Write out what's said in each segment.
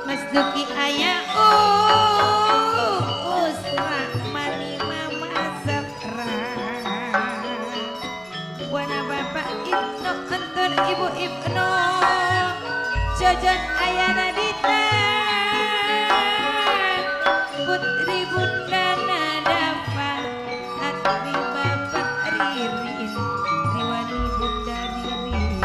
Mas Duki ayah usra mani mama sakra wana bapak Ibnu antun ibu Ibnu jajan ayah Nadita putri bunda Nadafa atri bapak Ririn riwani bunda Ririn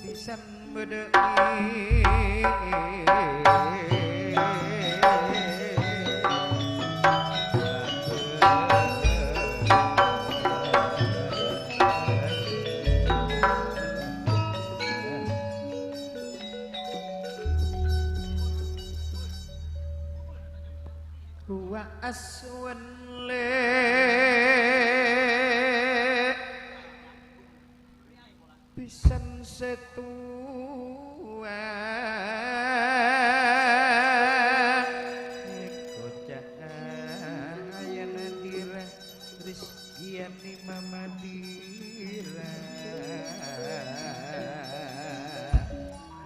pisan bedei wa aswan pisan setua kocayana dira rizkiani mamadira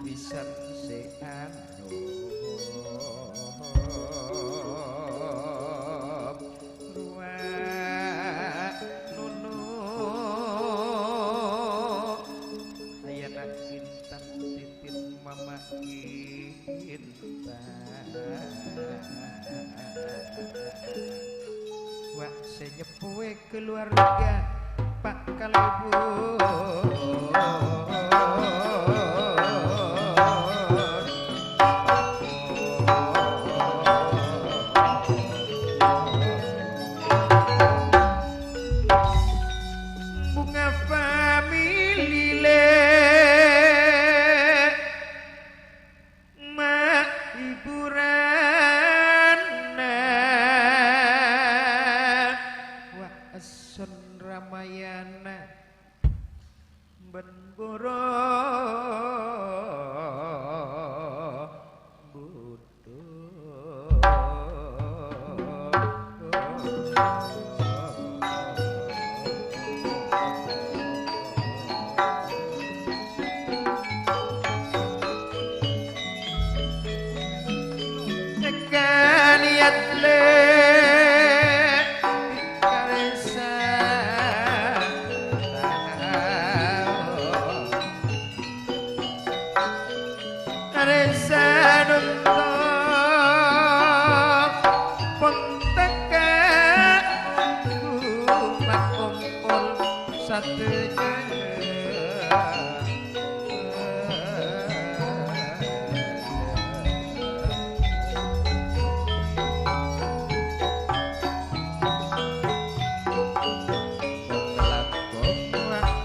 pisan seano wak senyepue keluarga Pak Kalebu bunga famili mak hiburan wa asun Ramayana ben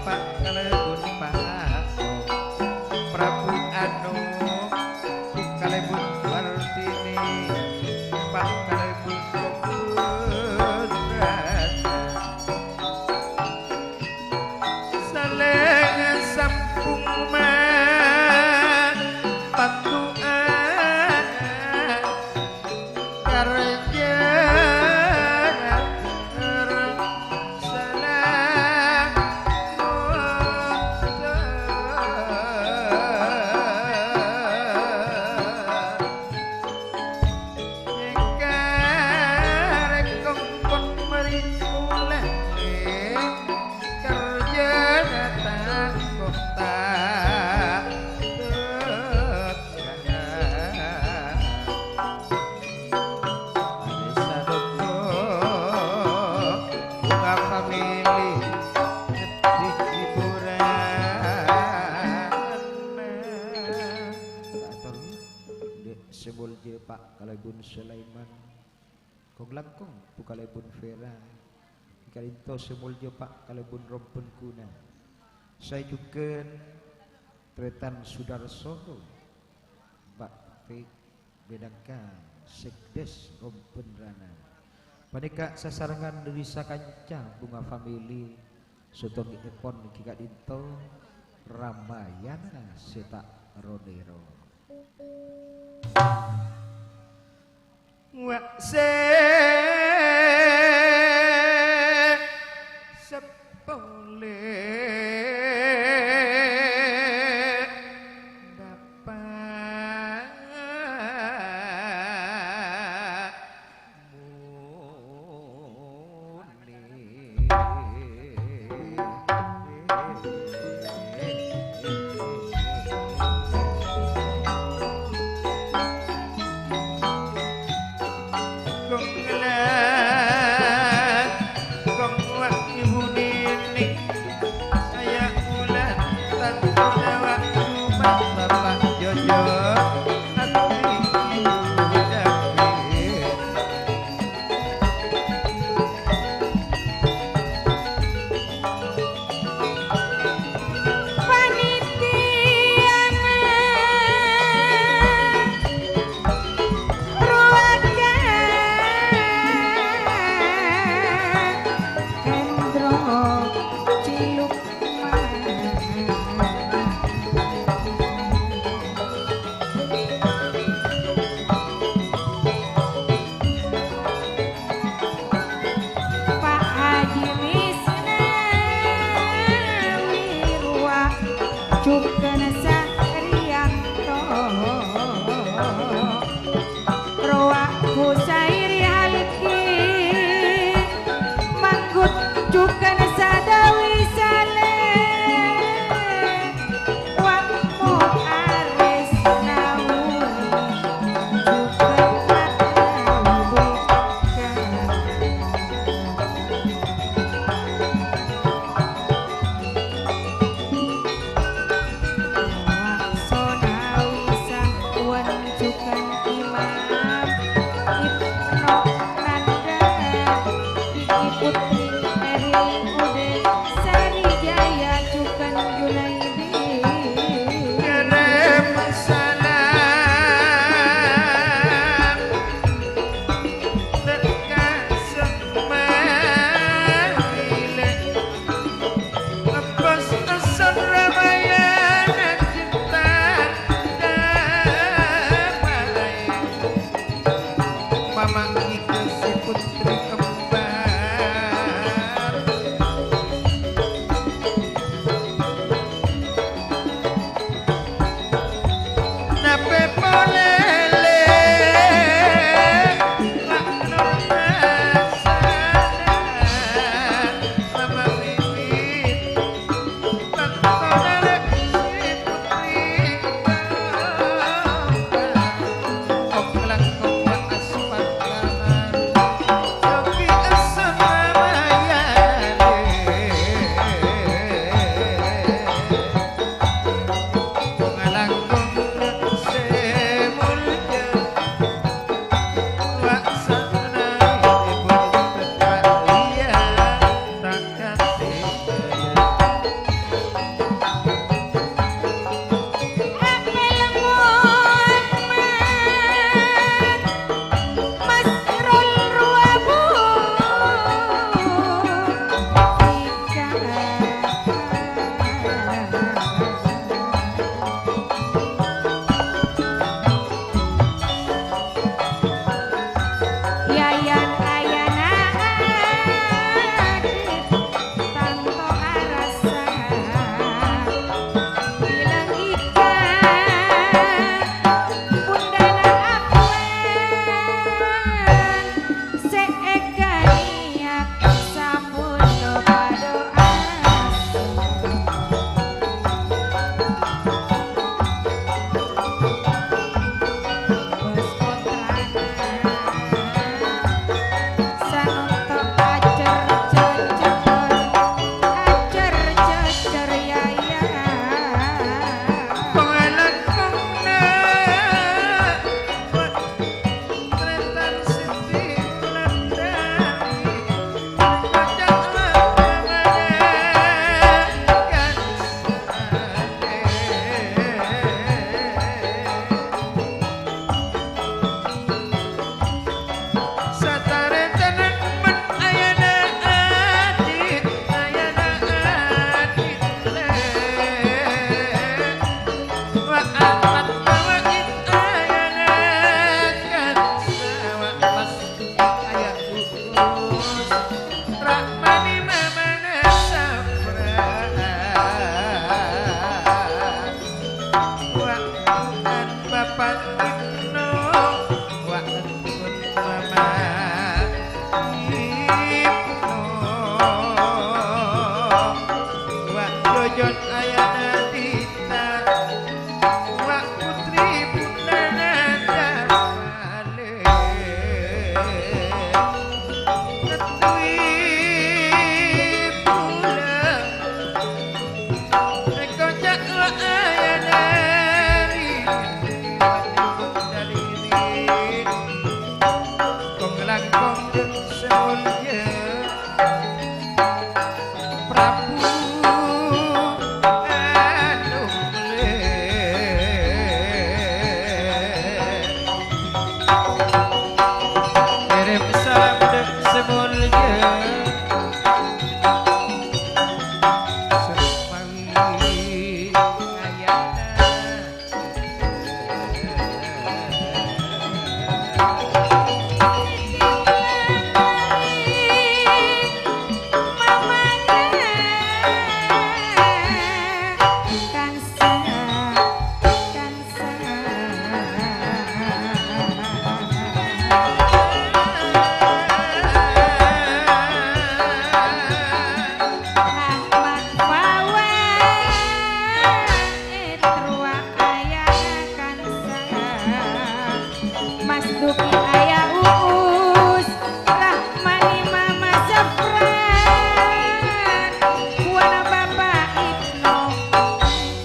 Pak Kalebu kalebun Sulaiman kong langkong pu kalebun Vera kalinto semuljo pak kalebun rompun kuna saya juga Tretan Sudarso Pak Fik bedangkan sekdes rompun rana panika sasarangan derisa kanca bunga famili sutong ipon kika dinto Ramayana seta rodero wa se sepole kong Rahmani mamana sapra Wa'an bapak Ibnu Wa'an mama Ibnu Wa'an jojon ayana dita Wa'an putri bunda nada male Netui pulang Rekojak wa ayana dari kong langkong semulya Prabu Anumle kirim salam dek semulya Semawi ayana Mas Duki ayah Uus Rahmani mama Zafran Buana bapak Ibnu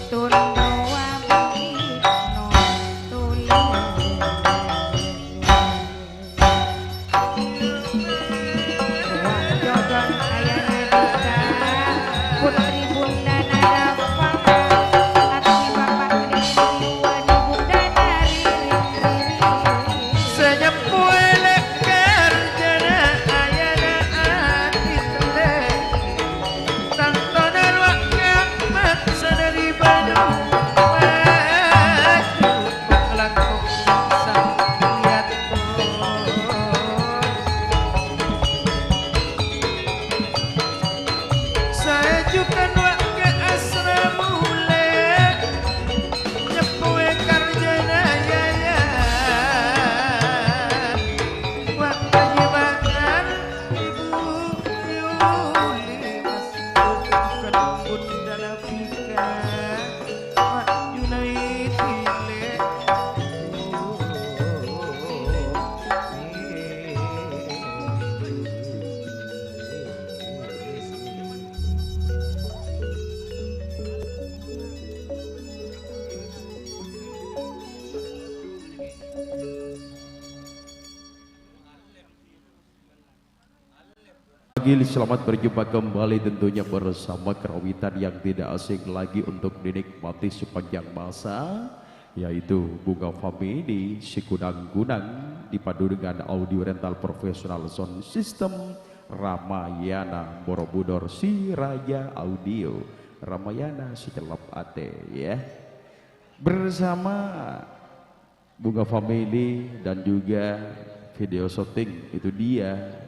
Tundo wabi Ibnu Tuli Jogon ayah Nadita Putri bunda nada fama Akhi bapak Riri Wani bunda dari Senyapule kerjana ayana atitule Tantonan wakamat sadari banu Wadu Langkong sang lihat Saya juga waka asramule Nyepue karjana yaya Wak penyibakan Ibu Yuli Mas bukan bunda Nafika Wak Yunaitile Pagi, selamat berjumpa kembali tentunya bersama kerawitan yang tidak asing lagi untuk dinikmati sepanjang masa, yaitu Bunga Family Sikudang Gunang dipadu dengan audio rental profesional sound system Ramayana Borobudur Si Raja Audio Ramayana Secelap Ate ya. Bersama Bunga Family dan juga video shooting itu dia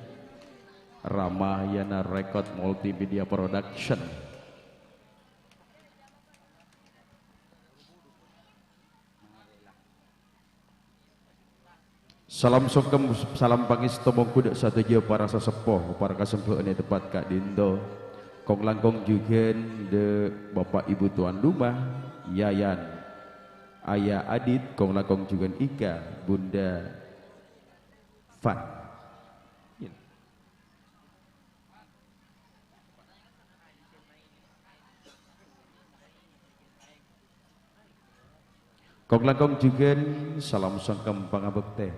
Ramayana Record Multimedia Production. Salam songkem, salam pangestu mongkudak satu jauh para sesepuh, para kasempuh ini tepat Kak Dindo. Kong langkong juga de Bapak Ibu Tuan Rumah, Yayan, Ayah Adit, kong langkong juga Ika, Bunda Fan. Kong langkong juga salam songkem pangabekte.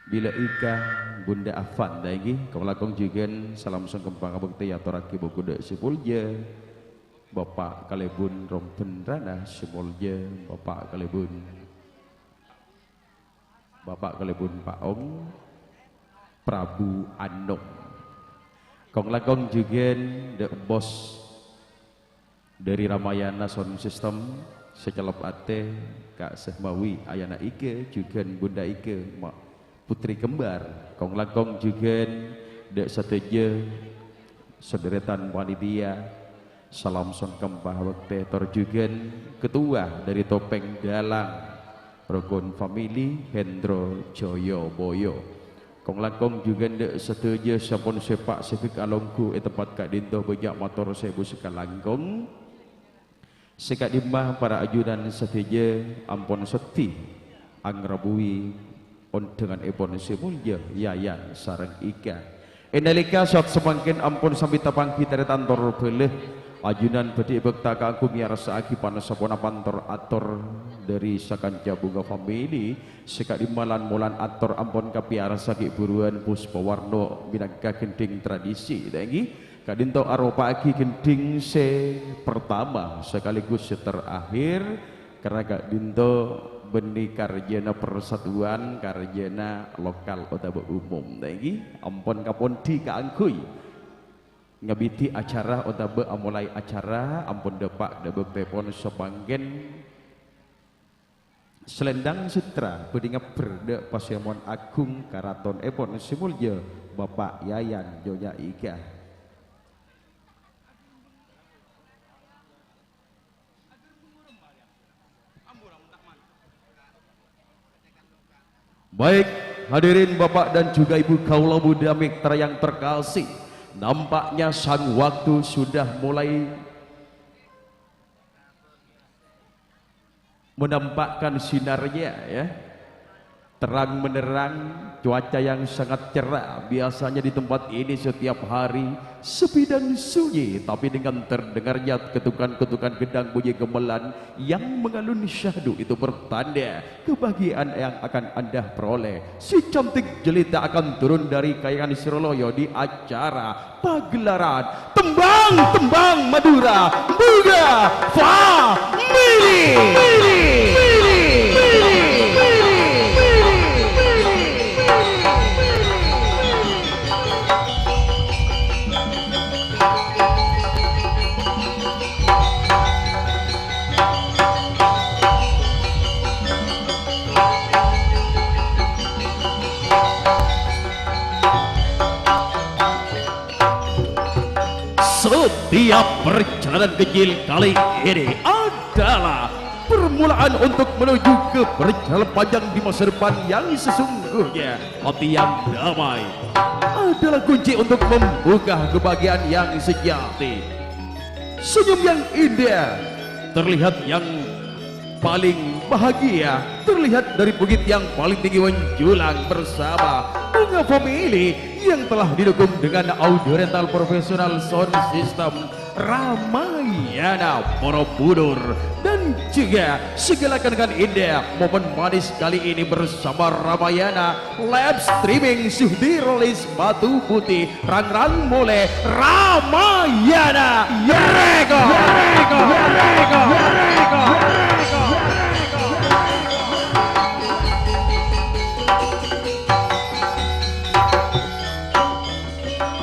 Bila Ika Bunda Afan daigi kong langkong juga salam songkem pangabekte ya toraki bokuda sipulja. Bapak Kalebun Rompen Rana Simulja, Bapak Kalebun Pak Om Prabu Anom. Kong langkong juga the boss dari Ramayana Sound System Secelap Ate Kak Sehmawi Ayana Ike juga Bunda Ike putri kembar, kong langkong juga dek seteja sederetan panitia salam son kempah waktu terjugan ketua dari topeng dalang Rogon Family Hendro Joyo Boyo kong langkong juga dek seteja sampun sepak sefik alongku tempat kak dinto banyak motor sebu sekalangkong sekat dimah para ajudan seteja ampun seti angrabui on dengan epon semulja yayan sarang ika endalika saat semakin ampun sampai tapang kita tantor peleh ajunan bedi bekta aku miarasa aki panas sapona pantor ator dari sakanca bunga family sekat dimalan mulan ator ampun kapiara sakit buruan puspa warno binangka kenting tradisi lagi kadinto aropa aki kenting se pertama sekaligus terakhir karena kak dinto benih karjana persatuan karjana lokal utawa umum lagi ampun kapon di kaangkui ngabiti acara utawa mulai acara ampun depak dabe pepon sepanggen selendang sutra bedinga berde Pasemon Agung Karaton Epon Simulja Bapak Yayan Joya Ika. Baik hadirin Bapak dan juga Ibu kaula muda mitra yang terkasih, nampaknya sang waktu sudah mulai menampakkan sinarnya ya. Terang menerang, cuaca yang sangat cerah. Biasanya di tempat ini setiap hari sepi dan sunyi, tapi dengan terdengarnya ketukan-ketukan gedang bunyi gamelan yang mengalun syahdu itu bertanda kebahagiaan yang akan Anda peroleh. Si cantik jelita akan turun dari kayangan Siroloyo di acara pagelaran Tembang-Tembang Madura Buga Family. Setiap perjalanan kecil kali ini adalah permulaan untuk menuju ke perjalanan panjang di masa depan yang sesungguhnya. Hati yang damai adalah kunci untuk membuka kebahagiaan yang sejati. Senyum yang indah terlihat yang paling bahagia, terlihat dari bukit yang paling tinggi menjulang bersama Bunga Family yang telah didukung dengan audio rental profesional sound system Ramayana Borobudur dan juga segala kenangan indah momen manis kali ini bersama Ramayana live streaming sudah rilis Batu Putih Rangrang Mole Ramayana Yereko Yereko Yereko Yereko.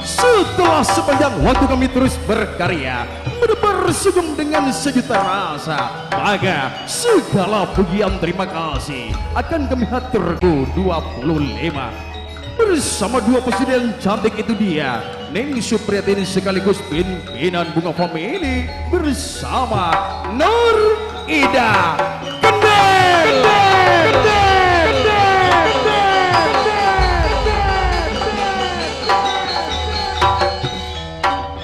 Setelah sepanjang waktu kami terus berkarya, menebar senyum dengan sejuta rasa, maka segala pujian terima kasih akan kami haturku 25 bersama dua presiden cantik itu dia Neng Supriyatin sekaligus pimpinan Bunga Family bersama Nur Ida Kendel.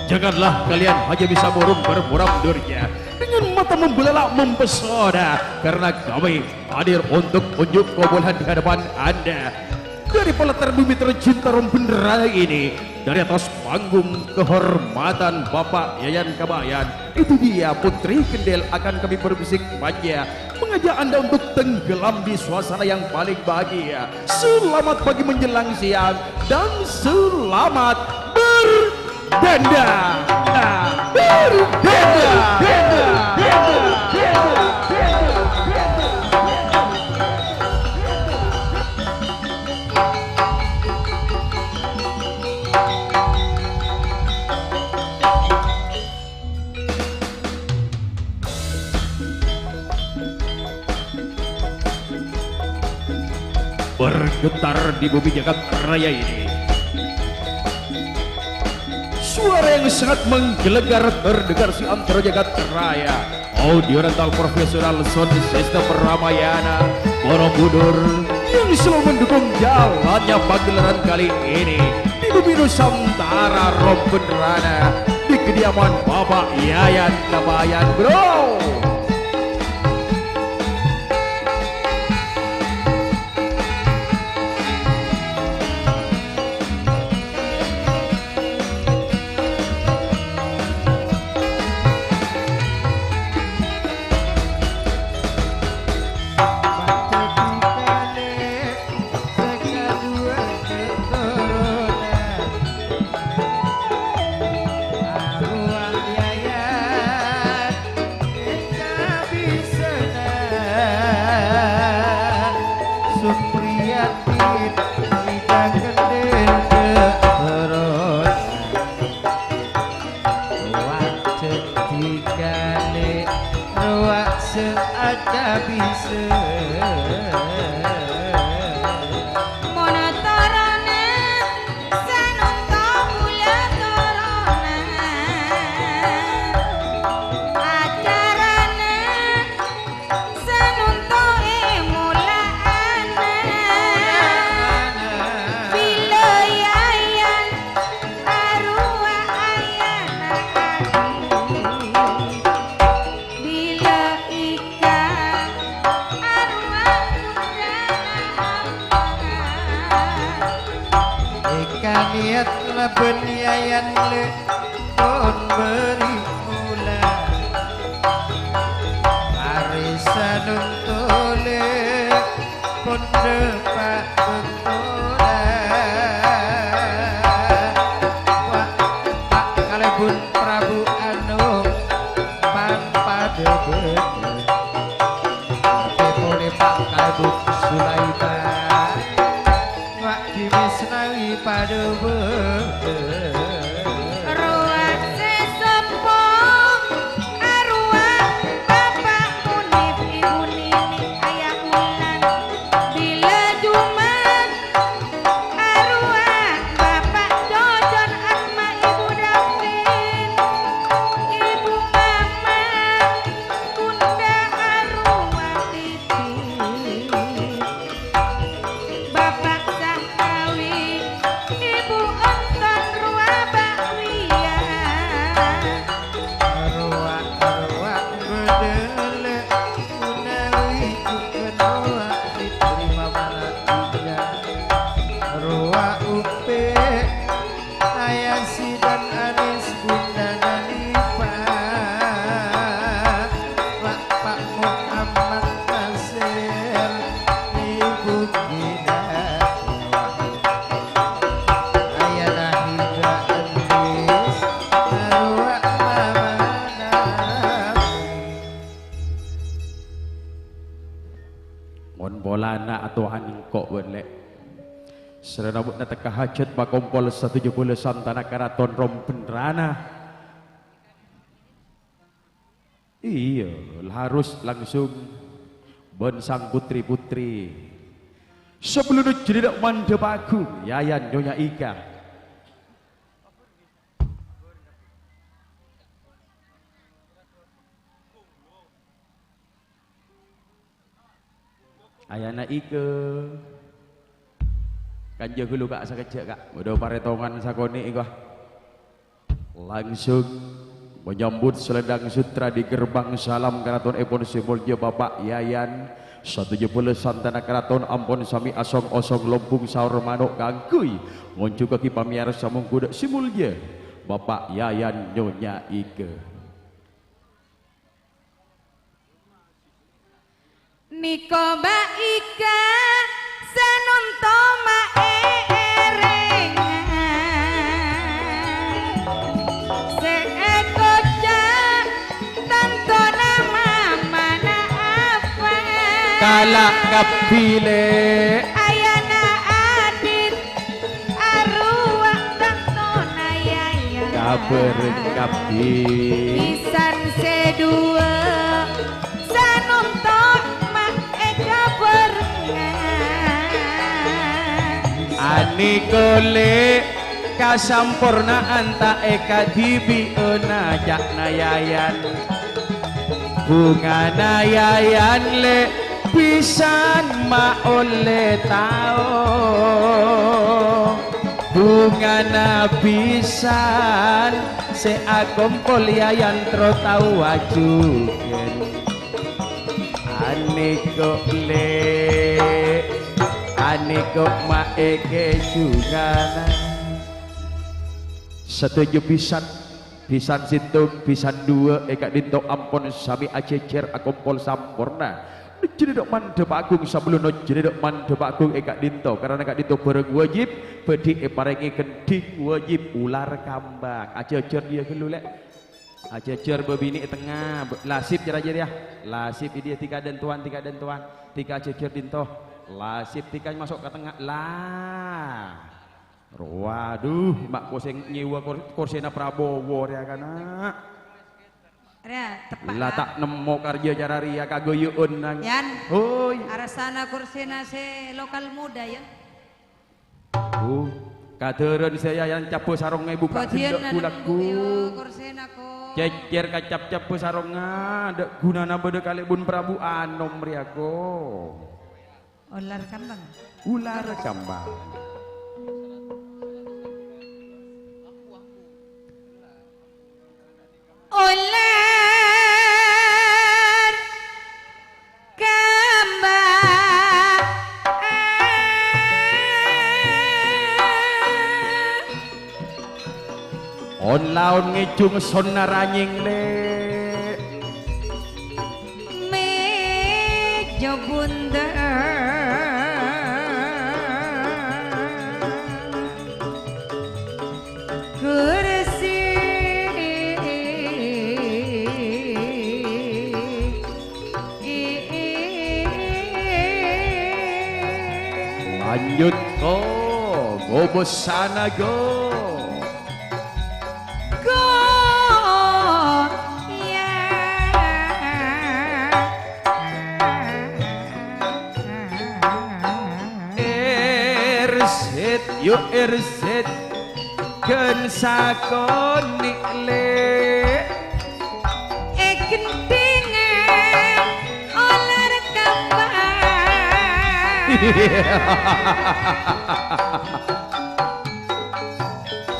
Janganlah kalian hanya bisa burung bermuram-murnya dengan mata membelalak mempesona, karena kami hadir untuk unjuk kebolehan di hadapan Anda dari pelatar bumi tercinta Rompendera ini. Dari atas panggung kehormatan Bapak Yayan Kabayan, itu dia Putri Kendel akan kami berbisik manja mengajak Anda untuk tenggelam di suasana yang paling bahagia. Selamat pagi menjelang siang dan selamat berdenda. bergetar di bumi jagat raya ini. Suara yang sangat menggelegar terdengar si antara jagat raya. Audio rental profesional sound system Ramayana Borobudur yang selalu mendukung jalannya pagelaran kali ini di bumi Nusantara Rompenrana di kediaman Bapak Yayan Kabayan, bro. Niat leben yayan le pun beri mula arisan untole pun depak betula Pak Kalebun Prabu Anu Pampada bete Pepone Pak Kalebun Sulaiman Wak Dimisnawi pada Ruang sesepo arwah Bapak Munif Ibu Nini Ayah Ulan bila Jumat arwah Bapak Jojon Asma Ibu Davin Ibu Mama Bunda arwah Titi Bapak Sakawi Ibu Enton Ruah Bakria arwah bedele Unawi Kukenua diterima Malatiga arwah Upe Ayasi dan Anis Bunda Nanipa Pak Muhammad Nasir Ibu Gina Ayana Hida Andis arwah Mama Nafi Mon bolana atau angkok welek serana bukna teka hajat bakompol 170 Santana Karaton Rompenrana. Iya harus langsung ben sang putri-putri sebelum jadi mandep aku Yayan Nyonya Ika Ayana Ika kanja hulu kak sakecek kak udah paretongan sakoni ikah langsung menyambut selendang sutra di gerbang salam Keraton Epon Simulja Bapak Yayan 170 Santana Keraton Ampon Sami Asong Osong Lompung Saur Manuk Kangkuy ngoncu kaki pamiar samung kuda Simulja Bapak Yayan Nyonya Ika Niko Mbak Ika Sanuntoma erengan Seekoja Tanto nama mana apa kalak kapile Ayana Adit Arwah Tanto Nayaya kaberkapi Pisan sedua Sanuntok mak eka berengan Ani kole kasampurnaan ta eka dibi jak nayayan bunga nayayan le pisan ma oleh tao bunga na pisan se akompol yayan tro tau wajuken ane kole ane kok maeke sugana setuju pisan pisan situ pisan dua eka dinto ampun sami acecer akompol sampurna jadi dok mantep agung sebelum jadi dok mantep agung eka dinto karena eka dinto bareng wajib pedi parengi kenting wajib ular kambang acecer dia kelulek acecer bebini tengah lasip cara jadi ya lasip dia tiga dan tuan tiga acecer dinto lasip tiga masuk ke tengah lah waduh mak koseng nyewa korsena Prabowo ya kana lah tak nemu karya cara ria kagoyun nang yan hoi arasana korsena se lokal muda ya katereun saya yang capu sarongnya buka hendek kulaku korsena ko cecer kacap capu sarongnya dek gunana bede kalebun Prabu Anom riako ular kambang ular kambang on laun ngejung son naranying le mejo bunda kursi lanjut go besana go yuk irset ken sakonik le gentingan olar kambang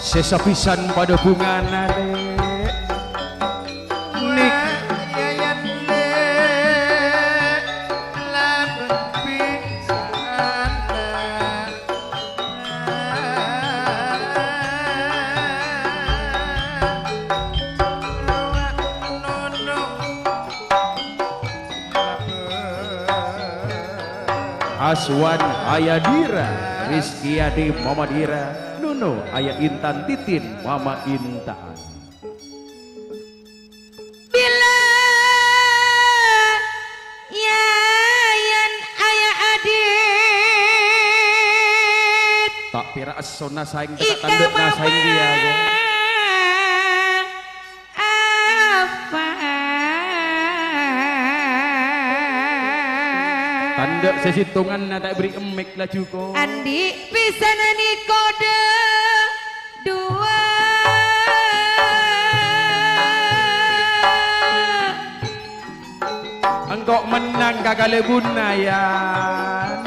sesapisan pada bunga nale nik yayan le lamun pisan Aswan Ayadira Rizky Adi Mama Dira Nuno Ayah Intan Titin Mama Intan bila yayan ayah adit tak pira asona saing dekat tanduk na saing dia go tanduk sesitungan na tak beri emek lah cuko Andi bisa nani kode dua engkau menang kagale bunayan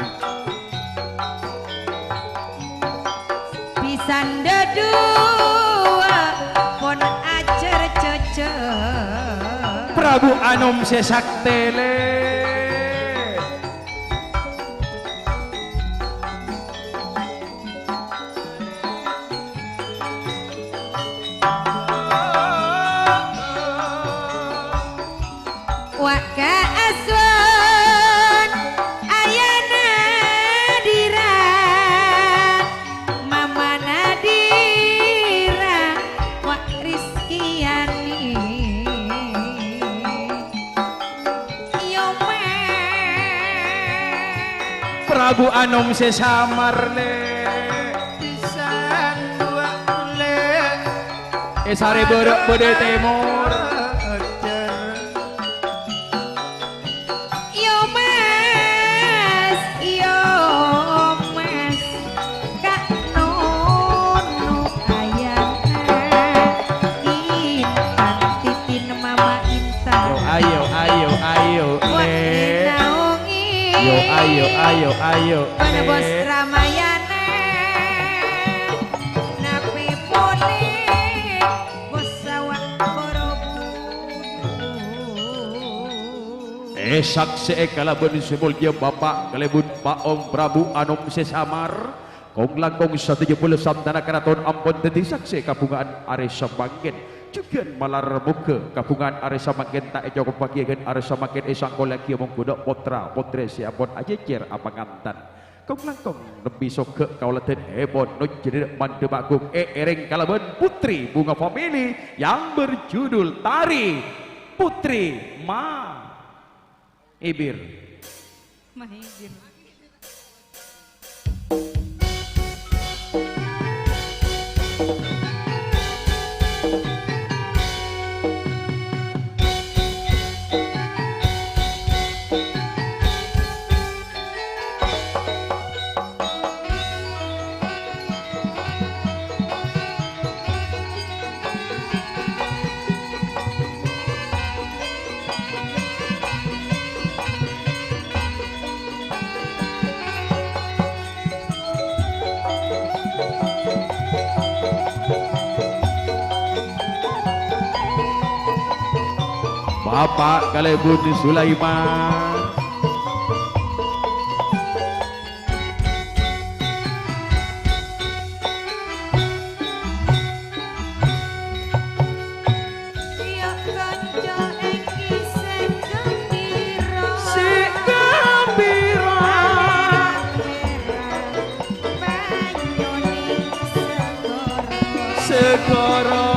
bisa dua pon acer cece Prabu Anom sesaktele waka aswan ayana dira mama nadira wak rizkiani yoma Prabu Anom sesamar le pisan dua le sare berek bede temur yo mas ka ayo. Penebus Ramayana napi puni bos sawah Borobudur. Saksi kalabun semulya Bapak kalebun Paong Prabu Anom Sesamar kong langkong 170 Samdana Keraton Ampun Teti saksi kapungan Aresa Manggen juga malar muka kapungan Aresa Manggen tak ejo kepagian Aresa Manggen esang kolaki omong kuda potra potre siapun ajejer apangantan kong langkong lebih soke kaulatan ebon nuj jadi mande bagung ereng kalabun putri bunga famili yang berjudul Tari Putri Ma Ibir. Mahibir. Bapak Kalebun Sulaiman Tiap kanca engki segembira Banyuning segoro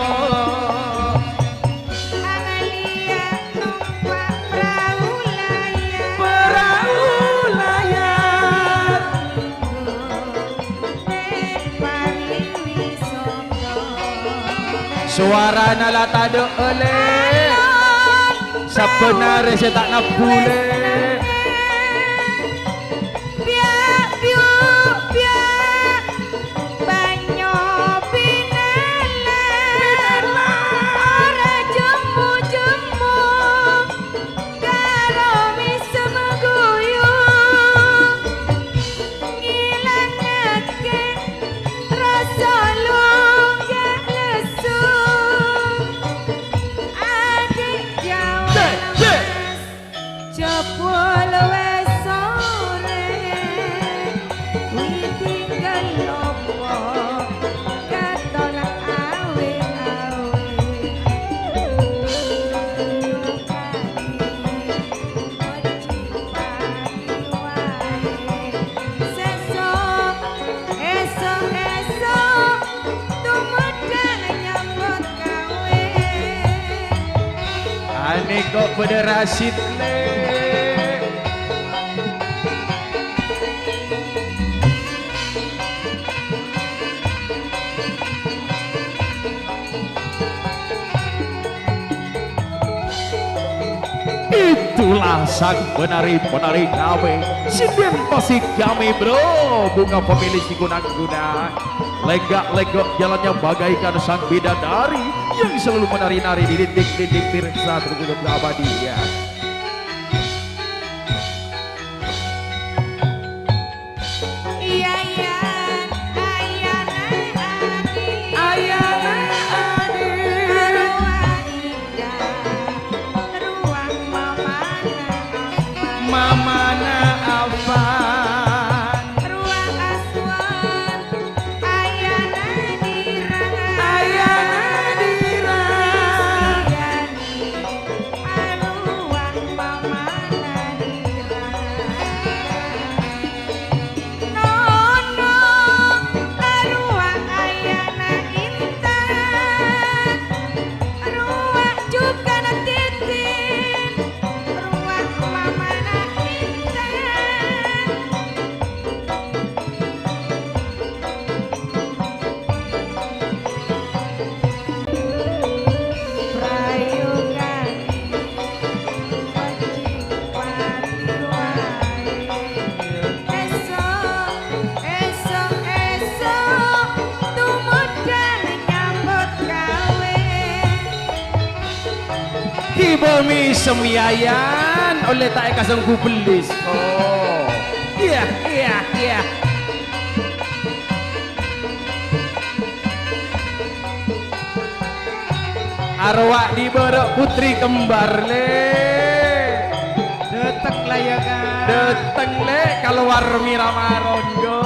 Amalia numpak perahu layar paling wisata suara nala tado oleh sebenarnya saya tak nak boleh biak biuk biak banyo pinelen ora jemu jemu karo bisa meguyung ngilangake rasa lunggah lesu adik jawa jebul wes sore kuwi tinggal opo katon awe-awe sesuk esuk tumedang nyambut gawe aneh kok berderasit le itulah sang penari-penari kami sinden pasik kami bro bunga pemilih si gunang-gunang legak-legok jalannya bagaikan sang bidadari yang selalu menari-nari di dinding-dinding tirsa tergugung abadian iya iya ayana adi ruang indah ruang mamana afan ruang aswan ayana dirang ruang mamana dirang nono ruang ayana intan ruang juga titin ruang mamana intan prayogane wajib pati wae esok tumedang nyambut gawe di bumi semyayan oleh tak kasang kubelis oh arwah di berek putri kembar le. Detek lah ya kan. Deteng le keluar Mirama Rondo.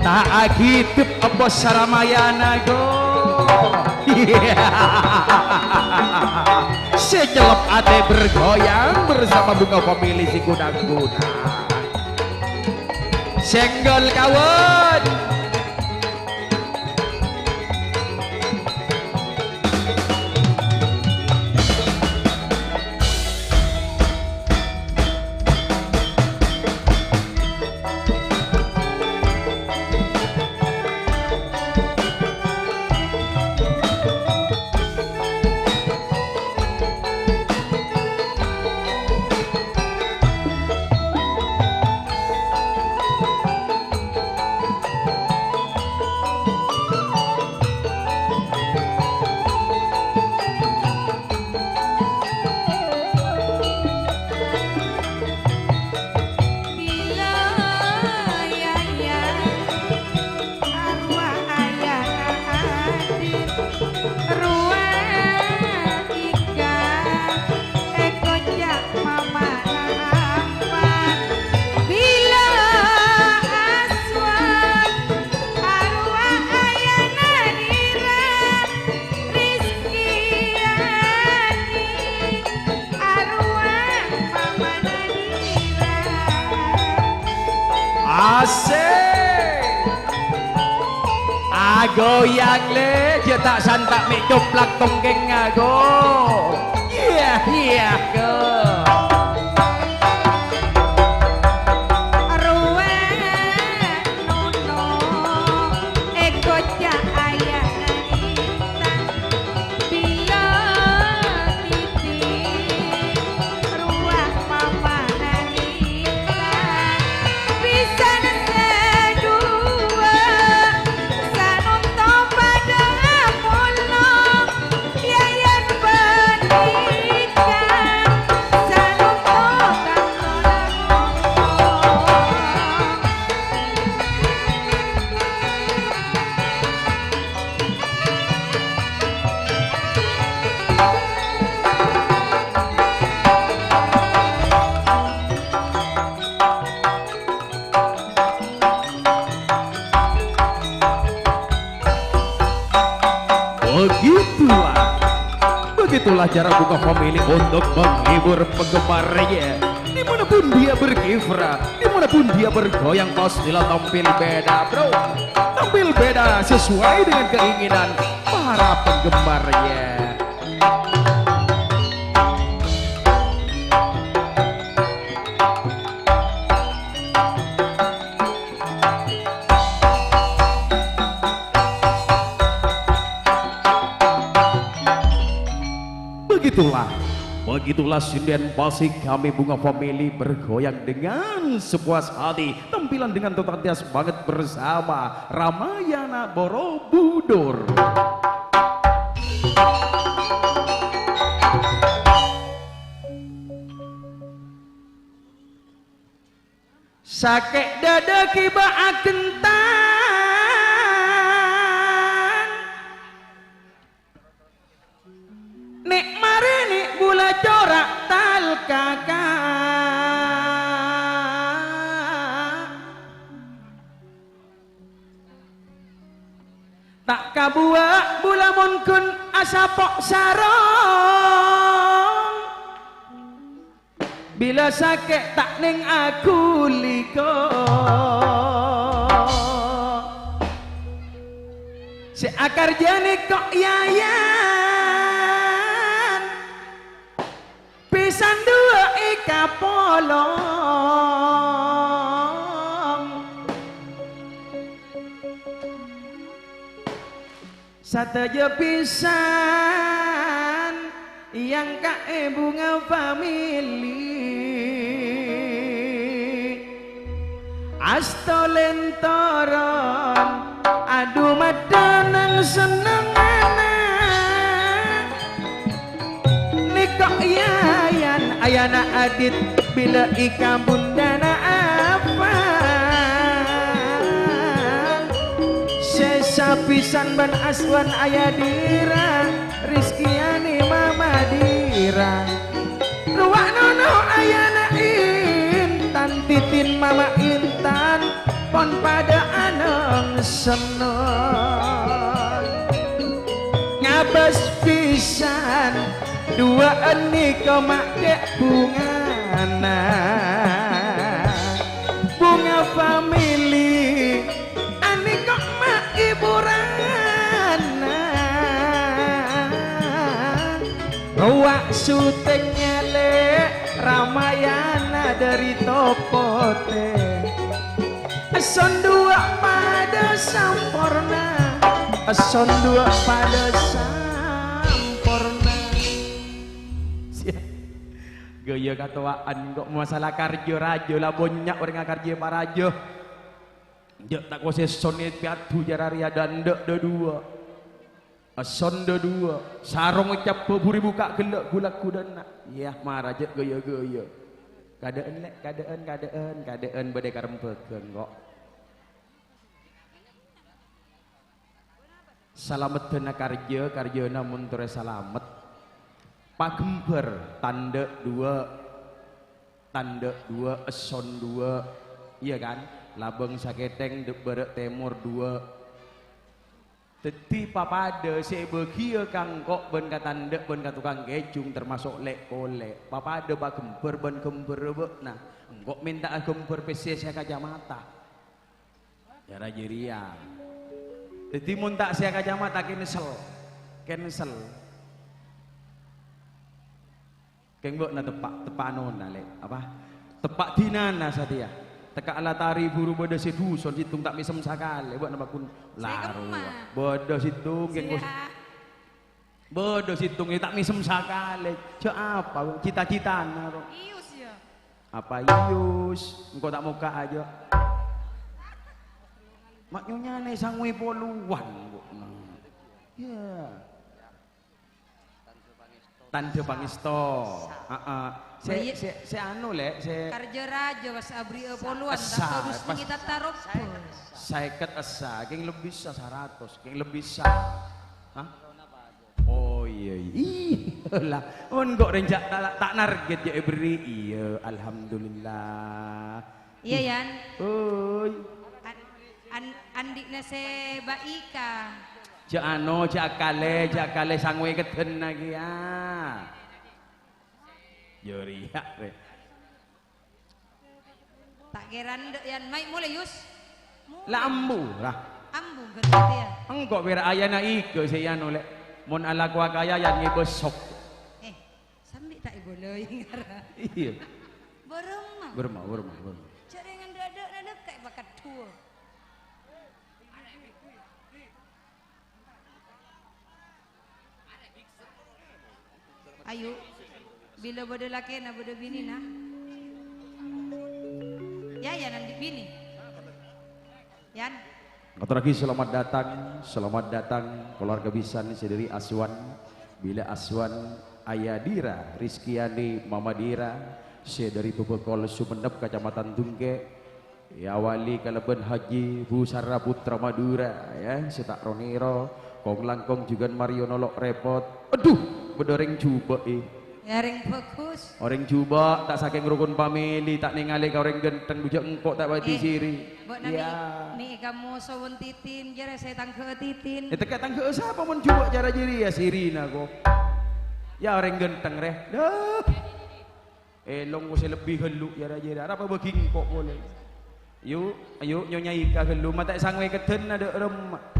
Tak hidup apa Saramayana go. Sejelap ate bergoyang bersama bunga famili si kudang-kudang. Senggol kawan. Asik. Goyang le, dia tak santak mik coplak tonggeng ago. Iya, iya go. Begitulah cara buka family untuk menghibur penggemarnya. dimanapun dia berkiprah, dimanapun dia bergoyang, pastilah tampil beda bro, tampil beda sesuai dengan keinginan para penggemarnya. Begitulah sinden Pasik kami Bunga Family bergoyang dengan sepuas hati, tampilan dengan totalitas banget bersama Ramayana Borobudur. Sakek dada kiba akentan nek mari nek gula corak tal kakak tak kabua bula munkun asapok sarong bila sakit tak ning aku liko si akar jani kok yayan pisan dua ika polong sateja pisan yang kae Bunga Family astolentoron aduh madanang senengana nikok yayan ayana adit bila ika bundana apa sesapisan ban aswan ayadira rizkiani mama dira ruwak nono ayana intan titin mama intan pon pada anong seneng ngabas pisan dua enika makdek bungana Bunga Family anika mak hiburana ruwak syutingnya le Ramayana dari Topote Son dua pada sampurna Son dua pada sampurna Gaya katuaan kok masalah karjo rajo lah banyak orang karjo parajo jok tak kuasa sonit piatu jarari ada ndek de dua son de dua sarong ucap buri buka gelak gulak kudana ya marah jek gaya kadaan lek kadaan badai karempekeun kok salamet dana karjo namun ture salamet pagember tanda dua eson dua iya kan labeng saketeng berek temur dua teti papada si begia kang kok ben katandek ben katukang gejung termasuk lek kolek papada pagember ben gember nah kok minta gember PC saya kacamata ya rajeria teti muntak saya kacamata cancel kengbok na tepak nona le apa tepak dinana sadia teka ala tari buru bodo seduson situng tak misem sakale buat nama kun laru bodo situng kengbok bodo situng tak misem sakale ce apa cita-cita naro Ius ya apa ius engkau tak muka aja maknyonya nih sangwi poluan ya Tante Pangesto. Se anu le, se karjo rajo pas abri poluan tak terus kita taruh. Saiket esa, geng lebih sa 100, geng lebih sa. Hah? Oh iya lah. On kok renjak tak narget ya beri. Iya, alhamdulillah. Iya Yan. Oi. Andiknya se Baika. Cak kale sangwe keten lagi ya. Yori ya. Tak kira ndek yan mai mulai Yus. Lah ambu lah. Ambu gerti ya. Engkau bera ayana ike saya nolek. Mon ala gua kaya yang ngebesok. Sambil tak boleh ngara. Iya. Beremah. Beremah. Cari dengan dadak kayak bakat tua. Ayo, bila bodoh laki na bodoh bini na. Ya nanti bini. Yan. Kata lagi selamat datang keluarga Bisan sediri Aswan. Bila Aswan Ayadira, Rizkiani Mama Dira, saya dari Bebekol Sumenep Kecamatan Tungge. Ya wali Kaleben Haji Busara Putra Madura ya, setak Roniro, Kong Langkong juga Mario nolok repot. Aduh, bedoreng coba Yaring fokus. Orang coba tak saking rukun family tak ningali ka orang genteng bujak engkok tak bati siri. Ya. Nih kamu sawon titin, jare saya tangke titin. Teka tangke siapa mun coba cara jiri ya sirina kok. Ya orang genteng reh. Dah. Long ko lebih helu ya jiri. Apa bagi engkok boleh. Ayo nyonya ika helu mata sangwe keden ada remak.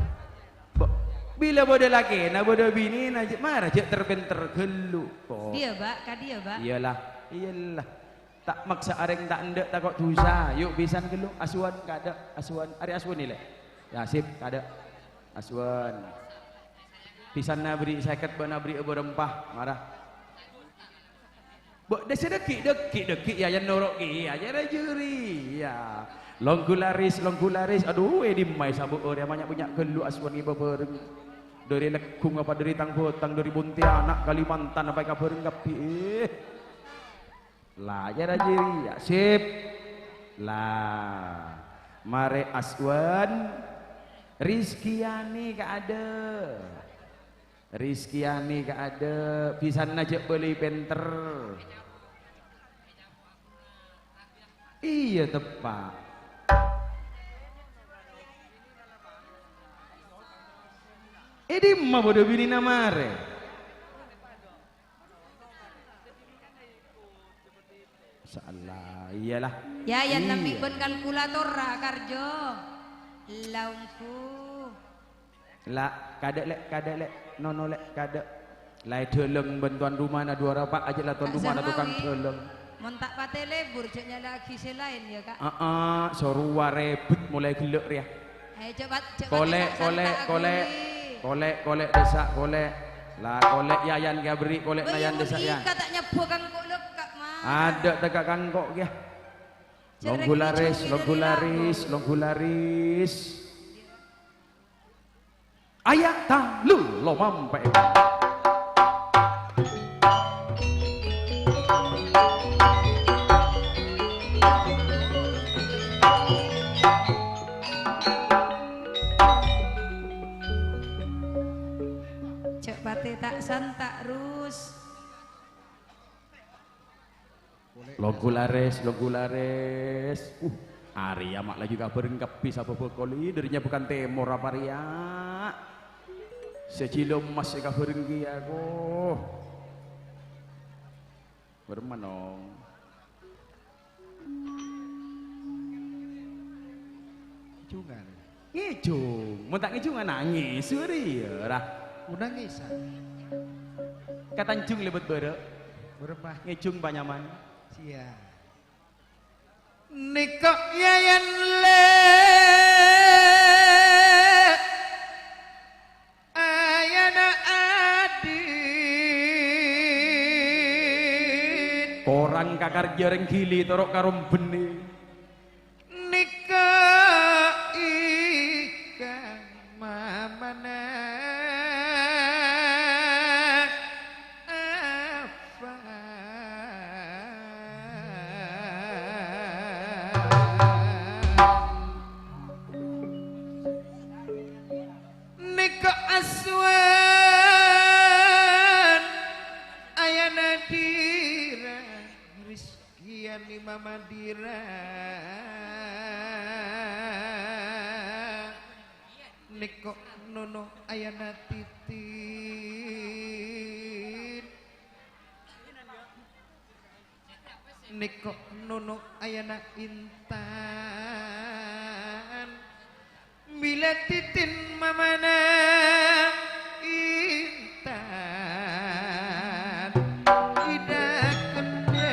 Bila bodoh laki, na bodoh bini, na marah je terbenter gelu kok. Dia Mbak. Iyalah. Tak maksa areng tak ndek tak kok dosa. Yuk pisan gelu Aswan kada. Aswan, ari Aswan ni le. Ya sip kada. Aswan. Pisan na beri 50 bana beri berempah marah. Bok desa dekik ya yang norok ki aja juri ya. Longgularis. Aduh di mai sabuk ore banyak gelu Aswan ni bebereng. Dari Lekung apa dari Tangbotang dari Pontianak Kalimantan apa kabar ngapi lah ya jiri ya sip lah mare Aswan Rizkiani ka ada pisan aja beli penter iya tepat. Di mah bodoh bini namare. Salah, iyalah. Ya yang nampi ben kalkulator ra karjo. Laungku. La kada lek, nono lek kada. Lai deleng bantuan rumah na 2 rapak aja lah tuan rumah na tukang deleng. Mon tak pate lebur jeknya lagi selain ya Kak. Sorua rebut mulai gelek ya. Ayo cepat. Kolek desa kolek lah kolek yayan ga beri kolek nayan desa ya katanya bukan kolek Kak Mas ada tegak kangkok ya longgularis ayak talu lo mampe tak santak rus longgularis Arya mak lagi kabar engkapi sapa bokoli dirinya bukan temor apa Arya secilom mas kabar engki aku bermanong ngijung mau tak ngijung nangis suri ya nangis katanjung lebet beremah ngejung panyaman sia nikok yayan le ayana adit korang kakar jareng gili torok karom benih nikah ikan mamana Mama Dira Niko nono ayana titin Niko nunu ayana intan bila titin mamana intan ida kende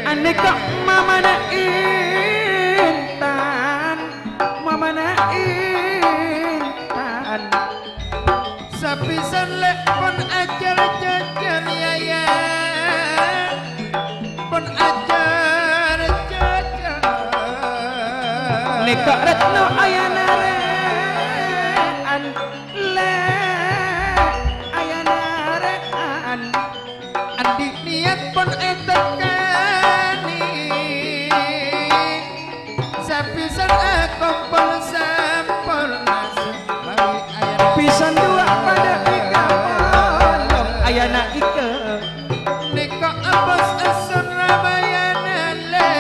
aneka mamana intan sapisan lek pon ajar jajan yaya pon ajar jajan neka retno ayana rean le ayana rean andi niat pon etekani sapisan akompol sampol pisan dua pada ika polong ayana ika niko abos asun ramayana le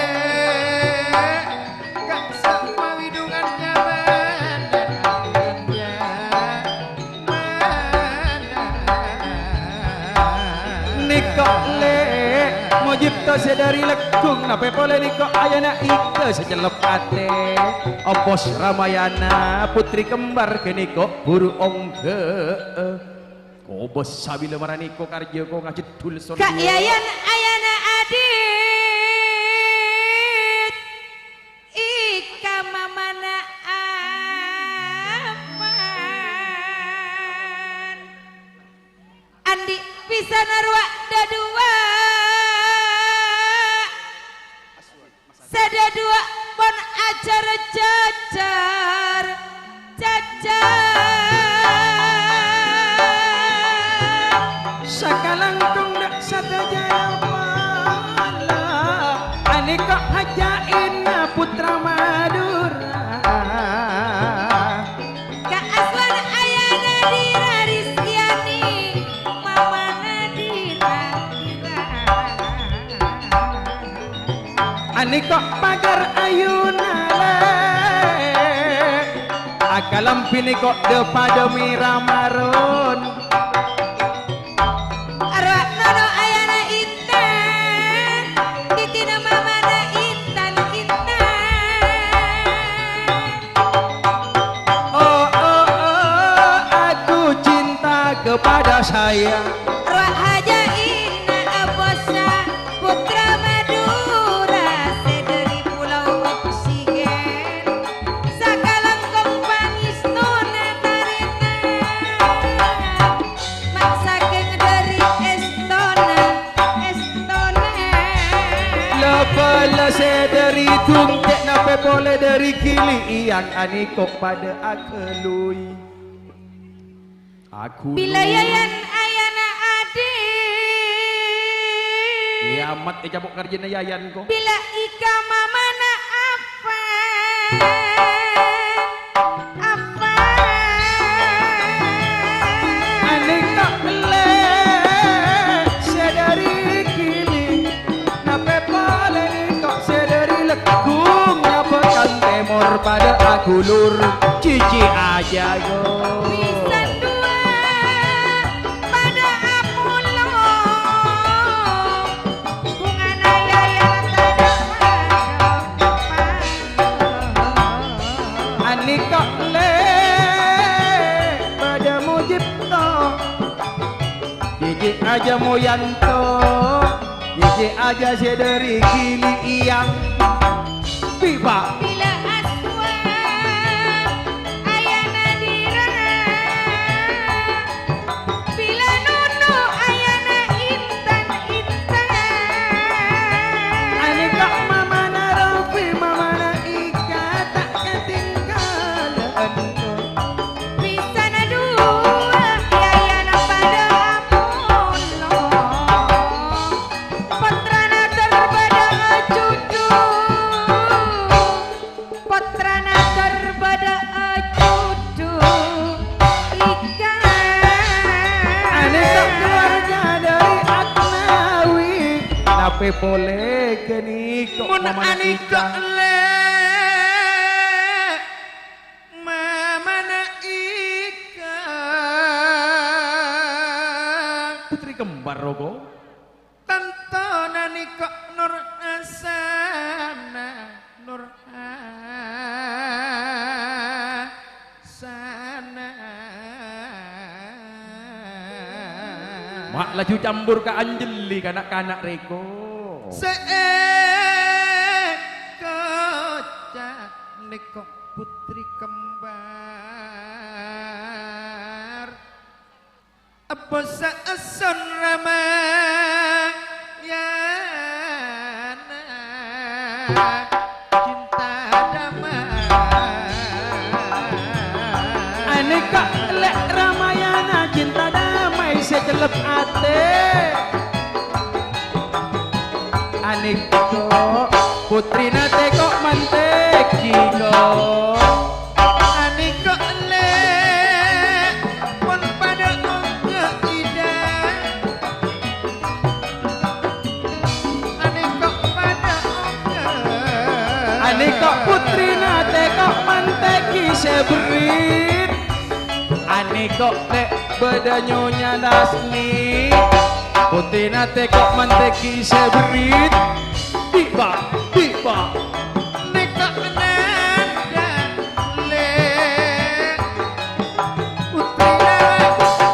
kak sama widungannya mana niko le mojipto sedari lekung nape pole niko ayana ika secelep ate opos ramayana putri kembar kini kok buru ongge kobos sabila marani ko karja ko ngajedul son Kak Yayan ayana adit ika mamana aman andi bisa narwa dadua sada dua pon ajar jajar sakalangkung dak sadaya pala aneka hajain putra Madura Kak Aswan ayana dira Rizkyani mamana dira aneka pagar ayuna akalam pini kok depada miramarun arwah nono ayana intan titina mamana intan oh aku cinta kepada saya arwah haja inna abosa putra Madura sederi pulau oksigen sakalang kompangis nona tarina maksakeng dari estona lepala sederi tungtek nape boleh dari kili yang aniko pada akelui aku bila yayan ayana adit kiamat ejabok karjana yayan ko bila ika mamana apa aneka bele sedari kili nape boleh niko sedari lekung napa kan temor pada aku lur cici aja yo pisan dua pada apulo bungana yayan aneka le pada mujipto cici aja moyanto cici aja sedari kili iyang pipa bila aswa ayana dira bila nunu ayana intan aneka mamana Rofi mamana Ika tak ketinggalan bisa na dua ayana pada apulo putrana terbada cucu putrana terbada cucu ika aneka keluarga dari Aknawi nape boleh keniko mamana Ika le mamana Ika putri kembar rogo tante Mak laju campur ke Anjeli kanak-kanak reko. Kocak niko putri kembar apa saeson Ramayana cinta damai Aneka lek Ramayana cinta damai sejelep ate. Aneka putri nate kok manteki kok. Aniko le pun pada ongke ida Aniko pada ongke Aneka putri nate kok manteki seberit. Aneka lek badanyonya dasni. Putri nate kok manteki seberit. Tiba, tiba. Niko nanda le putri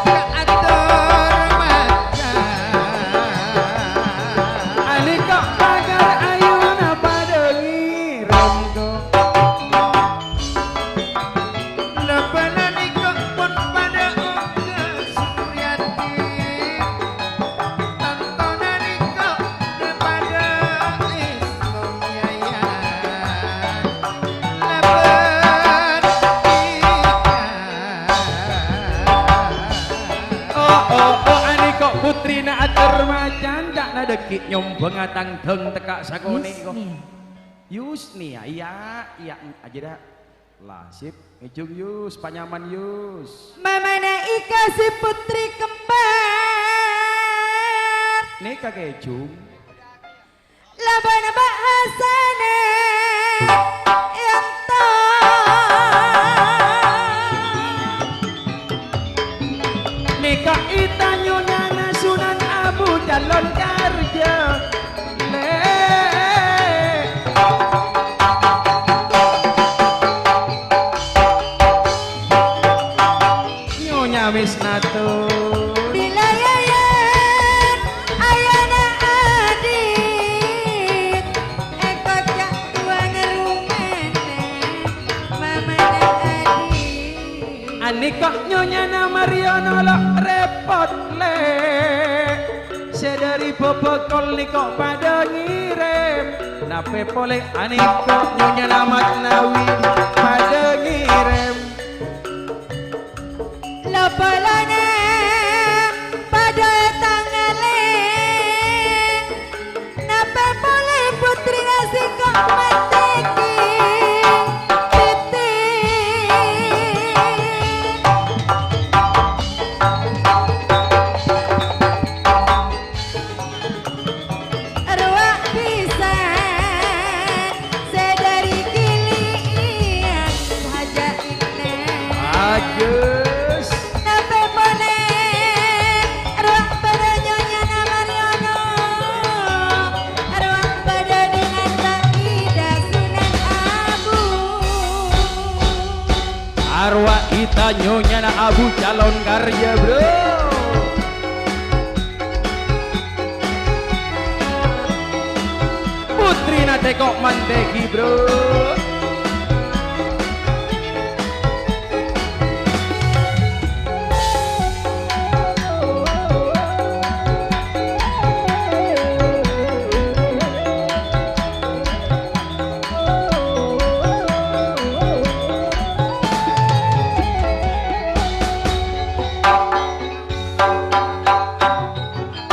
keatur mata Aneka pagar ayuna padengi remko. Lebana niko pun pada ongke Suryati Tantona niko kepada Islamiyaya Oh, aneka putri na atur macan dak na dekik nyombeng atang deng tekak sakone kok. Yusni ya, iya aja dah. Lah sip, ejung Yus, panyaman Yus. Mamana ika si putri kembar. Nih kakek ejung. Labana bahasane yang Nika itanyo nana Sunan Abu calon karja. Le. Nyonya wis natur. bila yayan ayana adit eko jak tuang rumene mamana adit Aneka nyonya na Mariono lo repot le. Sedari bobokol niko pada ngirim. Nape pole aneka nyonya na Matnawi pada ngirim. Lopolane pada tangale napa boleh putri nasi kok mateki titik ruak pisan sedari kilian saja ini Agus. Nape boleh ruang pada nyonya na Mariono ruang pada dengan Taida Sunan Abu Arwah kita nyonya na Abu calon karya bro. Putri na tekok manteki bro.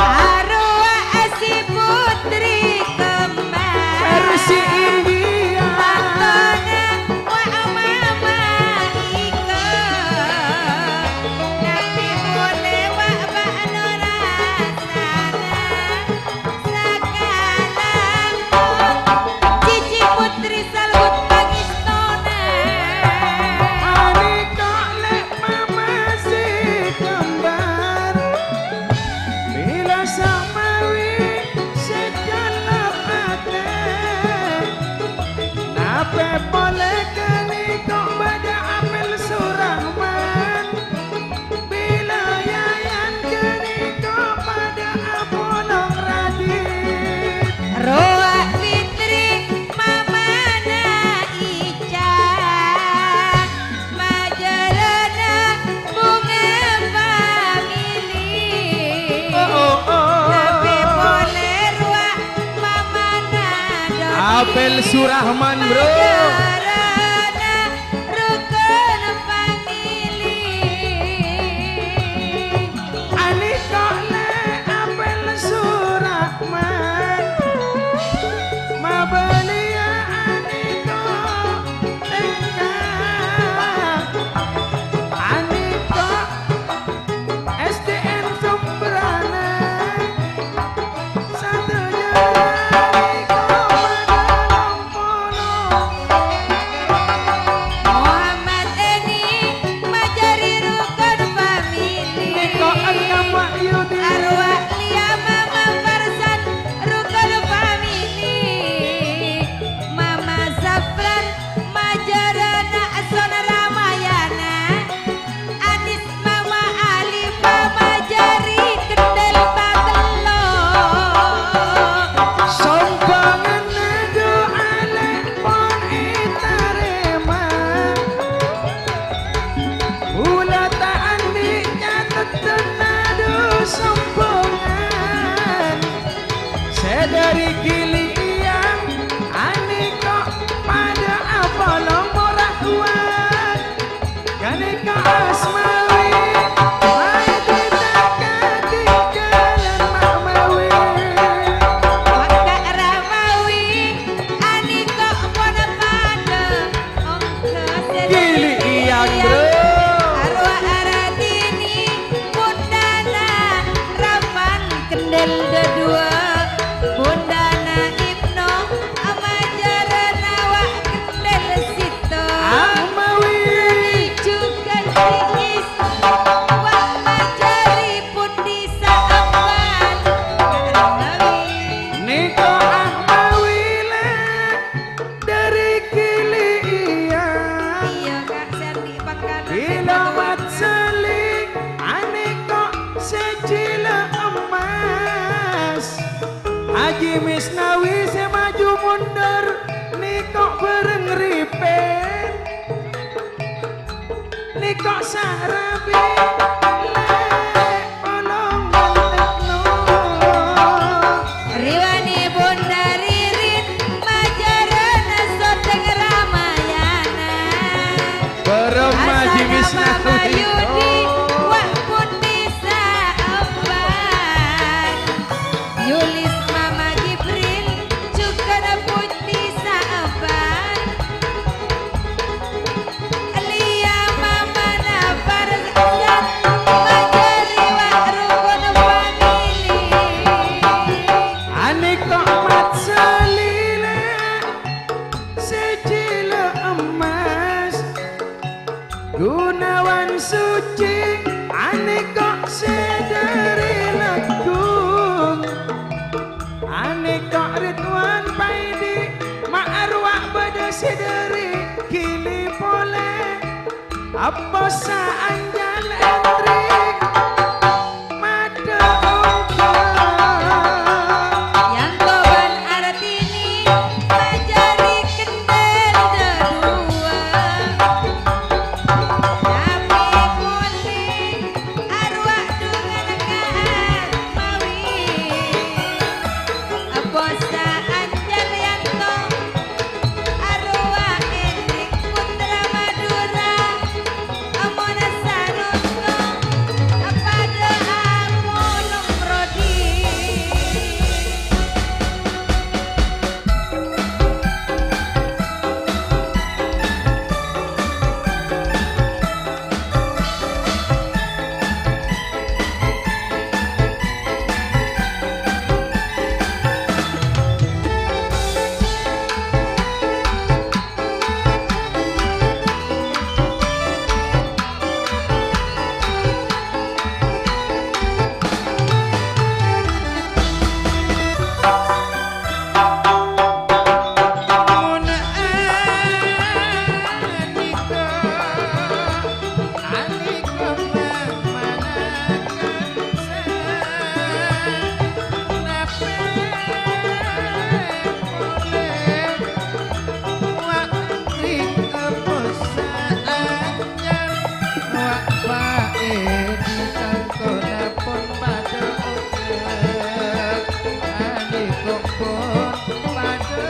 arwah si putri kembar Versi India. Apel Surahman bro. Majarana rukun famili. Ani kok le Apel Surahman. Mabelia ani kok teka. Ani kok SDN Sumberana. Satu jalan kok pada Lompono. Muhammad Eni Majari rukun famili. Niko engkau Pak Yudi. Arwah Lia Mama Farsan rukun famili. Mama Safran Majarana Son Ramayana. Anis Mama Alifa Majari Kendel Batelo. Sombangan nado alek pon itarema. Ula taan dicatet nado sombongan. Sedari kili yang ani kok pada apa lomorah kuat. Kane kok asmawi. Mai ditakat tinggalan mak mawi. Wakak Ramawi Ani kok pada pada ongko Gili iyang, bro. Arwah Aradini Bundana Raman Kendel Dedua Bundana Ibnu Amajarana Wak Kendel Sito Amawi. juga Tingis Wak Majari Pundi Saapan Ramawi Niko Ahmawile dari kili iya. Iya Kak Sandy Pangkalan Kilomat seling aneko secila emas. Haji Misnawi semaju mundur niko bareng ripen. Niko sarabi lek olong mantekno. Riwani Bunda Ririn Majarana Soteng Ramayana Bareng Haji Asana Mama Misnawi. Yudi Wak Pundi Saapan Yulis Mama Jibril juga Pundi Saapan Lia Mama Nafar Zat Majari Wak Rukun Famili Aneka mat selile secila emas. Gunawan suci aneka sedari lekung. Aneka Ridwan Paidi ma'arwah pada sedari kili pole. Apa saanjal entrik mada ongkang. Yang koban Artini Majari Kendel Dedua Tapi kuling arwah dengan Mawi Abosa Anjal Yanto arwah Enik Putra Madura Amona Sanuso Apada Amolong Rodi Mun anika anika mamanakan nape waktu kepusaannya wak bae ditangkona pun pada oke anika pun pada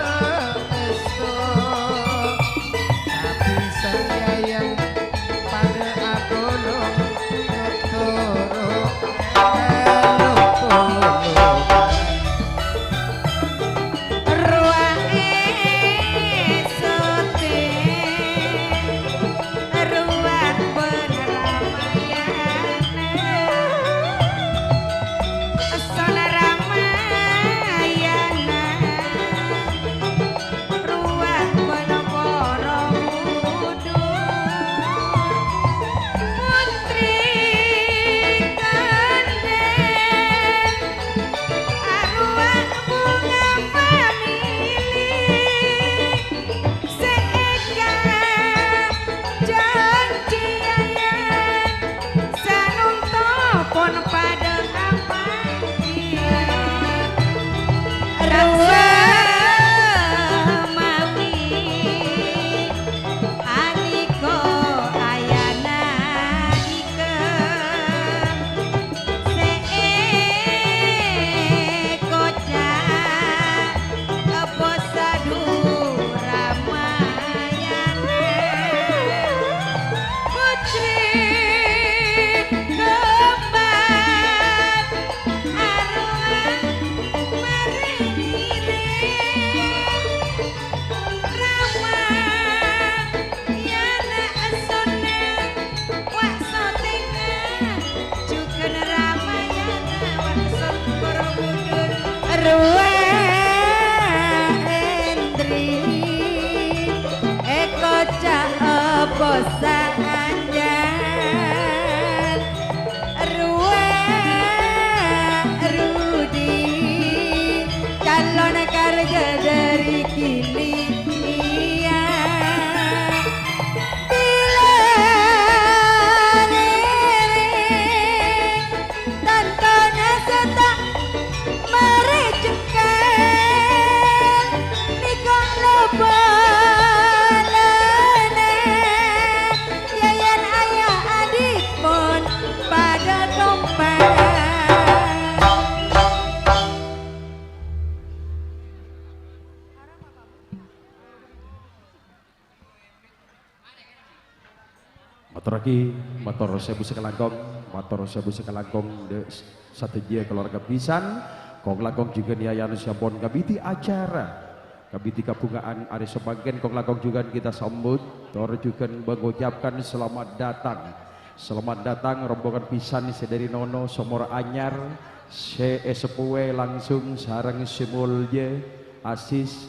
sanjang Rudi calon karja dari kini iya bila lirik tantona setak merejekan nikon lebalane yayan ayah adik pun pada kompak. Matur lagi, matur sebu sekelangkong, matur sebu sekelangkong de satejia keluarga pisan, kong langkong juga niayan siapon kabiti acara, kabiti kabungaan ada sebagian kong langkong juga kita sambut, tor juga mengucapkan selamat datang rombongan pisan sedari nono somor anyar, sepuwe langsung sarang simulje, asis,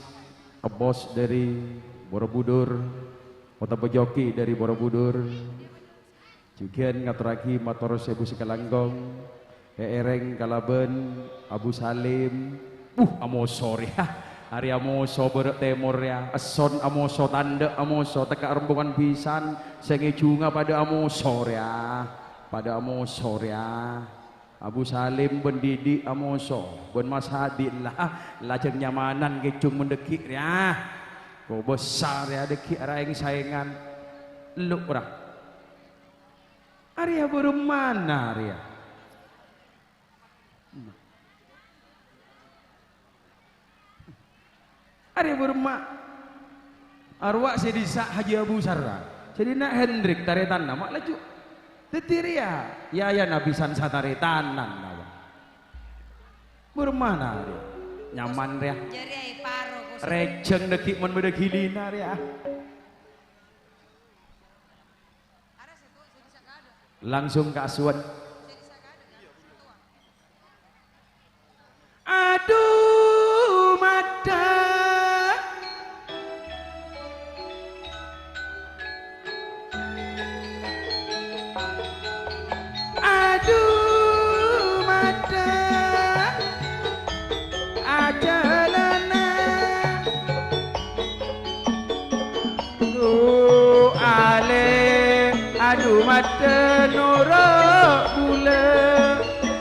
bos dari Borobudur. Kota Bejoki dari Borobudur juga ngaturaki matur sebu sekelanggong ereng kalaben Abu Salim amoso ya hari amoso berek temor ya eson amoso tanda amoso teka rombongan pisan senge junga pada amoso ya Abu Salim ben Didi amoso ben Mas Hadi lah lajeng nyamanan kecung mendekik ya kau besar ya deki raing saingan lu ora Arya bermana Arya Arya berma arwah sedisa Haji Abu Sarra jadi nak Hendrik taretan nama laju tetiria ya nabisan sataretanan nawa bermana Arya nyaman ya Jari ai paro ko rejeng deki mon beda gilina ya langsung ke asuhan aduh mata aduh mata ajalana aduh mata nora bula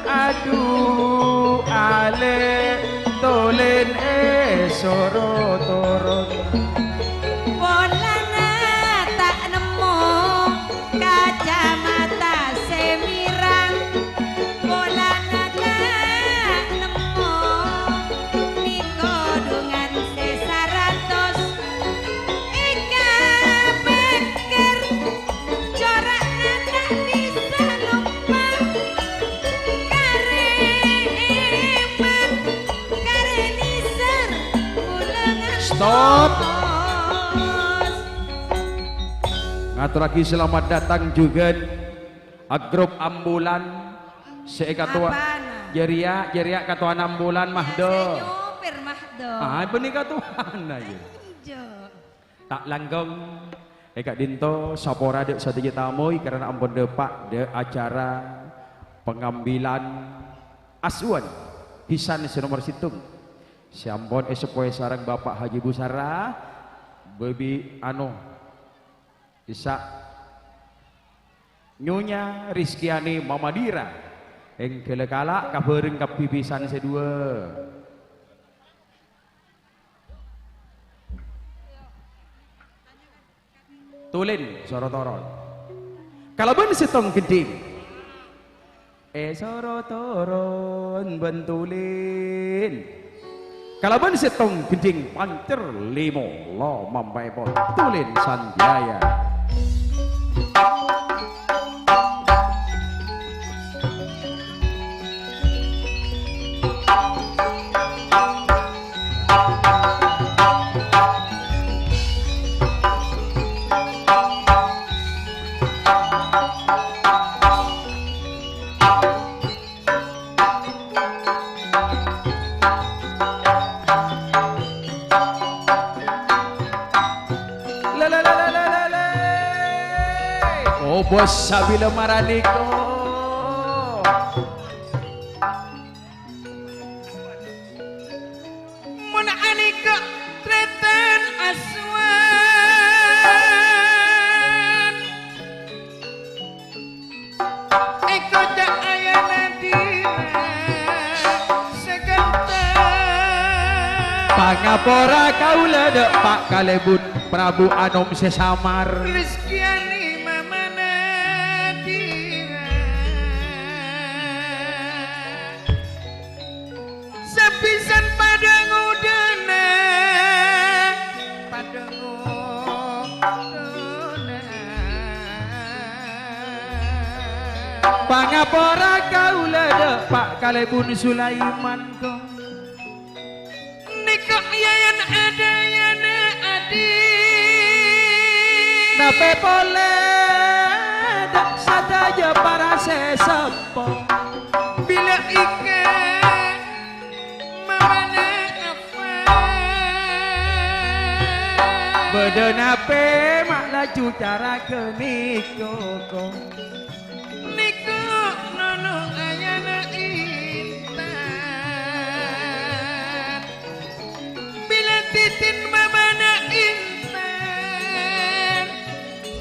aduh ale tolen soro toron polana tak nemu kacamata semirang polana tak nemu niko dengan sesaratos ika pikir coraknya tak bisa lupa kareman kareniser ulangan stop ngatur lagi selamat datang juga grup ambulan seekatua Apana? jeria katuan ambulan mahdo nyopir mahdo benih katuan aja ijo tak langgong eka dinto sapora dek sadaya tamoy karena ampun depak de acara pengambilan asuhan pisan senomor situng si ampun sepoe sarang Bapak Haji Busara bebi bisa Nyonya Rizkiani Mamadira yang kelekala kabareng kapipisan sedua tulin sorotoron kalaban setong geding sorotoron bentulin kalaban setong geding pancer limo lo mampai pon tulin sanjaya la la la la la la Oh bos sabila maraniko. Mun anika treten aswan eko dak ayana dina segentar Pangapora kaula dek Pak Kalebun Prabu Anom sesamar. Rizkiani mamana dira sepisan padangu dana padangu dana Pangapora kaula dek Pak Kalebun Sulaiman kong. niko yayan ada yana adi Nape pole dak sadaja para sesepong. bila ika mamana apa Bedenape mak laju cara keniko kong. niku nono ayana intan bila titin mamana intan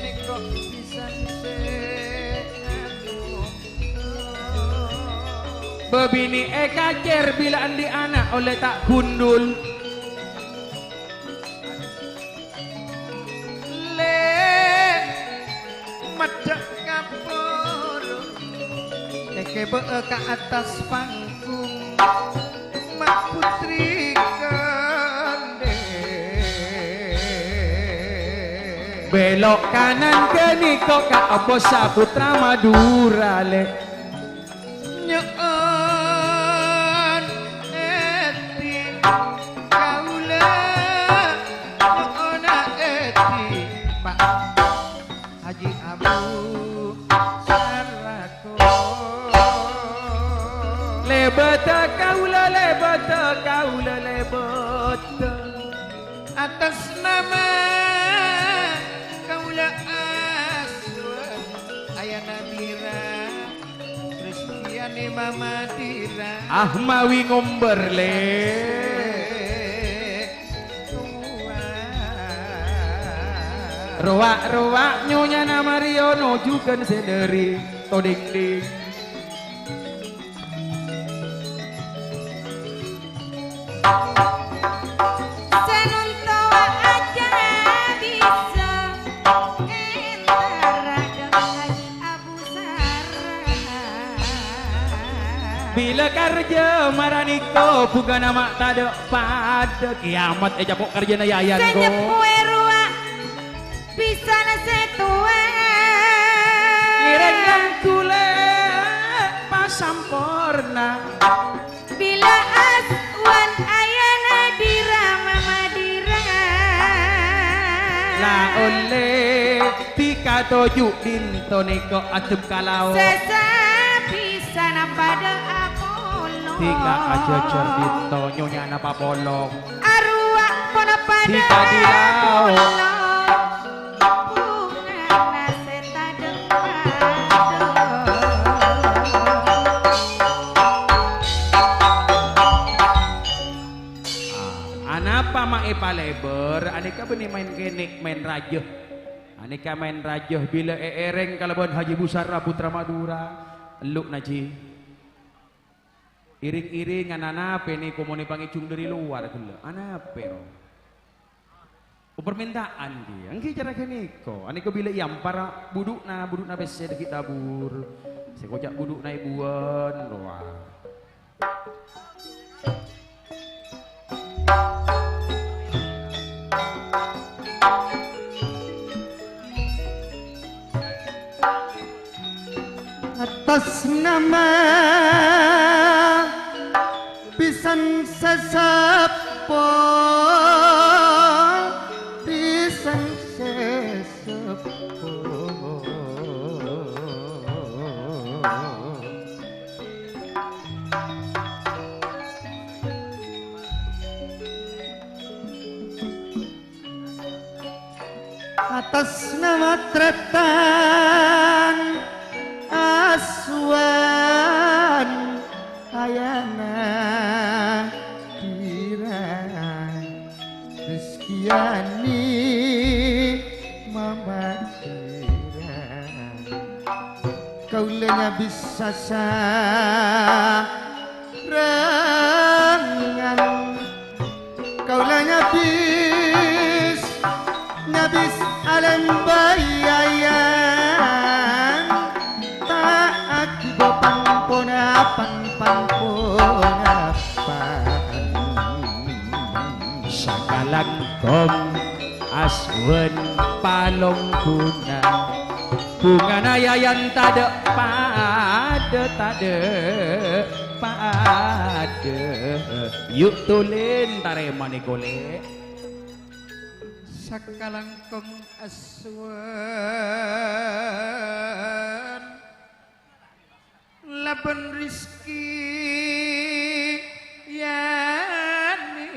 niku bisa Bebini ekacer bila andi anak oleh tak gundul. le medek kapur eke bee ke atas panggung mak putri konde Belok kanan ke niko ka bos Saputra Madura le. nyoon eti kaula nyoona eti Pak Haji Abu Sarako Lebeta kaula lebeta kaula lebeta. atas nama kaula aswan ayana mira Kristiani Mama Dira Ahmawi ngomber le. Roak-roak nyonya nama Riono juga sendiri toding ding. Senuntoa aja bisa entara dengan Abu Sarah. Bila kerja maraniko bukan nama tada pada kiamat pok kerja na yayan ko. Senyepue ruak bisa nasetua. Irengan kule pasampurna. Bila aswan ayana dira mama dira. La oleh tika toju dinto niko atup kalau. Sesa bisa pada Apollo. Tika aja dinto nyonya napa polong. Arwah pada pada Tika dilau. Bunga naseta depan. Anapa mae paleber, aneka benih main genik main rajuh. Aneka main rajuh bila ereng kalabon Haji Busara Putra Madura. Eluk naji. Iring-iring anape nih komoni pangicung dari luar gelo. Anape ro? Permintaan dia. Angki cara keniko. Aneka bila iam para budukna bese deki tabur. Sekocak budukna ibuan roa. atas nama pisan sesepo pisan sesepo atas nama Tretan Aswan ayana kira Rizkiani mama kira kaulanya bisa sarangan kaulanya nyabis alam bayayan tak akibat pangponapan sakalangkong aswen palongkuna bunga nayayan tade pada yuk tulen taremane golek sakalangkong aswan laban rizki yani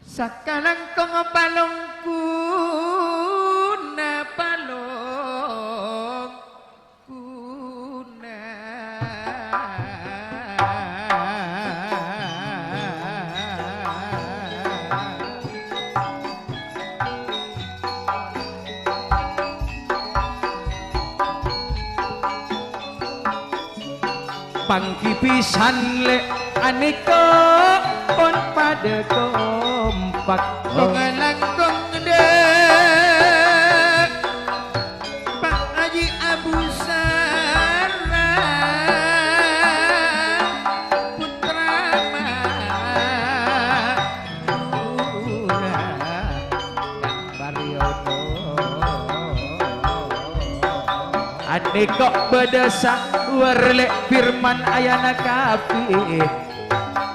sakalangkong palongkuna pangkipisan le aniko pon pada kompak langkong de Pak Haji Abu Sara putra Madura Baryono aniko bedesa warle firman ayana kafi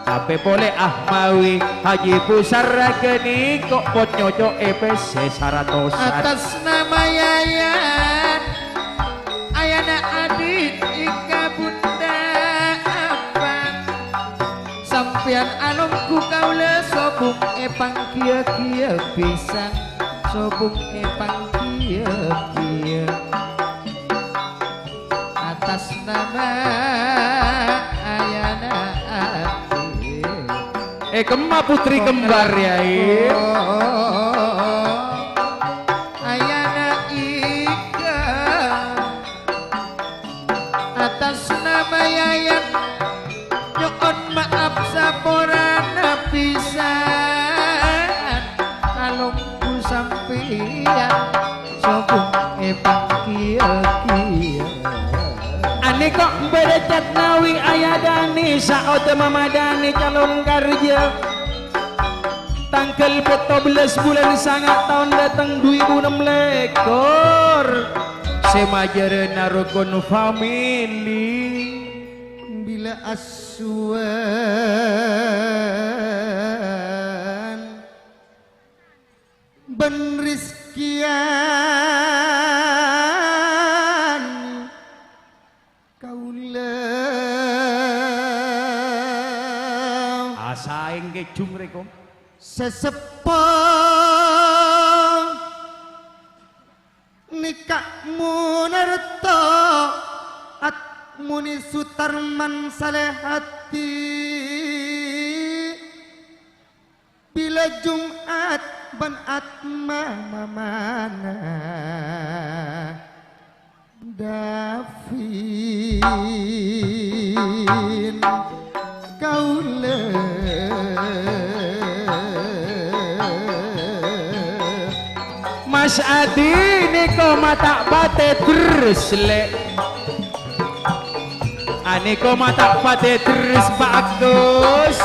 ape boleh ahmawi haji pusara geni kok pot nyocok EPC 100 atas nama yayan ayana adit ika bunda apa sampian alumku kaula sobung epang kia-kia pisang sobung epang kia-kia atas nama ayana kemah putri kembar ya ayana ika atas nama yayan nyokon maaf saporana pisan alumku sampian sobung epang kia-kia ane kok berecat nawi ayah dani saat mamadani calon kerja tanggal 14 bulan sangat tahun datang 2006 semajar narokon family bila asuhan ben rizkian kaula asaing ke jumreko sesepong nikahmu narto atmuni sutarman salehati bila Jumat ban atma mamana Davin kaule Mas Adi niko mata bate terus le aniko mata bate terus bagus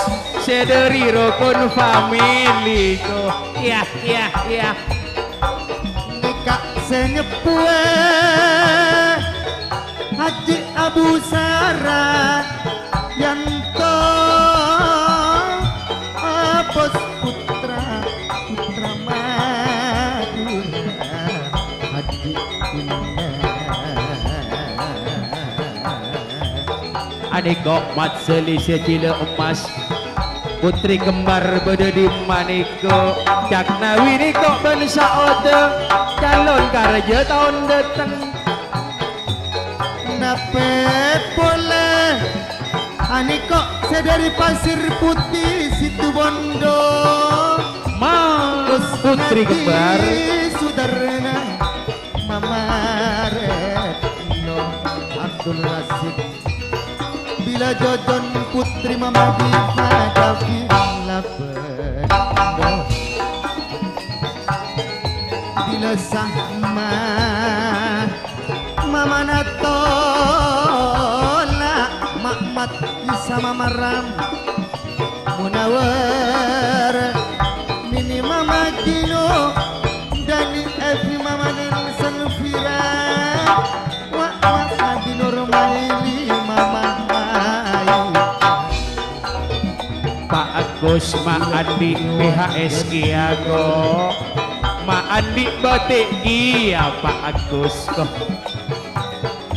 sederi rokon family ko iya nikah senyepue Haji Abu Sara Yanto Bos putra Madura Haji aniko mat selisih cile emas putri kembar beda di maniko cakna winiko bensa ode calon karja tahun datang nape boleh ani kok sedari pasir putih situ bondo mas putri kembar sudarna mama Retno Abdul Rasid bila jojon putri mama Diva Davila Bendo bila sama mama Natola Makmat Isa mama Ram Munawar Mini mama Dino Dani Evi mama Nelson Vira Wa masa Dinur Maili mama Pak Agus Ma Andi PHS Kiago Ma Andi Batik Gia Pak Agus kok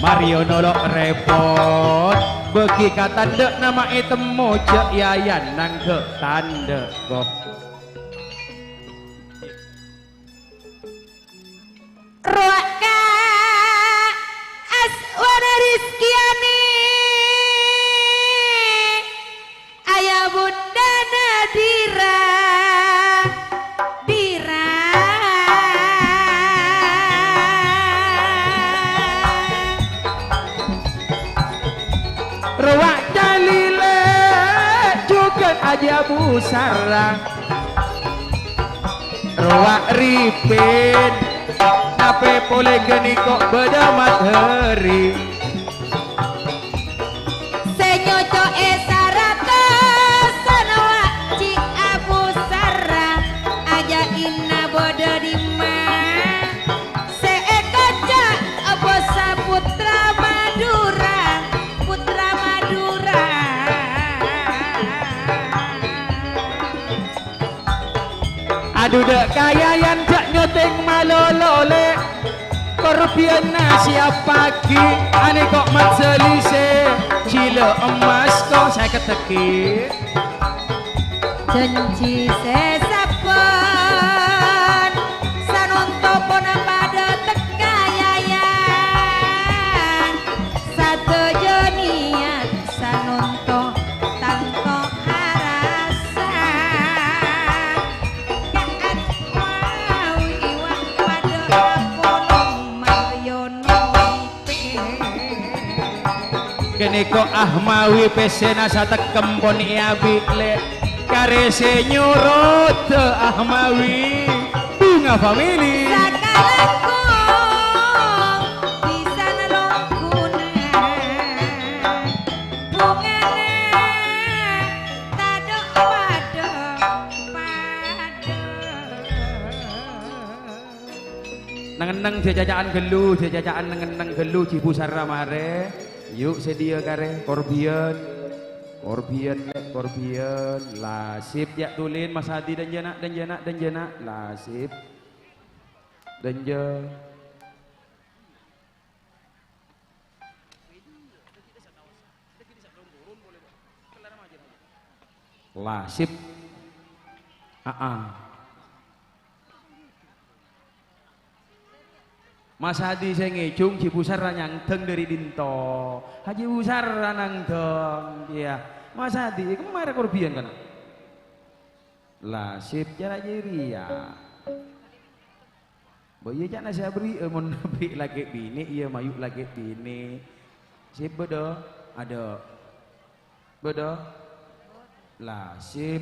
Mario nolok repot bagi kata dek nama itu moja yayan nang ke tanda kok Roaka Aswana Rizkiani Ayah Bunda Nadira Dira Ruak Jalile juga aja busara Ruak Ripin Nape boleh geni kok beda materi Senyoco Esarata Sanoa Ci Abu Sara Aja Inna Bodo Dima Seekaca Bosa Putra Madura Putra Madura aduh dek kaya yang jak nyoteng malolole korbiana siapa ki ane kok mat selise cile emas kok saya keteki Janji sesapon Sanonto pona pada tekayayan Satu joniat Sanonto tanto harasan Kaat mau iwak pada kolong Mariono kene kok ahmawi pesena satekem pon iabi le kare senyurut ahmawi bunga family Sakalangkung bisa nelongkunan bungana tadok pada nengeneng jajaan gelu jajaan nengeneng gelu cibusar ramare yuk sedia kare korbian lasip ya tulin Mas Hadi dan jana lasip dan lasip Mas Hadi saya ngecung Cibusar yang teng dari Dinto Haji Busar nang teng ya Mas Hadi kemarin korbian kan lasip cara jeria boye cak nasi abri mon nabi lagi bini iya mayu lagi bini sip bedo ada bedo lasip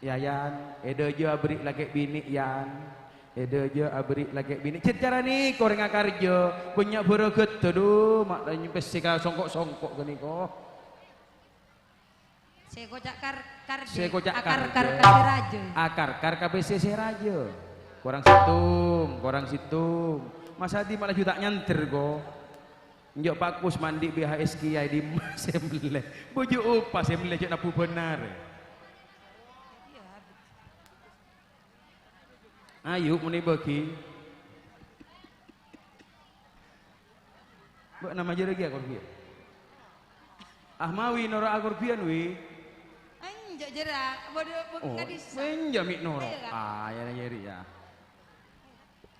yayan edo jo abri lagi bini yan edo jo abri lagi bini cara nih koreng akarjo punya beroget tuh mak tanya pesika songkok gini kok Sekocak akar raja akar KPCC raja korang situng Mas Hadi malah juta nyanter kok njok pakus mandi BHS Kiai di sembelih bojo upah sembelih cek napu benar ayo muni bagi mbak nama aja lagi akorbian Ahmawi nora akorbian wi njak jerak, bodoh Oh, bukan disa. penjamik noro. Iya, Kak. Ah, ya yeri ya.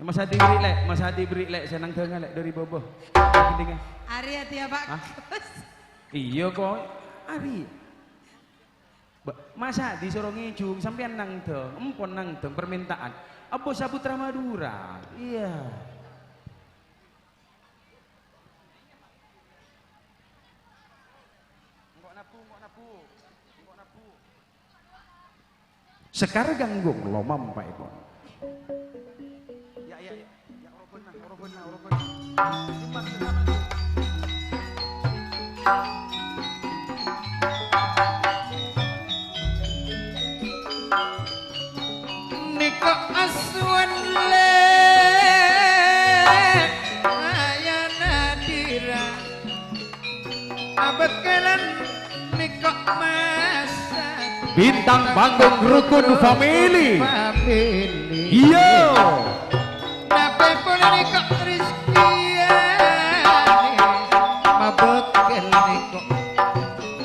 Mas Hadi beri lek, Mas Hadi beri lek senang tengah lek dari boboh. Gendingnya. Ari hati ya Pak. Hah? Iya kok, Ari. Mas Hadi suruh ngijung sampean nang dong, empon nang dong permintaan. Apa Saputra Madura? Iya. Sekarang ganggung lo mampai kok. Ya, Niko aswan le ayana dira abekalan niko masa Bintang panggung rukun family. Iya. nape pun niko rizkiane mabekel niko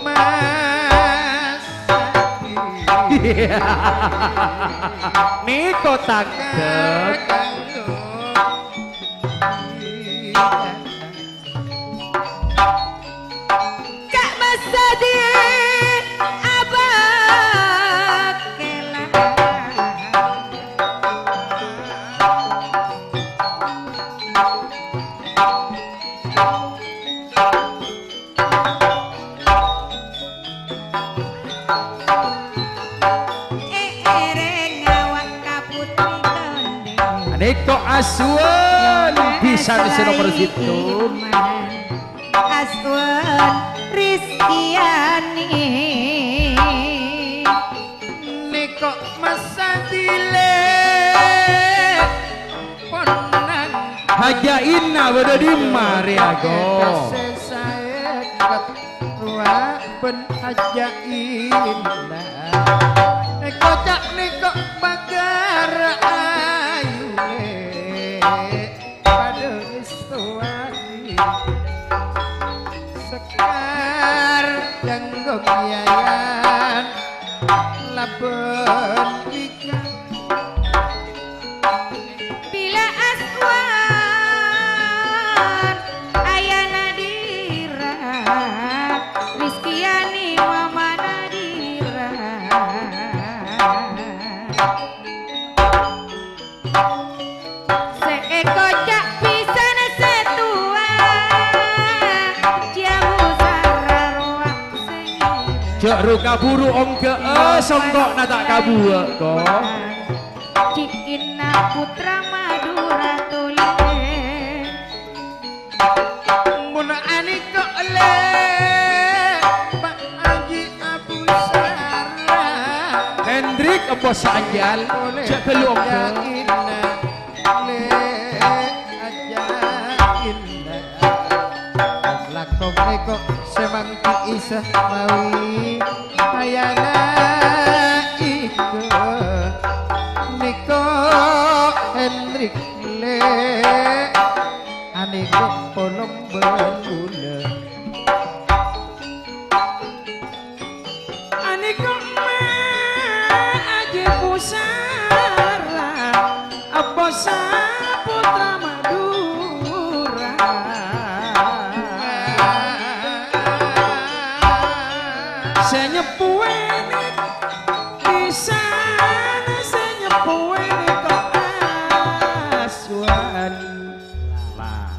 masa Niko tangkep. Kak Mas Hadi abak kelan. Ereng ngawak ka putri kendeng. Niko Aswan bisa di nomor situ. Aswan Rizkiani Niko masadile ponang Haja Inna berada di Mariago. saya ketua ben aja indah kocak niko bagar ayune pada istuani sekar janggong yayan laben ikan bila Aswan ayana dira Rizkiani mama Nadira seekocak pisan setua jamu sararwa sengir Jok ruka buru ongke songkok nata kabua kok. Cikina putra Madura tulen mun ani kok le Pak Haji Abu Sarah Hendrik apa sanjal? Cek telu ongke. le aja inna lakon neko semangki isah mawi ayana iku niko Hendrik le aniko polong berguna Aniko aja pusara apa Saputra Madura. Saya nyepuene pisan, saya nyepuene kok Aswan. Lah,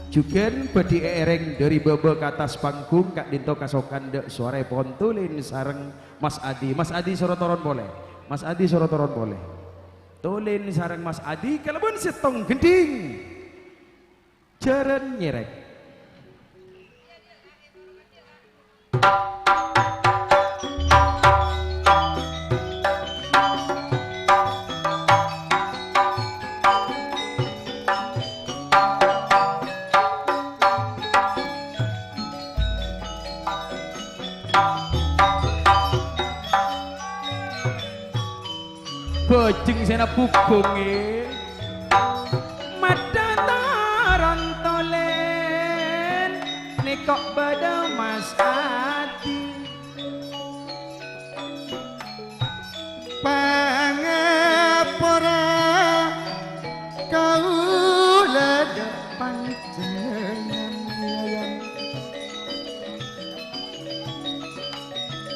jugen bedi ereng dari bebe ke atas panggung Kak Dinto kasokan dek suara pontulin sareng Mas Adi. Mas Adi suruh turun boleh. Mas Adi suruh turun boleh. Tulin sareng Mas Adi kalebon setong gending. Jeren nyerek. Bojeng sena pukunge madataran tolen nekok bada Mas Adi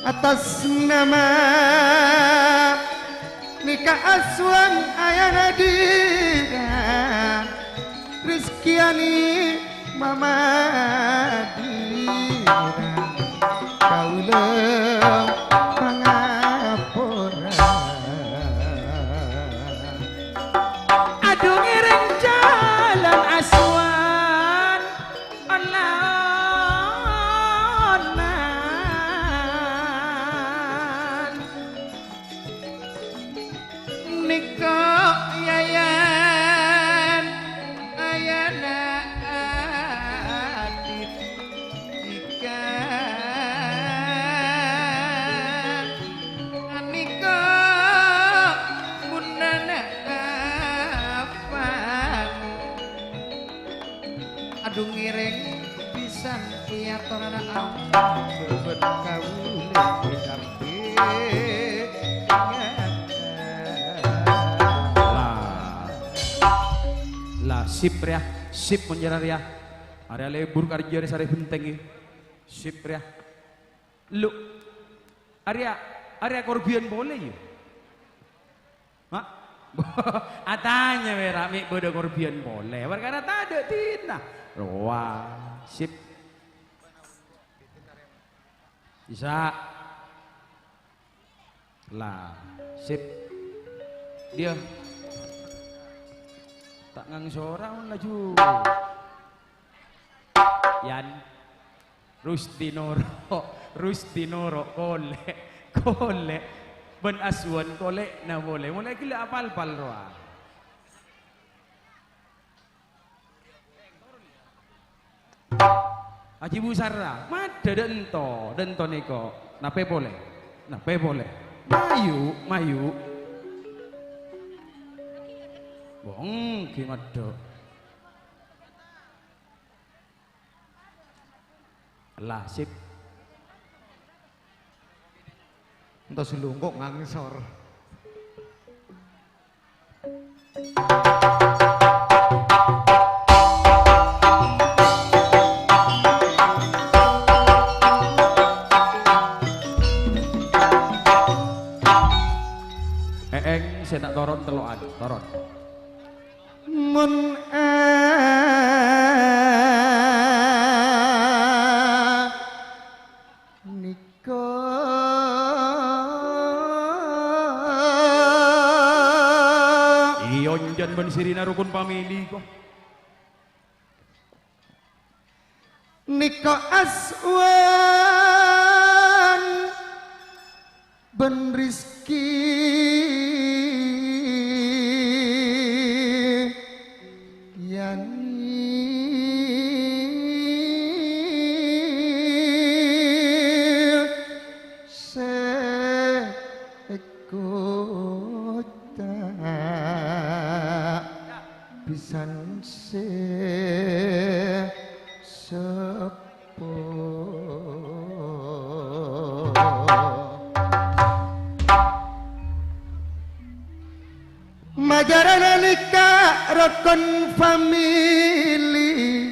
atas nama nikah Aswan ayana dina Rizkiani mama dina kaula pangapura Aduh ngiring jalan Aswan onan nikah yayan ayana adit ikan nikah punana afan aduh ngiring pisan iya torana ampun bebet kawula dikarti lah sip ya sip menjerar ya area lebur kerja di sari penting sip ya lu area korbian boleh yuk mak atanya merami bodoh korbian boleh perkara tak ada tina wah sip bisa lah sip dia tak ngang seorang laju Yan Rustinoro kole ben Aswan kole na boleh mulai gila apal-pal roa Haji Busara mada dento niko nape boleh mayu bong gimana lah sip entah sulungkok ngangsor saya tak toron teloan toron mun niko iyon jan ben sirina rukun pamili ko niko Aswan ben Rizki pisan sepo majarana nikah rukun famili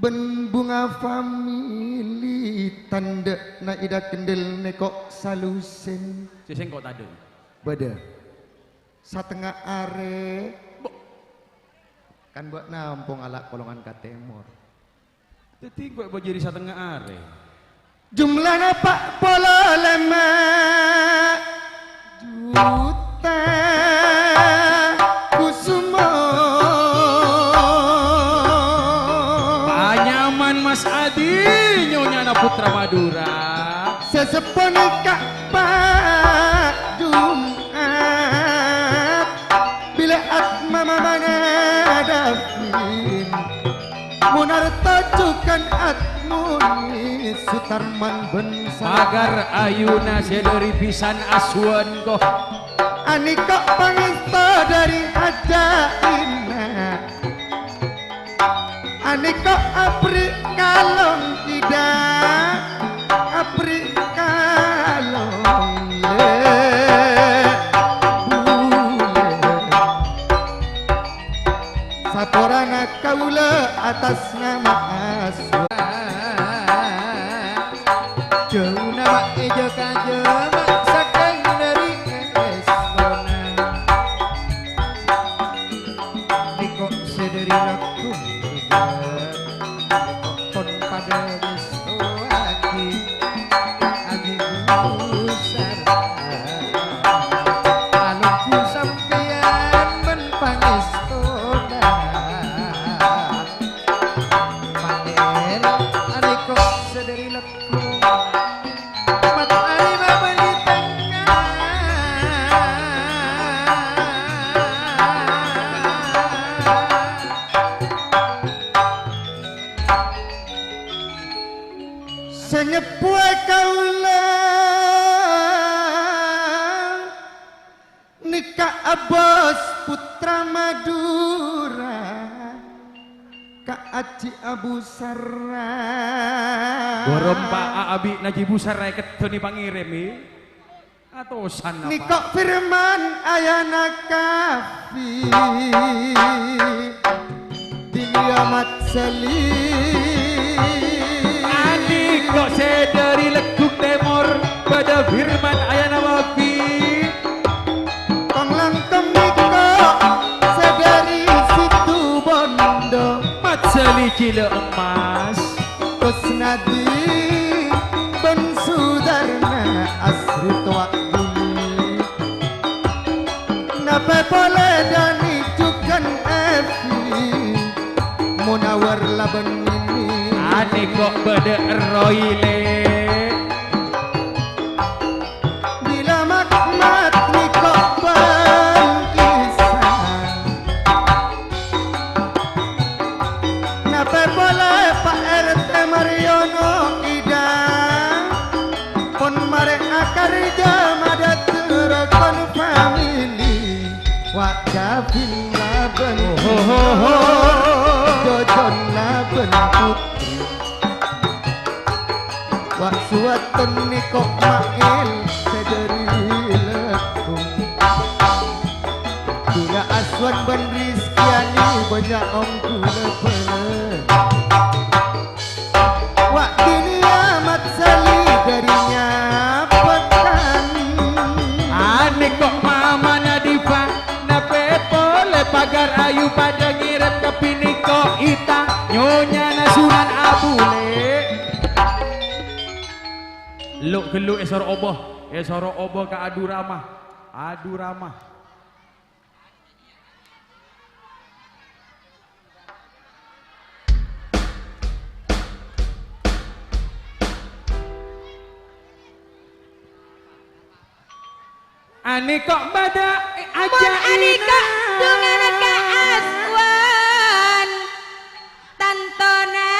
ben bunga famili tanda na ida kendel nekok salusen sing kok tadi beda setengah are kan buat nampung ala kolongan katemor jadi gue mau jadi setengah are jumlahnya pak polo lema juta kusumo panyaman Mas Adi nyonya anak putra Madura sesepon Ka'bah Jumat bila mama mangadafin munar tajukan atmuni Sutarman bensa pagar ayuna sedari pisan Aswan kok anika pangesto dari ajaina anika apri kalong tidak apri kalong satorana kaula atas nama Aswan sedari lekung. Mat ari babani senyepue kaula nikah abos putra Madura ka Aji Abu Sarra Borong Pak Abi Najibu Sarai ketoni pangirimi atau sana nikah firman ayana kafi diliamat salih kok sedari lekuk temor pada firman ayana wafi kong langkong niko sedari situ bondo matsali cile emas kusnadi ben sudarna asri tuak bumi nape boleh dani cukan evi munawar laban ini ane kok beda roile bila makmat niko bangkisan nape boleh Pak RT Mariono Ida pun mare akarja madat terakon family wak Gavin laban Jojon laban putri wak suatan niko mail sedari lekung gula aswan ban Rizkiani banyak om gula pele wak dunia mat sali darinya pekan ane kok mama Nadifa nape boleh pagar ayu pada ngirim ke piniko ita nyonya nasunan abule luk geluk esoro oboh ke adu ramah ane kok bada aja Anika dengan ka aswan tantona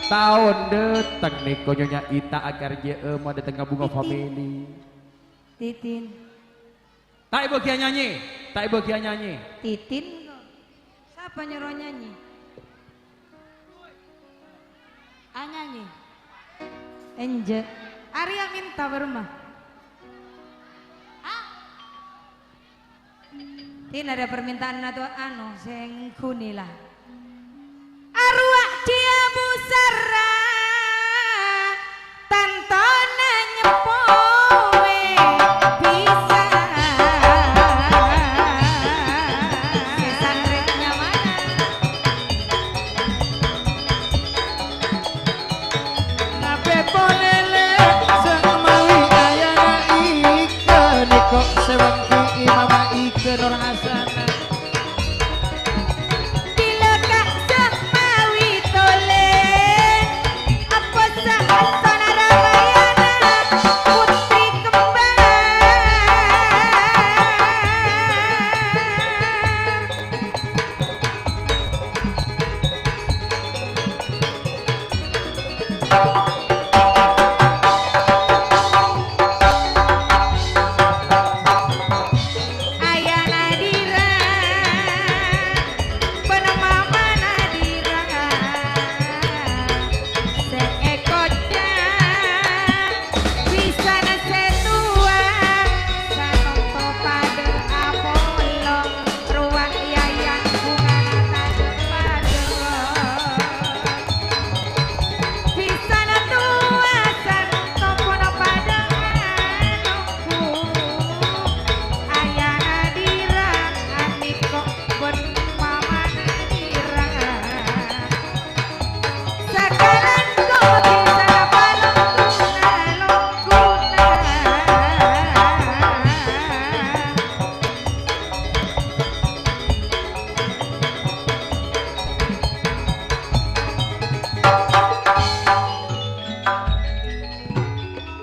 tahun deteng nih konyonya Ita agar je mau datang bunga family. Titin. Tak ibu kia nyanyi, tak ibu kia nyanyi. Titin. Siapa nyuruh nyanyi? Nyanyi. Enje. Arya minta berumah. Tin ada permintaan atau sing kunilah. Arwah dia busara tantona nyepowe bisa santreknya mana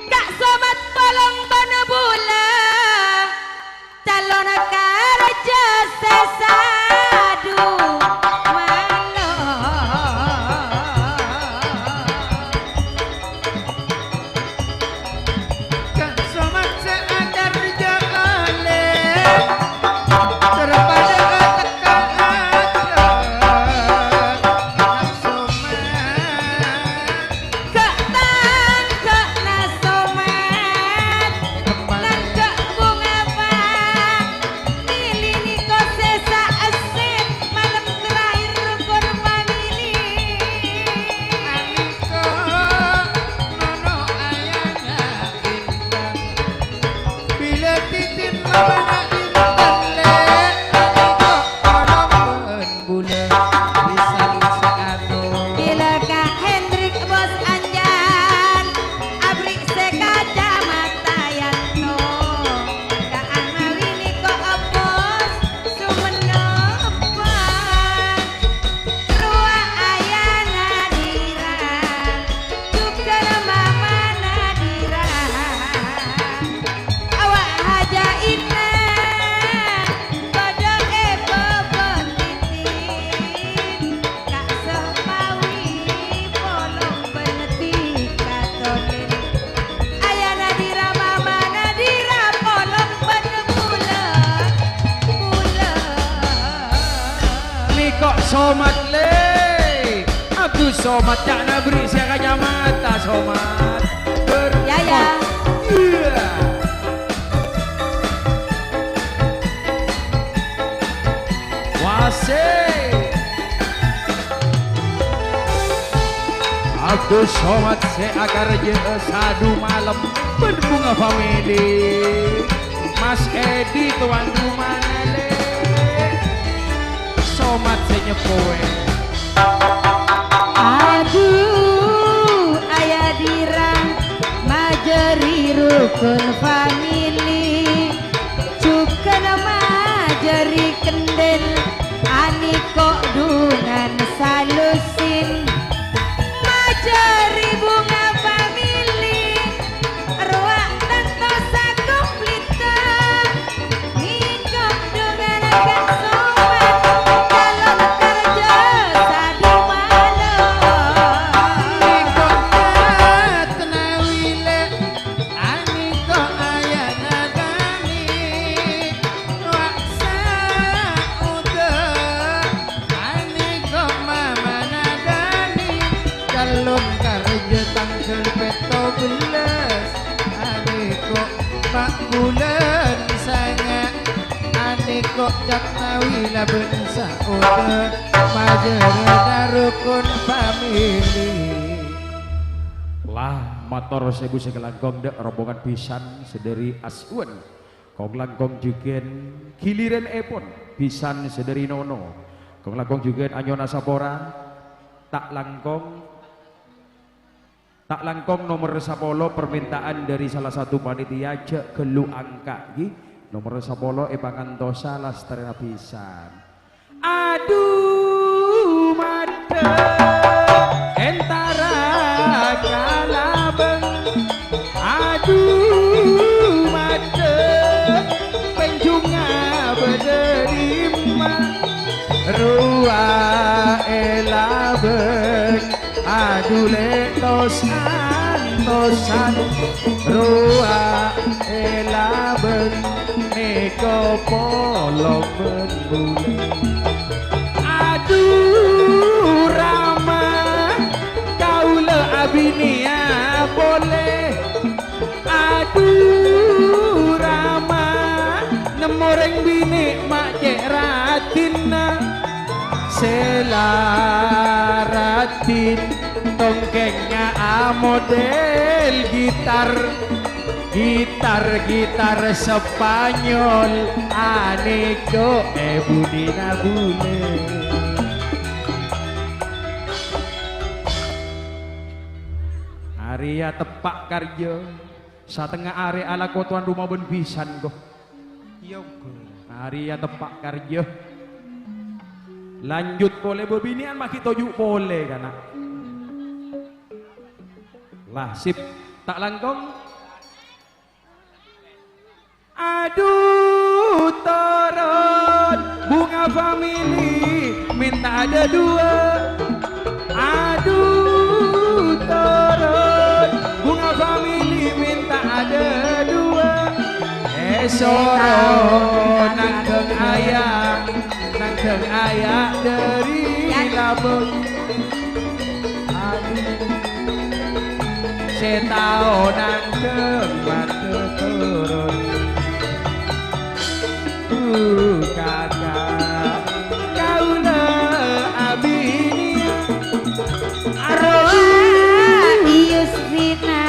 Kak somat polong bana bula calon karja sesadu malo Kak somat seadar jale terpada tekan aja Kak somat kak tan kak nasomat lan kak bunga bang nilini ko sesa asin malam terakhir rukun famili Aniko nono ayana intan bila titin mabana intan le Aniko orang bulan lisan seado bila kak Hendrik bos anjan abrik sekaca mata yanto kak amawini ko bos sumenepan rua ayana dirang juga mama nadirang awak haja ina kodok bobon titin kak semawi polong benetik katonin ayana dira mama nadira polong benebulan Niko somat le aku somat cak nabri siaga mata somat ya ya Iya. Wasik aku somat seakar je sadu malam berbunga family Mas Edi tuan rumah le somat senyepoe aduh ayah dirang majeri rukun famili juga majeri kendel aniko dungan salusin majeri bunga famili ruang tentosa komplita ngikop dengan kak somat calon kerja sadu malam tenawile Aniko ayana dani waksa udah Aniko mama nadani calon kerja tanggal peto belas Aniko mak bulan sangat Aniko jaknawila bensa udah majerena rukun famili Lah motor sebu segelangkong dek rombongan pisan sederi Aswan kong langkong jugen giliran epon pisan sederi Nono kong langkong jugen Anyona Sapora tak langkong nomor 10 permintaan dari salah satu panitia cek gelu angka gi nomor 10 epangantosa lasterena pisan aduh mata entara kalabeng aduh mata penjunga bederima rua elabeng aduh tosan rua elabeng neko polong membulan aduh Rama kaula abinia boleh aduh Rama nemoreng bini mak cek ratina selaratin tongkengnya model gitar Spanyol aneko budina bule Arya tepak karjo setengah are ala kotuan rumah ben pisan kok iya Arya tepak karjo lanjut boleh bebinian maki toju boleh kana Lah sip, tak langkong. Aduh turun bunga family minta ada dua. Aduh turun bunga family minta ada dua. Soro nangkeng ayah dari labung. Setau nangkeng mata turun. Kakak kaula abini Arwah Yusfina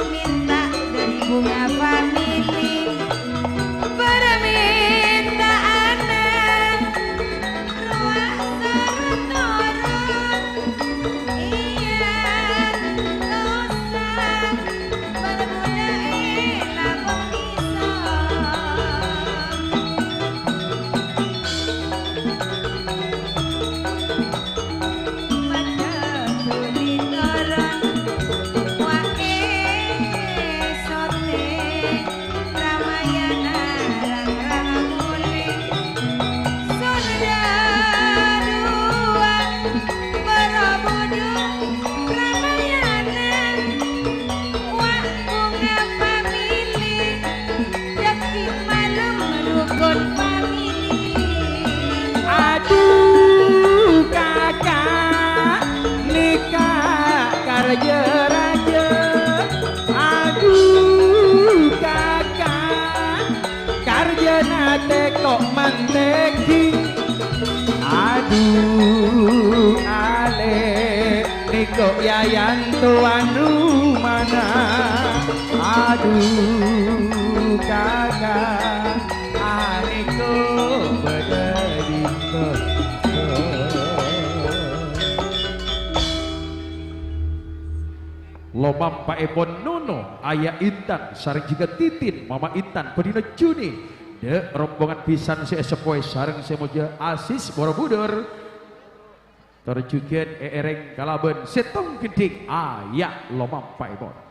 minta dari bunga family permintaan ruang turun iya dosa berbudaya labung bisa. Aduh kakak nikah karja raja. Aduh kakak karja nate kok manteki. Aduh ale niko yayan tuan rumana. Aduh kakak aniko bedadi. Lomam Pak Ebon Nono, Ayah Intan, sareng juga Titin, Mama Intan, Pedina Juni, de rombongan pisan si sepoe sareng semoja Asis Borobudur, terjugen ereng kalaben setong geding Ayah Lomam Pak Ebon.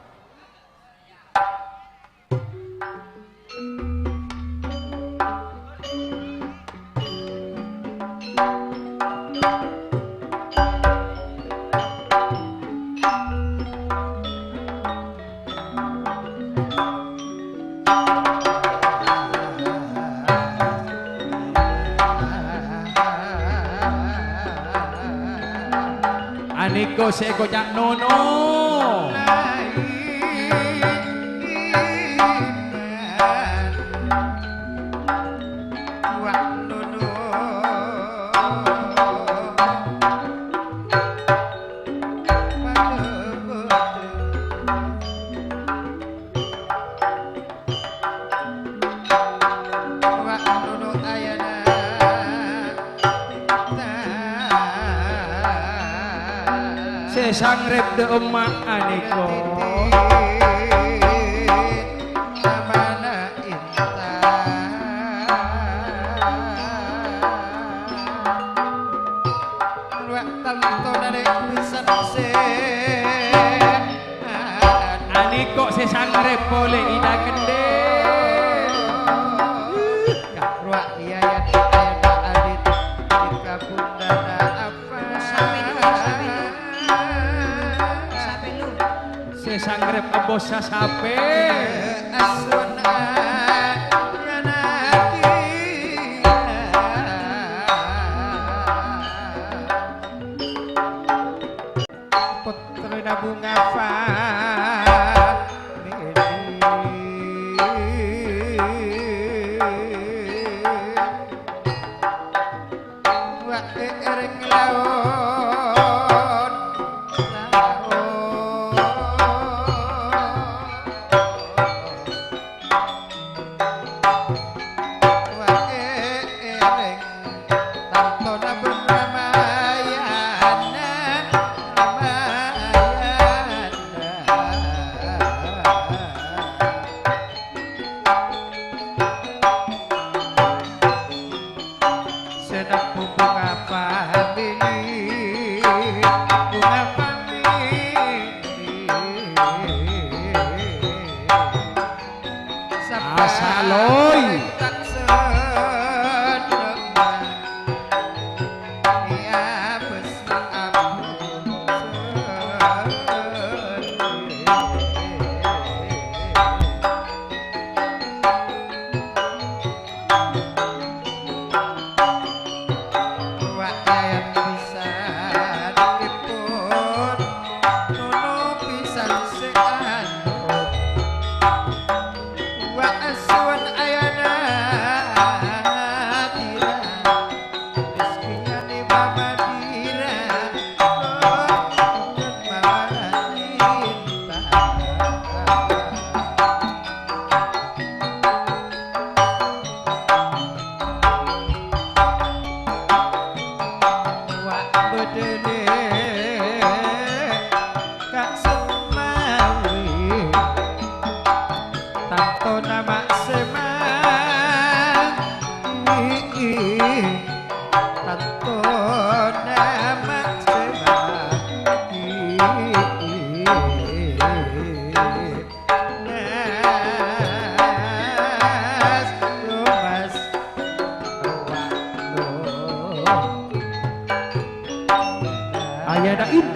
Aniko sekojak nono. Sangrep de emak Aniko. Mana intan Luak tanto dari pisan se Aniko se sangrep boleh ida kende. Ruak iya ya adit Ika bundana apa Sangrep abos sasape asuna yanaki putrina bunga wa ereng laon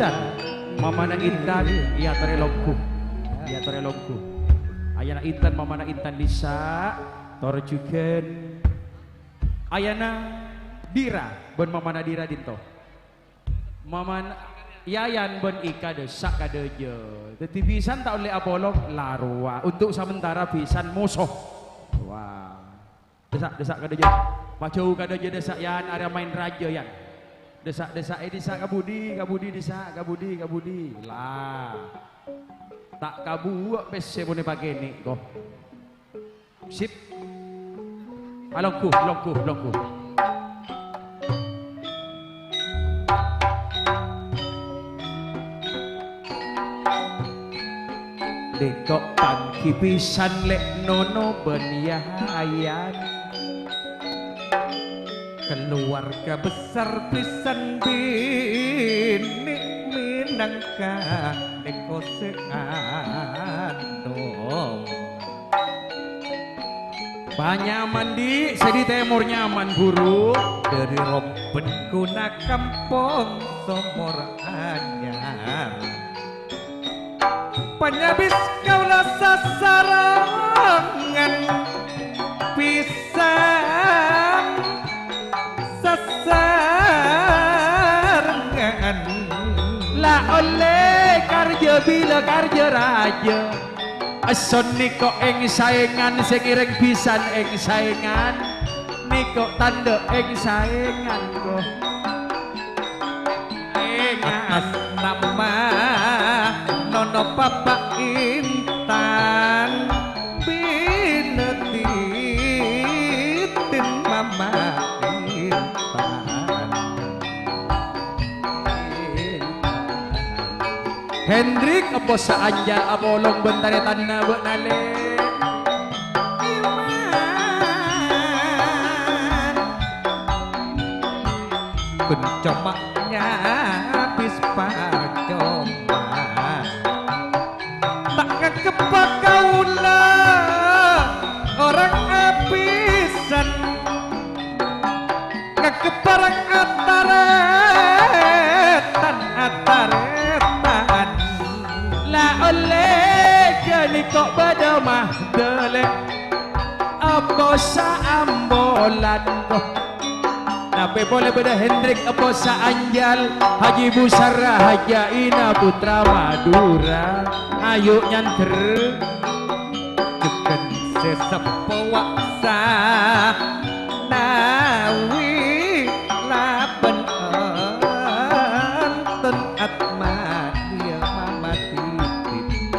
Intan mamana Intan iya torelongku ayana Intan mamana Intan Lisa torjugen ayana Dira bon mamana Dira dinto maman Yayan bon Ika desak kadeje teti pisan tak oleh abolong larua untuk sementara pisan musuh wah desak kadeje pacau kadeje desak yan area main raja yan desak kabudi lah tak kabu pese bone pake ni kok sip alongku dekok pangki pisan lek nono benyayan keluarga besar pisan bini minangka nekoseandong banyak mandi sedi temur nyaman guru dari rompen kuna kampung somor anyar penyabis kaulah sasarangan pisan sasarangan lah oleh karja bila karja raja ason niko eng saingan sengireng pisan eng saingan niko tanda eng saingan ko atas nama nono papa Intan binetin mama Intan Hendrik apa saanjal abolong bentare tanah benale pencomaknya habis pacoma tak kekepak kaula orang abisan kekeparang ataretan lah oleh jadi kok pada mah delek apa saambolan kok nape boleh beda Hendrik apa saanjal Haji Busara Haja Ina Putra Madura ayo nyanter Jeken sesepo waksa nawi laben enten atma dia mama titip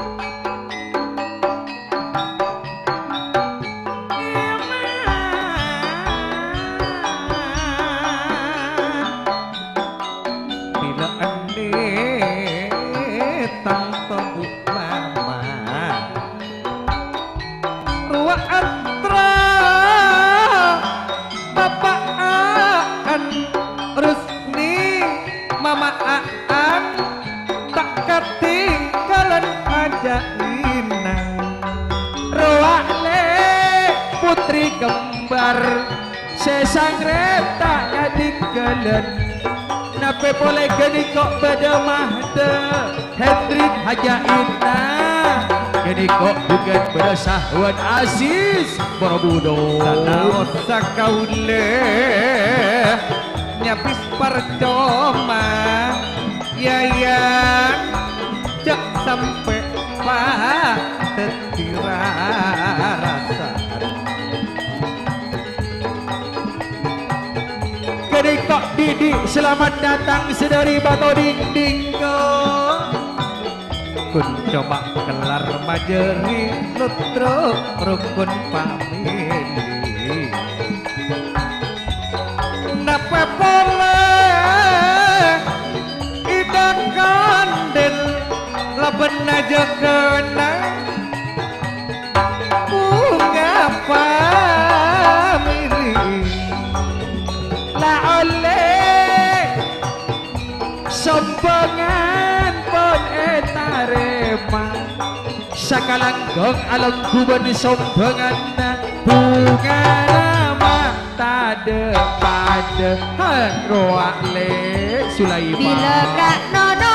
bila ane tanpa mama ruang antra bapak aan resmi mama aan tak ketinggalan aja inang roak le putri kembar sesang reta jadi gelen nape boleh geni kok pada mahde Hendrik Haja Ina geni kok bukan pada sahwat Aziz Borobudur sanaos sakaule nyapis percoma yayan cek sampai pak tetira rasa geni kok Didi selamat datang sedari Batu Dinding kun coba kelar majeri lutro rukun famili nape boleh idan kandel laben aja kena bunga famili lah oleh sompongan pon etarema sakalanggong alam kuban sombongan bunga nama tade pada roak le Sulaiman bila kak nono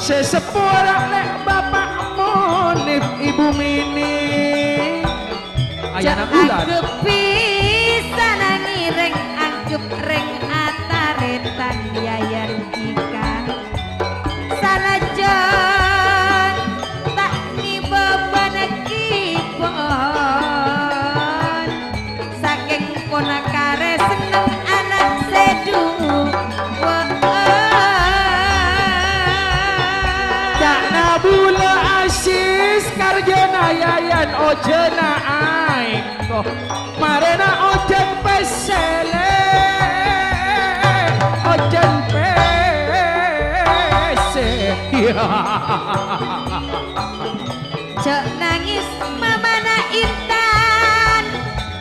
sesepuh lek bapak monif ibu mini ayana bulan Anggep pisan ngireng anggep reng ataretan yayan ika sanajan tak ni beban kibon saking ponakare seneng anak sedu Cakna bula asis karjana yayan ojena aiko marena ojen pesele ojen pese Cek nangis mamana Intan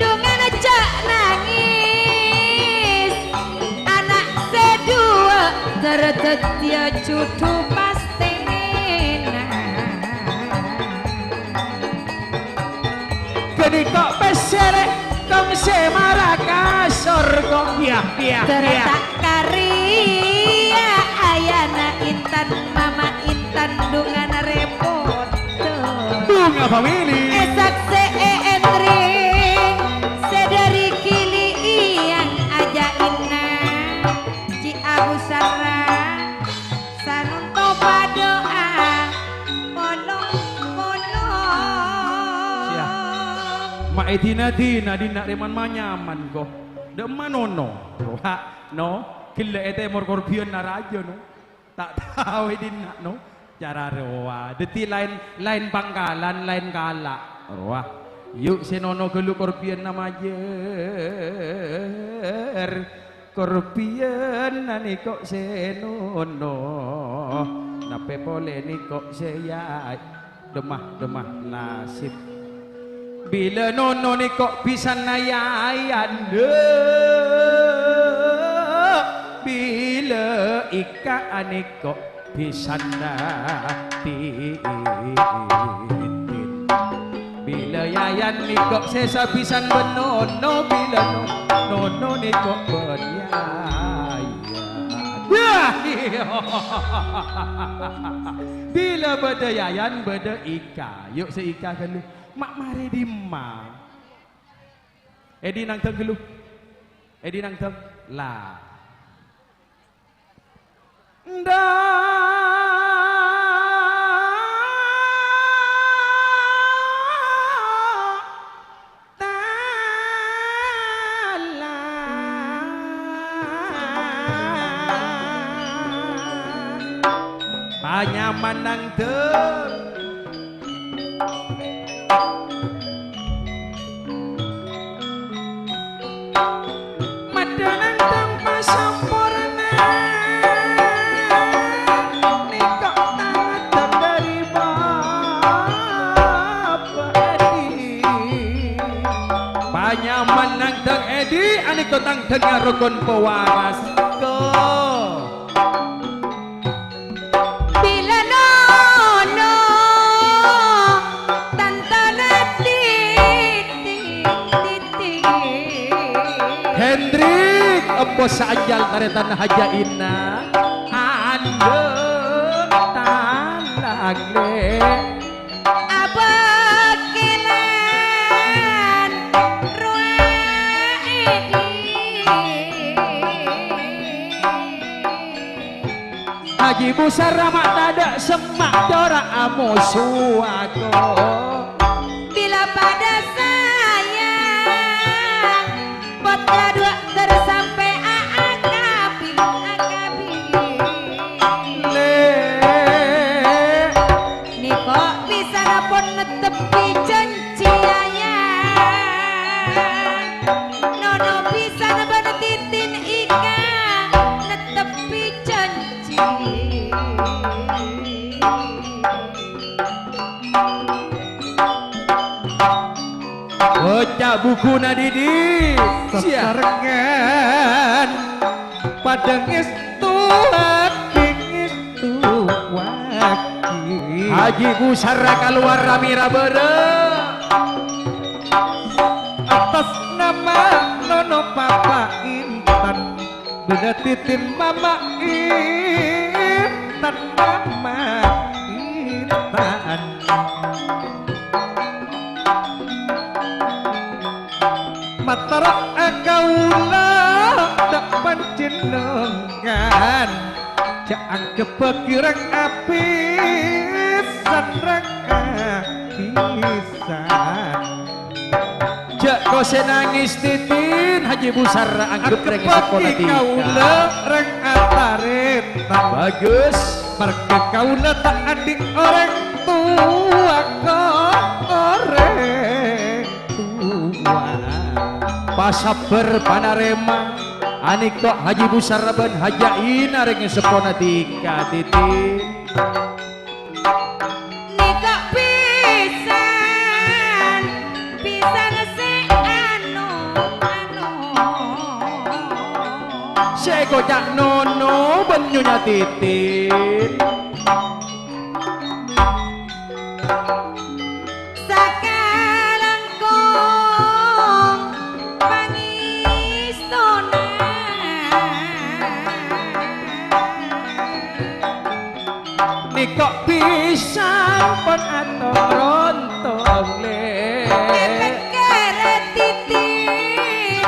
Dungan cek nangis Anak sedua tertetia cucu pastena Geni kok pesele kong semaraka sorgo Tertak karya ayana Intan Mama Intan dungan repot bunga family Esak seendring sedari kili yang ajaina Ci Abu Sarra sanunto padoa Siap. Ma edina dina dina reman manyaman ko de manono roha no kille ete mor korpion na rajo no tak tahu edina no cara roa deti lain pangkalan lain kala roa yuk senono gelu korpion nama jer korpion nani kok senono nape pole ni kok seya demah nasib bila nono ni kok bisa nayayan bila ika ani kok bisa bila yayan ni kok sesa pisan benono bila nono ni kok beryayan bila beda yayan beda ika yuk seika kan lu mak mari di ma edi nang teng gelu edi nang teng lah panyaman nang teng madanang teng pasampurna nikok tangan dari bapak Edi panyaman nang teng Edi aniko tang dengar rukun pewaras ko Bila nono tantana titik Hendrik empo sajal taretan haja inna ande talagle abakilan Haji Busar ramak tada semak dora amo suako Bila pada saya pot dua tersampai akabi le Ni kok bisa ngapun netepi janji ayah Nono bisa ngebanetitin ika netepi janji bocah buku nadidi Sesarengan padang istu hati istu waki Haji Busar keluar ramira bere atas nama nono papa Intan beda titin mama Intan mama Bekirang api sandrang apisan Jak kau senangis titin Haji Busara anggap reng Kepaki kaula reng atarin bagus Merke kaula tak adik orang tua orang tua pasap berpanarema Anik kok Haji Busara ben hajain areng sepona tika titin Nika pisan pisan si anu saya kocak nono ben nyonya titin Sakalang kong pangistona Nikok pisan pon atau rontong le keret titin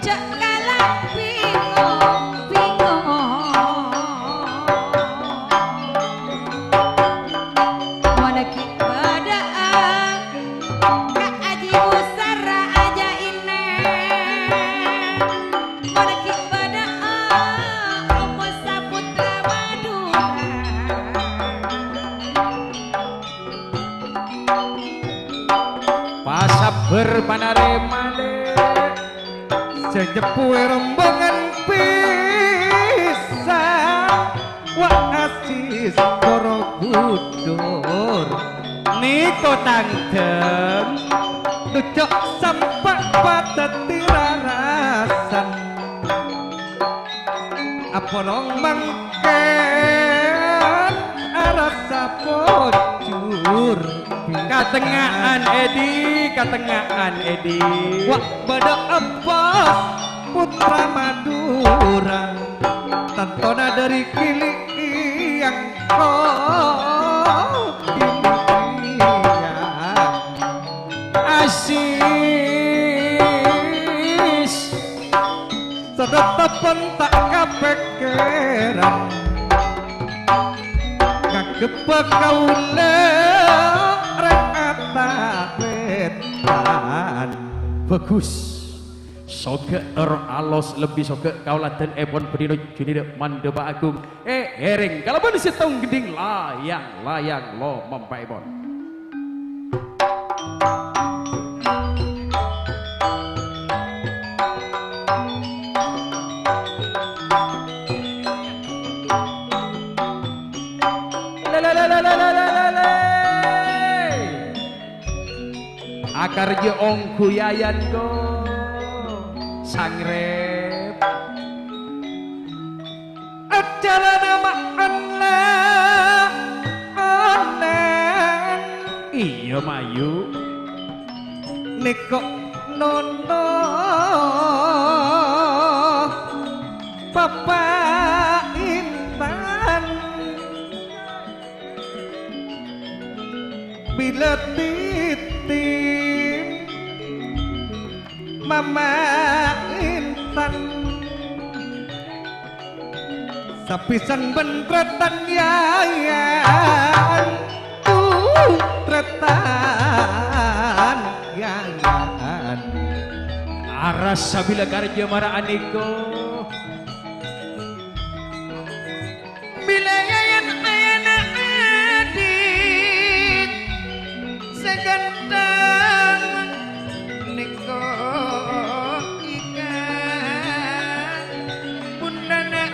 cek kalah bingung mana pada Kak Aji Busara aja ini mana pada Omo Saputra Madura pasap berpanarema le Sejepuh rombongan pisang Wak asis Borobudur Niko tangtem Dujok sampak pada tirarasan Apa rong mangken Arasa pocur katengahan Edi Wak bada empos putra Madura Tantona dari kili yang kau asis Sedetapan tak kepekeran Kagepa kaula rekata wetan bagus soge alos lebih soge kaulatan ebon pendino junida mandeba agung hereng kalau mana si tong geding layang lo mempai ebon akar je ongku yayan go sangrep acara nama Allah onen iya mayu Niko nono Papa Intan bila titim Mama Intan sapisan bentretan yayan tretan yayan aras sabila karja mara aniko bila yayan ayana adik segantang niko ikan bundana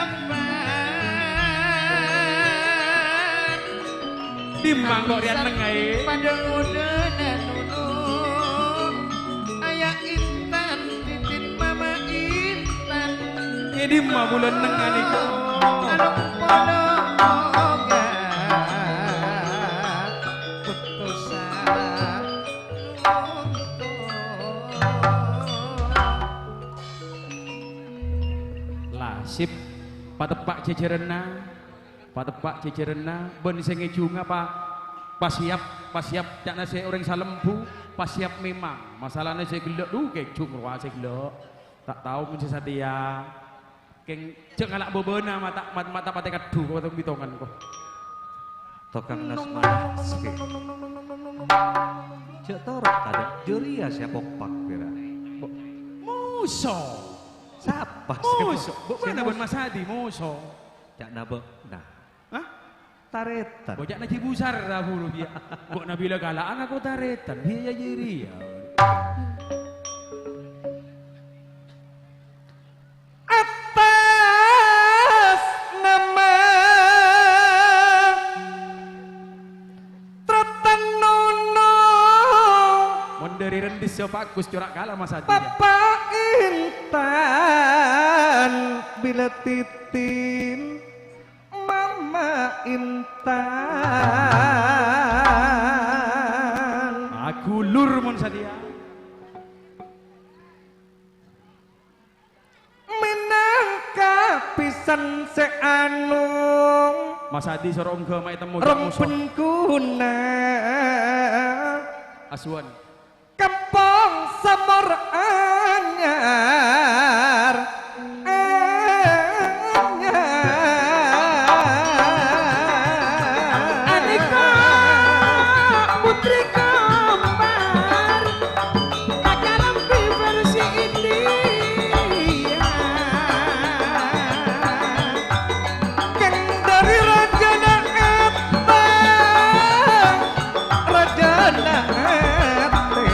apa timbang kok rian nengai pada udana nunung ayah Intan titin mama Intan ini mah bulan nengai niko anak podo oga putusan lasip patepak cecerena ben sing ngejunga pas siap cakna saya orang salembu pas siap memang masalahnya saya gelek kecung ruang saya gelek tak tahu mesti sadia Keng cek ngalak bobona mata pate kadu kok tong bitongan kok. Tokang nasmana sikit. Cek torok tadi jeria siapa pak kira. Muso. Siapa? Muso. Bagaimana Bon Mas Hadi muso. Cak nabo. Nah. Hah? Taretan. Bojak na cibusar dah bulu dia. Kok nabila galaan aku taretan. Dia jeria. Atas nama Tretanono Mon dari rendis yo bagus corak kalah Mas Hadi. Papa Intan bila titin Mama Intan Aku lur mon Sadia. Minangka pisan seanung Mas Hadi sorong ke mai temu rompen kuna Asuan. Kampung Samor Anyar Anika putri kembar Bakalan versi India Kan dari Raja Naete Raja Naete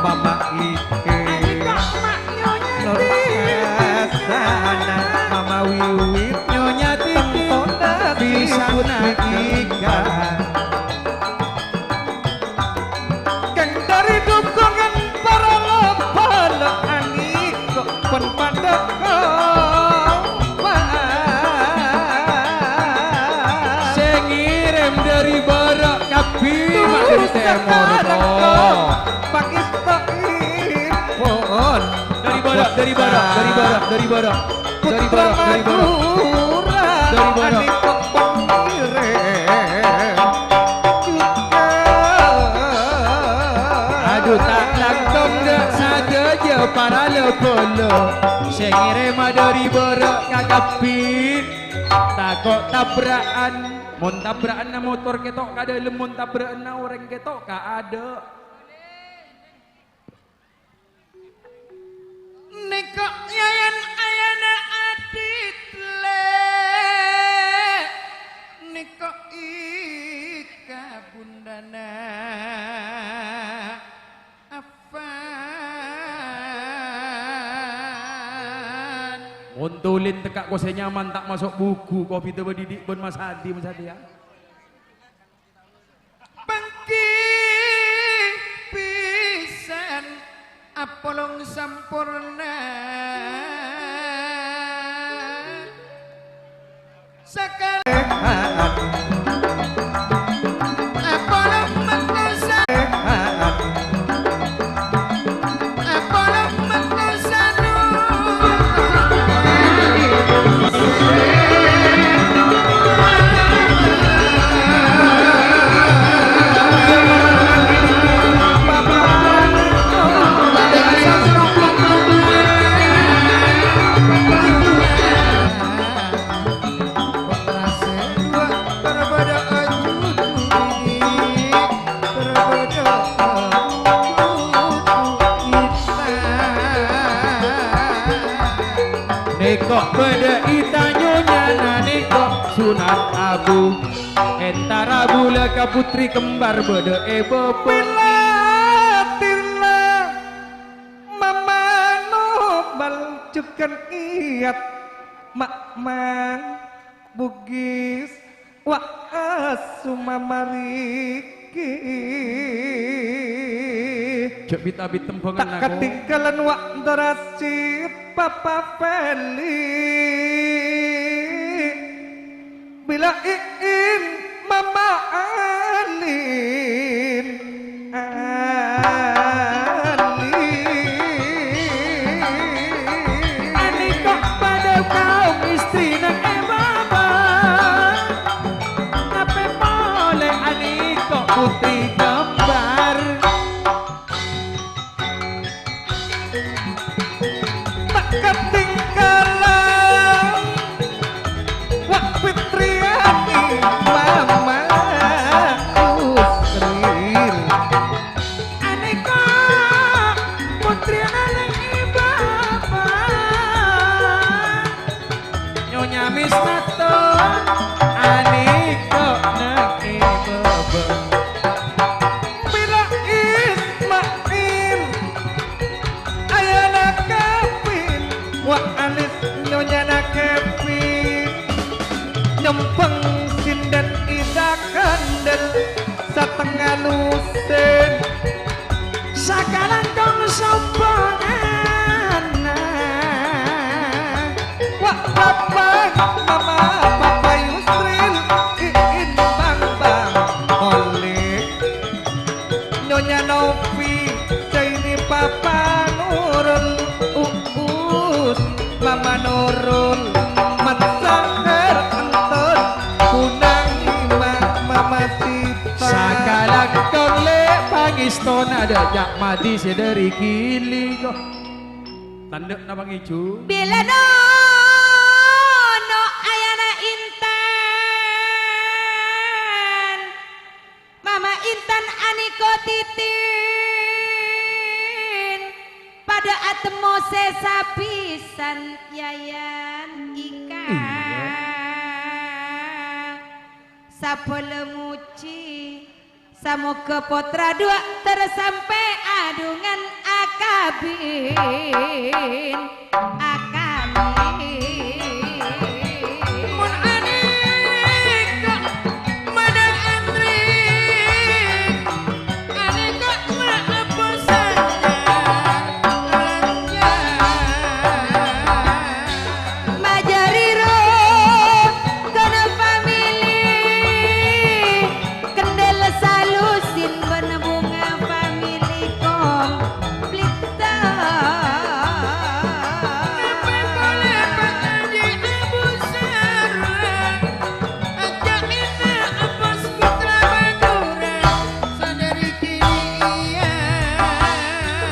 Mama Ike Lokasana Mama Wiwit Nyonya Titi Bisana Ika Kan dari dukungan para lopolo Aniko pun pada Sengirim dari barak kapi mak dari temor. Pakistan pun Dari barak, dari barak, dari barak, dari barak. Dari barak, dari barak. Dari barak. Aduh tak langkong dak saja je para lepolo. Sengirim dari barak kakapin. Takut tabrakan. Mon tabrakan na motor ketok kada lemon tabrakan na orang ketok ka ada. Niko yayan ayana adit le Niko ika bundana Afan Untulin tekak ko nyaman tak masuk buku kopi tu berdidik Bon Mas Hadi ya. Bangki pisan apolong sampurna sekali apolong mengkosa apolong mengkosanu Neko beda itanyonya na neko sunat abu. Entara bula ka putri kembar beda ebo Pilatirna Mama nobal cukan iat Makman Bugis Wa asuma mariki Cek bitabit tempengan Tak aku. ketinggalan wak derasit Papa Feli Bila iin Mama Alin Ani kok pada kaum istri na baba. Apa boleh ani kok putri kembar. Tak ketinggalan nyempeng sinden ida kandel setengah lusen sakalan dong sompongan wak bapak mama papa Yusril iin bang bang oleh nyonya Novi Jaini papa Nurul uus mama Nurul mat sanger enton kunang mama Sita sakalan dong le pangiston ada jak madi sedari kili kok tanduk na bang Icu Bila no ayana Intan Mama Intan aniko titin pada atemo sesapisan yayan ika sapelemuci samoga potra dua tersampai adungan akabin mun aneka madang antrik aneka apa saja majariro kana family kendel salusin bener bunga family komplita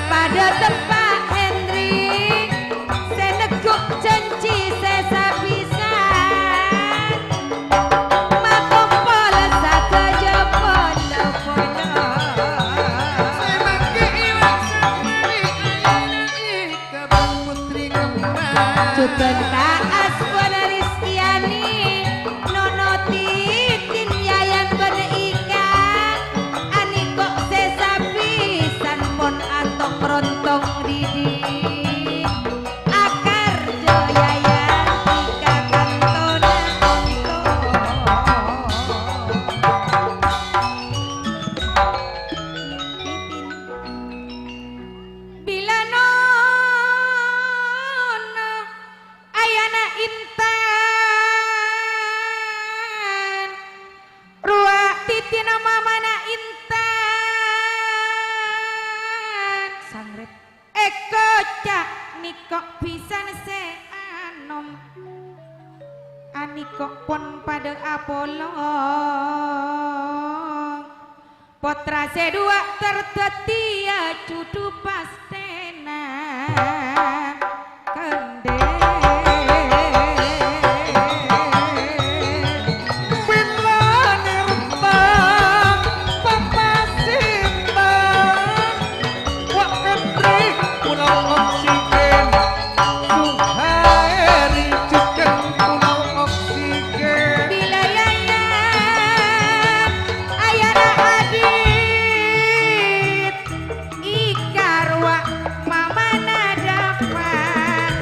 pada tempat Hendrik seneguk janji sesapisan makompol sakeja polo-polo Cuken kaas pun Rizkiani nono titin yayan ben ika aniko sesapisan mon atok rontong didi akar jo yayan ika kantona onto titin bila nono ayana Intan ruak titin mamana Intan sangrep eko cak nikok pisan se anom anikok pon pada Apollo potra sedua tertetia cudu pastena kende bila yayan ayana adit ikarwa mamana dapat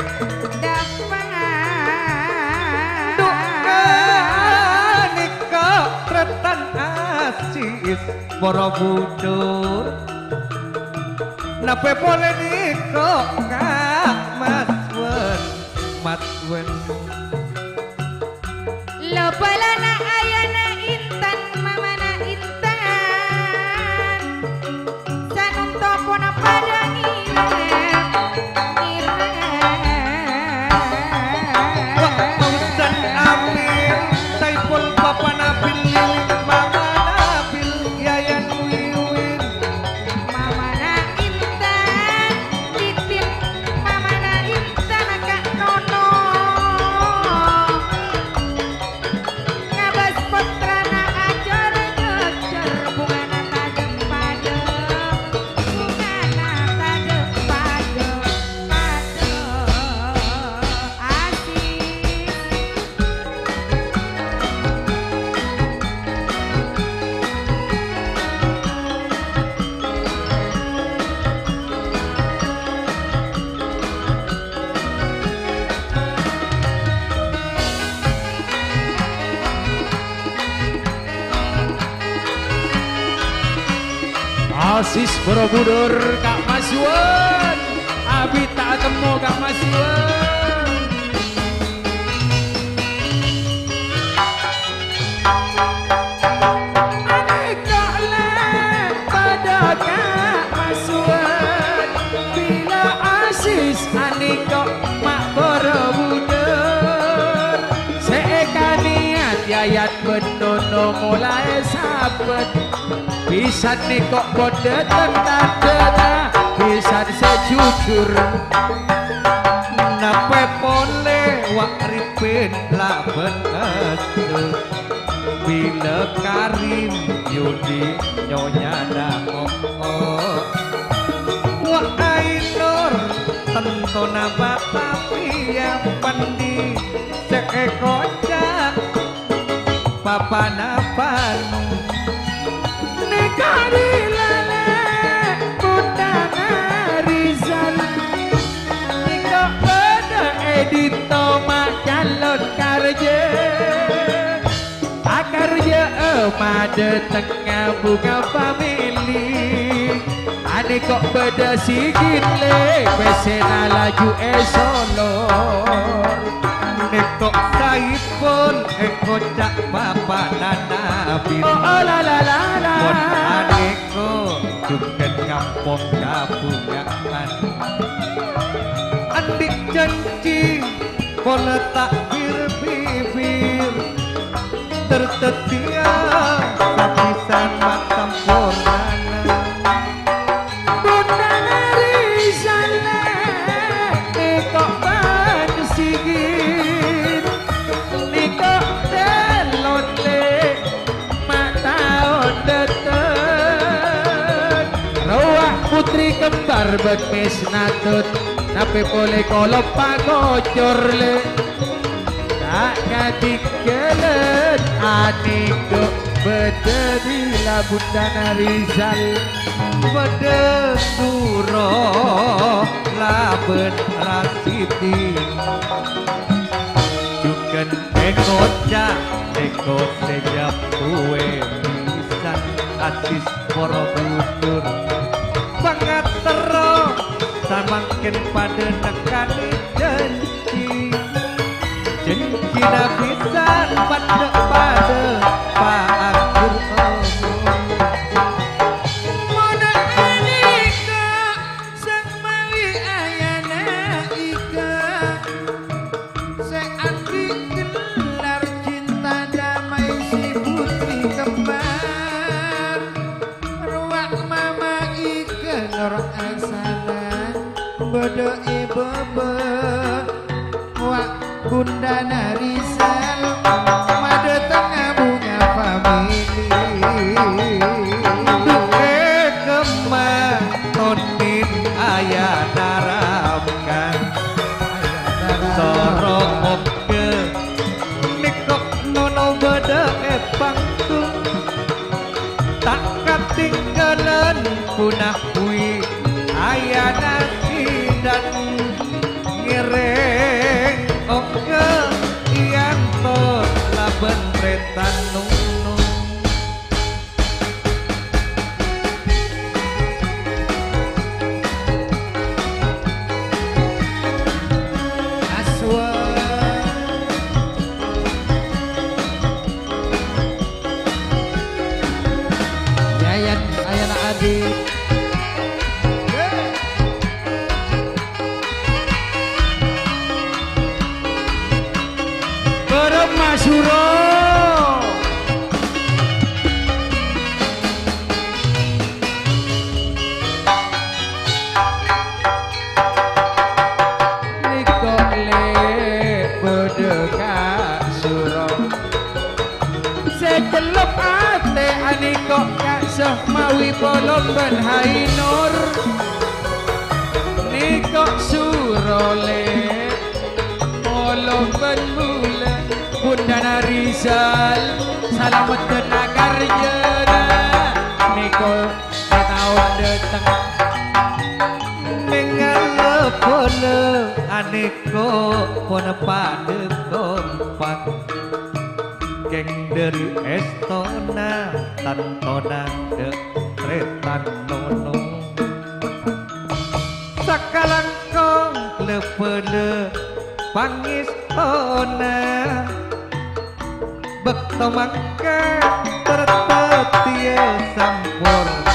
nikah tretan asis Borobudur nape boleh nikah kak Matwen lo balana ayana Intan mamana Intan sanung topona padang Pausan Amir Saiful Papa Nabil Lilik Mama Nabil Yayan Wiwin mamana Intan titin mamana Intan kak nono ngabas Asis Borobudur Kak Maswan Abi tak temu Kak Maswan Aneka lek pada Kak Maswan Bila Asis aneka Mak Borobudur Seekaniat yayat benono mulai sabet Pisan nih kok kode tentang pisan sejujur Nape pole wak ripin laben esuk Bila Karim Yudi nyonya da Wak Ainur tentona tapi yang pendi Seekocak Papa Napanu Nekari lele Bundang Rizal Niko pada edito mak calon karja Akarja emade tengah bunga family Ane kok beda sikit le Pesena laju esolor Nekok saipun ekocak Papa Nanabi Oh la la la la Mon adeko Juken kampung kabungan Andik janji Pole tak bibir Tertetia Sapisan matam purnana Bundang Rizal Niko ban sigit Niko delon le Mataon deten Rawak putri kembar bemis natut Nape boleh kolop pagocor le Tak katikelen Aniko bederilah Bundang Rizal Bede suro laben rasiti Juken ekocak eko sejap kue pisan Asis Borobudur Bangat tero samangkin pada nekani janji Janji nabisan pada Pak Akur Moda anika sang mawi ayana ika Sang ati gelar cinta damai si putri kembar Ruak mama ika nur asana Bodo ibu Wak Bundang Rizal Made tengah bunga family Duke kemah tonin ayah darabkan Soro oke Nikok nono beda pangtung Tak ketinggalan punah kui Ayah nasi dan ngereng Oke ianto laben retan nunung Yayan ayana adik Berem Masuro Niko le bedeka suro Secelep ate aniko kak sehmawi bolong ben hainur Niko suro le bolong ben mula Bundang Rizal salamet tenaga rejana Niko setahun datang Mengalepole aneko pone pada kompak Geng dari Estona tantona de pretan nono sakalan kong lepele pangis ona bekto mangka tertetia sampurna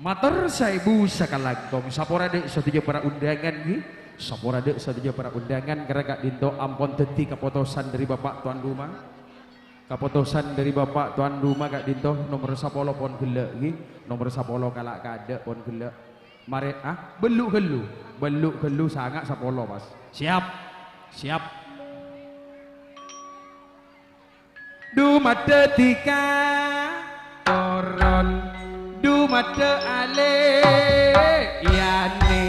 Matur saibu sakalagtong saporade satuja para undangan nggih. Saporade satuja para undangan karena Kak Dinto ampun teti keputusan dari Bapak Tuan Rumah. Keputusan dari Bapak Tuan Rumah Kak Dinto nomor 10 pon gelek nggih. Nomor 10 kalak kadek pon gelek. Mari beluk helu sangat 10 Mas. Siap. Siap. Dumade tika toron dumade ale yane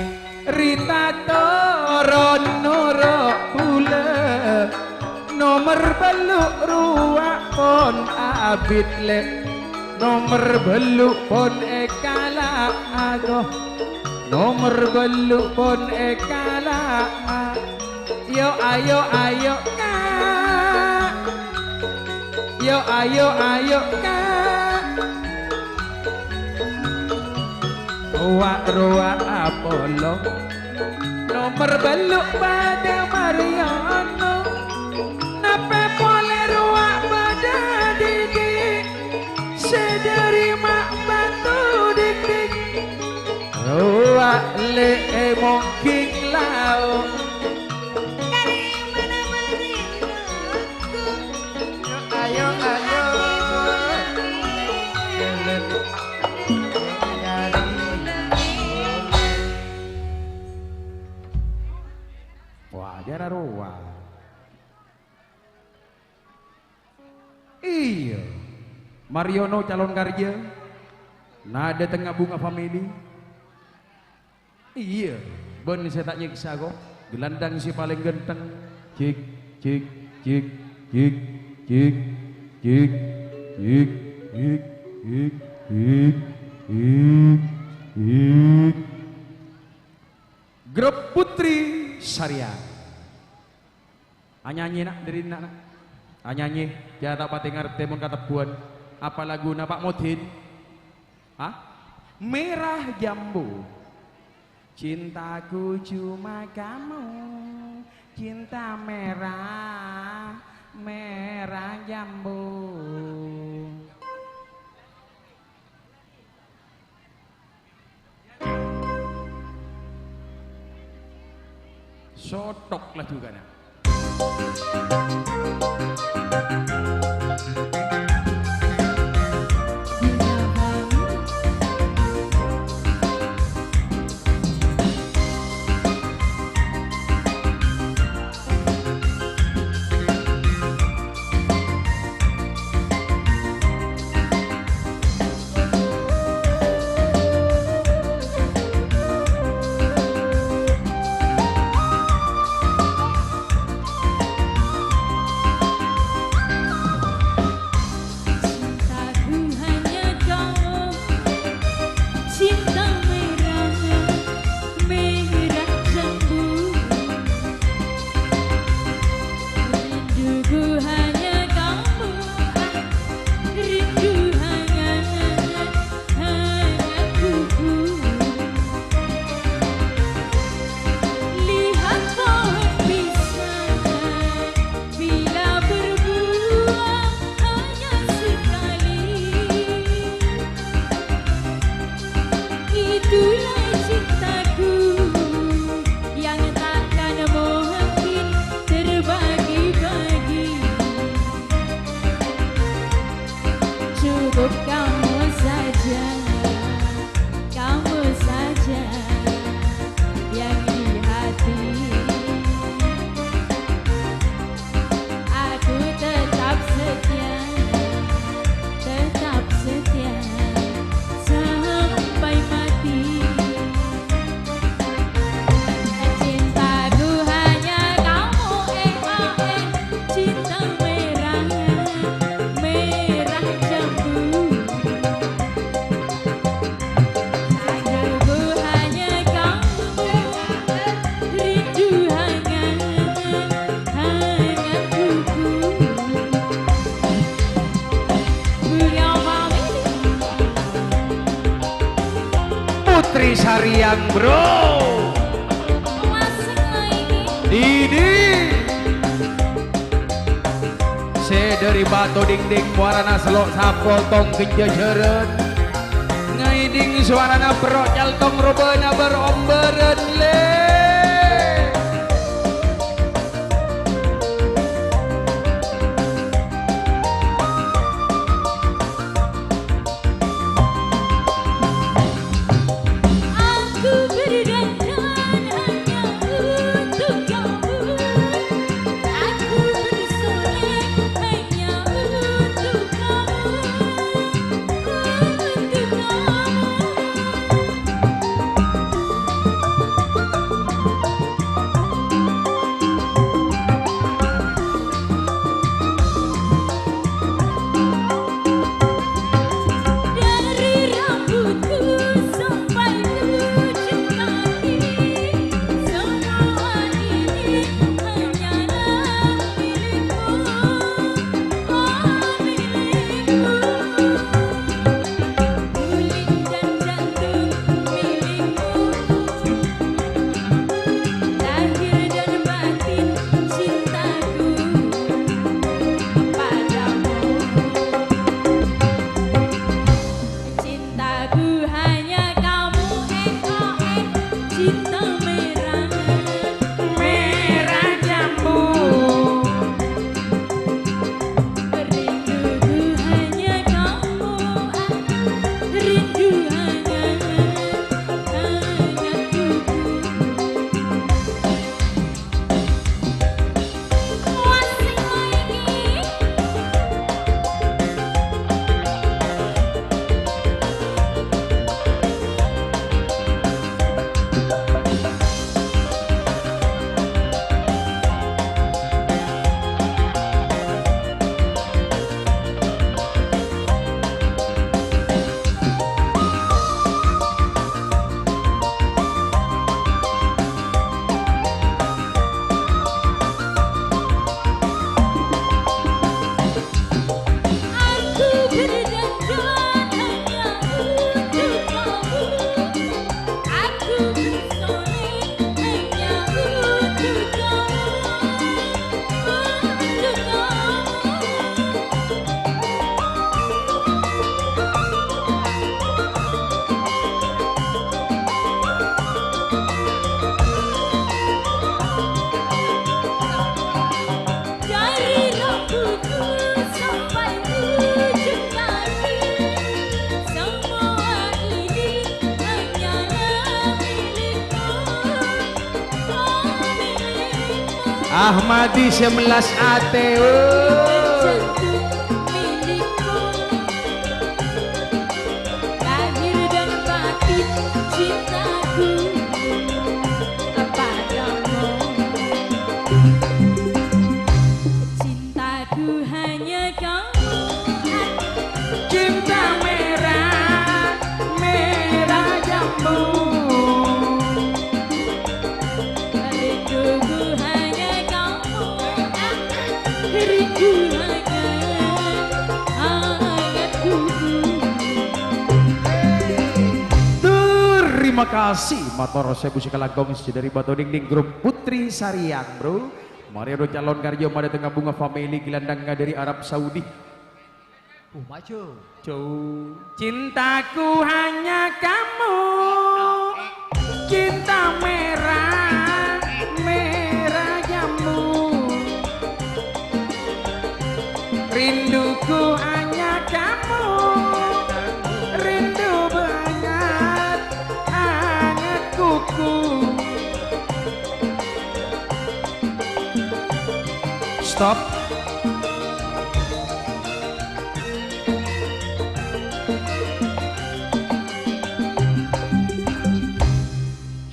rita toron noro kula nomor beluk ruak pon abid le nomor beluk pon ekala ago nomor beluk pon ekala yo ayo kak yo ayo kak ruak Apollo nomor beluk pada Mariano nape pole ruak pada Didi sedari mak batu dik ruak le mungkin lau ayo wajar ruah iya Mariono calon karya nada tengah bunga family iya ben saya tak nyiksa kok gelandang si paling genteng cik cik cik cik cik cik cik cik cik cik cik grup Putri Syariah anyanyi nak dari nak anyanyi dia tak pati ngerti mun kata buan apa lagu na Pak Modin merah jambu cintaku cuma kamu cinta merah jambu sotok lah juga nak kamu saja yang di hati. Putri Sariang bro. Ini saya dari Batu Dingding muarana selok sapol tong kenjajeren ngaiding suarana bro jaltong robena beromberen le. Ahmadi 11 ATW lahir dan batin cintaku kepadamu. Cintaku hanya kamu, cinta merah merah jambu. rinduku hanya kamu, rindu hangat tubuh. Terima kasih motor saya musik langkong dari Batu Dingding grup Putri Sariang bro. Mari ada calon karyo pada tengah bunga family gelandang dari Arab Saudi. Maju. Cintaku hanya kamu, cinta merah merah jambu. Rinduku hanya kamu, rindu banget hangat kuku. Stop.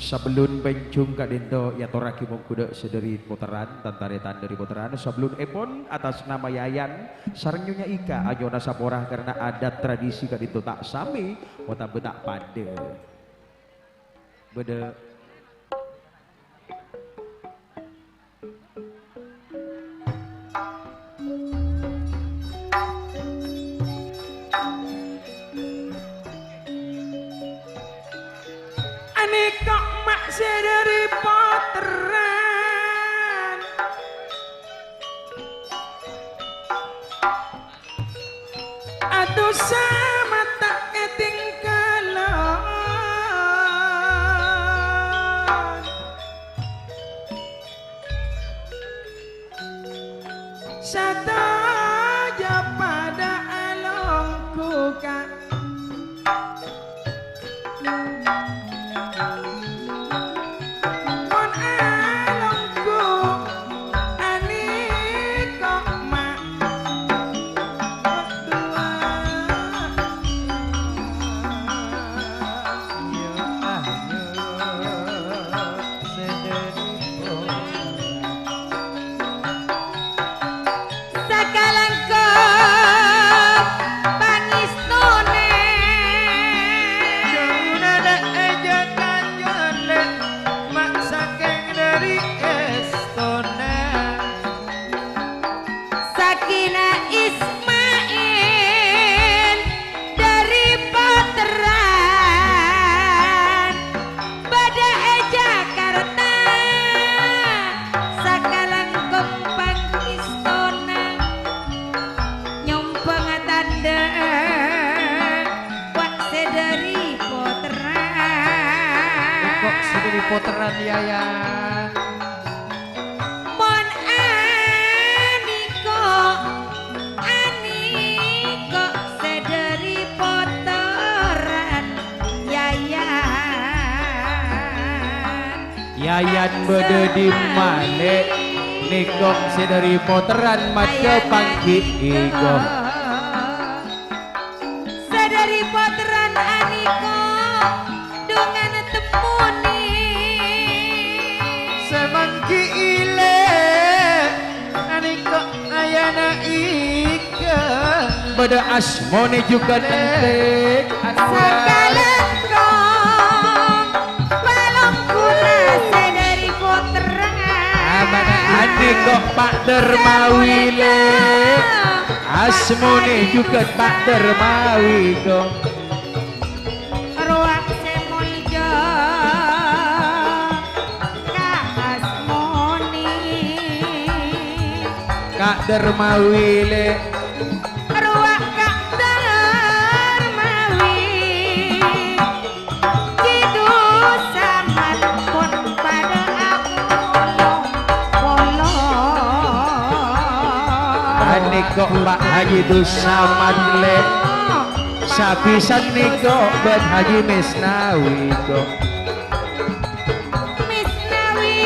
Sebelum pencung Kak Dento ya toraki mong kuda sederi putaran tantaretan dari putaran sebelum epon atas nama Yayan sarangnya Ika anyona saporah karena adat tradisi Kak Dento tak sami wata betak pade bede Ane kok mak sedari potteran aduh sama tak ketinggalan sadaya pada alongku kan mon alongku ani kok mak berdua Ya ayo sederi Sakalangko pangistone Jangan aja kanjole mak saking dari estona Sakina Ismail dari Potteran pada Jakarta Sakalangko pangistone nyompang tanda Pak sedari Potteran kok sederi poteran ya Mon Aniko sedari Potteran Yayan bede di male nikok sedari potteran mata pangki igo sedari Potteran Aniko dengan temuni semangki ile ani kok ayana ika bede asmone juga nentek Sakalengko balong kula sedari Potteran ane kok Pak Dermawile asmone juga Pak Dermawi kok Ruang semuljo Kasmoni Kak Dermawile Ruang Kak Darmawi Kidu samat pun pada aku ane kok Pak Haji Dusamad le sapisan niko ben Haji Misnawi kok Misnawi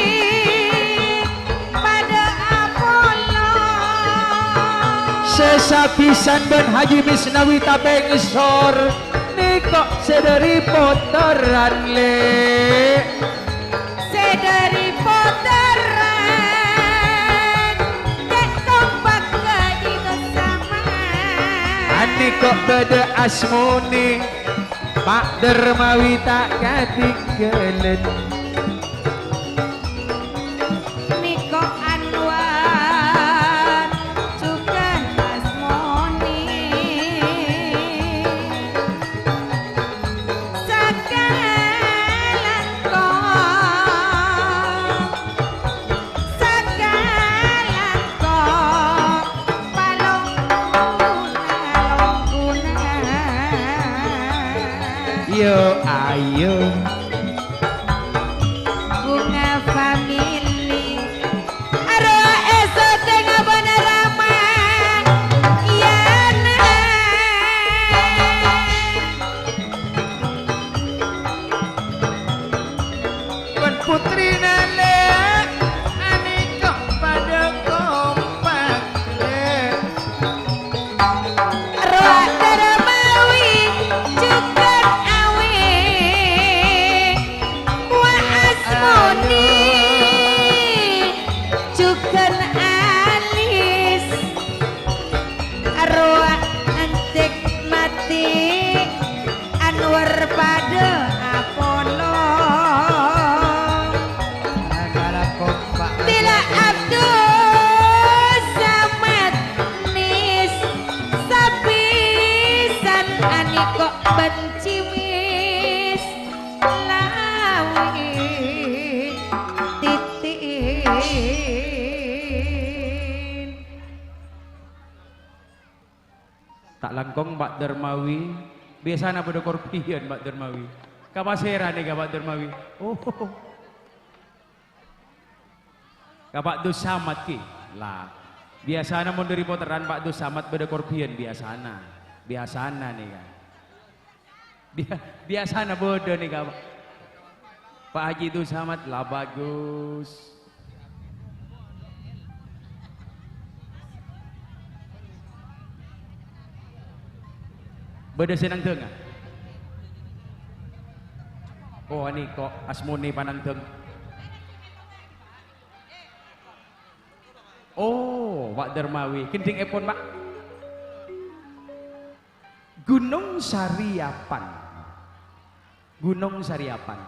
pada Apollo sesapisan ben Haji Misnawi tapi ngesor niko sedari potteran le sedari Potteran Dek kompak gadi bersama ane kok beda asmone Pak Dermawi tak ketinggalan Niko Anwar juga Asmoni Sakalangko palong yo ayo bunga family aro eso tengah panorama yana Wan putri nale ani kok pada kompak le roa Dermawi juga awi Kong Mbak Dermawi. Biasana pada korpion Mbak Dermawi. Kapasera nih Mbak Dermawi. Oh. Kapak Dus Samad ki. Lah. Biasana mau dari poteran Pak Dus Samad pada korpion biasana. Biasana nih kan. Biasana bodoh nih Kak. Pak Haji Dus Samad lah bagus. Beda senang tengah. Oh ini kok asmone panang teng. Oh, Pak Dermawi, kenting epon Pak. Gunung Sariapan. Gunung Sariapan.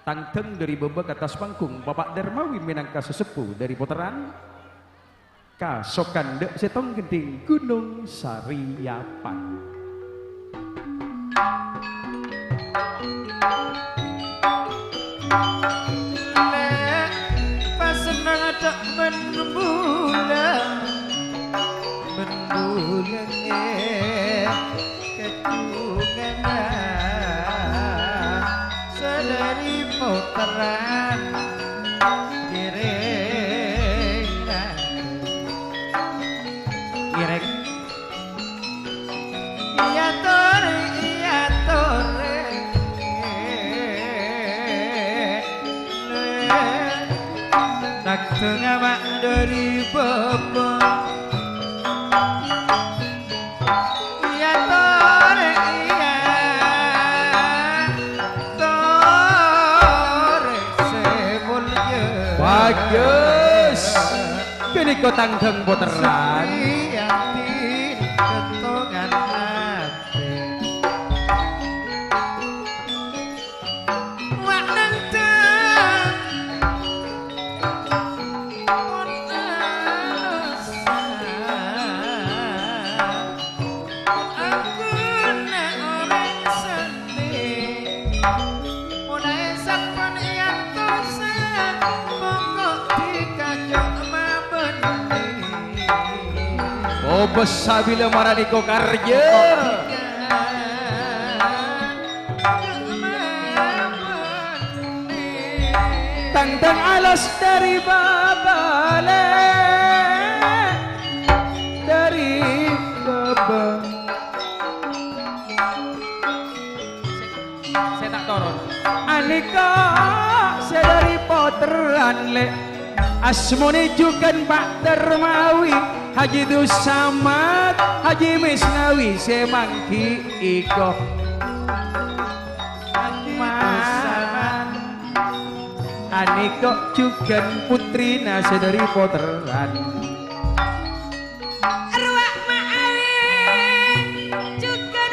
Tangteng dari bebek atas panggung, Bapak Dermawi minangka sesepuh dari Poteran. Kasokan dek setong genting Gunung Sariapan. Lek pas ngadek membulan kecungan sedari Poteran Irek. Iya tore tak tengah mak dari bebek. Iya tore semulya. Bagus. Kini kau tangteng Poteran. Oh besar bila marah di kokarja. Tangtang alas dari babale, dari baba. Saya tak turun. Anika saya dari Poteran le. Asmone juga Pak Dermawi. Haji Dus Samad, Haji Misnawi, semangki iko. Aniko juga putri nasi dari Poteran. Ruak maawi juga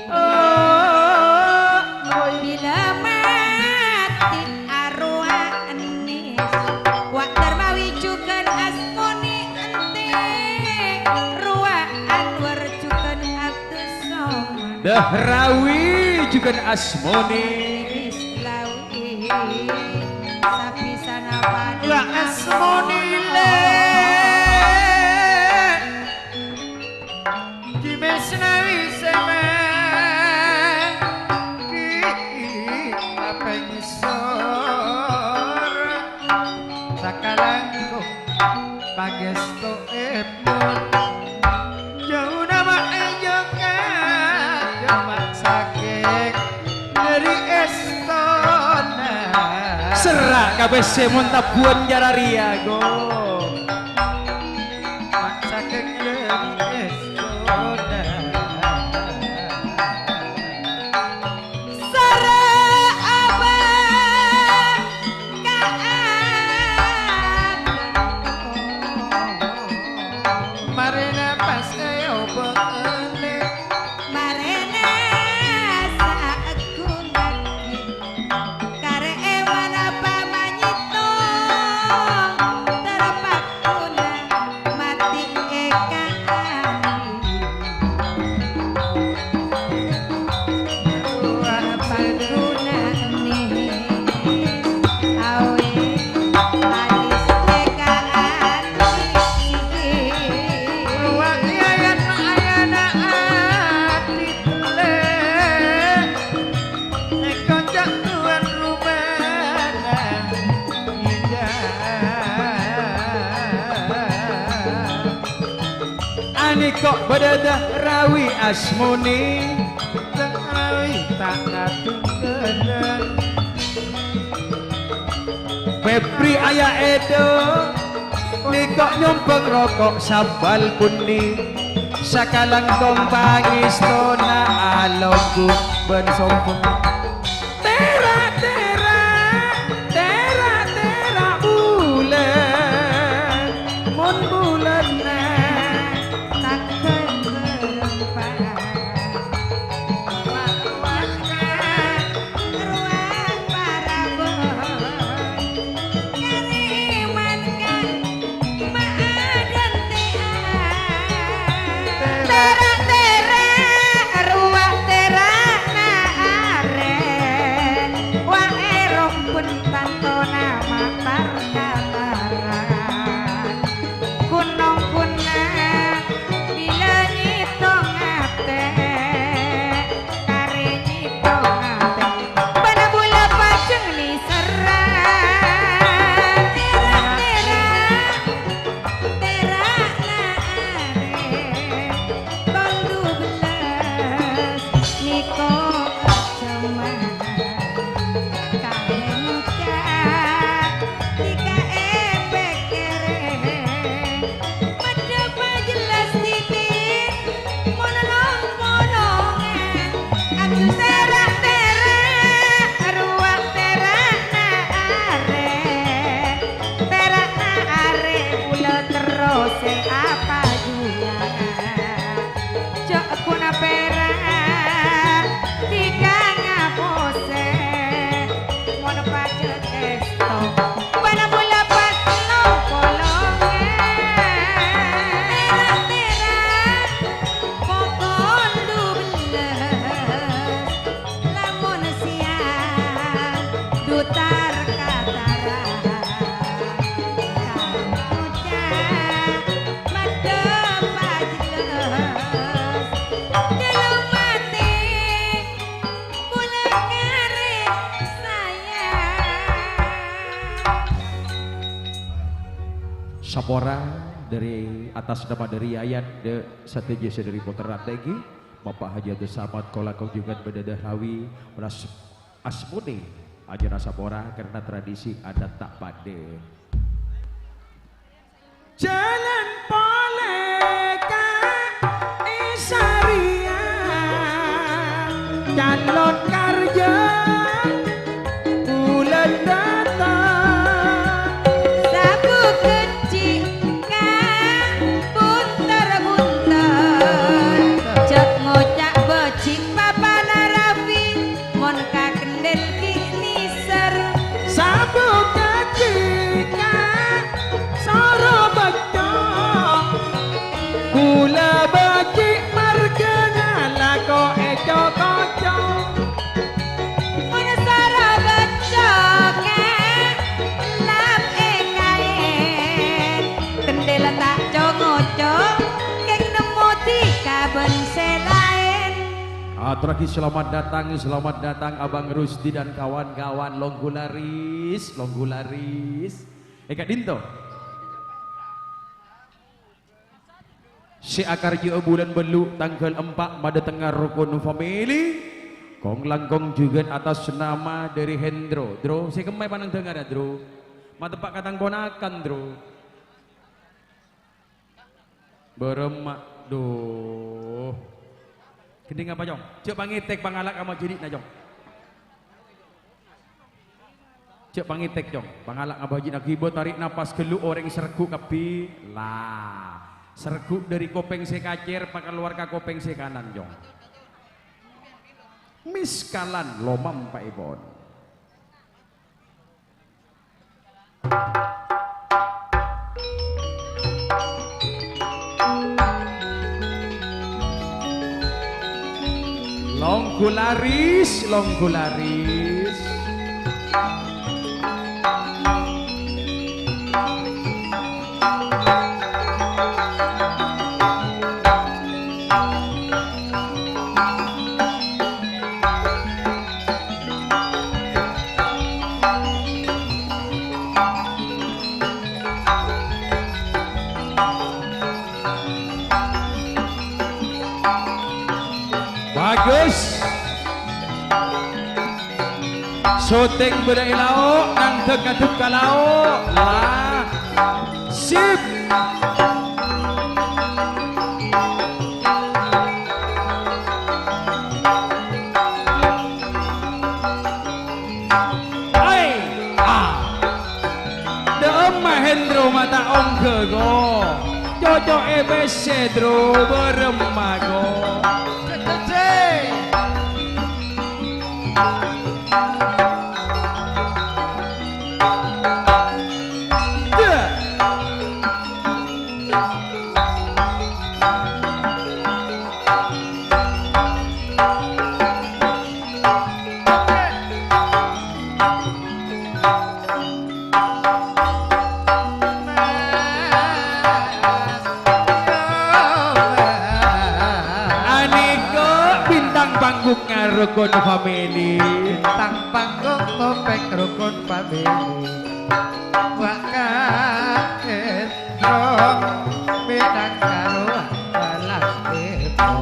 Oh, bila mati arwah anis Wak Dermawi juga asmoni ente ruak Anwar juga Abdus Somad Dahrawi juga asmoni. Islawi sapi sana pada la asmonile Kimesnawi semangki apa ngisor sakalangku pagesto epon jauh nama ejoka jamak sakit dari estona Serak kabeh semon tabuan jararia go. mak sakit dari estona Sara abah marina pas ayo bengene marena saku lagi kare ewan apa manyito terpa bedadah rawi asmuni Rawi tak ngatinggalan Febri ayah Edo Nikok nyompeng rokok sabal pundi Sakalang kong pangis tona alongku ben sompeng Tera tera tera tera bulan mon bulan na takkan berempat wakwakan ruang para boy ngarimankan maadan tera tera ruang tera na aren wae rompun tantona matar kataran gunung kunang bila nyitong ate kare nyitong ate pada bola paceng li serang tera na are bandu belas niko keceman kalian ucap tiga efek kere Medapa jelas titik monolong-monolongan aku terak-terak ruang terak na are pula terus apa juga cok kuna perak tiga ngapose mono pacet esto pada bola pas polongan terak pokon dubeles lamun siang dutar kataran ucap madep jelas dalam mati kula kare sayang Sapora dari atas nama dari Ayat de Satya dari Potrategi Bapak Haji Abdul Samad Kolakong juga bedadah rawi menas asmuni Ajana Sapora karena tradisi adat tak pade. Jalan poleka Isarian calon karja bulan datang sabu kecil kang bunter-bunter cek ngocak becik papana rafi mon ka kendel kini ser sabu ketika soro baca gula bacik marga ngalako eco kocok mon sara becok lap kaen kendel tak congocok keng nemu tika ben selain Terakhir selamat datang Abang Rusdi dan kawan-kawan Longgularis. Eka Dinto. Si akar jua bulan belu tanggal 4 pada tengah rukun family. Kong langkong juga atas nama dari Hendro. Dro, si kemai pandang dengar ya Dro. Mata pak katang ponakan Dro. Beremak duh. Gending apa Jong? Cek pangitek pangalak sama jidik na Jong. Cek pangitek Jong. Pangalak sama jidik na kibo tarik napas gelu orang sergu kapi lah. Sergu dari kopeng sekacir pakai luar ke kopeng sekanan Jong. Miskalan lomam Pak Ibon. Longgularis. Bagus. Syuting budaya lauk nang tengah kalau lah. Sip. Hai. Ah. Deem Mahendro mata ongke go. Cocok EBC dro beremago. Rukun family Tang panggung topeng rukun family Waka Hendro Bedang karo Balang Depo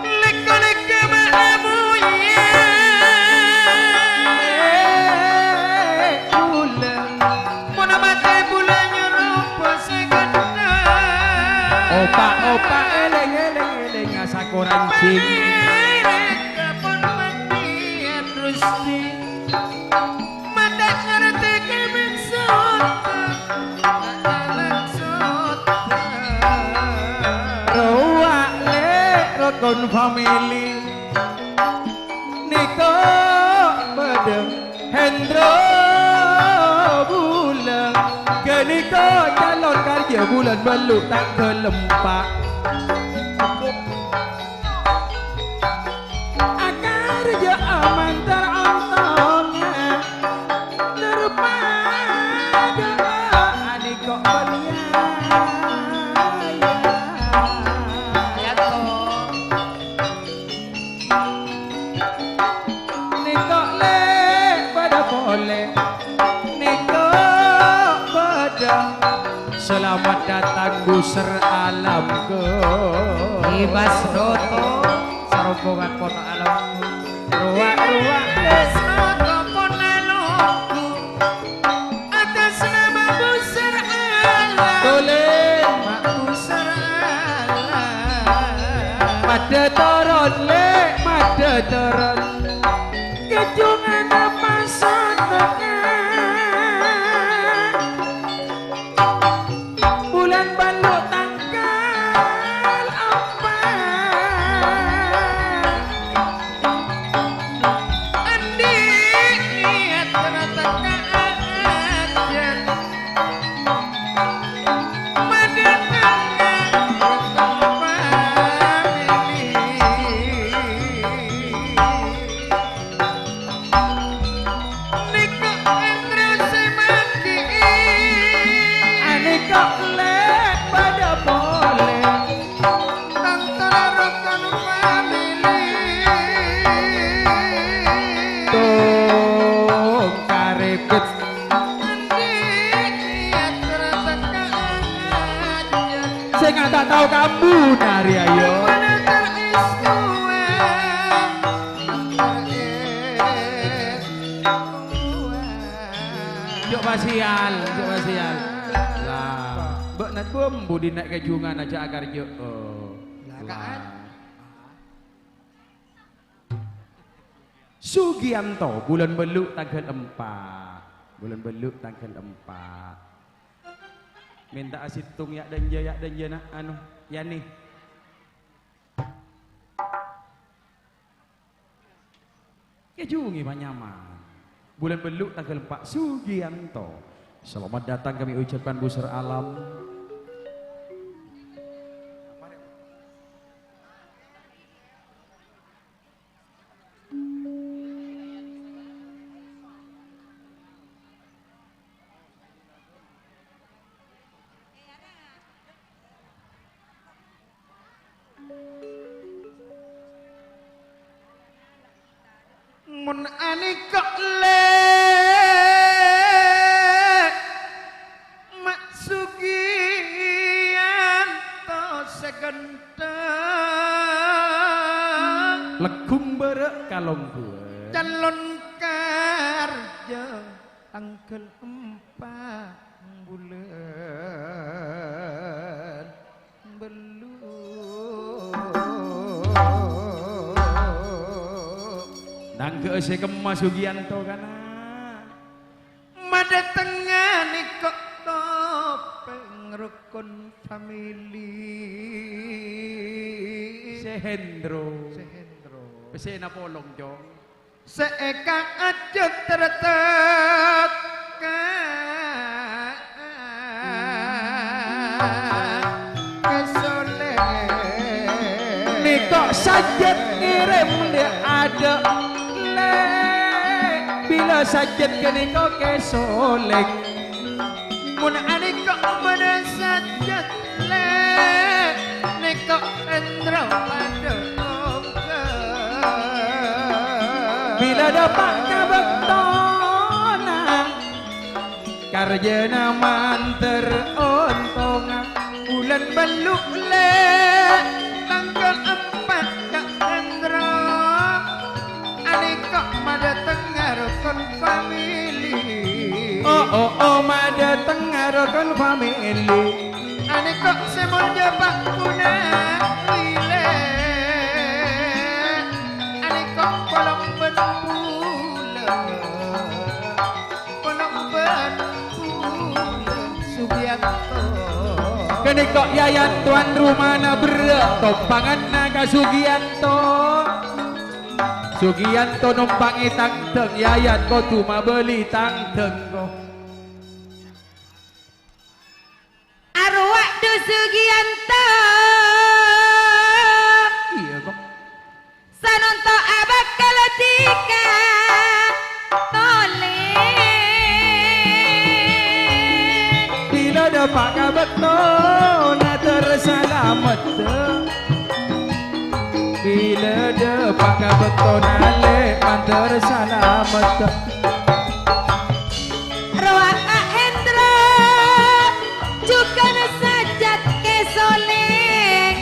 Leko-leko ma'amu ya Bulan Muna mati bulan nyerupa segenda Opa-opa korancing kapon mati terus di mata ngerti kemengsot roa le rukun family niko bedeng Hendro bulan keniko calon kerja bulan beluk tak kelempak Selamat datang buser alam ke Ibas Roto Sarobongan Pono Alam ruak-ruak Roto Ponaloku atas nama buser alam tulen buser alam made toron le made toron kejungan apa sonokan bulan baluk tanggal apa andi niat ternyata keajan Saya nggak tahu kamu nari ayo. Jok basial, jok basial. Lah, mbak nak bumbu di naik kejungan aja agar jok. Sugianto bulan beluk tanggal 4. Bulan beluk tanggal 4. Minta asitung ya dan jana anu ya nih. Kejungi panyaman. Bulan beluk tanggal 4 Sugianto. Selamat datang kami ucapkan buser alam. Mun ani kok le Mak Sugianto Lekung berek kalong gue calon karja tanggal 4 bulan belum nang ke si kemas Sugianto kana mada tengah nih kok topeng rukun family Sehendro Sehendro pese na polong jong seeka aja tertek kesoleh Niko sajat ngirim dia ada le bila sajat ke niko kesolek mun ane kok mana sajat le neko endro pada bila dapat kabektona karjana manter ontongan bulan beluk le tanggal 4 kak endro ane kok mana tengah rukun family oh mada tengah rukun family ane kok semuanya pak kuna wile ane kok kolong berpulang Sugianto kene kok yayan tuan rumah na tompangan naga Sugianto Sugianto numpangi tangteng yayan ko cuma beli tangteng ko Arwah do Sugianto iya kok sanonto abak kalatika tole bila dapat kabetona tersalamet bila dapat kabetona le manter salamet Arwah Hendro juga sajat kesoleng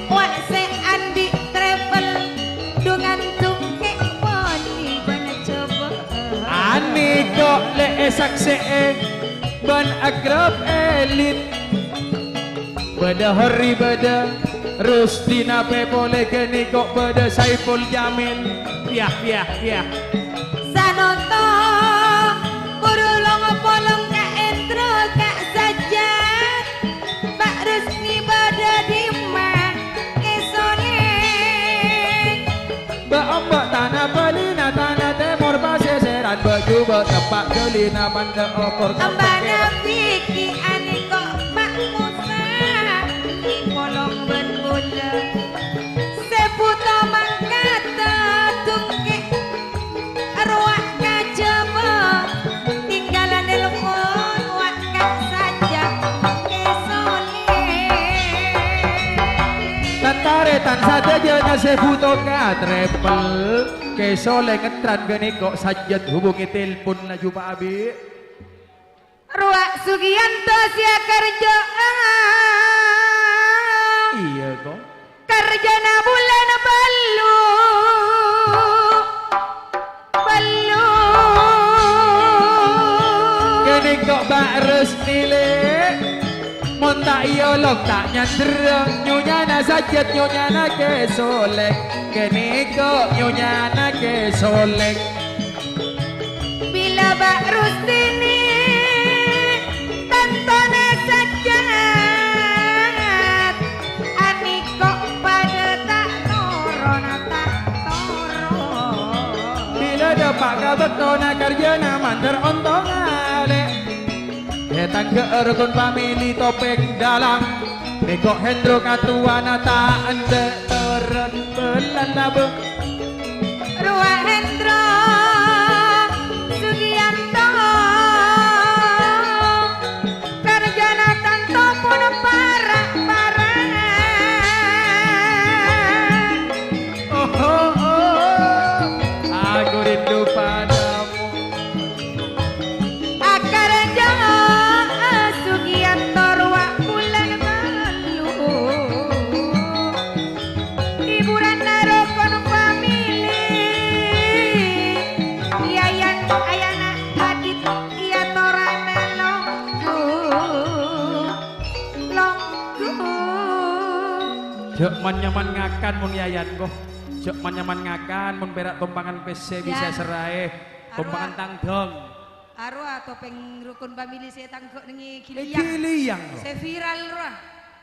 wak se andi travel dengan tungke poni bana coba ani kok le sakse ban akrab elit bada hari bada Rustina Pepole kene kok bada Saiful Jamil piah Sanoto kurulong polong ka entro ka sajat Pak Rusni bada dimah kesoleng Mbak tanah pelina tanah temur paseseran baju tepak gelina banda opor Ambana Vicky ani kok Pak Musa di polong berbula seputo mangkata tungke arwah kajaba tinggalan telepon wak kak sajak kesoleng Tataretan saja jana sebuto ka trepel kesole ngetran gini kok sajat hubungi telepon na juba abi Ruak Sugianto sia kerja iya kok kerjana bulan belu gini kok Mbak Rusni le mon tak iolog tak nyandereng nyunyana sajat nyunyana kesolek gini kok nyunyana kesolek bila Mbak Rustini tantone sajat ani kok pada tak toro bila dapat kabetona kerjana manter ontong ale Hetang ke rukun family topeng dalang Beko Hendro katuana tak ende teren belan nabe Ruak Hendro Sugianto kerjana tanto pun parah-parah oh aku rindu padamu akar jauh Sugianto ruak bulan malu hiburan narokon Jok man-nyaman ngakan mun yayan kok. Jok man-nyaman ngakan mun perak tumpangan PC bisa Yan. serai. Tumpangan tangdong. Arwah topeng rukun family saya tanggok nengi kiliyang. Kiliyang. Saya viral roh.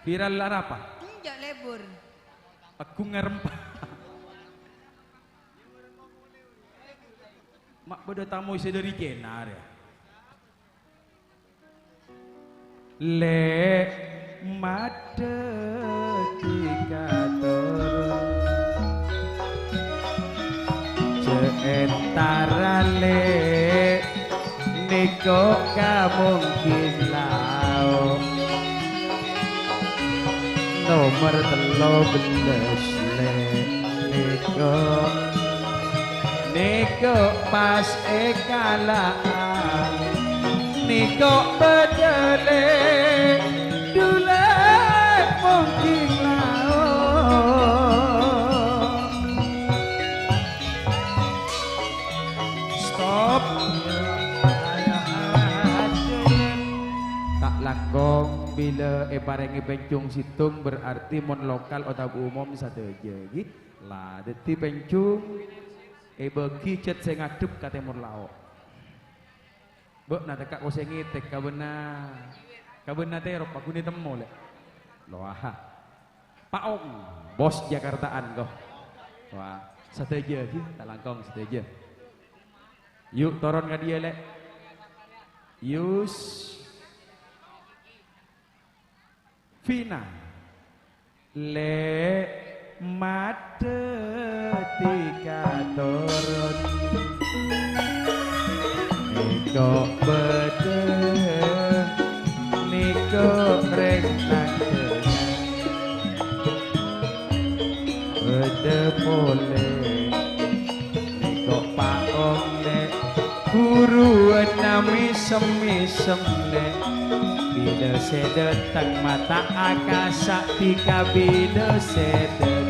Viral lah apa? Enjak lebur. Aku ngerempah. Mak beda tamu isi dari kenar ya. Le made tiga turun Seentara le niko kamungkin lau Nomor 13 le Niko pas ekalaan Niko bedele Dule mungkin lau Stop Tak langkong bila barengi pencung situng berarti mon lokal atau umum satu aja gitu lah deti pencung bagi cet saya ngadep kata mon lao bek na tekak ko sengi tek kabena teh rok aku ni temu le loaha paong bos Jakartaan kok wah satu aja gitu tak langkong satu aja yuk turun ke dia le Yus Vina le mate tiga turun Niko bede Niko renang bede pole Niko paong le guru nami semisem le Bila sedetang mata akasa tika bila sedetang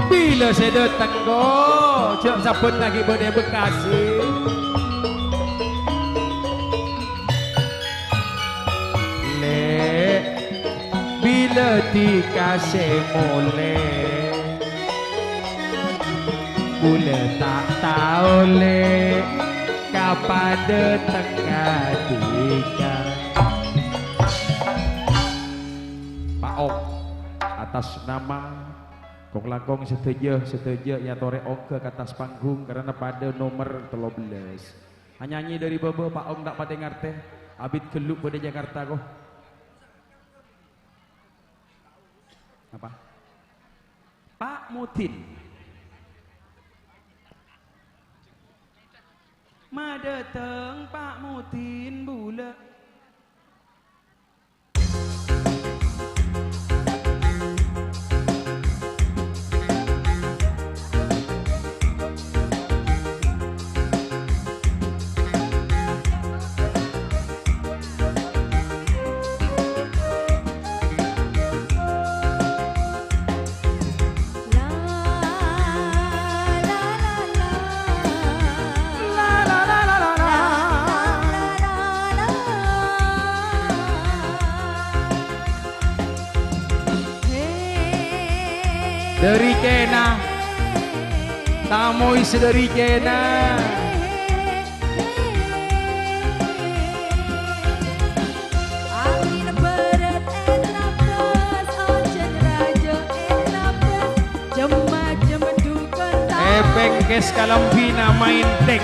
Bila sedetang go Jok sabun lagi bode Bekasi Le Bila tika semole Bule tak tahu le Kapada tengah tiga Pak Om atas nama Kong Langkong setuju ya tore ongke ke atas panggung karena pada nomor 13 hanya nyanyi dari baba Pak Om tak pati ngarte abid keluk pada Jakarta kok apa Pak Mutin Madeteng Pak Mutin bula dari kena tamu isi dari kena Angin berat enapes ojen rajo enapes jema-jema dukun bengkes kalambina main tek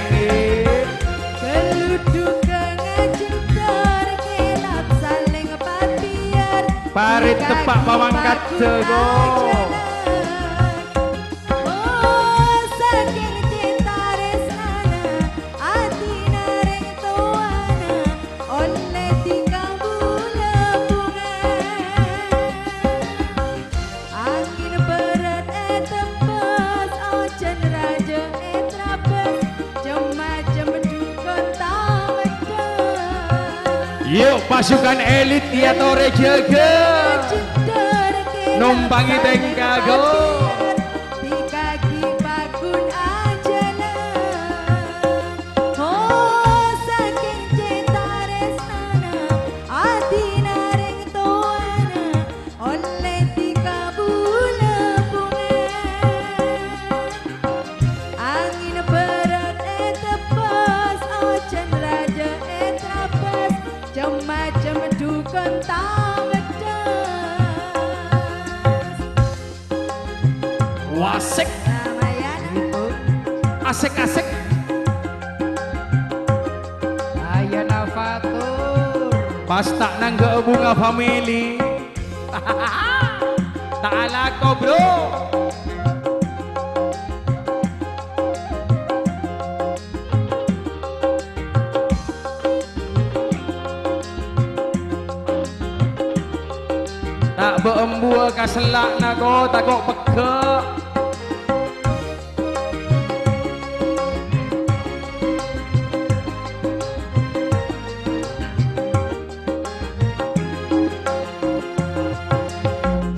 keludukan ngajentar kelap saling patiar parit tepak pamangkat tego Yuk pasukan elit ya tore jaga numpangi tengkago di kaki bakun ajalan oh saking cinta resnana hati nare Macam dukun tamedas Wasik, Ramayana asik-asik. Ayana Fatur. Pas tak nangge bunga family. Tak ala kau bro. Tak beembua kaselak nago takok pekek.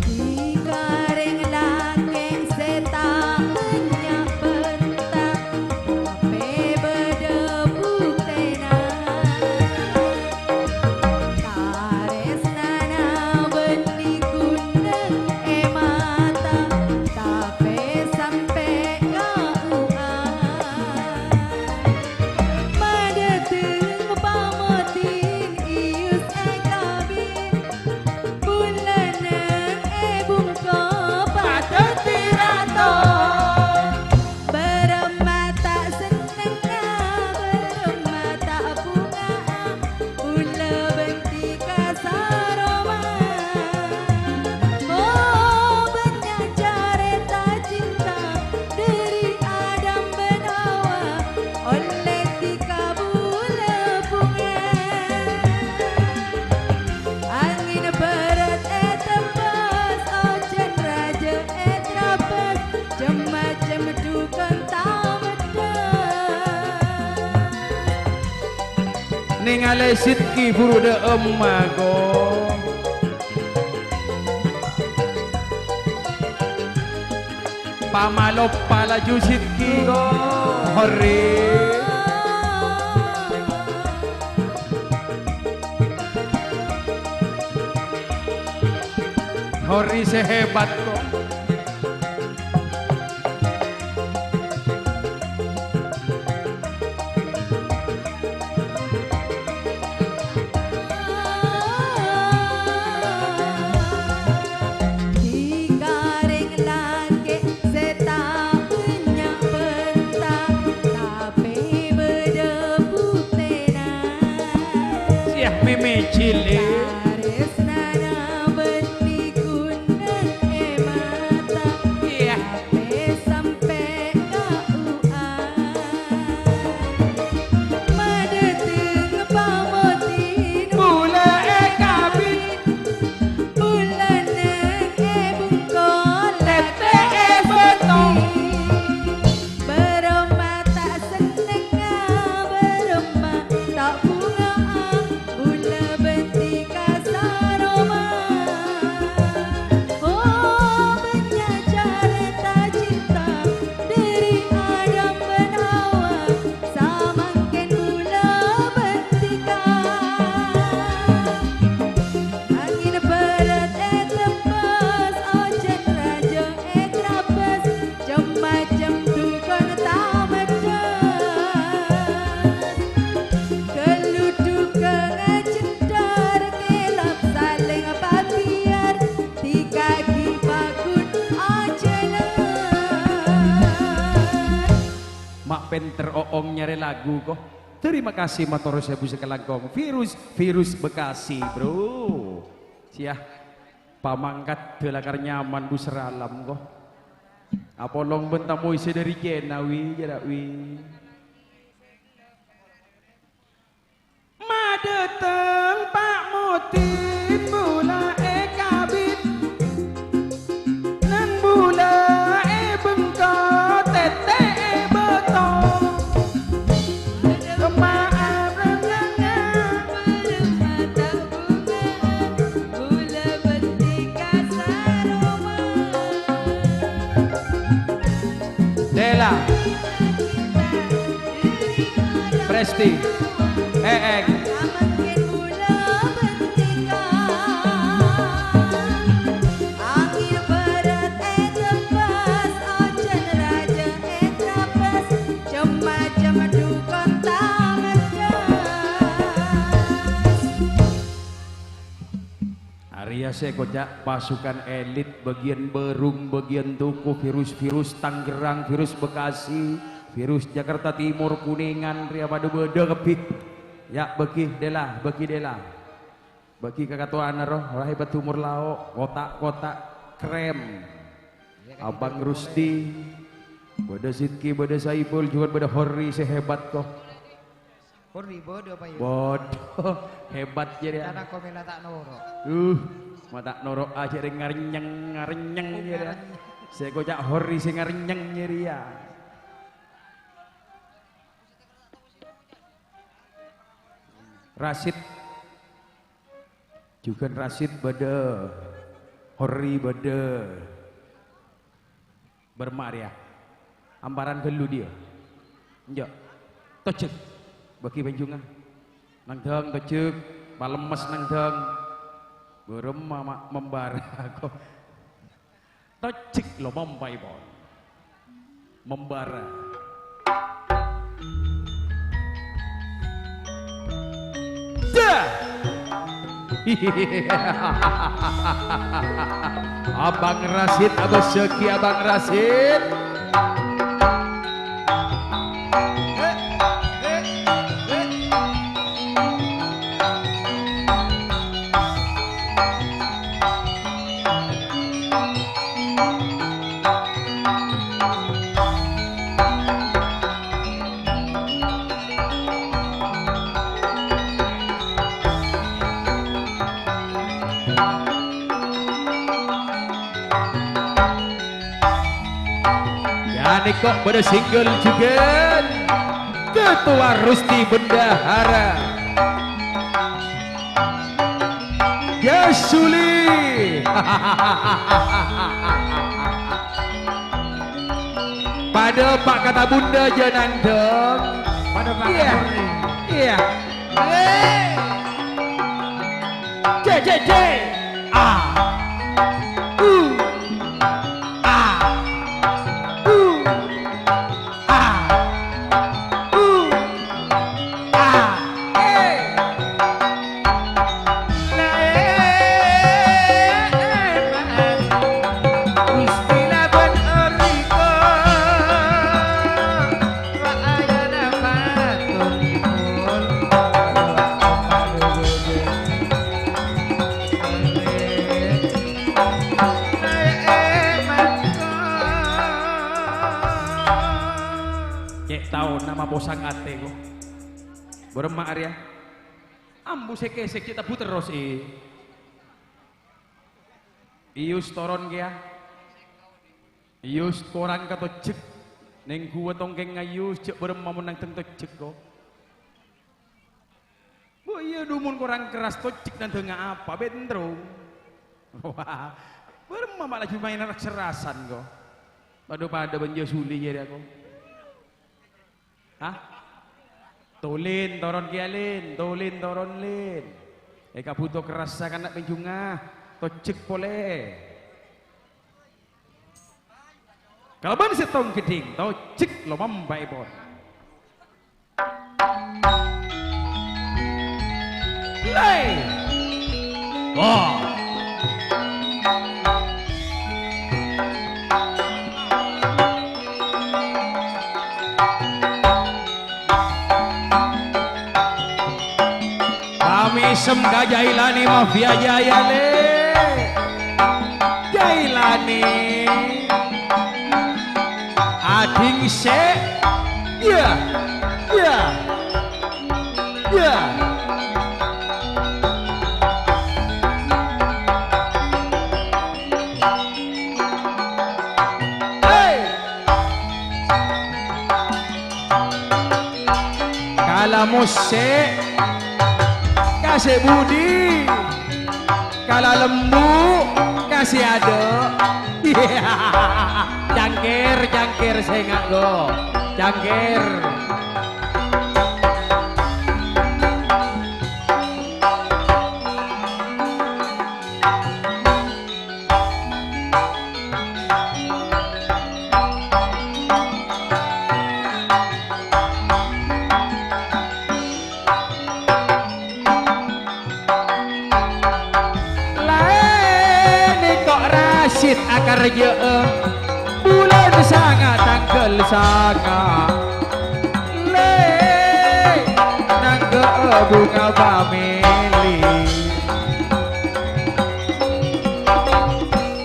Digaring laki setak banyak bentak Ape berdebu tenan Karesnana beni kuneng mata Tapi sampai kauan Madeteng pamotin ius ekabin Bulaneng bungko pada tirato Bermata seneng bermata bunga Bula benti kasaroma Oh banyak cerita cinta dari Adam ben Hawa Oleh tika bula bunga Angin berat tembus Ojen raja trapes Macam dukun tamedas Ningale sitki buru de emago. Pamalop palaju sitki go. Hore. Hori sehebat kok. Digaring laki setak banyak bentak Tapi berdebu tenan Siah meme cile. Karesnana beni kuneng mata Iya. Tapi sampai kauan Madeteng pamotin Bula ekabin. Bulaneng bungko Tete betong. Bermata seneng bermata bunga Bula benti kasaroma Oh banyak cerita cinta dari Adam ben Hawa Samangken bula bentika Angin berat tembus Ojen raja trapes Macam dukun tamedas Keluduk cedar Kelap saling papiar Di kaki bakun ajelan Mak penter oong nyari lagu kok. Terima kasih motor saya busa kelangkong. Virus Bekasi bro. Siah pamangkat delakar nyaman bu seralam kok. Apolong bentamu isi dari kenawi jadawi. Madeteng Pak Mutin bula ekabit nan bula bengko tete betong kemaaf renangnya Bermata bunga Bula benti kasaroma Dela Presti Eeng Samangken bula bentika Angin berat tembus Ojen raja trapes Macam dukun tamedas Ria saya kocak pasukan elit bagian Berung, bagian Tuku, virus-virus Tangerang, virus Bekasi, virus Jakarta Timur, Kuningan, Ria pada beda kepik. Ya bagi dela, bagi kakak tuan roh, rahai batu murlao, kotak-kotak krem, Abang Rusti, bada Sidki, bada Saipul, juga bada Hori sehebat kok. Hori bodoh Pak Yu. Bodoh, hebat jadi. Karena komela tak noro. Mata norok aja deh ngarenyeng ya. Saya kocak Hori saya ngarenyeng ya. Rasid juga Rasid bade Hori bade bermaria ambaran gelu dia enggak tocek bagi benjungan nang deng tocek palemes nang deng berem mama membara kok tocek lo mompai bon membara Abang Rasid, Abang Seki, Abang Rasid. Ini kok pada single juga Ketua Rusti Bendahara Jasuli pada Pak kata Bunda jangan dong Pada Pak iya Hori. iya C A U tahu nama bosang ate ko berema Arya ambu sekesek kita puter terus ius toron kia ius korang kato cek neng gua tongkeng ngayus cek berema menang tentu cek ko oh iya dumun korang keras to cek dan tengah apa bendrong wah berema malah cuma main anak serasan ko pada benjo suli jadi aku hah? Tulin toron kialin, tulin toron lin. Eka butuh kerasa kan nak penjungah, tocek boleh. Kalau ban setong keding, tocek lo mampai bon. Lay, wah. Sem ga Jailani mafia jaya le Jailani ading se ya ya ya hey kalau se kasih budi kalau lembu kasih ada cangkir saya nggak go cangkir Rasid akar je bulan sangat tanggal sangat le nangge bunga family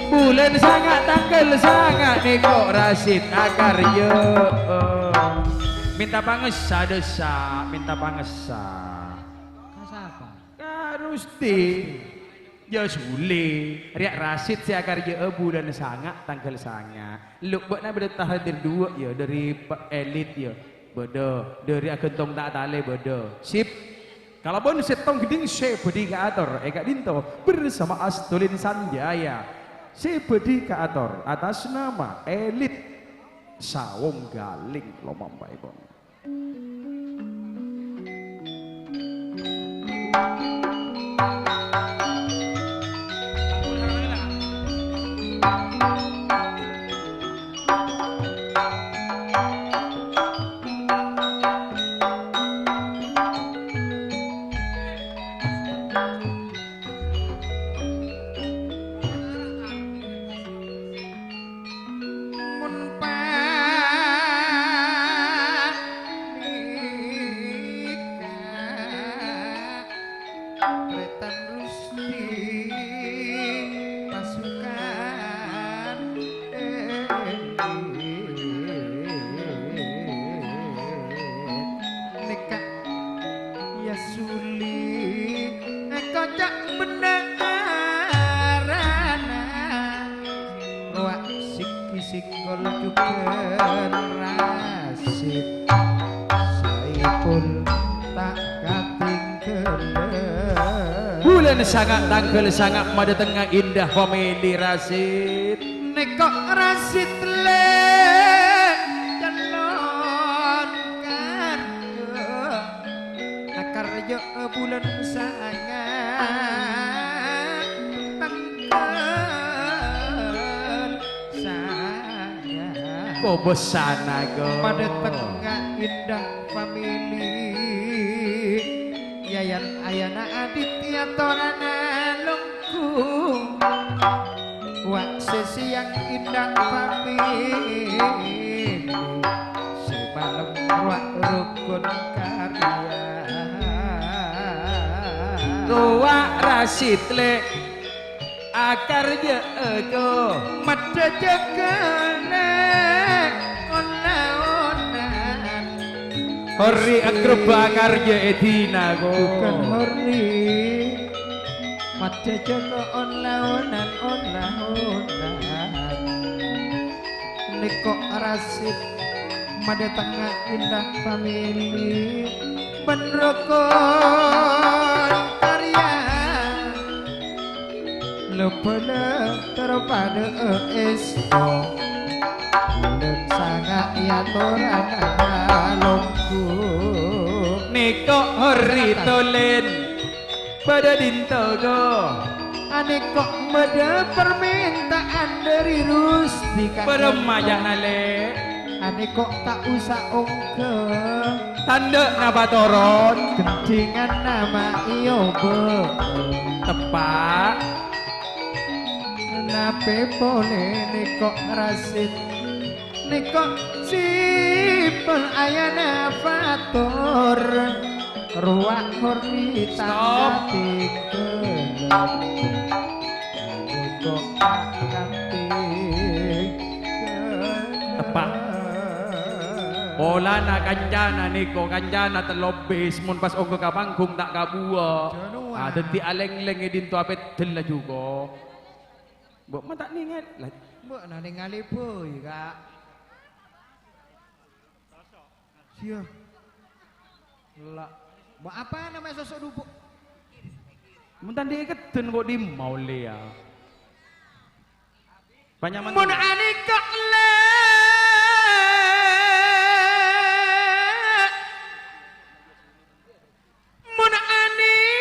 bulan sangat tanggal sangat niko Rasid akar je minta pangesa desa minta pangesa Kasapa? Karusti ya sule riak Rasid si akar je bulan sangat tanggal sangat luk buat nak bertah hadir dua ya dari elit ya bodoh dari agentong tak tale bodoh sip kalau bon setong geding se bedi ke ator eka dinto bersama Astulin Sanjaya se bedi ke ator atas nama elit Sawong Galing lo mampai bon bulan sangat tanggal sangat mada tengah indah family Rasid nekok Rasid le calon karjo akar jo bulan sangat tanggal sangat kok besana go pada tengah indah family yayan ayana aditya torana lungkung wak sesi yang indah family semalam wak rukun karya wak Rasid le akar je ego mata jekane Hori akrab bakar je edina go bukan hori mata joko onlaonan Niko Rasid mada tengah indah family benrokon karya lepele terpada esto bulan sangat ya torana longku Niko hori tolen pada dintogo aneko mada permintaan dari Rustika peremajak nale aneko tak usah ongke tanda napa toron kencingan nama iyobe tepak nape boleh niko Rasid niko sipel ayana fator ruang hormita tinggal niko tepak bola na kanjana niko kanjana telobis mun pas ongko ka panggung tak kabua denti aleng-leng edin tu apet del juga mbok man tak ningat lah mbok na ningali boy kak sia lah mbok apa namanya sosok dubuk mun tan diketen kok di Maulia banyak man mun anika le mun anika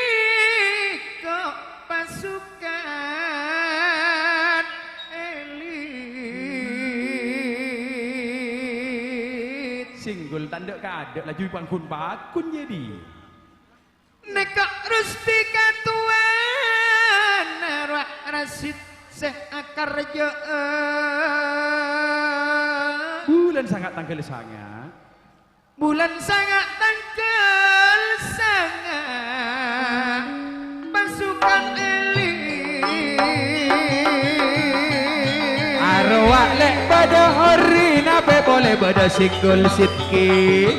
pasukan elit singgul tanda kadek laju pangkun bakun jadi neka Rustika tuan Rasid se kerjaan. Bulan sangat tanggal sangat. Bulan sangat tanggal sangat pasukan elit. Arwah lek pada hari nape boleh pada sikul sitki.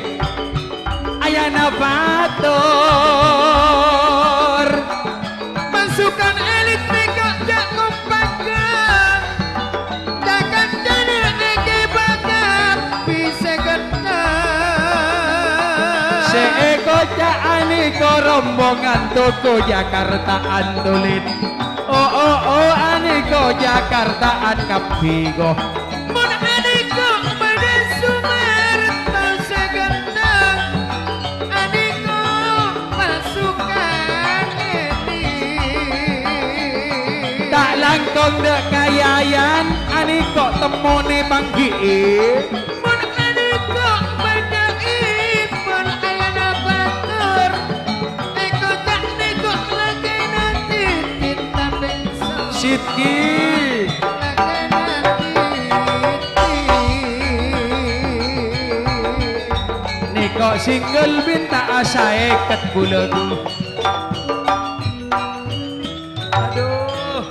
Ayana batur. Pasukan elit mereka jak kompakan. Takkan jadi ege bakar bisa ketat. Seeko aniko rombongan toko Jakarta Antulit. Oh aniko Jakarta Ankapigo. Mun adiko pada Sumarto segenap. Adiko pasukan elit. Tak langkong dek kayayan aniko temone panggi. Mun adiko pada ipon ayana batur. Eko tak neko lagi nanti kita bengso. Sitki niko single binta asae ket bulan. Aduh,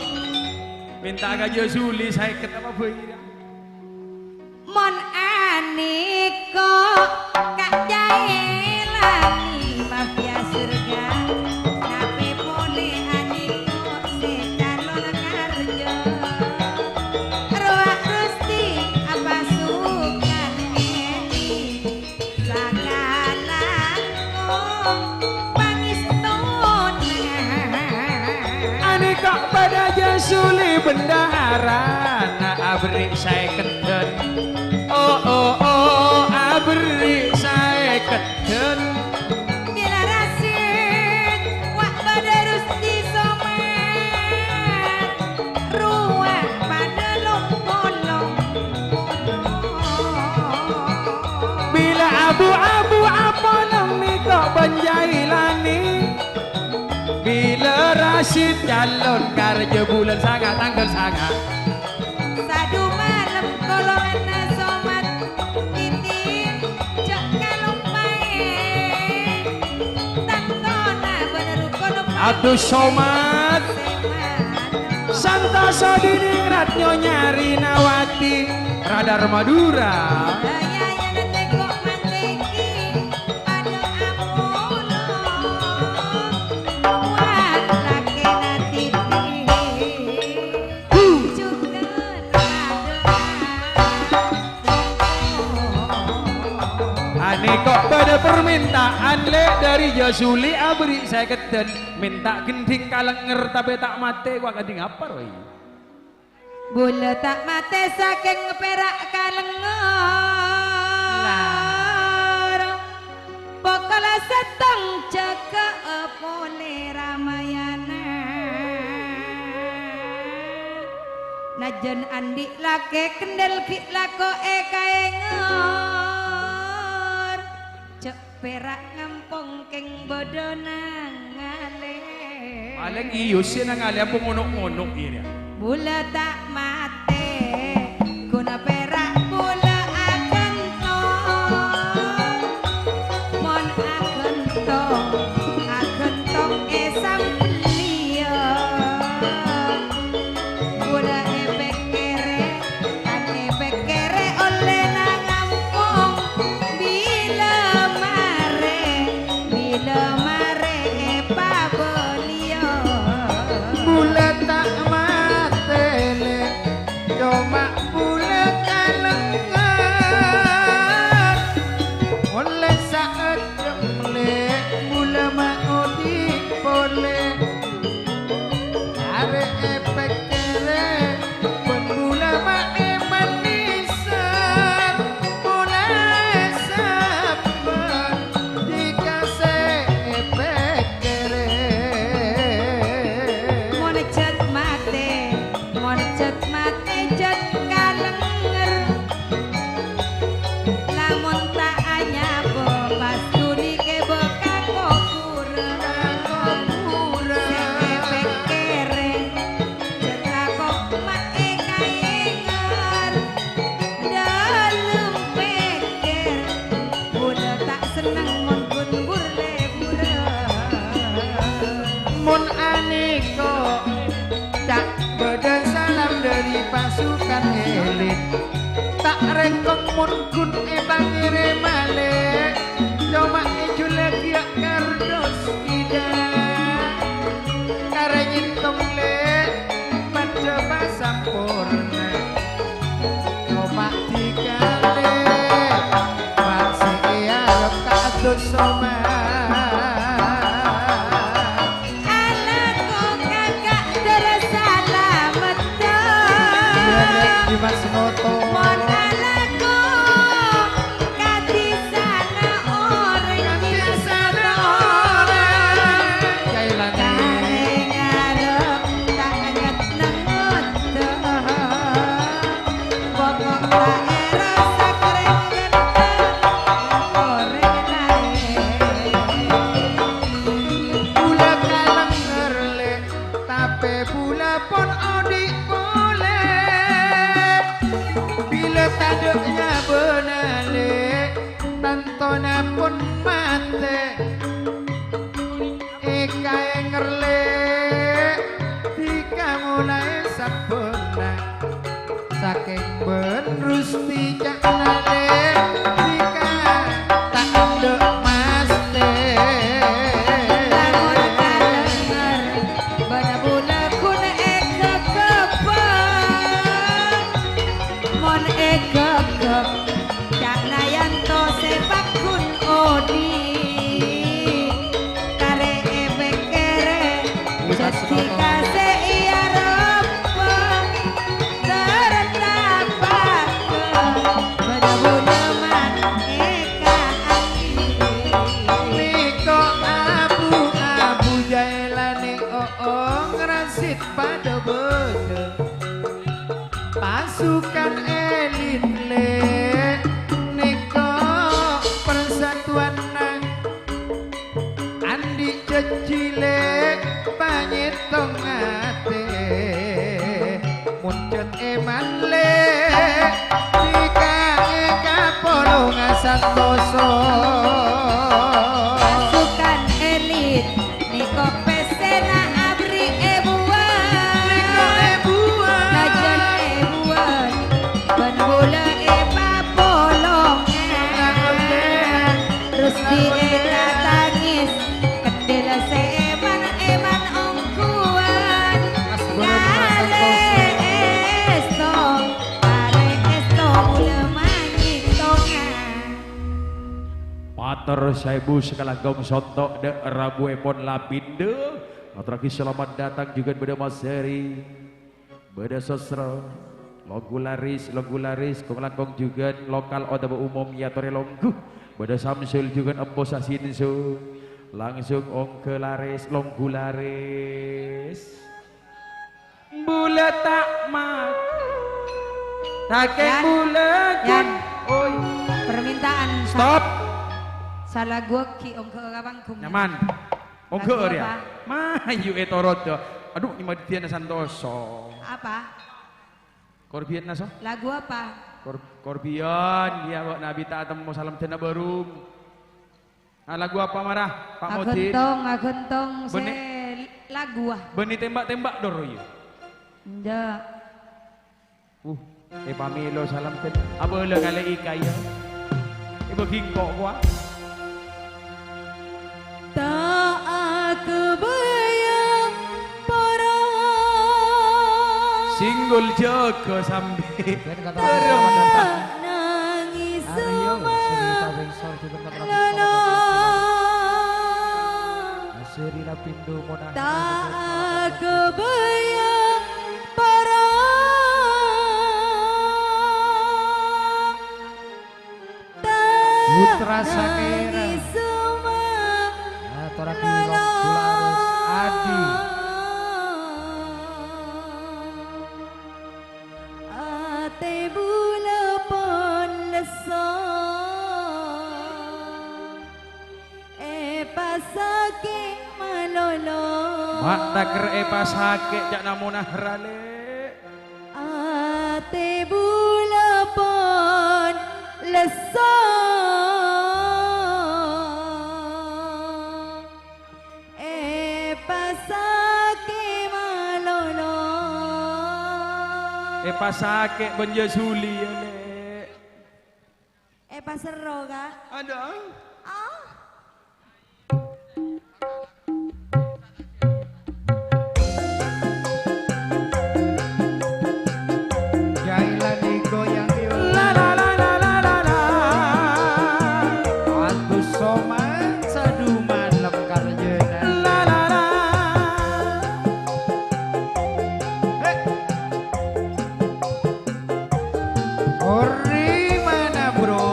minta gaji Suli saya ket apa boy? Mon aniko kak jaelani mafia surga. Nape boleh aniko setalon karjo. Roak rusti apa sukan eni. Sakalangko pangiston. Aniko pada Suli bendahara na abri saya keten. Oh abri saya keten. Bila rasid wak pada rusti somat. Ruak pada long-bolong. Bila abu-abu apa niko benjailani. Bila Rasid calon karja bulan sangat tanggal sangat. Sadu malam golongan somat itin cak kalung main. Tantona bener kono Aduh somat Santoso diningrat nyari Nawati Radar Madura. Daya yang teko manteki pada amono. Wak laki nanti juga Ane kok pada permintaan le dari Josuli abri saya keten minta gending kalenger tapi tak mate gua gending apa roy? Bula tak mate saking perak kalengor. Pokoknya seteng jaga pole Ramayana. Najan andi lake kendel ki lako kaengor. Cek perak ngampung keng bodonang ngale. Paling iyo sih nang alia pengonok-ngonok ini. Bula tak mate guna perak bula akan tong. Mon akan tong esam liya. Bula ebek kere oleh nang ngampung. Bila mare paboliyo. Bulan tak matele Niko tak beda salam dari pasukan elit tak rekong mun kun bangire male cuma ejule kiak kardos ida karengin tongle mencoba sampurna coba dikale masih arep kados sama Mas Noto Mon alago katisana orang sana orang kailane Kareng arep tak anget nengut Pokok daerah sakreng genteng Goreng lae Bula kaleng ngerle tape bula pon odik boleh bila taduknya benale tantona pun mate eka yang ngerle tika mulai sabena saking ben rusti jak nale tika tak nduk maste Lamun kalenger bana bula kun eka kepang Mon eka kep cak nayanto sepak kun odi kare ebek kere jadi kase iya repeng tertapak bana bula man eka andi Niko abu-abu jailane ngerasit pada bede pasukan elit le Niko persatuan andi cecile panyetong ate muncet eman le Tika eka polong santoso pasukan elit Niko pesena abri ebuan najan ebuan ban bola eba polongan terus di eka tangis kendela seeman eman ongkuan kale esto mula mangitongan Pater Saibu sekalagong sontok de Rabu Epon Lapindo. Atraki selamat datang juga pada Mas Heri, pada Sosro, Logularis, Konglangkong juga lokal otaba umum ya Tore Longgu, pada Samsul juga Empos Asinsu, langsung Ongke Laris, Longgularis. Bula tak mak Take Yan. bula Yan. Oi permintaan Stop salah gua ki ongke kabangkum Nyaman Ongke Lagu ya apa? Mayu etorodo Aduh ima ditiana santoso apa Korbian naso lagu apa Korbian ya Wak Nabi Ta'atam mau salam tena barum lagu apa marah Pak Modin agentong se Benih. lagu ah Beni tembak-tembak doro ya ndak Pamilo salam ten Abola kali ikai ya Ibu gingkok gua tak kebayang para Singgul jaga sambil nangis Ayo cerita bengsor di tempat nono Seri Lapindo Monang tak kebayang para Putra Sakera nangis semua Toraki Longgularis Adi ate bula pon leso pasake malolo Mak taker pasake jak namunah rale ate bula pon leso pasake pasake benjo suli ya le. Pasero kak. Ada. Ah. Jailan digoyang yuk. La la la la la la la. Atu soman saduman lekar jeuna. La la la. Ori mana bro?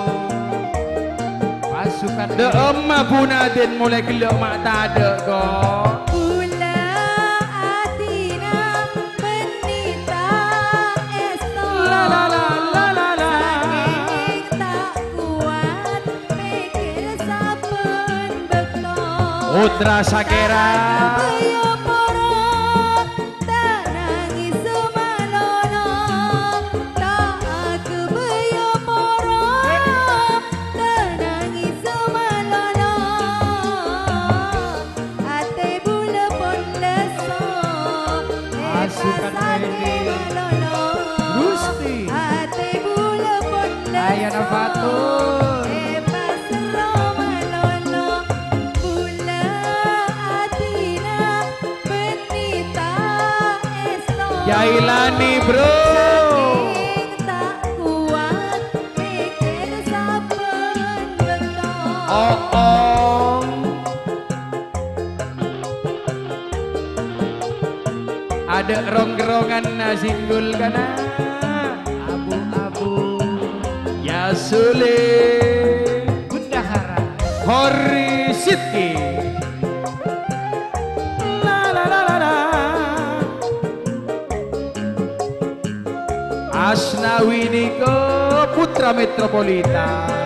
Pasukan De emak punaden mulai gelok mak tak ada kok. Bula atina menita esto. La la la la la la. Saking tak kuat mikir saben bekto. Putra Sakera. Ayo moro tak nangis semalono. Tak kebeyo moro tak nangis semalono. Ate bula pon leso. Pasukan Medi. Gusti. Ate bula pon leso. Ayana Fatur. Jailani bro. Oh oh. Ada rong-rongan singgul kana. Abu-abu Ya sulit. bendahara. Hori Sidki. La la la la la. Asnawi Niko Putra Metropolitan.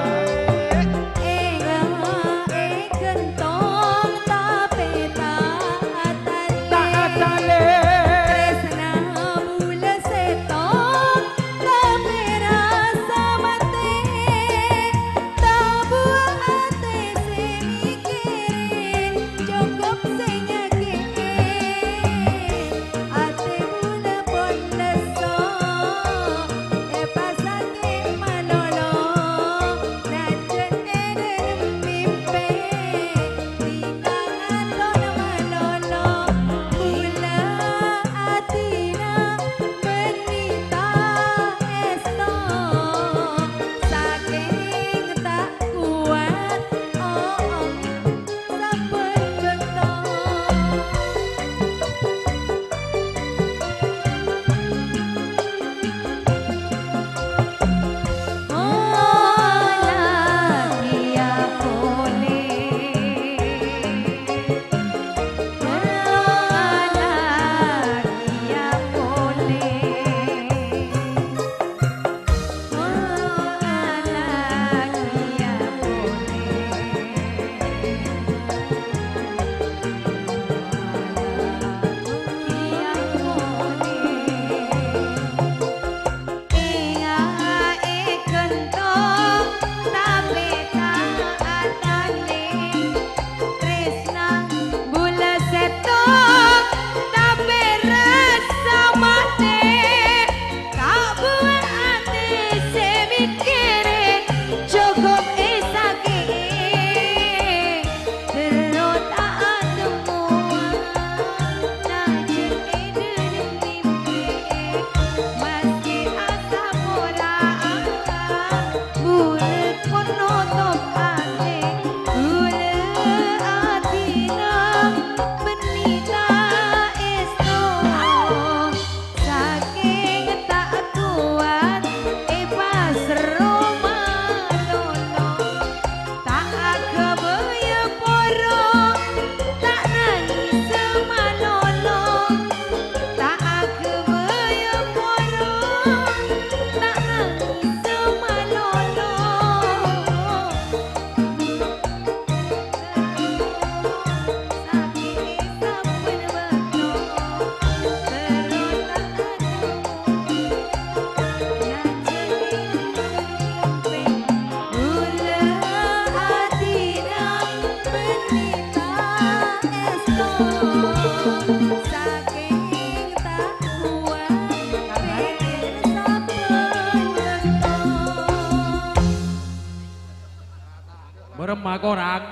lemah korang,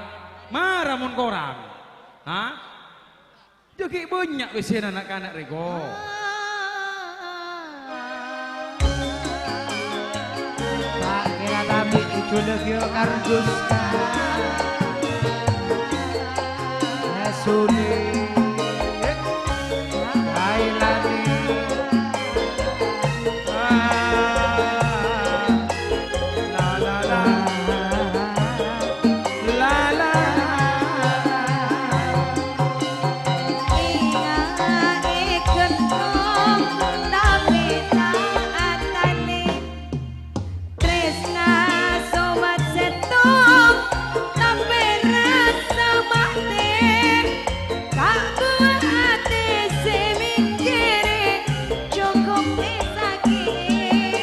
maramun korang, hah? Jadi banyak besian anak-anak rego. Tak kira kami diculik yo kardus. Suni Ailani La la la la la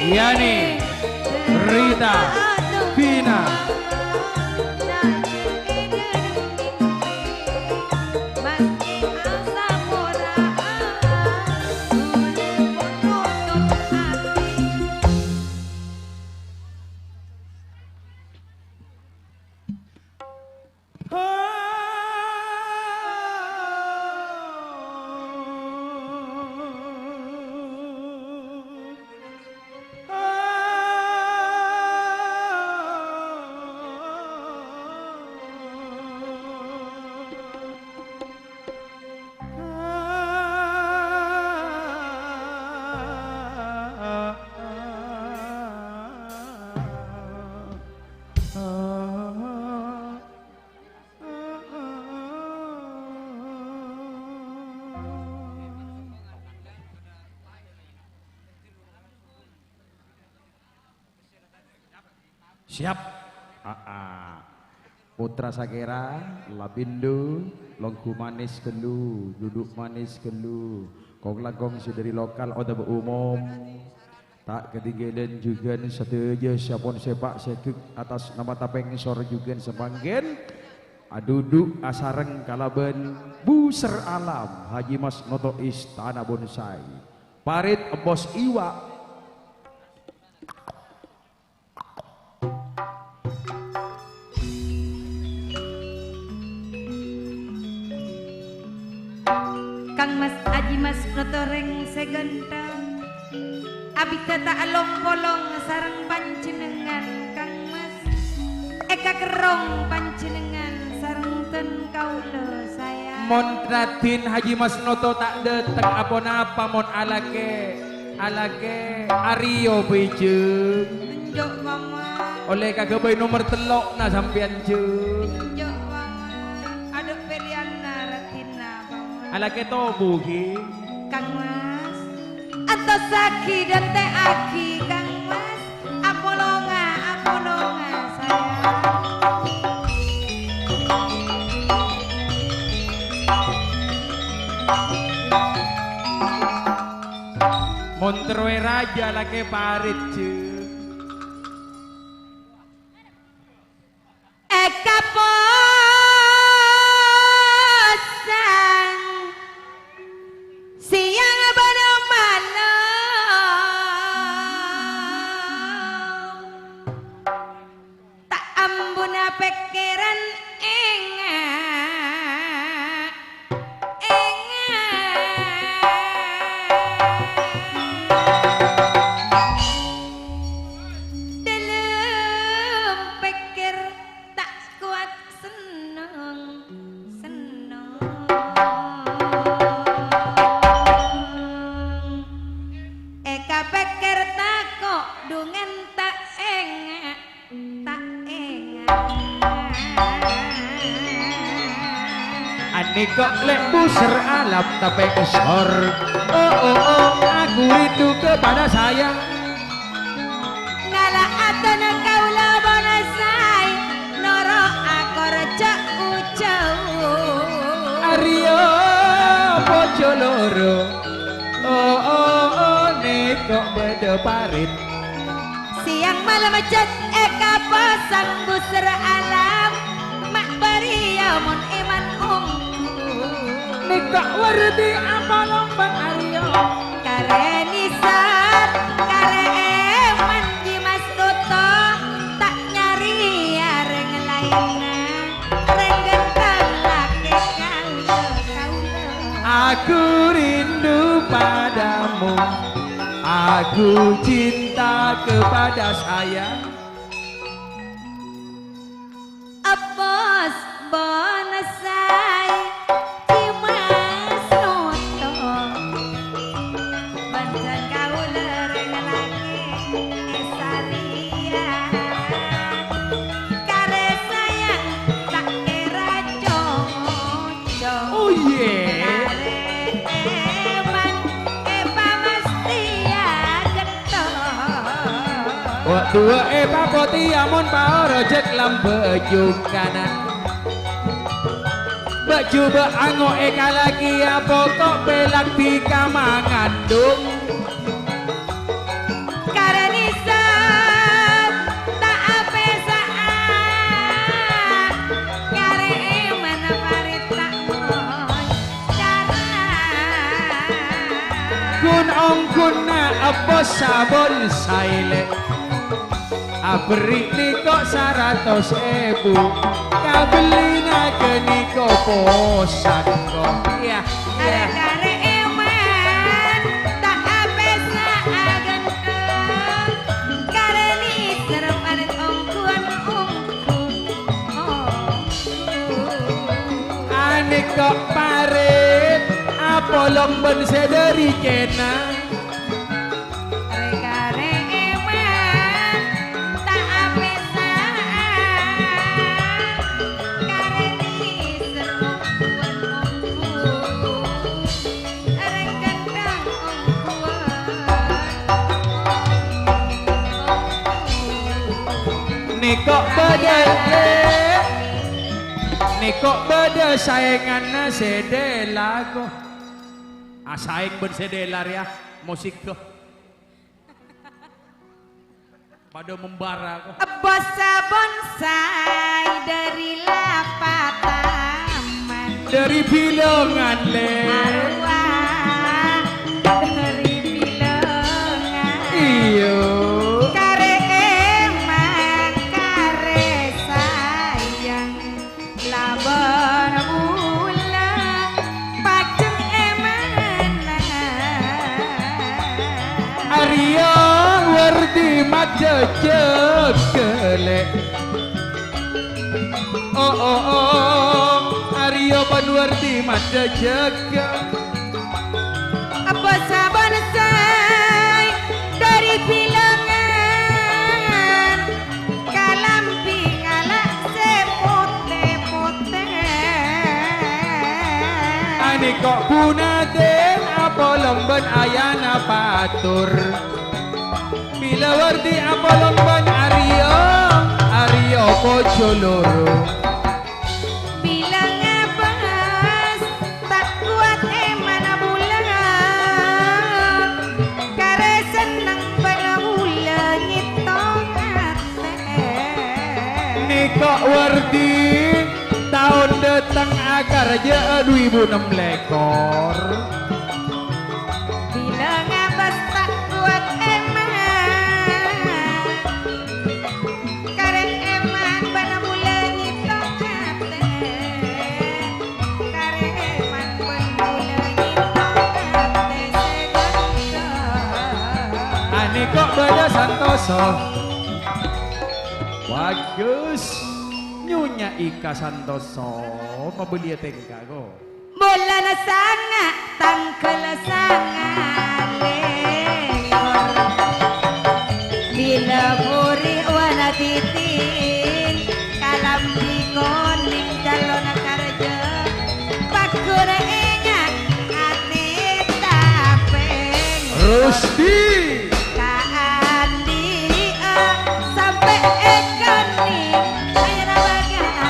Yani, Rita, Vina, siap. Putra Sakera, Lapindo, Longku manis kelu, duduk manis kelu, kong lagong dari lokal atau umum. Tak ketinggalan juga setuju siapun sepak sekik atas nama tapeng sor juga semanggen. Aduduk asareng kalaben buser alam Haji Mas Noto Istana Bonsai. Parit Bos Iwa. Kang Mas Aji Mas Notoreng segentang abi tata along polong sareng panjenengan Kang Mas eka kerong panjenengan sareng ten kaula saya Montratin Haji Mas Noto tak deteng apa-apa mon alake Aryo bejeng njok mama oleh kagabay nomor telok na sampean jeng njok mama aduk Periana Ratina mama alake to bugi Kang Mas atau saki dan teh aki Kang Mas apolonga sayang Montroe raja lake parit jeng eka posang siang pada malam tak ambuna pikiran dalam pikir tak kuat seneng eka pikir tak kok dengan tak enggak ane kok lek buser alam tapeng sor oh aku rindu kepada sayang ngala atana kaula bonasai noro akor cek ucau Aryo bojo loro oh nek kok beda parit siang malam cet eka pasang buser alam mak baria mon iman nek kok werdi apa lombang Aryo karenisan kareman di Mas Noto tak nyari areng lainnya Aku cinta kepada saya. Apos bonasai cimas noto bancan kauler lagi esaria kare sayang tak kira cocok. Oh yeah. Eman mesti ya getok. Waktu papoti amun paorojek lambeju kanan. Baju beango lagi ya pokok belak di kamangandung. Karenisa tak apa saat kare mana parit tak mon cara Kun ong kuna apa sabon saile. Abri niko 100.000 kabeli ke niko posan kok ya ya. kare eman tak apa saat genteng karenisa parit ongkuan Ane kok parit apa lomben sederi kena. kare eman tak apa saat karenisa ongkuan areng gendang Nikok beda Nikok beda saingan sedela ko. Saing ben sedela ya musik ko. Pada membara ko. Bosa bonsai dari lapataman Dari bilangan le. arwah dari bilangan Iyo. kare eman kare sayang laban bulan pacem eman Arya wardi mata jegele. Oh oh oh. Arya panwardi mata jegele. apa saban say dari bilangan kalampi ngalak sepote-pote Ani kok punaten apa lomban ayana patur. Bila wardi apa lomban Arya Arya pojo loro. bilang abas tak kuat mana bulan kare seneng pada bulan ngitong ate Nikok wardi tahun datang agar aja 2006. bilang abas tak kuat kare eman pada bulan ngitong ate kare eman pada bulan ngitong ate segera Ani kok beda santoso. Bagus. Nyonya Ika Santoso pembeli tengka ko. bulan sangat tangkel sangat lekor bila puri wana titin kalam dikoning calon karja pakur enyak ane tapeng Rusdi. kaandi sampai ekani ayana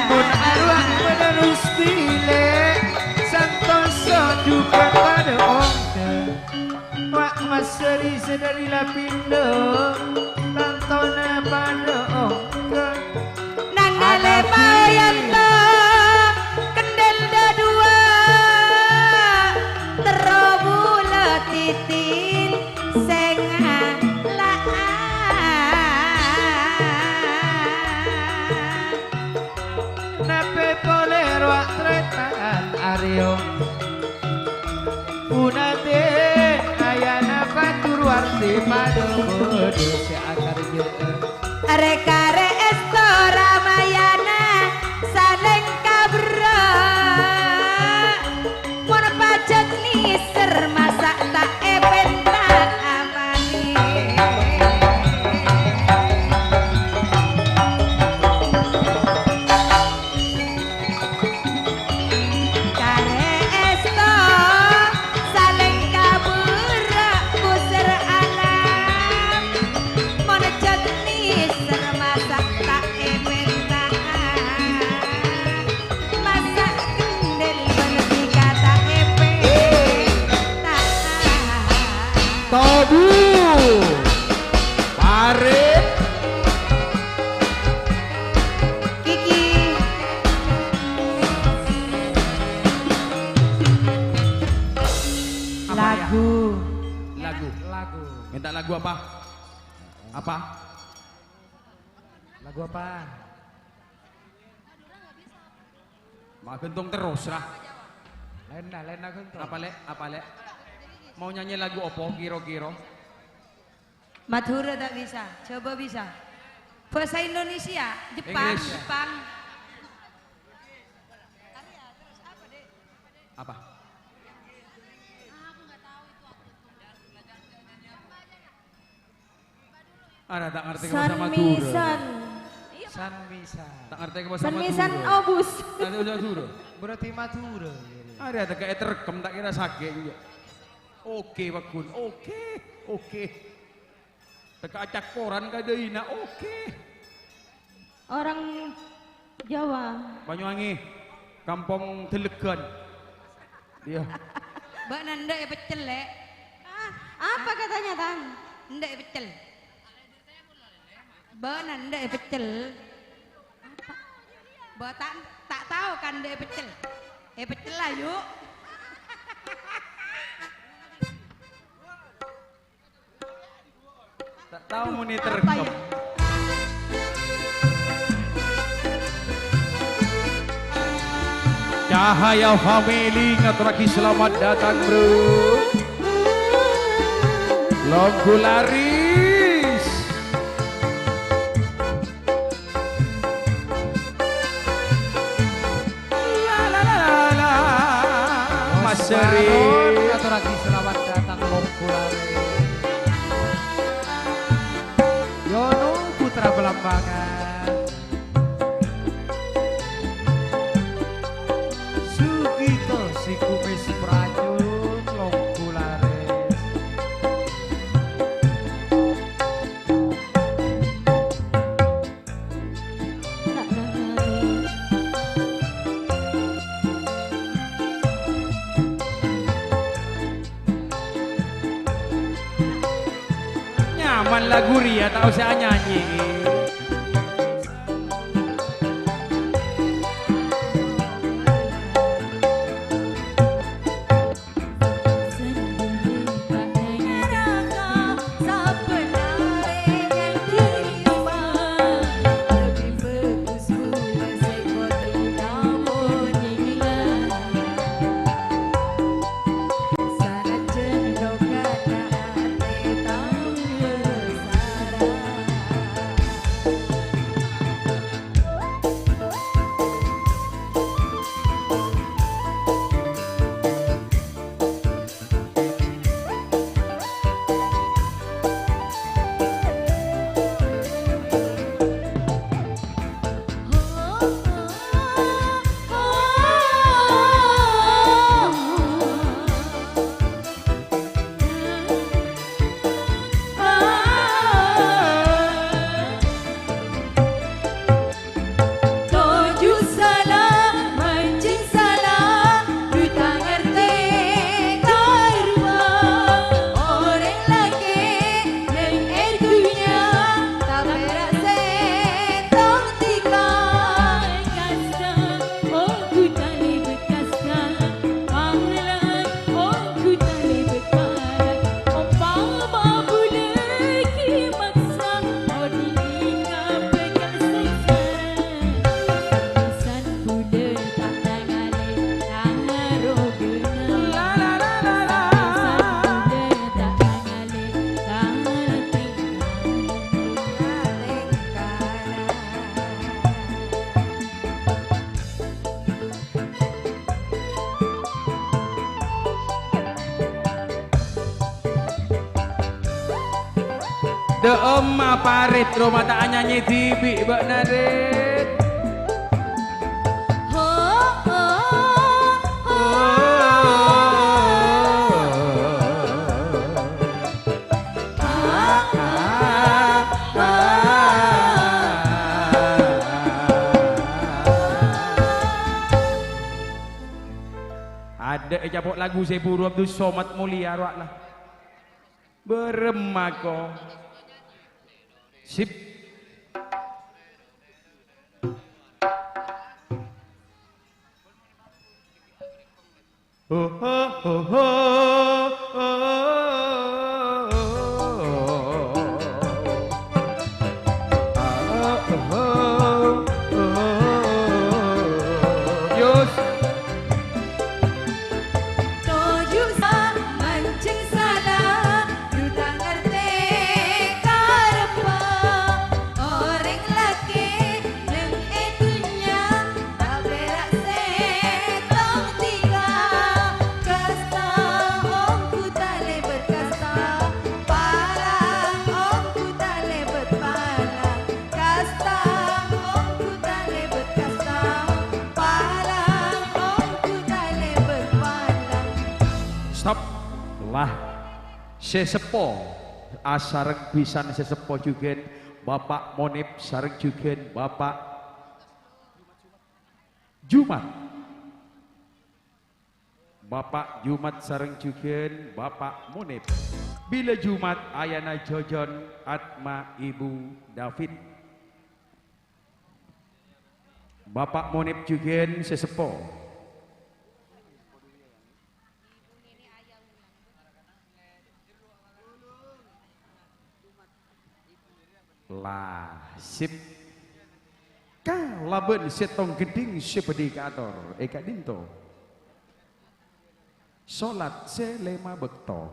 Mun baga arwah pada Rustile Santoso juga pada Ongke Wak Maseri sedari lapindo Tantona pada Ongke Nanale bayanto kendel dadua terobula titin senga Nape poler wak tretan Aryo Punate di padu kudu si akar jeung Reka-re esto Ramayana saling kabra mun pajak niser masak tak ebentan amani kare esto saling kabra kusir alam mun pajak niser masak tak ebentan masak kendel bener kata ebentan Tabu Parit Kiki lagu lagu. lagu Minta lagu apa? Apa? lagu apa Mak gentung terus lah. lena kentung Apa lek? Apa lek? Mau nyanyi lagu opo kira-kira? Madura tak bisa, coba bisa. Bahasa Indonesia, Jepang, Inggris. Jepang. Apa? Ada tak ngerti ke bahasa Madura? Sanmisan. san bisa Tak ngerti ke bahasa Sanmisan Madura? obus. Nanti udah Madura. berarti Madura Ada tak kayak terekam tak kira sakit juga. Oke Bakun, oke. Teka acak koran kadeina, oke. Orang Jawa. Banyuwangi, Kampung Telegan. Dia. Mbak Nanda ya pecel lek. Apa katanya Tan? Ndak ya pecel. Mbak Nanda ya pecel. Mbak tak tahu kan ndak ya pecel. Pecel lah yuk. Tak tahu muni Apa terekam. ya? Cahaya family ngaturaki selamat datang bro. Lagu laris. La la la la la. Mas Seri. aturaki selamat datang Longkulare Yono putra Belambangan Sugito si kumis prajun Longkulare Nak nangani. Nyaman lagu Ria tak usah nyanyi. Sendiri padanya raka sebenarnya terima. Lebih bagus bukan sekolah namun hilang. Sangat cenderung kata hati tak bersara. De Oma Parit rumah tak nyanyi tibi Mbak Narit. Ho ho ho Ada capok lagu Sepuru Abdul Somad Mulia ruak lah. Beremako. Sip. Ho ho ho ho ho. Yus. Toju sa mancing salah Duta ngerti karepa Orang laki neng etunya Tak berak setong tiga Kasta omku tak lebet kasta Parang omku tak lebet parang Kasta omku tak lebet kasta Parang omku tak lebet parang Stop lah sesepo asareng pisan sesepo juga Bapak Monip sareng juga Bapak Jumat Bapak Jumat sareng juga Bapak Monip bila Jumat Ayana Jojon Atma Ibu David Bapak Monip juga sesepo lah sip kalaben setong geding sepedikator eka dinto salat selema bekto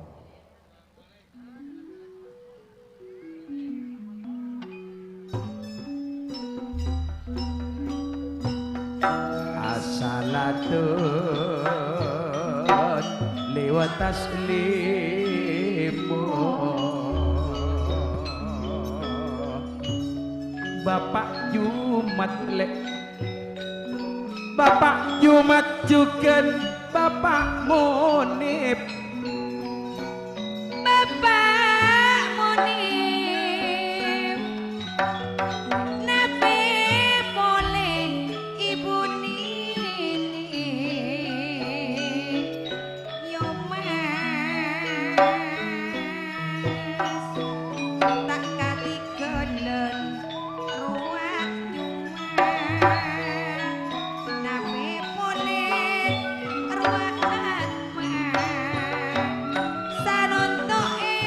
asalatun lewat taslimu Bapak Jumat lek Bapak Jumat juga Bapak Monip Bapak Monip Nabi boleh Ibu Nini Yomas Tak kati gelen ruang Jumat Nabi boleh ruang Atma Sanontoke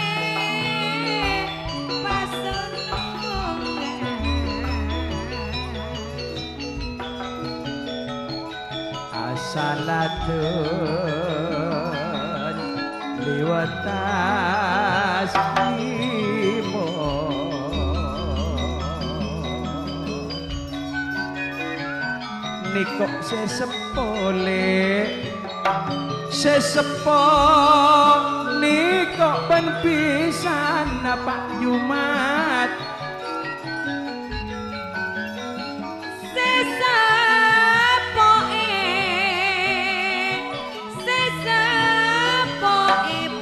asalatun lewat taslimu nikok sesepole sesepo nikok ben pisan Pak Jumat Sesepoe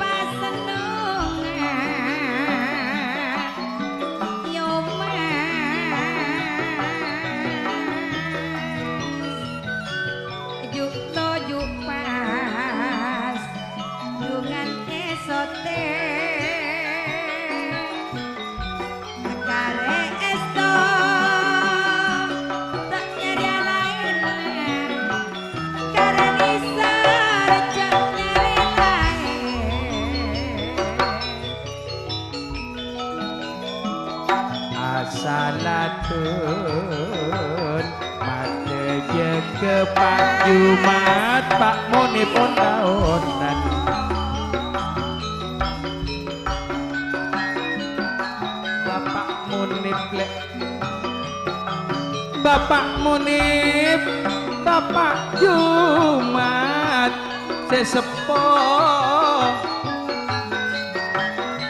pasenengan Yomas Yukto yuk pas Yungan esote Kare esto Tak nyari lain Kare nisa rejak nyari lain asalatun mate jeke Pak Jumat Pak Monip pun tahunan Bapak Monip lek Bapak Monip Bapak Jumat sesepo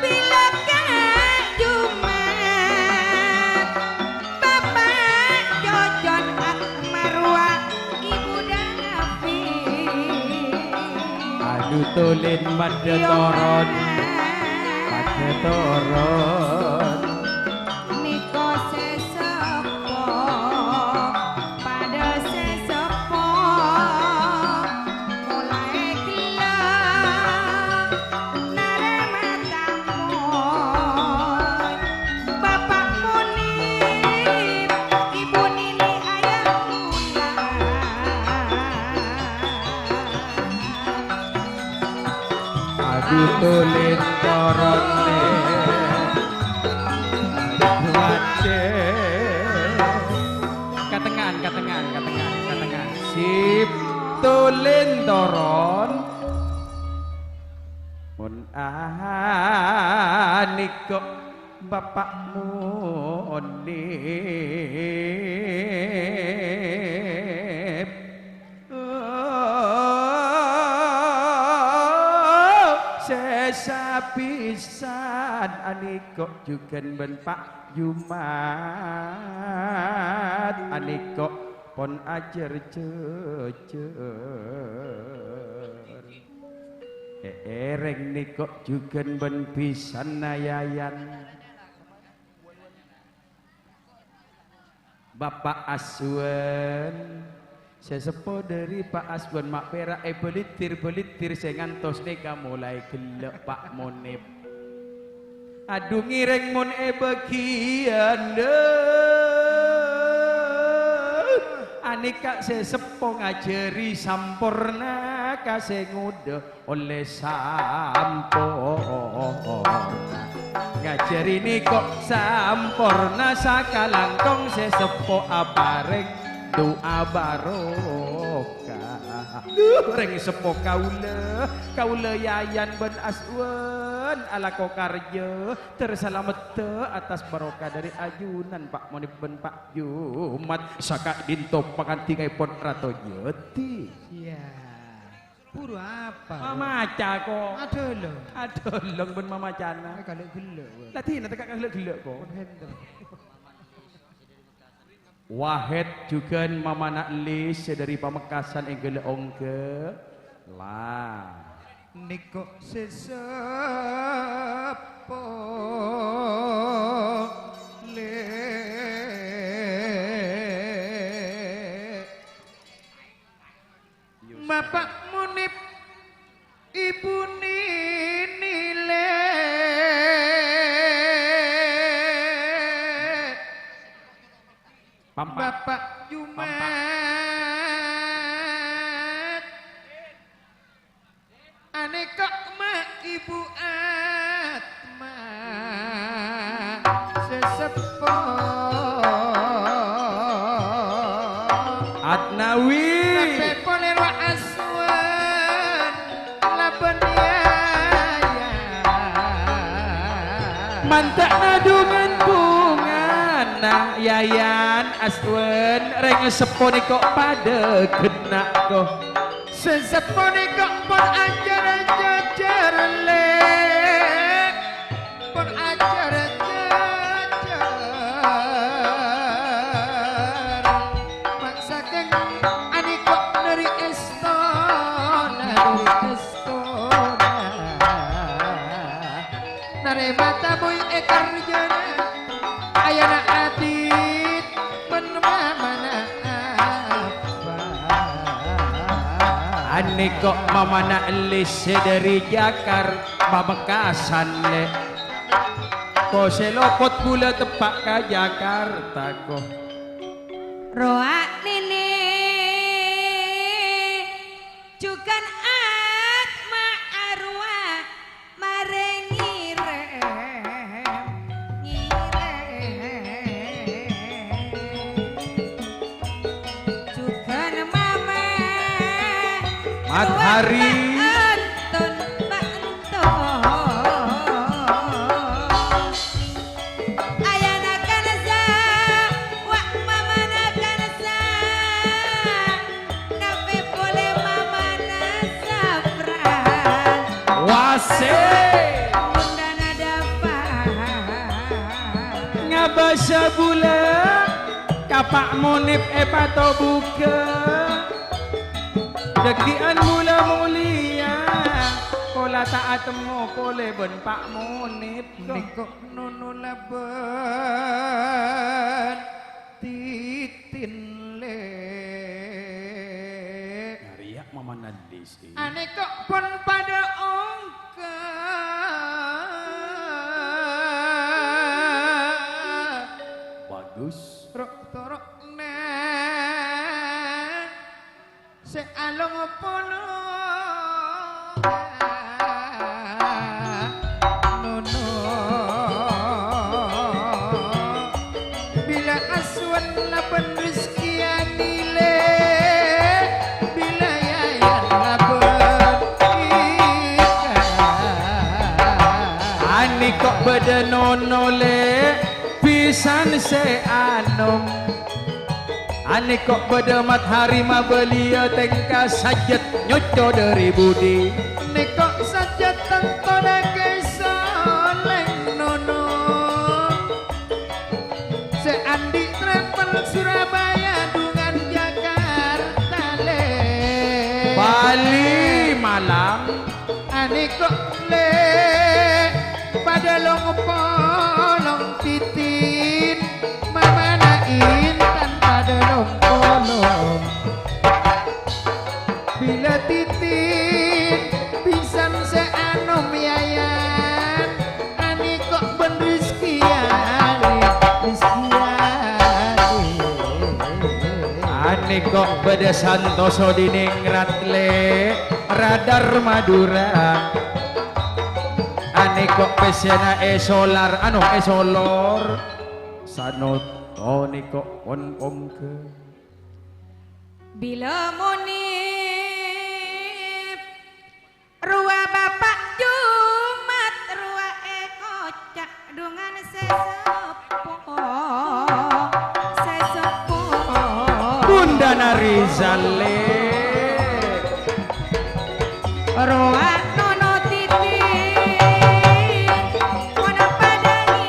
Bila Kak Jumat tulin made toron made toron Niko sesepo pada sesepo mulai gila nare matamu bapak munib ibu nini ayah mula aduh tulin toron katengan sip tulin toron mun niko bapakmu onip sesapisan aniko juga ben Pak Jumat aniko pon ajar jejer ereng niko juga ben pisan nayayan Bapak Aswan sesepo dari Pak Aswan mak perak belitir saya ngantos neka mulai gelap Pak Monip aduh ngireng mon bagian anika sesepo ngajari sampurna kasih ngude oleh sampurna ngajari ini kok sampurna sakalangkong sesepo apareng doa barokah reng sepo kaula yayan ben Aswan ala kokarja terselamet atas barokah dari ajunan Pak Monip ben Pak Jumat saka dinto pakanti kay pon rato jeti Iya. Puru apa? mamaca kok Aduh adolong ben mamacana kalau gelek. latina tekak gelek kok Henter. Wahid juga mama nak lis dari Pamekasan yang geleong ke lah Niko sesepo le Bapak Munib Ibu Nini le Bapak Jumat aneka mak ibu Atma sesepo Atnawi Nape polero Aswan laban yaya mantak nadungan bungan nah yayan Aswan reng seponi kok pada kena kok sesepone kok pon ajar jajar le pon ajar jajar maksakan ani kok dari estona nare mata boy ekar jana ayana adit menmamana Ani kok mama nak lis dari Jakar Pamekasan le kok selopot gula tepak ke Jakarta kok roak nini juga atma arwah mare ngirem juga mama Matahari ngabasa bula kapak monip pato buka dekian mula mulia la tak temu pole ben Pak Munib Niko nono laben titin le Riak mama nandis. ane kok pun pada ongka Bagus. rok torok nen se along pono nono bila aswan laban rezeki anile bila yayan laban ani kok beda nonole pisan se anom ani kok beda matahari ma belia tengka sajat nyoco dari budi Neko saja tentara kesoleng nono Seandi travel Surabaya dengan Jakarta le Bali Malang Ane kok le pada long polong titin Mama nain tanpa long polong Bila titin pisan seanom yayan Ani kok ben rizkiani ani kok beda santoso diningrat le radar Madura ani kok pesena solar anu solor sanot oni kok on ke Bila Munib Rua Bapak Jumat Rua Kocak Dungan sesepo Sesepo Bunda Narizale Rua Nono Titi Wana padani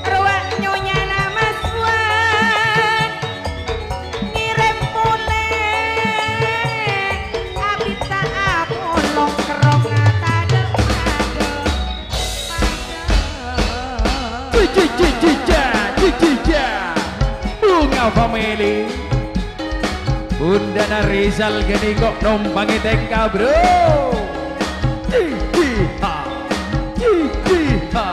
Rua Nyonya Nama Swan Nirem pule Abita apolong kerong tada Cija Bunga family Bunda Narizal gini kok nompangi tengka bro Jijiha Jijiha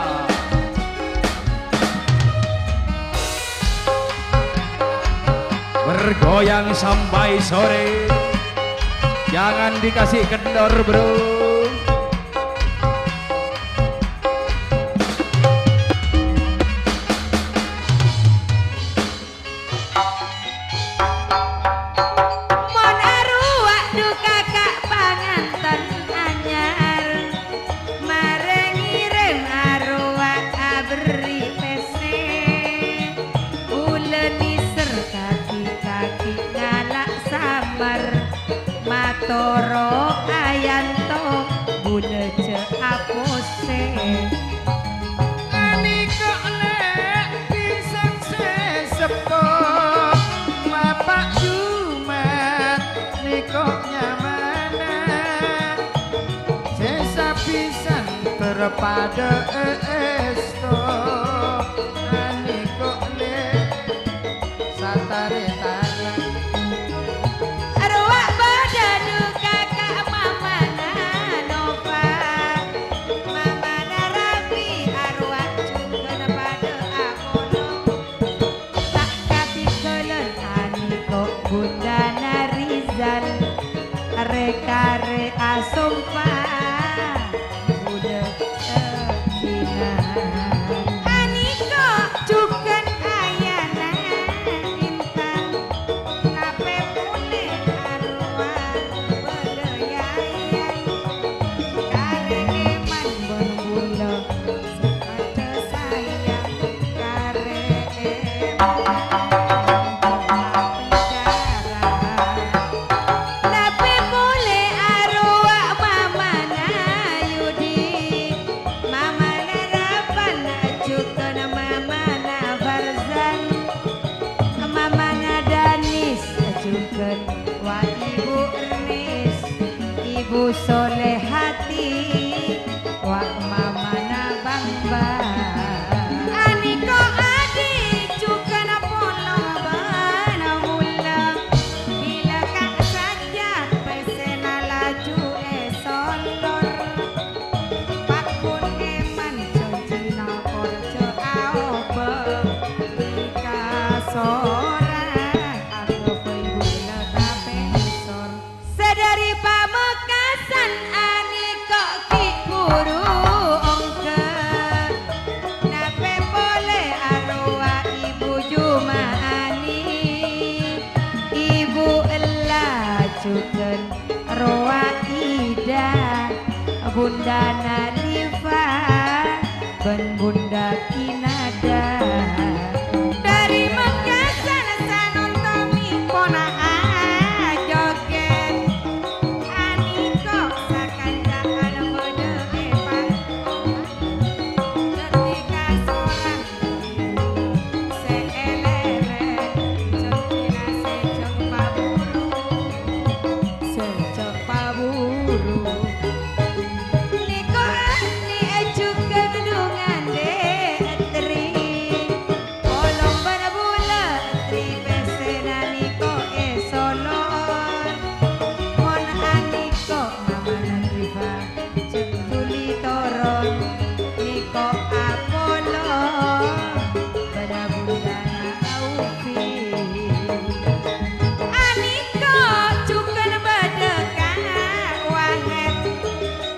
Bergoyang sampai sore Jangan dikasih kendor bro Mon arwah duka kak panganten anyar Marengireng arwah abri pese Uleni serkaki-kaki ngalak samar Matoro ayanto bulece apose Ani kok lek pisan sesepo Bapak Jumat niko nyamana Sesa pisan terpada esto Ani kok lek satare tanah Arwah pada duka kak mama Nova Mama Rafi arwah juga pada Apollo Tak kapikeun ani kok Bunda Narizal Are-kare asumpa Budak sekina Wah ibu Ernest, ibu Solehati, wah mamana Bang Bang. Aniko adi juga na polong bana mula, bila kak saja pesena laju solor. Pakun eman jojina korjo aobe, ika sorang aku bula tapesor. Sedari Pamekasan ani kok ki guru ongke, nape boleh arwah ibu Jumaani, ibu Ella juken arwah Ida, Bunda Narifa, ben Bunda Kinada. Dari Mekasan sanon Tommy pona joget, Aniko sakandaan mode epan, ketika sorang seeleren, centina sejeng paburu, sejeng paburu. Niko ani juga gedungan detri, kolong berbula tri pesena Niko solor. Mon aniko mamana Riva cetuli toron, Niko Apollo pada bundana Aufi. Aniko cuken bedekan wahet,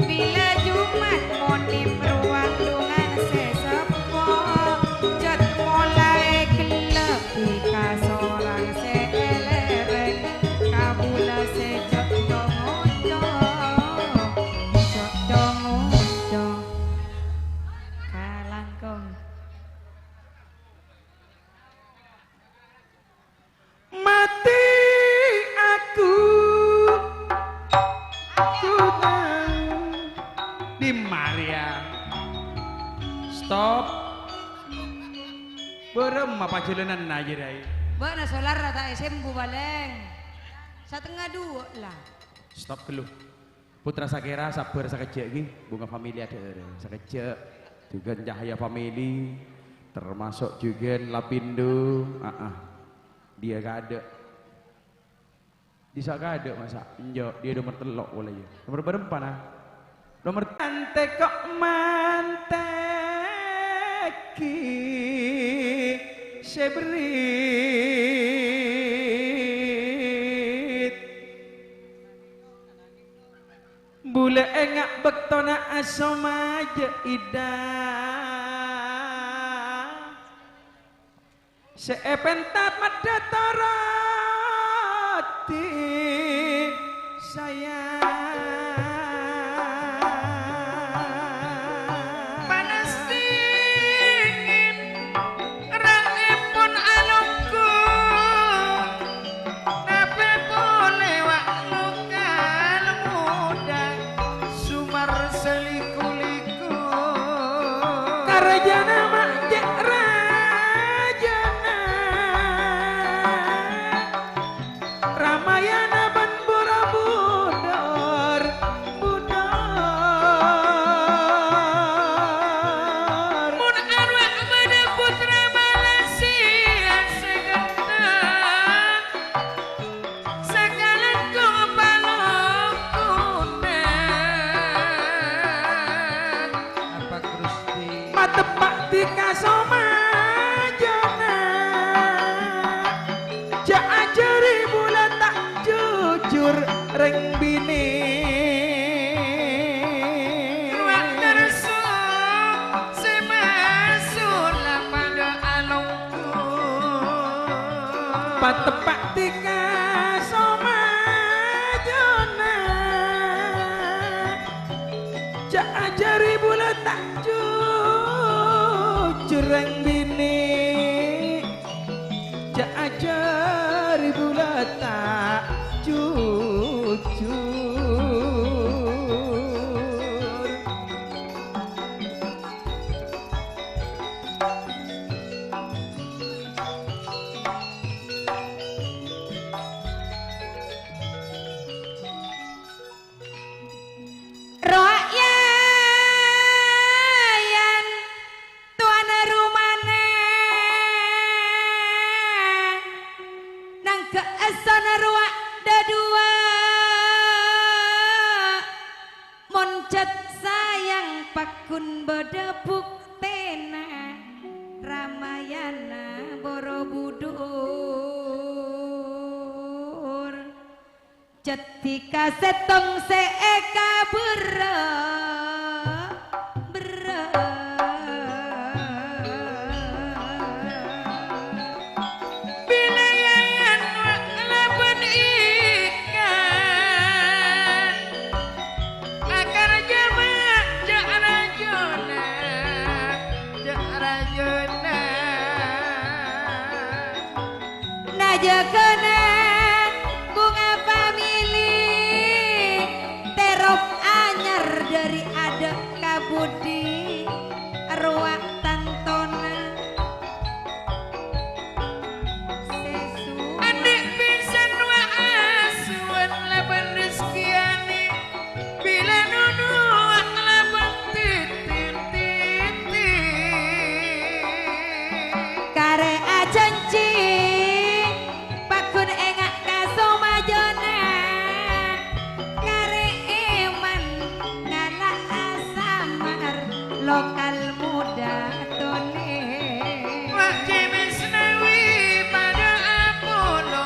bila Jumat monim ruang dungan sesepo, jod mulai gelap ika sorang seeleren, kabula sejok dongojo, jok dongojo, kalangkong. Mati aku di Maria. Stop. Berem apa jalanan aja dai. Bana solar rata SM baleng, setengah dua lah. Stop dulu. Putra Sakera sabar sakejek iki, bunga famili ada sakejek. Juga Cahaya family, termasuk juga Lapindo. Dia gak ada. Bisa gak ada masa? Enggak, dia nomor telok boleh ya. Nomor berapa nah? Nomor ante kok manteki sebrit bule engak bektona asomaja ida seepenta pada toroti sayang panas dingin raipun alungku nape boleh waktu kal muda sumar seliku-liku karjana makjek rajana Ramayana ban Borobudur budar mun arwah bade putra Malaysia segentar sekalan ku balokkunan Apa Gusti? matepak dikasomajana ja ajari bulan tak jujur reng bini ruang tersu semasula pada alungku patepak dikasomajana ja ajari bulan tak jujur reng bini ja ajari bulan tak jujur cet sayang pakun bedebuk tena Ramayana Borobudur cetika setong seeka bere bilayangan laban ikan akar jama jak rajona najekena bunga famili terop anyar dari ada kabudi arwah tantona sesu adik pisan wa asuan laban rezekiane bila nunu laban titit kare ajanci pakun engak kasomajona kare eman ngala asamar lokal muda tone Wajib Misnawi pada Apollo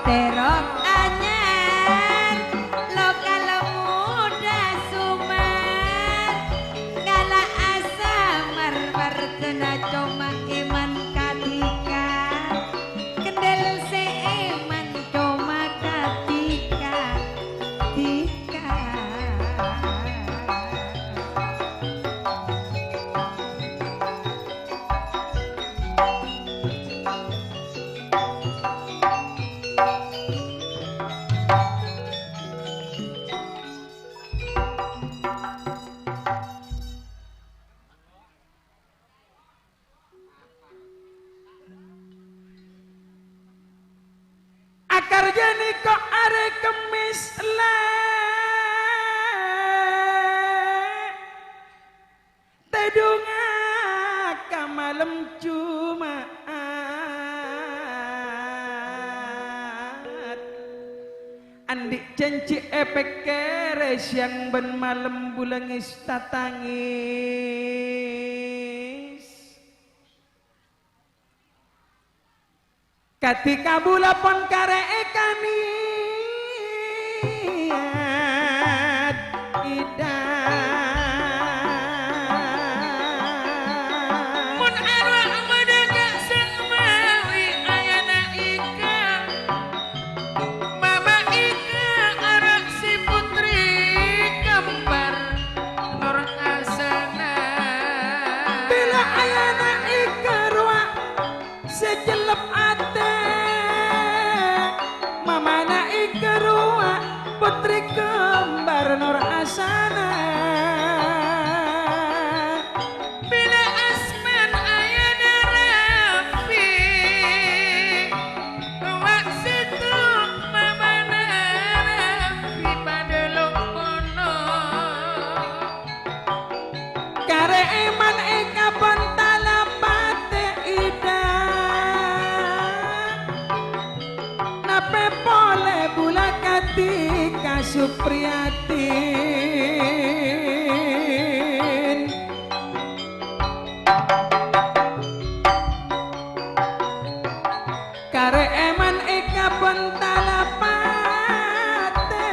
terok anyar lokal muda sumar ngala asamar berkena coma iman katika kendel seeman coma katika tika akar jani kok are kemis le tedunga ka malam Jumat andik janji epek keres yang ben malam bulangis tatangis ketika bula pon kare ekaniat idan mun arwah menegak semawi ayana ika mama ika arak si putri kembar Nur Asana bila ayana ika ruak sejelep ate mamana ikerua putri kembar Nur Asana bila asman ayana Rafi wak situ mamana Rafi pada lokono kare iman eka pontalapate ida nape pole bula katika Supriyatin kare eman eka pontalapate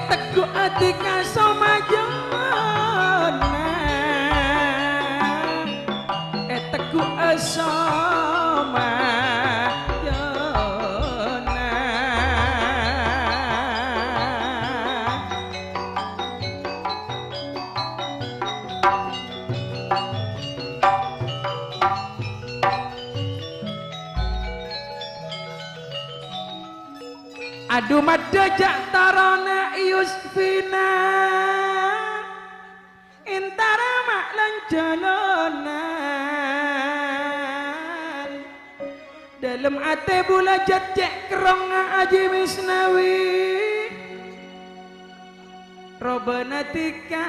teguh atika somajona teguh somajona aduh madajak tarona Yusfina intara mak lan jalonan dalam ate bula jecek kerong aji Misnawi robenatika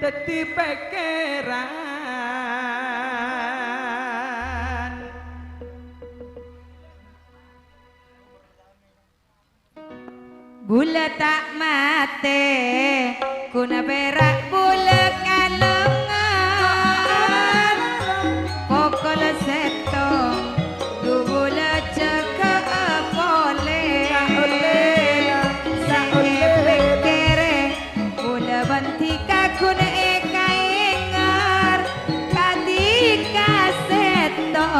teti pekeran Gula tak mate kuna berak bule kalengan pokol setong gula ceka pole sekere bule bantika kuna ekaingar katika setong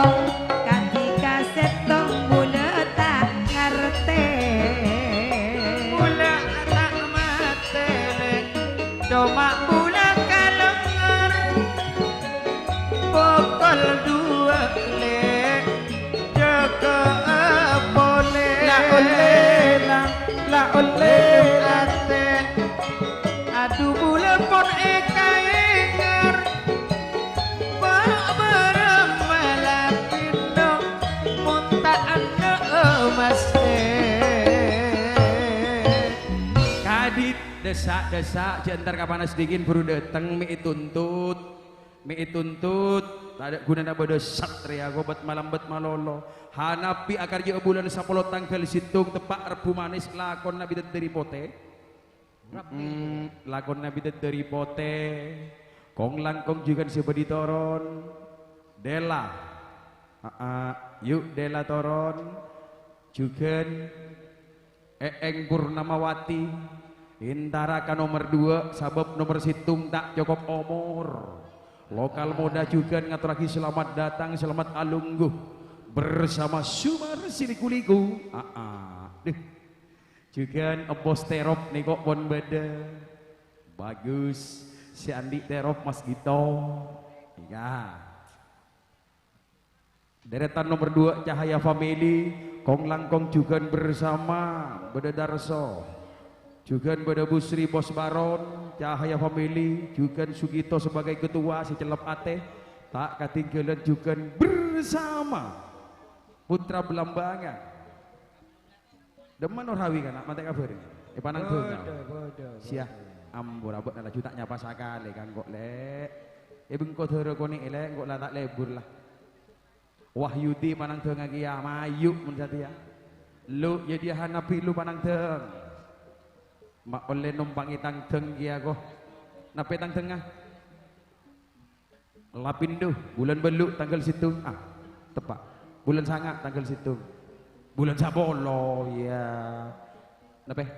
bule tak ngerti. Cuma bulan kalengar pokol dua le jaga boleh La oleh ate aduh bulan pon ekaingar bareng malapino munta ane maste kadit desak-desak jantar kapanas dingin baru dateng mie tuntut tak ada gunanya bodoh satria gobat malam bet malolo hanapi akar je bulan 10 tanggal situng tepak rebu manis lakon nabi dari pote lakon nabi dari pote kong langkong juga sebedi toron Dela yuk Dela toron juga Eeng Purnamawati Intaraka nomor 2 sabab nomor situng tak cukup omor lokal moda juga ngatur lagi selamat datang selamat alungguh bersama Sumar Silikuliku juga Bos Terop nih kok bon beda bagus si Andi Terop Mas Gito ya deretan nomor 2 Cahaya Family Kong Langkong juga bersama Beda Darso juga pada Busri Bos Baron Cahaya Family juga Sugito sebagai ketua si celep ate tak ketinggalan juga bersama Putra Belambangan demen orawi kan mate kabar panang donga sia ambur abot nala juta nyapa sakale kan kok lek bengko doro kone elek kok lah tak lebur lah Wahyudi panang donga ki ya mayu mun ya lu ya dia hanapi lu panang deng mak oleh numpangi tangteng kia kok nape tangtengah lapindo bulan beluk tanggal situ tepat bulan sangat tanggal situ bulan sabolo ya nape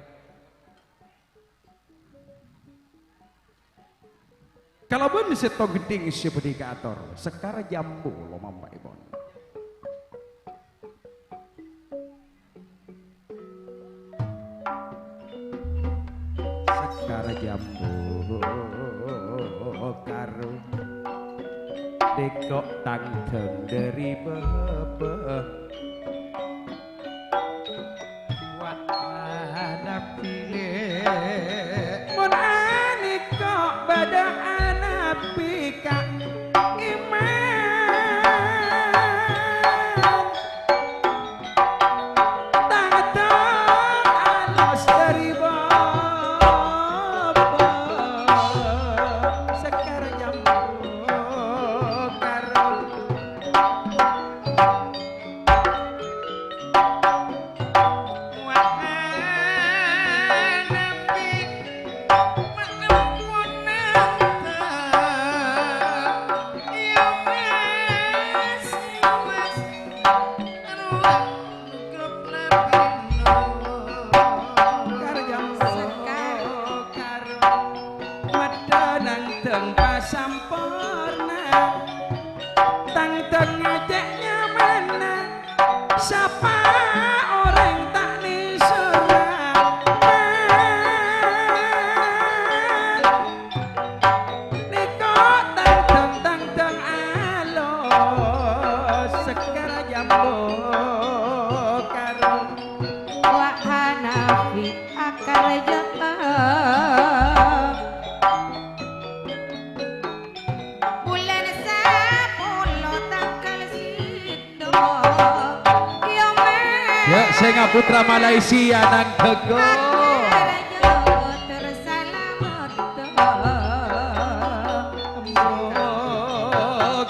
kalau pun seto geding seperti kator sekara jambu lo mampai bon karo jambu karo dekok tangteng dari bebeh buat anak pilih mun anik kok bada anak pika iman tangteng alas dari siapa orang tak diserang niko tang alo sekara jambu karo wa hanafi akar jata bulan 10 tanggal situ Senga Putra Malaysia nang tego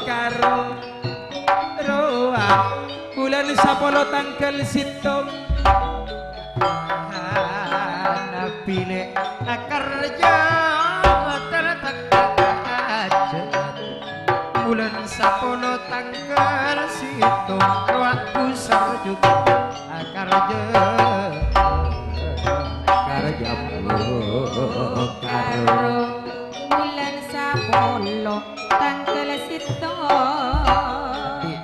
karo roa bulan 10 tanggal situng kerja tertekajat bulan 10 tanggal situ waktu sarjuk kerja karo bulan 10 tanggal situ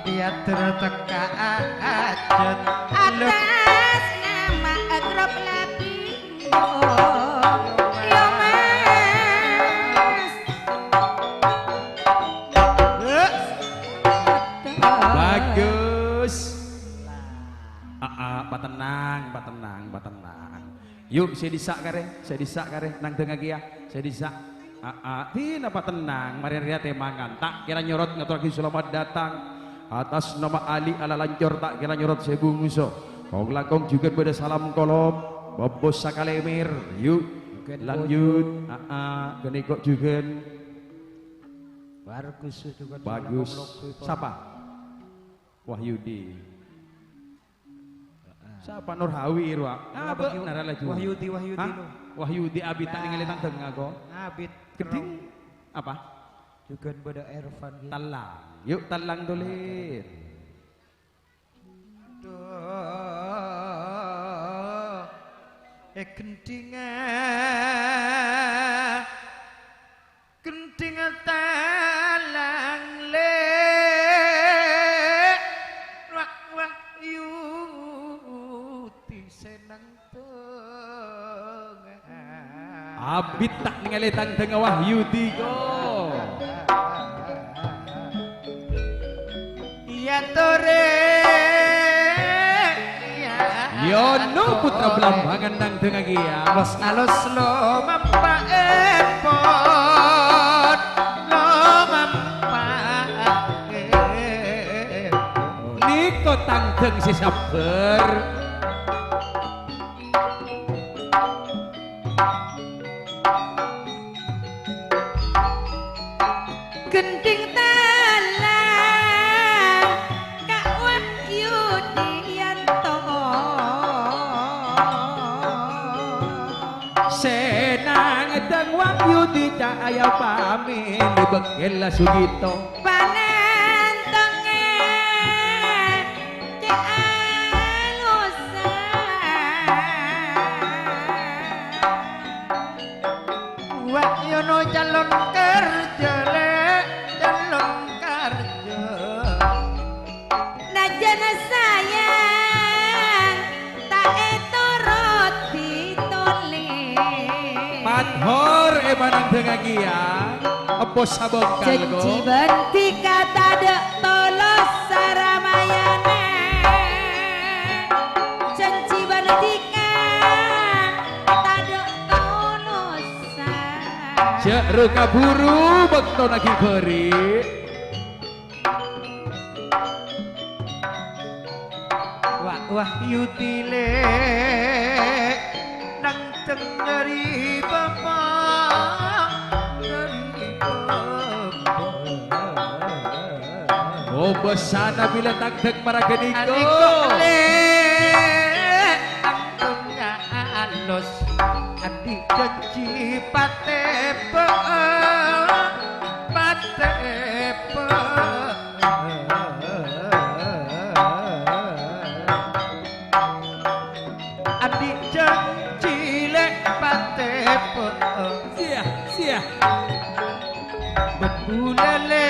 dia tertekajat atas nama agrop lapindo yo mas Bagus. Batenang. Yuk, saya disak kare, nang tengah kia, saya disak. Tina patenang, mari ria temangan, tak kira nyorot ngatur lagi selamat datang. Atas nama Ali ala lancor tak kira nyorot saya bungso. Kong langkong juga pada salam kolom, bobos sakalemir. Yuk, lanjut. Genikok juga. Bagus. Siapa? Wahyudi. Siapa Nurhawi Irwa? Wahyudi Hah? lo. Wahyudi abit tak ningali tang tengah kok. Abid Keding apa? juga pada Ervan gitu. Talang. Yuk talang dolir. Kentinga talang le wak yuti senang tengah Abit tak ningali tang tengah Wahyudi kok. iya tore Yono putra belambangan nang tengah kia. alus lo mampa epot lo mampa Niko tang teng si sabar. gending talang Kak Wahyudianto Senang teng Wahyudi cahaya pami di Bekela Sugito. panentengan cek alusan wak yono calon kerja le calon kerja najana sayang tak etorot ditoleh Madhor manang tengah kia. Apa sabongkal janji kok? benti kata dek tolos saramayana janji benti kata dek tolosan Cek ruka buru bekto lagi beri. Wahyudi le nang tengeri bapak dari bapak Oh besana bila tak dek para geniko. adiko le tengah alus adik janji patepe adik janji lek patepe Sia. betulele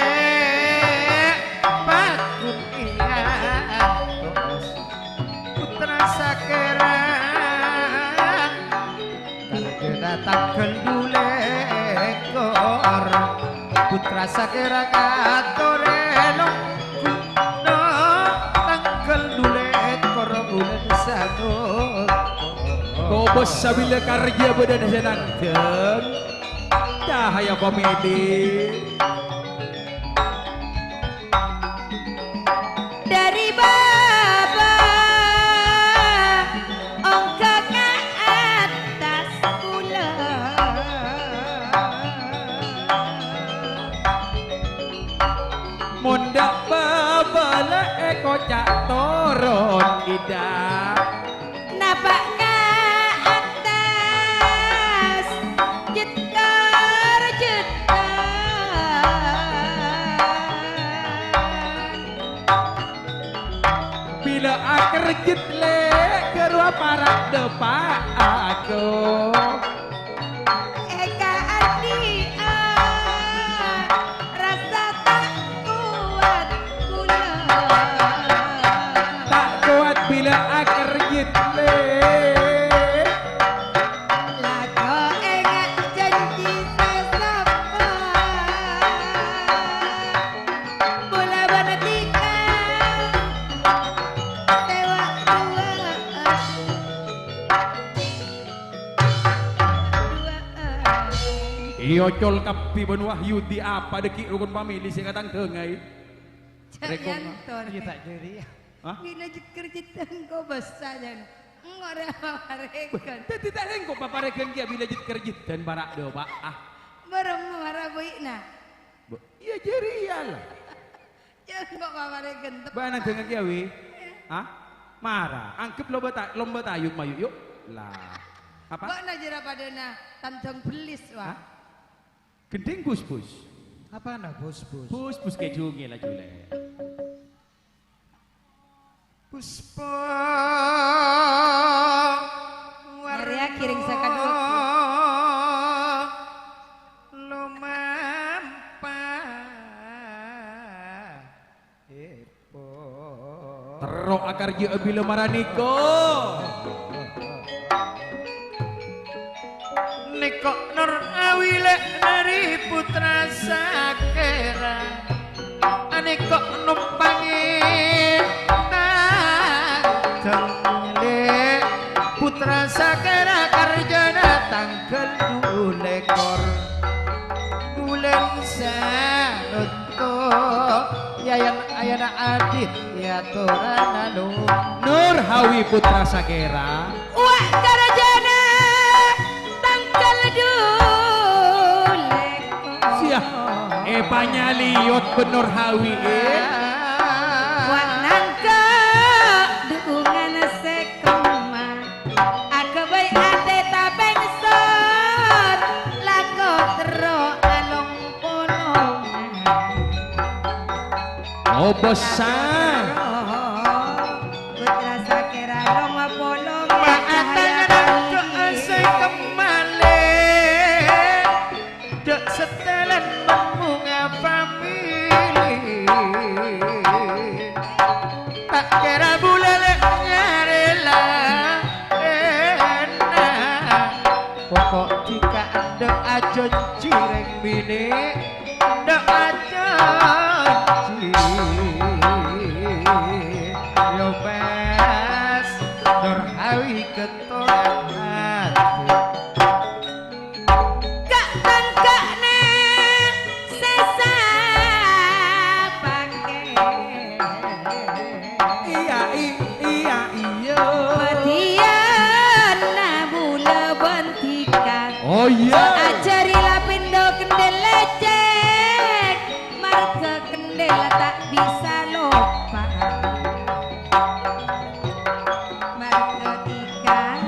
pakut iyatos putra sakera karena tangkel dule kor putra sakera katoreno kuno tangkel dule kor bulan sagot Kau besa bila karya badan senang teng. Cahaya komedi. dari baba ongka ke atas kula Mundak babala eko cak toron ida. napak ke atas bila akerjit le kerua parak depan aku. Eka adi rasa tak kuat kula. Tak kuat bila akerjit le. Lagu enggak janji sesapa. Bola benetika tewa dua. Iyo col kapi ben wahyu di apa deki rukun pamili sing katang dengai. Jantor. Iya tak jadi. Hah? Bila kerjitan kau besar dan ngora marekan. Tadi tak rengkok paparekan kia bila jit kerjit dan barak do pak ah. Barang marah baikna. Iya jeria lah. Jangan kok marekan. Bana dengan kia wi. Hah? Marah. Angkep lomba tayung mayu yuk. Lah. Apa? Kok na jera pada na tantang belis wah. Hah? Gending bus. Apa nak bos? Bus kayak jungi lah jule. Puspa. Maria kiring sakaduk. Terok akar je bila maraniko. Niko Nur Awile dari putra Sakera. Aneko numpangin nang putra Sakera karjana tangkel dulekor bulan sanuntuk yayan ayana adit ya torananu Nur Hawi putra Sakera. Wah karajana tangkal dulek. Siap. Panyaliot benur Hawi Wah nangka dukungan sekoma. Aku bayi ate tabeng sor. Lako tero along polongan. Oh besar. Putra Sakera long polongan. Maatan dok asai kemale dok setelan bunga famili tak kira bulele nyarela enak pokok jika ada ajon cireng bini ada ajon yo bes Dorhawi ketoran Kak tangkak ne sesa pake. Iya iya. Padian na bula bantikan. Oh iya. Ajari lapindo kendel lecek. Marga kendel tak bisa lupa. Marga tiga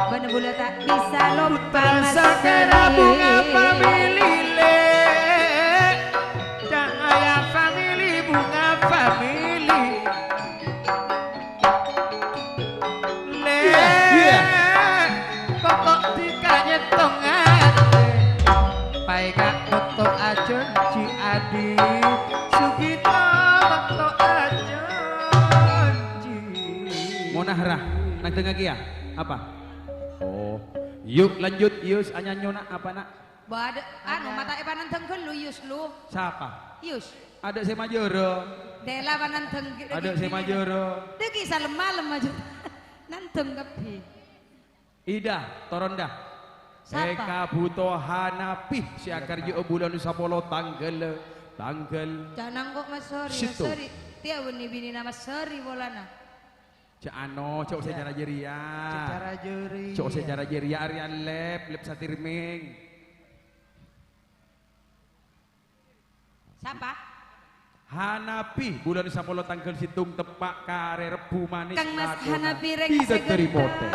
bener bula tak bisa lupa. Sakera bunga family Cahaya family bunga family Iya. Pokok tikanya tongan Pai kak foto ajon ci adi Sugito foto ajon ci Monahrah nang tengah kia apa? Oh. Yuk lanjut Yus anyanyona apa nak? Bada, anu mata panan tengkel lu Yus lu. Siapa? Yus. Ada si Majoro. Dela panan tengkel. Ada si Majoro. Deki salem malam aja. Nantem kapi. Ida Toronda. Siapa? Eka Buto Hanapi si akar jo bulan Sapolo tanggal. Jangan kok Mas Sori. Situ. Mas Sori. Tia bini bini nama Sori bolana. Cano, cok secara jeria. Secara juri Cok secara jeria Arian lep satirming. Siapa? Hanapi bulan Sapolo tanggal situng tepak kare rebu manis. Kang Mas lakona. Hanapi reng Tidak dari segera. motel.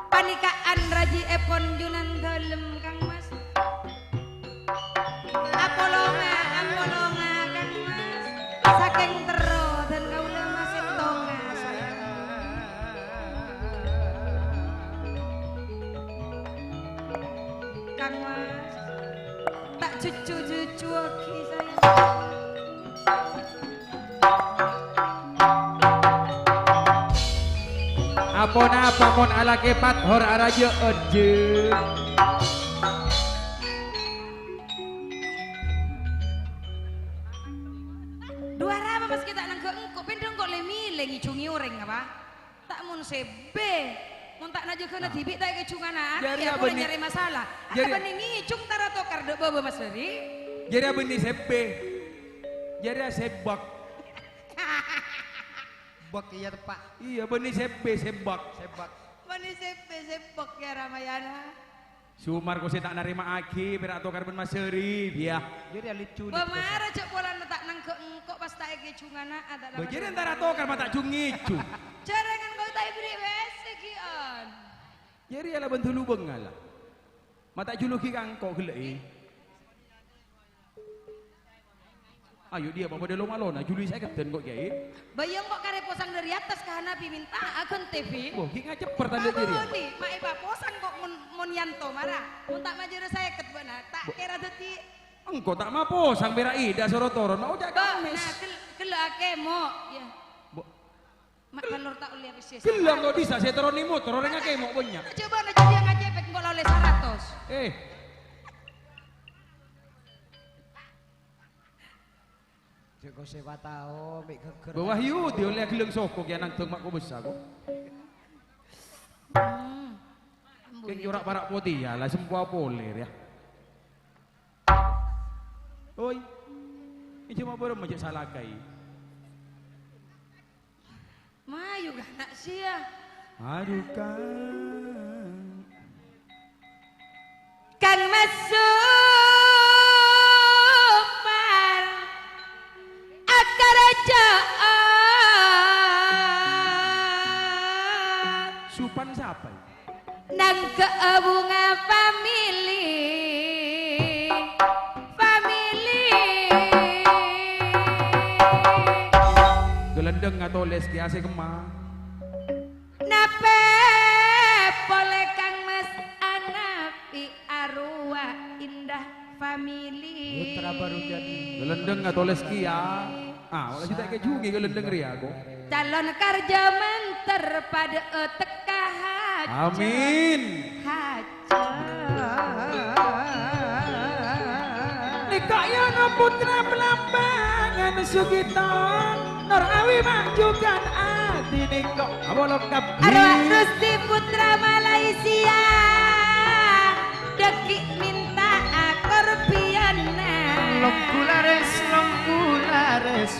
Panikaan Raji Epon Junan Dalem Kang Mas. Apolonga Kang Mas. Saking tero dan kaula masih tongas. cucu-cucu oke saya. Apa mon ala kepat hor araja aja. Dua raba pas kita nang engko pendong kok lemi lengi cungi orang apa? Tak mun sebe. Mun tak naju kena tibik tak ke cungana. Jadi Ya apa boleh ni? nyari masalah. Jadi- Apa nih ngicung tara tokar de baba Mas Ferry? Jadi apa ini sepe? Jadi sebak. Bak iya Pak. Iya benih sepe sebak. Sebak. Mani sepe sepok ya Ramayana. Sumar ko tak narima aki berak tokar ben maseri dia. Jadi lucu. Bamara cek pola tak nang ke engko pas tak ke cungana ada. Bajir antara tokar mata cungicu. Carangan kau tak beri wes kian. Jadi ala bantu lubang ala. Mata juluki kangko gelai. Ayo dia bawa dia loma-lona juli saya keten kok kiai. Bayang kok kare posang dari atas ke hanapi minta akan TV. Wah, kita cepet tanda diri. Nih, mak iba posang kok mun yanto marah. Mun tak majur saya ket benar. Tak kira deti. Engkau tak mampu sang berak ida sorotoron mau jak Ba, gamis. nah kelo akemo. Ya. Bo- Mak kalor tak uliah besi. Gelang kau bisa saya turun ni motor orang ngake mau banyak. Coba na jadi yang ngajepek kok oleh 100. Joko sewa tao, mik geger. Bawah yu dia oleh gelang sokok ya nang mak ko besar ko. Keng jorak parak putih ya lah semua poler ya. Oi. Ini cuma baru majak salah kai. Mayu gak nak sia. Aduh kan. Kang masuk mar akar Supan siapa? nang ke bunga family Gelendeng atau les kiase kemah. nape pole kang mas anapi arwah indah family Putra baru jadi. Gelendeng atau les kia. Ah, wala kita ke juga gelendeng ria ko. calon kerja menter pada teka haja Amin. haja Nikahnya no putra pelambangan sugitan Nur awi majukan ati nikah awalok arwah kabri Rusti Putra Malaysia deki minta akorpiona Longkulares,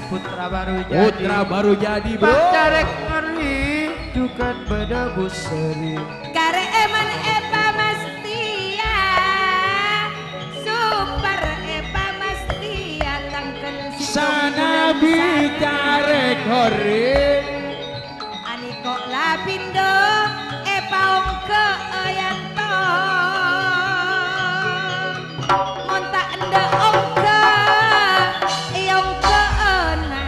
putra baru jadi. Putra baru jadi bro. Pacarek ngeri, juga berdebus seri. kare eman Eva Mastia super Eva Mastia tangkel si Sana bicara kore ani kok lapindo Eva ongke ayanto montak ende ongke iongke na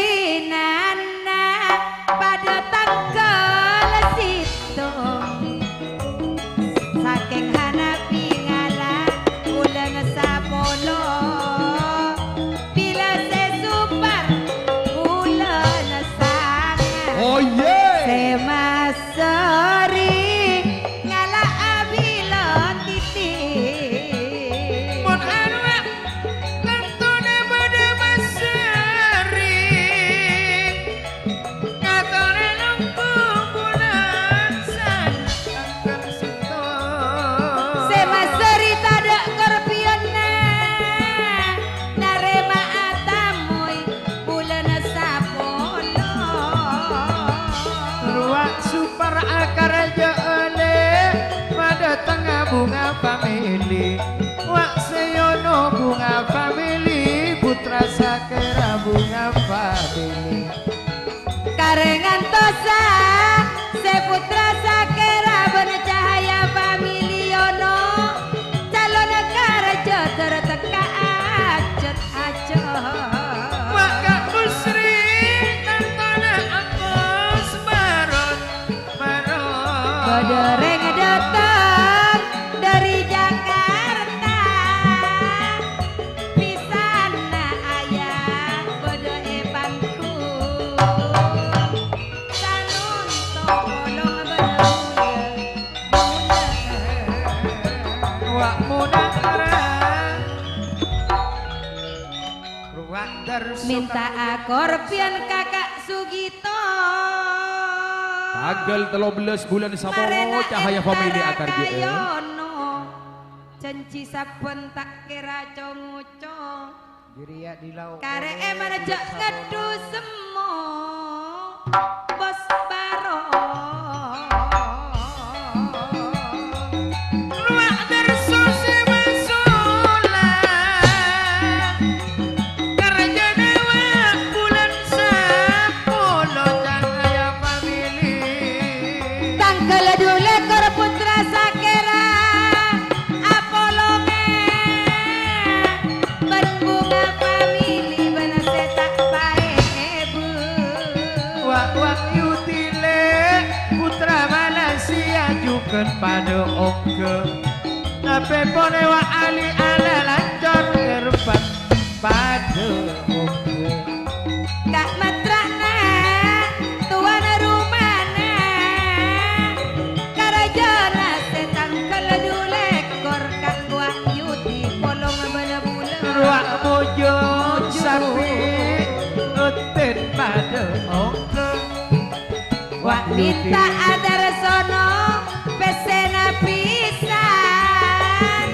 titinana pada tanggal situ saking hanapi ngala ulang sapolo bila sesupar ulang sangat Oh yeah. semasari ngala abilon titik Mon anwak, kantone berdebus seri. Katone longkulan sana, angkat situ. semasari tada korpiona narema atamoy bulan sapolo Ruak super akar jole pada tengah bunga family. Wak seyono bunga family, putra sakera bunga family. karengan tosa seputra sakera bercahaya familiono calon karaja terteka ajat aja Maka kusri nanto minta akorpion kakak Sugito. Tanggal 13 bulan Saboro Cahaya Family akan Yono cenci saben tak kira conguco Diriya di laut. kare menejak ngedu semo bos baro ruak dersosi masulan karena dewa bulan sepuluh Cahaya Family tanggal 12 putra sakera apolonge berbunga family benase tak paebu Wak yutile putra Malaysia juga pada ongke. Tapi pone wa ali ala lancor gerbat pada ongke. kak matrana tuan rumana karajana setang keledule kor kak gua yuti polong benebulan Ruak mojo sapi utin pada ongke. wak minta adar sono pesena pisan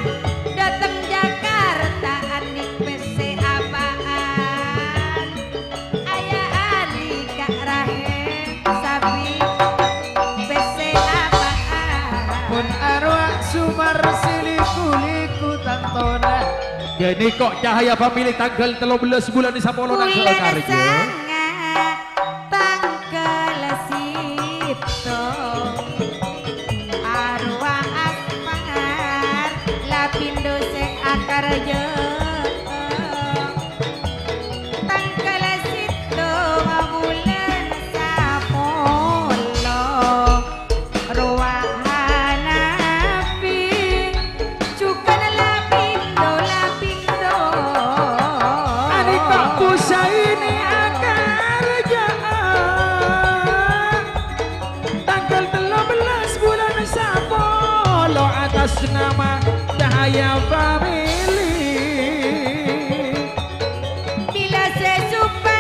dateng Jakarta anik pese apaan ayah ali kak rahe sapi pese Pun apaan arwah sumar siliku tantona. Jadi kok Cahaya Family tanggal 13 bulan Saboro nang bulan Karjo. sangat tangkel sito arwah aspar lapindo se akarjo tangkel sito bulan sapolo ruah hanapi cukan lapindo Adik kok busa ini akarjaan tanggal 13 bulan Saboro atas nama Cahaya Family. bila sesuper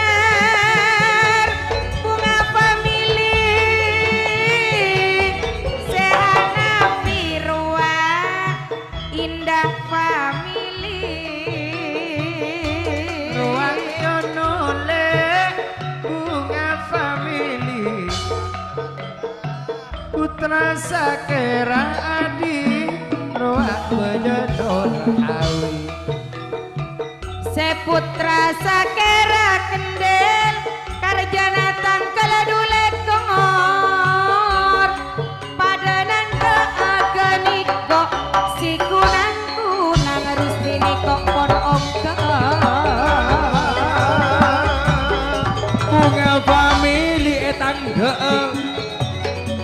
bunga family sehana pirua indah family Ruang yonole bunga family putra sakera adi ruang benyedon awi seputra sakera kendel karjana tangkel dule kongor padanan ke ageniko si kunang harus diniko pon ongke Bunga Family etang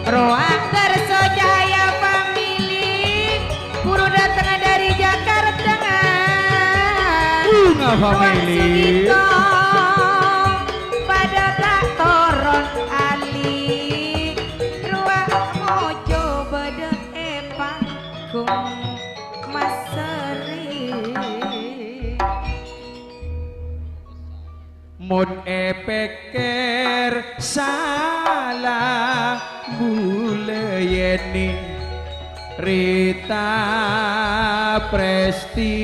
roak terso Cahaya Family buru datang dari Jakarta Bunga Family. Sugito pada tak toron ali ruak mojo bede panggung maseri Mun epeker salah buleyeni Rita Presti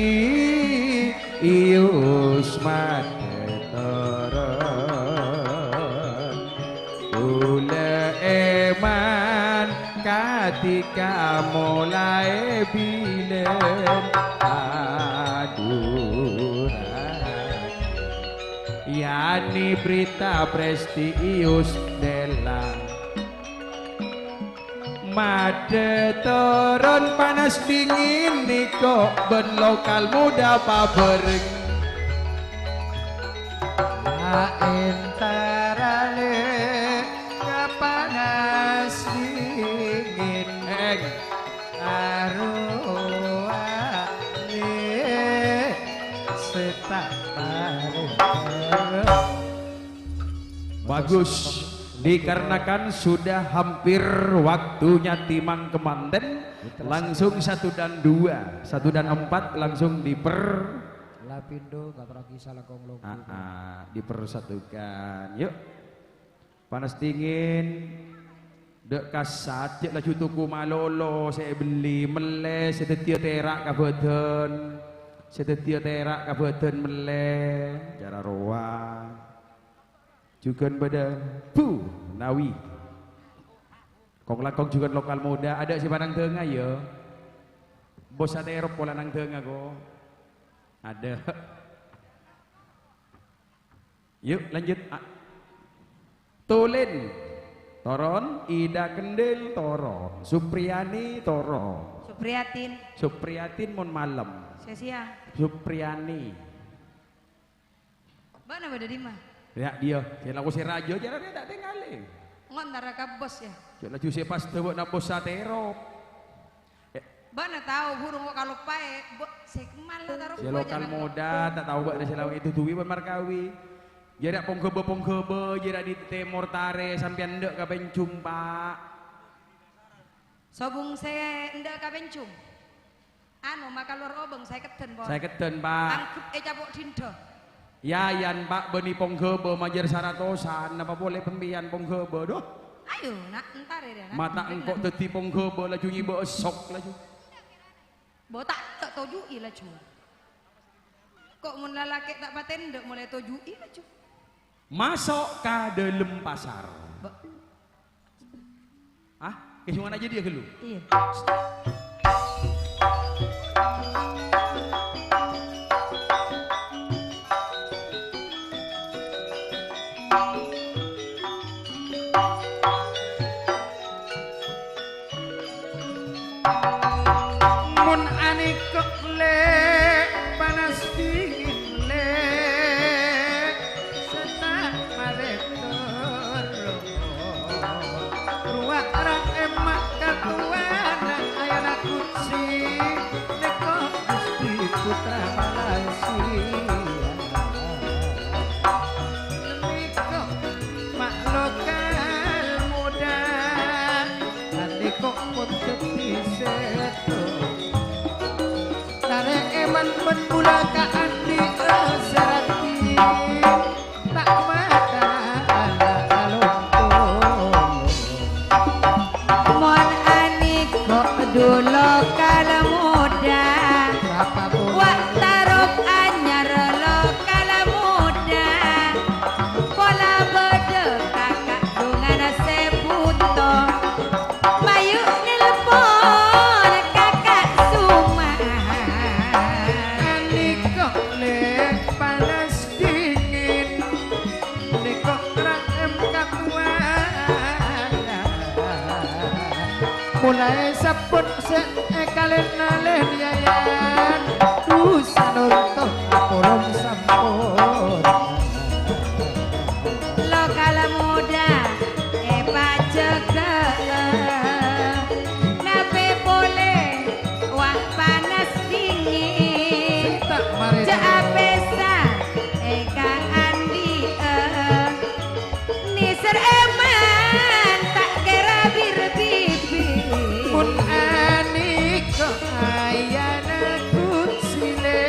Ius Madetoron Bule eman katika mulai bilen aduran Yani Berita Prestius Della Made turun panas dingin niko ben lokal muda pabereng antara le panas dingin arwah le setak Bagus dikarenakan sudah hampir waktunya timang kemanten langsung 1 dan 2 1 dan 4 langsung lapindo katraki salakong logo. Dipersatukan. Yuk. Panas dingin. Dek kasat cek laju tuku malolo saya beli meleh sedetia terak kabuatan. Sedetia terak kabuatan meleh cara roa. Juga pada Bu Nawi. Kong lakong juga lokal muda ada si Padang Tengah ya. Bos ada Eropa nang tengah kok. Ada. Yuk lanjut. Tulen Toron, Ida Kendil Toron, Supriyani Toron. Supriyatin mon malam. Sia-sia. Supriyani. Mana beda di mah? Ya dia, lagu si rajo jangan dia tak tinggal. Ngontara ka bos ya. Jangan laju si pas tebak nak bos satero. Bana tahu burung kok kalau pae, saya kemal lah taruh. Si lokal muda tak tahu buat si lawang itu tuwi markawi. Jarak pongkebe jarak di Timur Tare sampean ndek ka bencum Pak. Sobung saya ndek ka bencum. Anu maka luar obeng saya keten, Bos. Saya keten, Pak. Angkep cabuk dinda. Yayan Pak beni pongkebe majer saratosan apa boleh pembian pongkebe doh. Ayo nak entar ya nak. Mata engkok teti pongkebe laju nyibe esok laju. Bo tak tojui lah cu. Kok mun lalaki tak paten ndek mulai tojui lah cu. Masuk ke dalam pasar. Kesungan aja dia gelu. Iya. Mun anik kok le panas dingin le setak maretor ruak orang emak katuan ayana kutsi neko Gusti Putra Malaysia neko mak lokal muda adik kok pun seto tarik eman bermula ka andi serati tak mata alung Mon anik kok dulu kala muda berapa Wak tarup anyar lo kala muda Pola bede kakak dungan sebuto Mayu nelpon kakak Suma anik kok le panas dingin nikok terang em katuan mulai saput se kalen nalen yayan dusan untuk apolom sampun Lo kala muda Pak Jeke Nape boleh Wak panas dingin tak mari Jaapesa Kang Andi Niser eman Tak kira bir-bibi pun anik kok ayana kutsile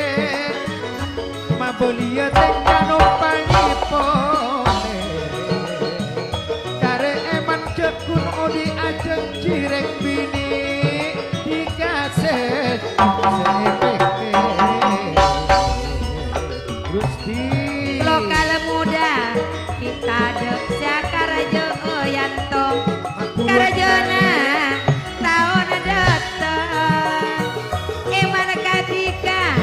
mabolia tengano pangipone kare eman jekun odi ajeng jireng bini dikaset sepeke Gusti Lokal muda Kita dek sakarajo yanto Karajona tahun datang Eman kadika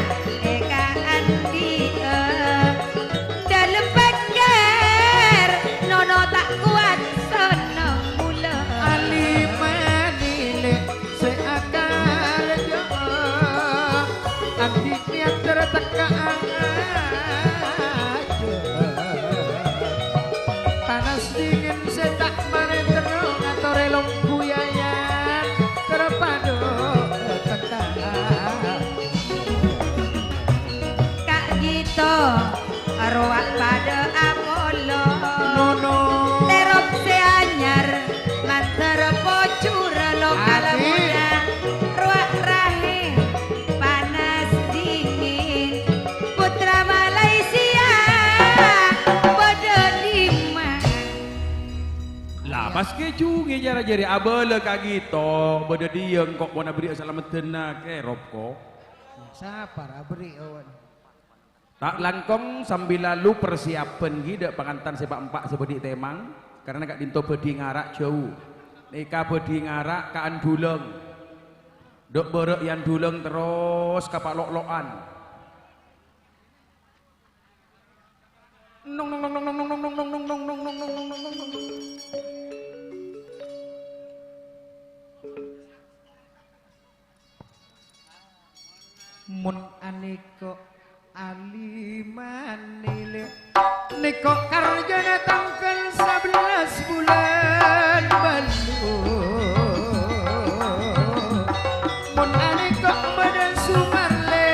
Eka andi kecungi jara jari abele kagito beda dia kok mau beri selamat tenak kerop kok. Sabar abri awan. Tak langkong sambil lalu persiapan gida pengantan sepak empat seperti temang karena kak dinto bedi ngarak jauh. Eka bedi ngarak kaan duleng. Dok berek yang duleng terus kapak lok-lokan. Nong nong nong nong nong nong nong nong nong nong nong nong nong nong nong nong. Mun aniko alimanile niko karjana tangkel 11 bulan balu. Mun aniko badan sumarle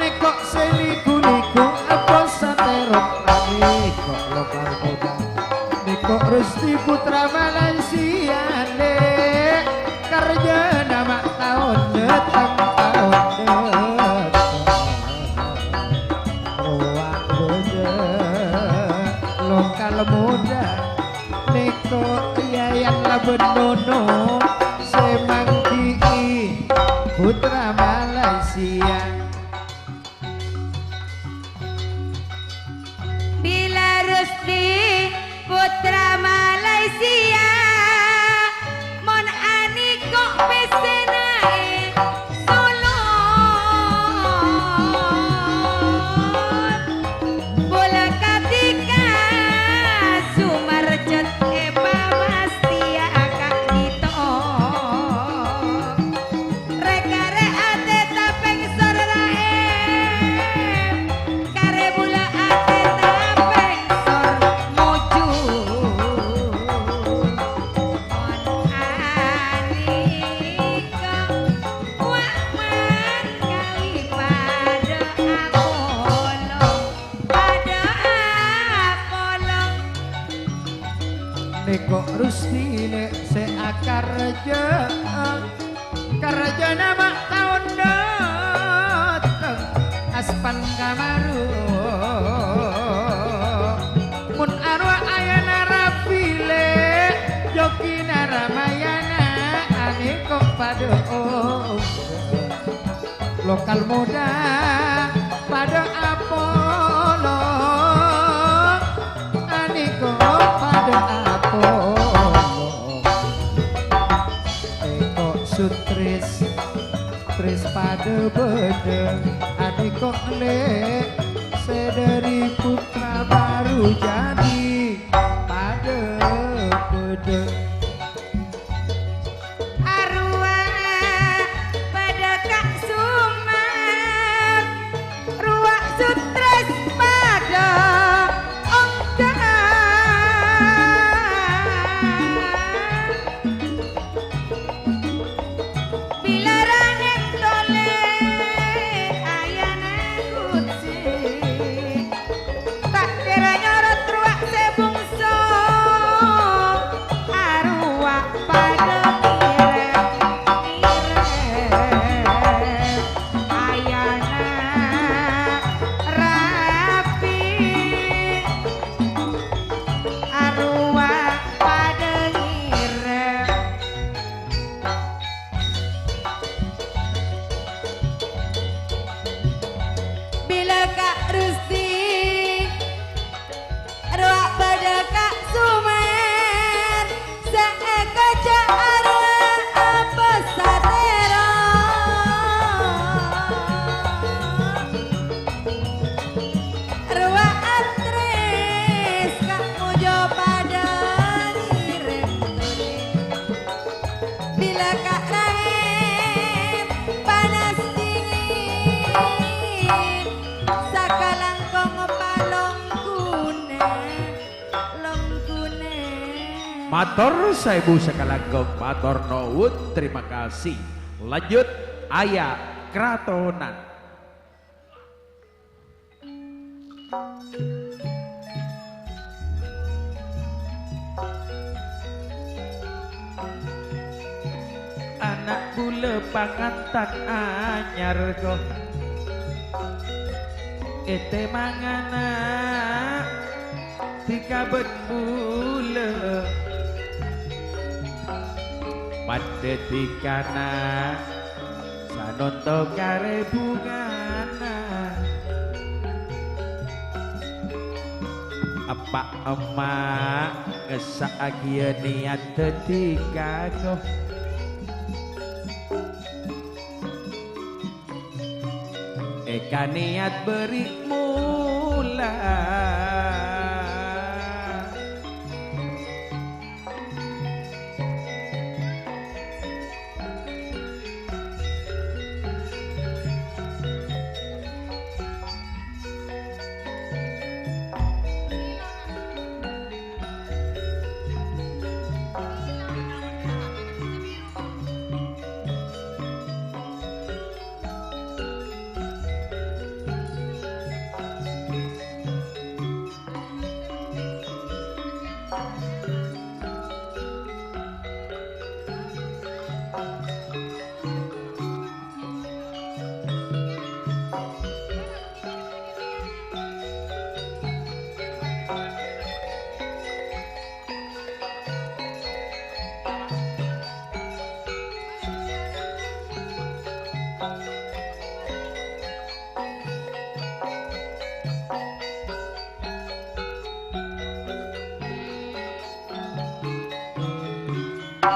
niko seliku-liku apa saterok aniko lokal muda niko Resti Putra Malaysia le karjana mak tahun datang lokal muda neko yayan labenono semangki Putra Malaysia. Bila Resti Putra Malaysia mon ani kok pesenae Solo bola katika Sumarjet Bastia kak Dito rekare ate tapeng sorrae kare bula ate tapeng sor moju on anika wakman kali pada Apolo Neko Rusti nek seakar kerja nama tahun datang aspan kamaru mun arwah ayana rapile jokina ramayana aneko pada lokal muda pada Apolo aneko pada Apolo eko sutris tris pada bedeng aneko le sedari putra baru jadi pada bedeng arwah pada Kak Sumar ruak sutres pada Ongga bila ranek tole ayana kutsi tak kira nyorot ruak sebungso arwah pada ayana rapi arwah pada ngirep bila Kak Rusti arwah pada Kak Sumer seeka arwah apa satero arwah atres Kak Mojo pada ngirim bila Kak Rahim panas dingin sakalangkong palongkune longkune Matur saibu sakalagong matur nuwun terima kasih. Lanjut Ayah Kratonan. Anak bule pangantan anyar go ete mangana dikabet bule amat detikana sanonto kare bungana apa emak ngesakia niat detikano eka niat beri mula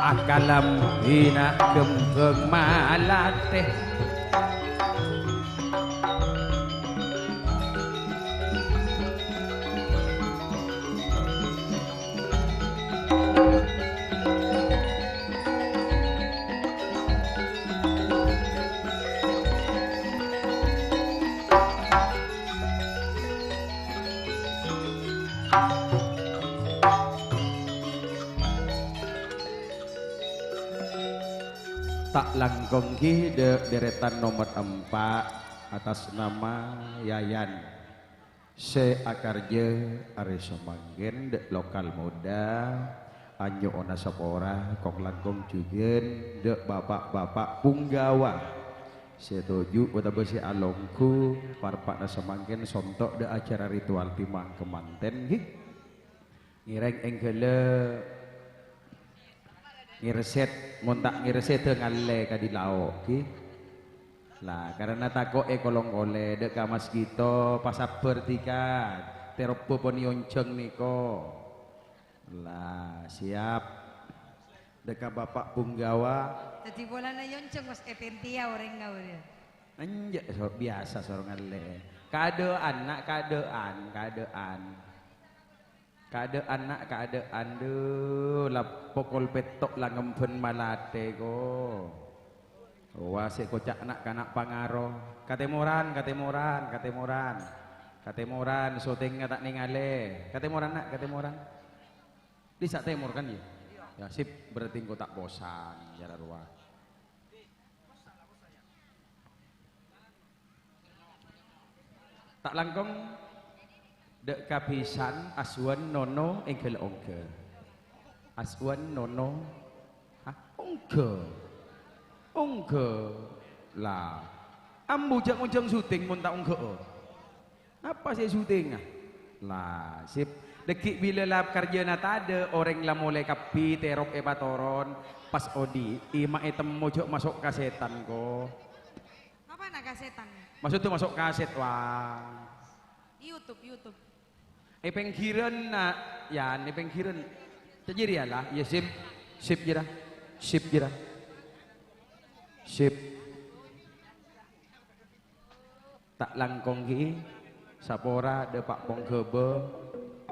akalam hina gembeng malate tak langkong de deretan nomor 4 atas nama Yayan se akarje Areso Manggen de lokal muda anyo ona sapora kong langkong jugen de bapak-bapak punggawa setuju kota besi alongku parpak nasa Manggen sontok de acara ritual timang kemanten ngireng enggele ngireset montak ngireset ngalle ka di lao ki lah karena tako kolong ole dek kamas gitu pasap bertika teropo poni onceng niko lah siap deka bapak punggawa Jadi bola na yonceng mas epentia orang ngau dia. anjak biasa sorong ngalle kadean nak kadean nak kadean duh lah pokol petok lah ngempen malate ko wase kocak nak kanak pangaro katemoran syuting tak ningale katemoran di sak temur kan ya ya sip berarti kau tak bosan jarak ruah tak langkong dek kapisan aswan nono engkel ongke aswan nono ongke lah ambu jak ngonceng syuting mun tak ongke apa sih syuting lah sip dekik bila lap kerjana tade orang lah mulai kapi terok patoron pas odi ima etem mojok masuk kasetan ko Apa nak kasetan? maksud tuh masuk kaset wah YouTube. pengkiran na yan pengkiran tajir ya lah ya sip jira sip tak langkong ki sapora de pak pongkebe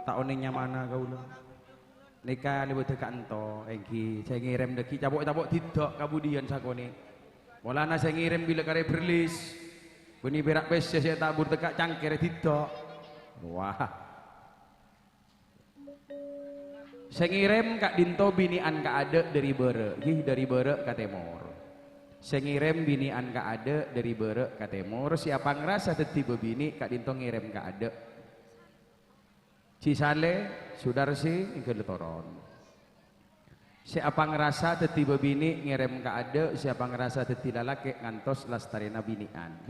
tak onengnya mana kau lo nika ni betul kanto engki saya ngirim deki cabok tidak kabudian sakone molana saya ngirim bila kare berlis beni berak pes saya tabur tekak cangkir tidak wah saya ngirim kak dinto binian kak ade dari bere ka temor saya ngirim binian kak ade dari bere ka temor siapa ngerasa tiba bini kak dinto ngirim kak ade Cisale Sudarsi ingkul toron siapa ngerasa tiba bini ngirim kak ade siapa ngerasa tidak laki ngantos lastarina binian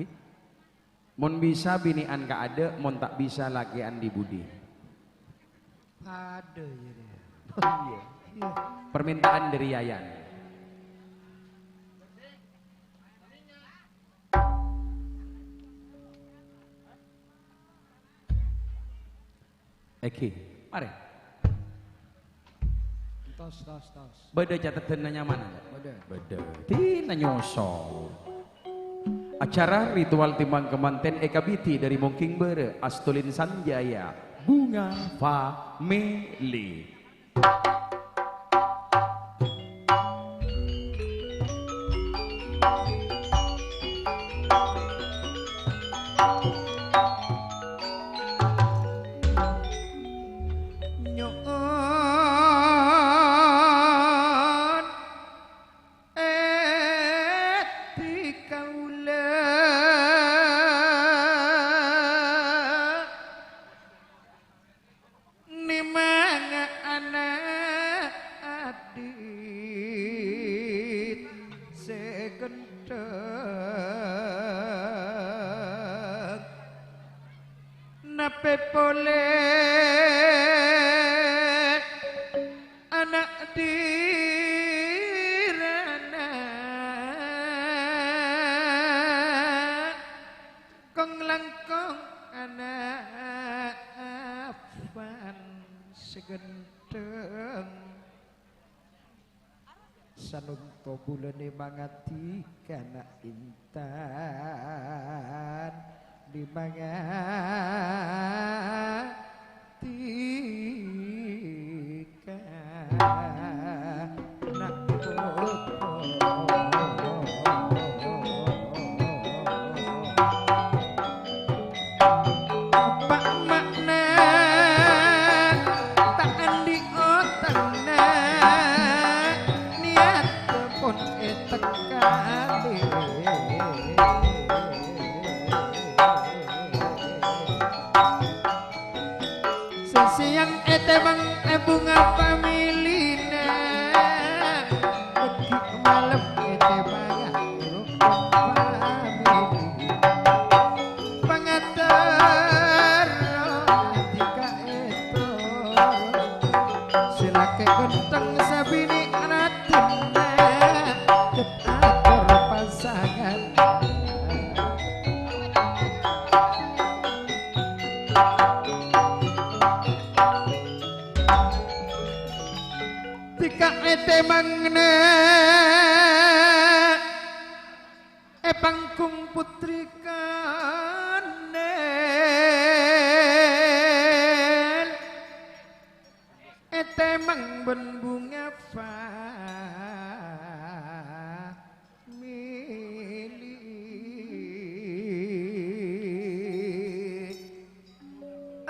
mon bisa binian kak ade mon tak bisa lakian di budi Ada ya. permintaan dari Yayan Eki, mari. Tos. Beda catatan nyaman. Beda. Beda. Tina nyosol. Acara ritual timbang kemanten Ekabiti dari Mongking Bere, Astulin Sanjaya, Bunga Family. Nape pole anak dirana kong langkong anak afan segenteng sanunto bulane mangati kana intan di siang temang bunga familina beki malam temang family pangatar tika itu silake genteng sabini ratina ketakor pasangan temangna pangkung putri kanen temang ben bunga family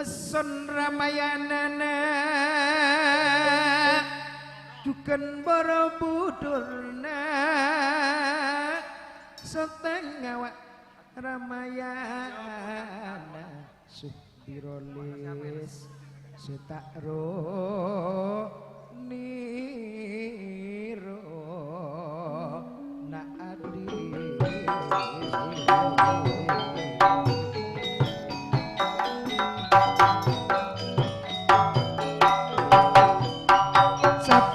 son ramayanana Dukan Borobudurna setengah Ramayana Subdirolis Setakro Niro Naadi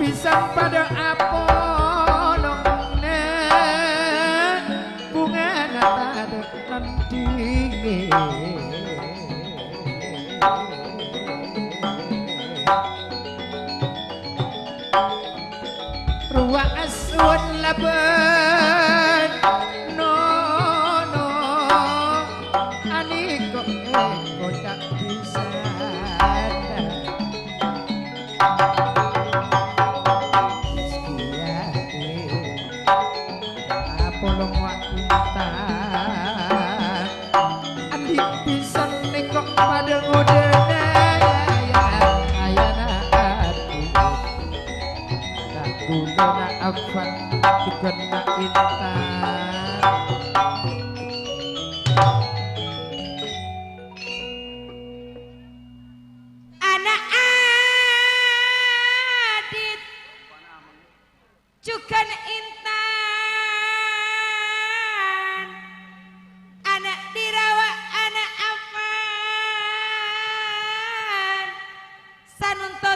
pisang pada apolongna bunga nata nanti ruang asun laban no aniko tak bisa polong wakita andi pisan nekok pada ngodena ayana ati tak guna afan dikena intan anak adit cukan intan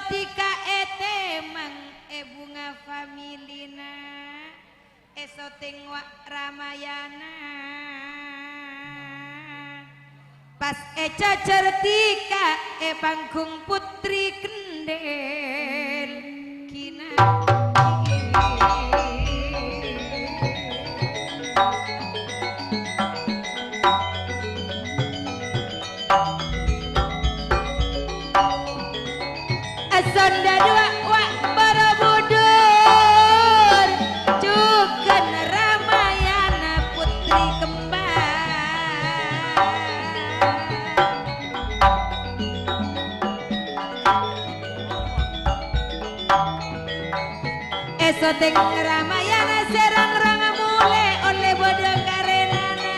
tika temang bunga familina esoteng wa Ramayana pas cacar tika panggung putri kendel kina Sonda dua wak Borobudur Juken Ramayana putri kembar Esoteng Ramayana serang ranga mule oleh bodo karenana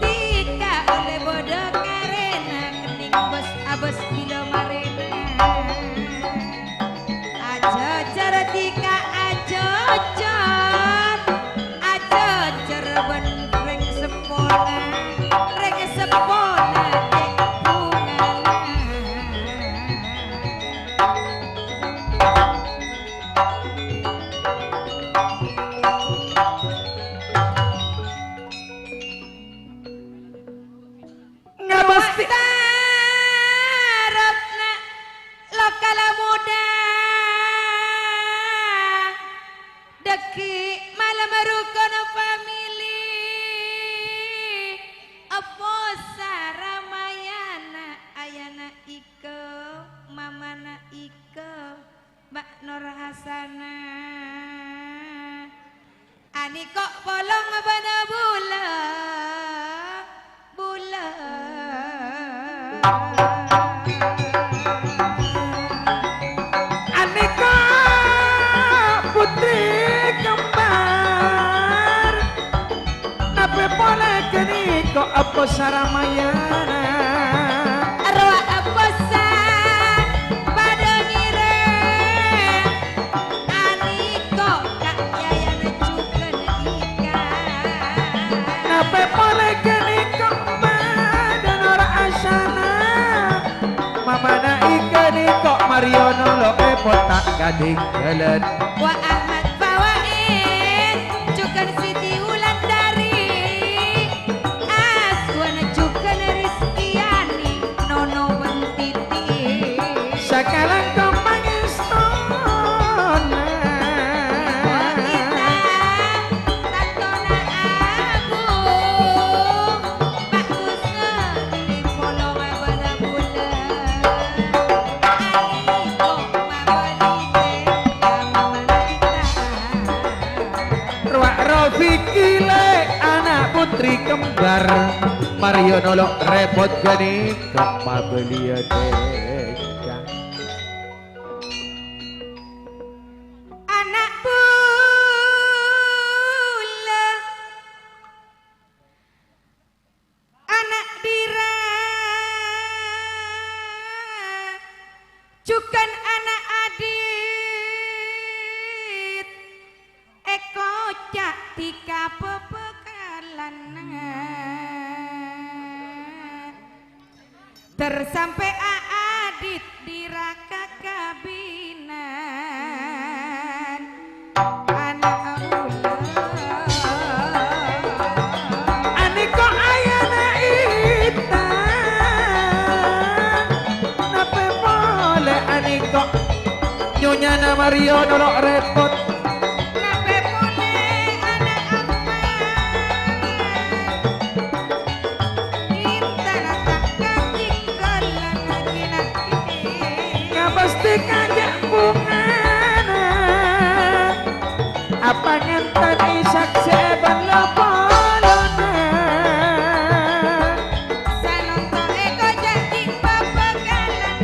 Tika oleh bodo karena kening bos abos kilo marena Ajocer tika ajocer Ajocer ben reng sepona Reng sepona dek bungana Ngabesti Tarapna lokal muda Deki malam rukun family Apa Saramayana Ayana Ike Mamana Ike Mbak Nur Hasana Ani kok polong bana bula Bula Aneka putri kembar Nape boleh kini kok apa Saramayana Arwah aposa pada ngire Ani kok kak yayan cuken ika Nape boleh kini kok badan orang asana Mamana ikan kok Mariono lo tak gading jalan Wa Ahmad Fawaid cuken Siti Wulandari Aswana cuken Rizkiani Nono Bentiti Sakalang kembang istana Wanita Tantona Abu Pak Kusna Pilih polong abada bunda Ani kok mabadite Ruak Rofikile anak putri kembar Mariono lo repot gani kepabelia deka Anak bula Anak dira Cukan anak adit Eko cak tika pepekalan Tersampai adit diraka kabinan Anak ula Aniko ayana ita Nape boleh Aniko Nyonya na Mariono lo repot Nape boleh anak aman Intan tak katikalan laki-laki Ngapasti kajak bungana Apa ngentan isak seban lo polona Sanonto eko jadi papagalan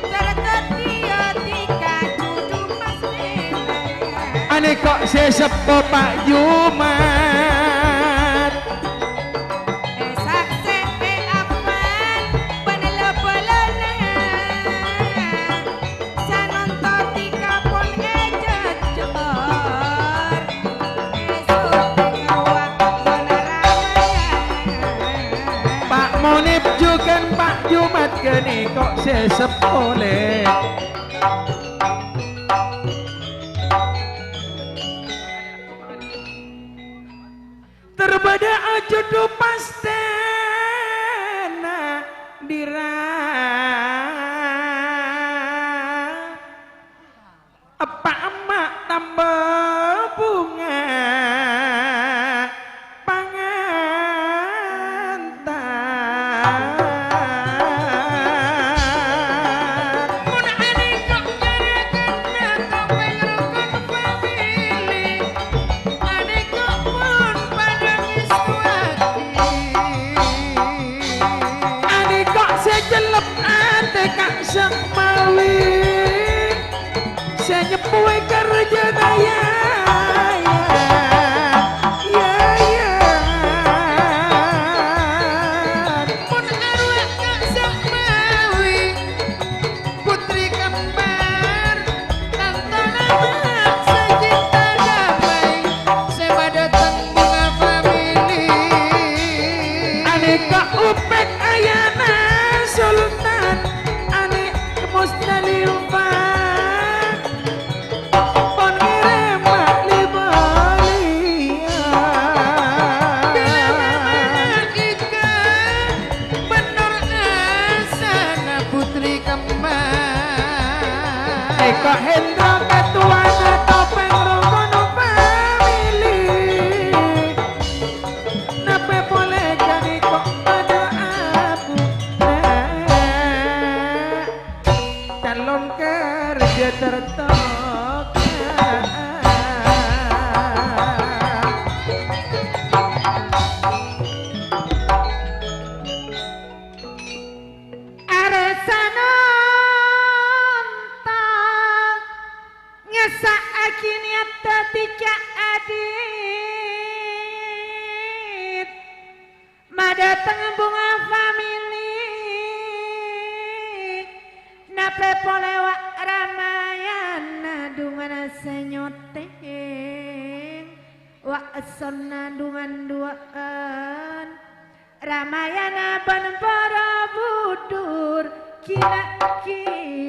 Tertetio tika judu mas Aniko sesepo Pak Jumat Sakse aman penelopolona Sanonto tika pon ejejor Esok ngawak Ramayana Pak Monip juga Pak Jumat gini kok sesepole Terbang pada jodoh pastena dirah apa emak tambah bunga saya nyepuai kerja daya Mun arwah kak samawi putri kembar tantangan secinta damai seba datang bunga famili aneka upek ayana sultan ane musdalifah Eka Hendra ketuana topeng rokono famili Nape boleh jadi kok pada aku calon kerja tertok Akhirnya ketika adit madateng bunga famili nape polewa ramayana dungan senyoteng wa sonna dungan duaan ramayana ban para budur kira-kira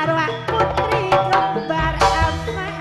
arwah putri kembar apa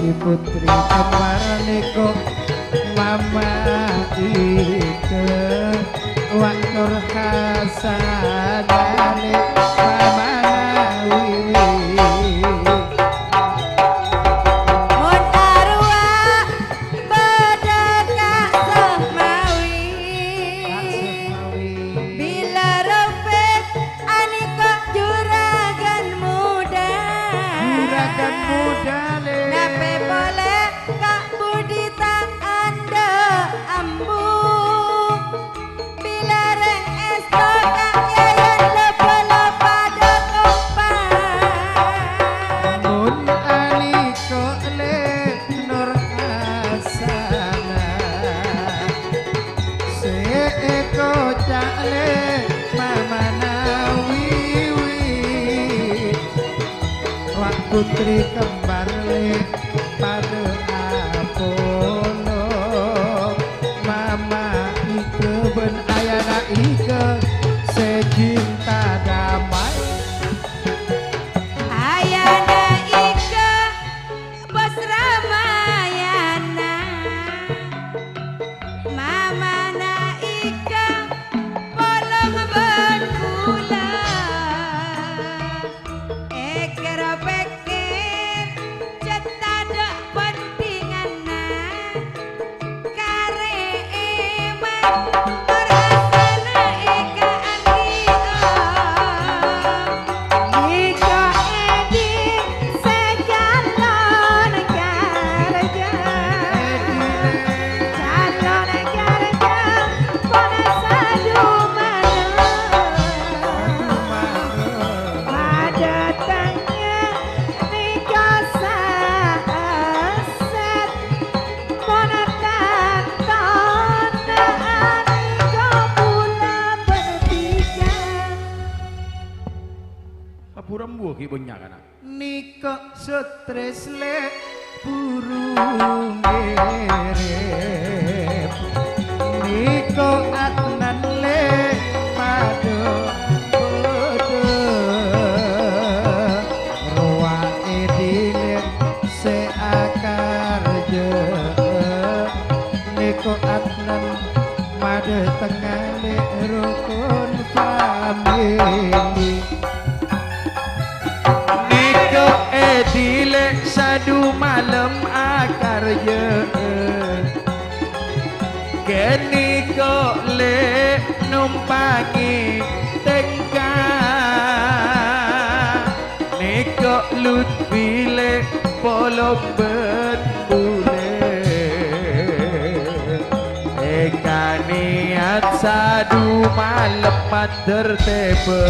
si putri kembar niko mama ike wak nur hasanane mama wiwi Mun arwah bedeka semawi Bila robek aneka juragan muda juragan muda le Nape boleh Kak Budi tak anda ambu Bila reng esok Kak Yayan lepa-lepa dekopan mun aliko le nur hasana seeko cale mama nawiwi wak putri kembar le pada Apollo mama ike ben ayana ike secinta damai Ayana Ika Bos Ramayana Mamana Ika Polong berkula Ekera pikir Cetada pentingana Kare eman Terasana Ika Ika edi sejalan kerja Calon kerja pada sadu pada tanya nikah saset monatan tonaan nikah pula bertiga Apuram buah ki banyak kana. niko stres le burung ngerep niko atnan le pado bodo roa edile se akar je niko atnan made tengah le rukun famili Niko edile sadu malam akar je Keniko le numpangi tengkah Niko lutfi le polok berbule Eka niat sadu malam mater tebe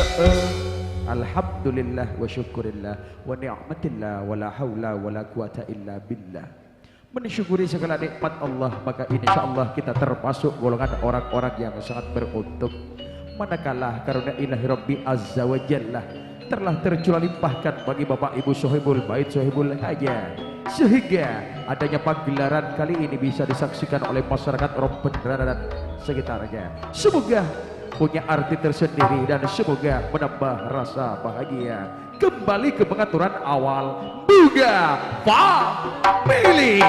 Alhamdulillah wa syukurillah wa ni'matillah wa la hawla wa la quwata illa billah. Mensyukuri segala nikmat Allah, maka insyaallah kita termasuk golongan orang-orang yang sangat beruntung. Manakala karunia ilahi Rabbi Azza wa Jalla telah tercurah limpahkan bagi Bapak Ibu Sohibul Bait Sohibul Haja, sehingga adanya pagelaran kali ini bisa disaksikan oleh masyarakat Rompendrana dan sekitarnya. Semoga punya arti tersendiri dan semoga menambah rasa bahagia. Kembali ke pengaturan awal Buga Family.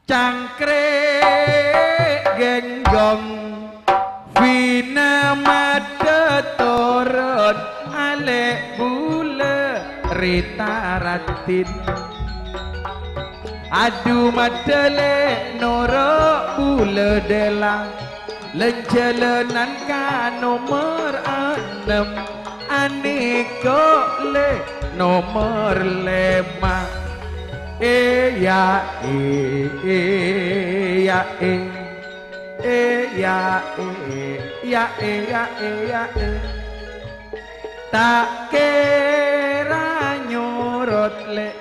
Cangkre genggong Vina mata torot ale bule rita ratin adu madele noro bule dela lenjelenan ka nomor 6 aniko le nomor 5 ya tak kira nyorot le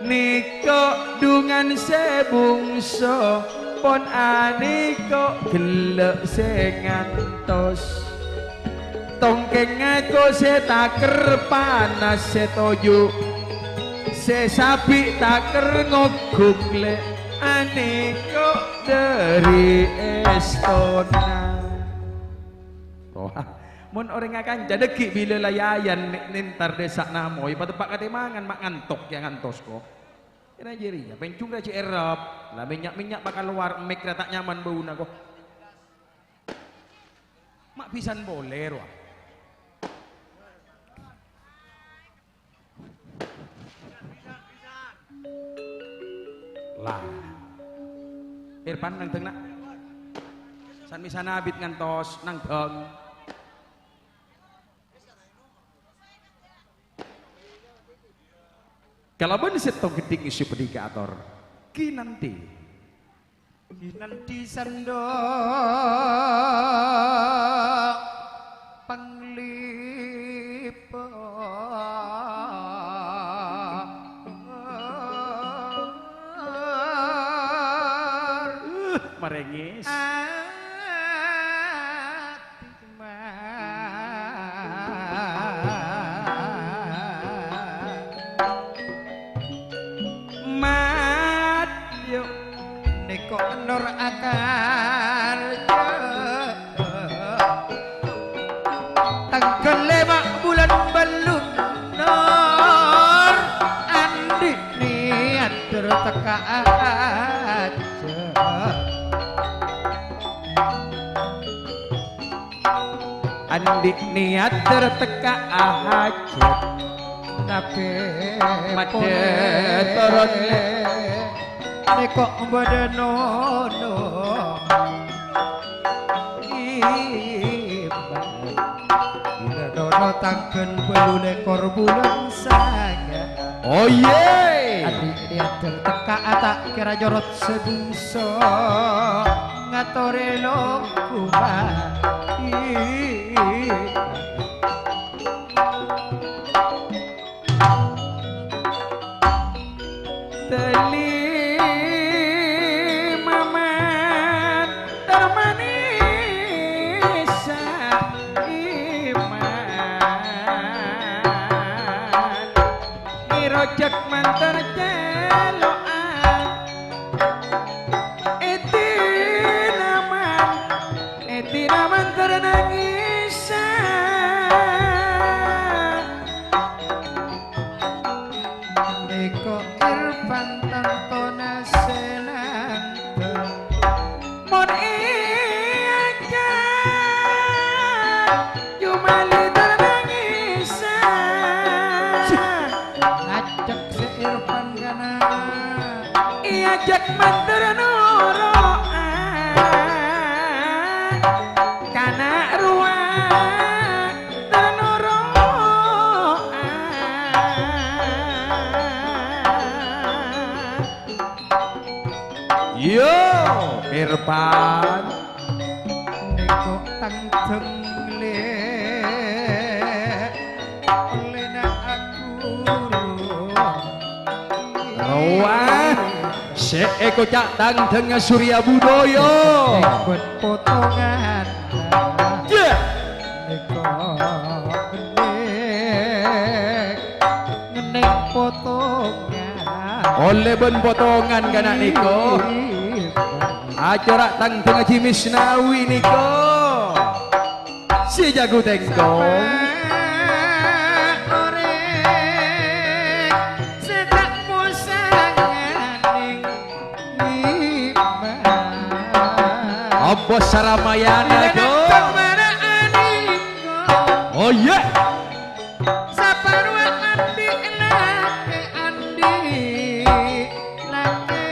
niko dungan sebungso pon aniko gelek sengantos tongkeng aku setaker panas setoyo sesapi taker ngogok le aniko dari Estona. Oh, mun orang akan jadeki bila layayan nintar desa namoy patepak katimangan mak ngantok yang ngantos ko. Kena jeri ya pencung ra ci erop. Lah minyak bakal luar mek tak nyaman bauna ko. Mak pisan boler wah. Lah. Irfan nang teng nak. San misana abit ngantos nang teng. Kalaban seto geding isi predikator kinanti sando panglipa marengis Nur akar tanggal 5 bulan belum Nur andi niat terteka aja andi niat terteka aja nape macet turun neko badanono bila dono tangken belu lekor bulan saga oh ye adik dia terteka tak kira jorot seduso ngatore lokuma teli rojak mantar celoan etinaman ternangisan neko Irfan tantona senante mon iyakan jumali ternangisan ajak si Irfan kana iajak mantar nuroan kana ruang ternuroan yo Irfan neko tangteng le olena aku wah seeko cak tangteng Surya Budoyo buat potongan yeah. neko ngenek potongan oleh ben potongan kana niko acara tangteng Haji Misnawi niko si jago tengkong Bos Saramayana go oh yeah saparwa andi lake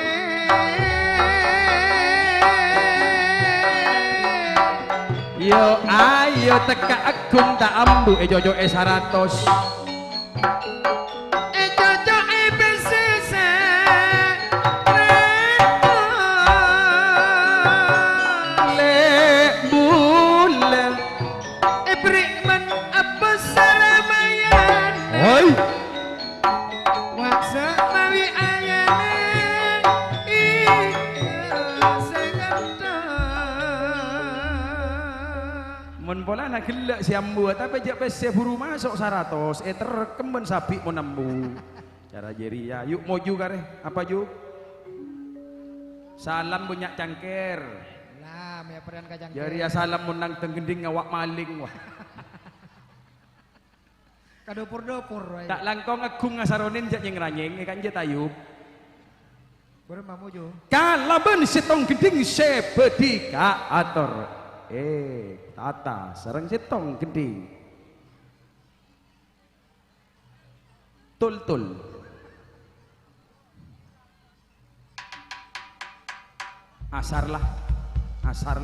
yo ayo teka agung tak ambu jojo 100 pola nak gelak siambu tapi jak pese buru masuk 100 terkemben sapi mau nembu cara jeri ya yuk moju kare apa ju Salam bunyak cangkir. Nah, ya perian kacang. Jari ya salam menang tenggending ngawak maling wah. Kadopur-dopur. Tak langkong agung ngasaronin jak ngranyeng kan je tayub. Bermamuju. Kalaban sitong gending sebedika ator. Tata sareng sitong gending. Tul. Asar. Asal.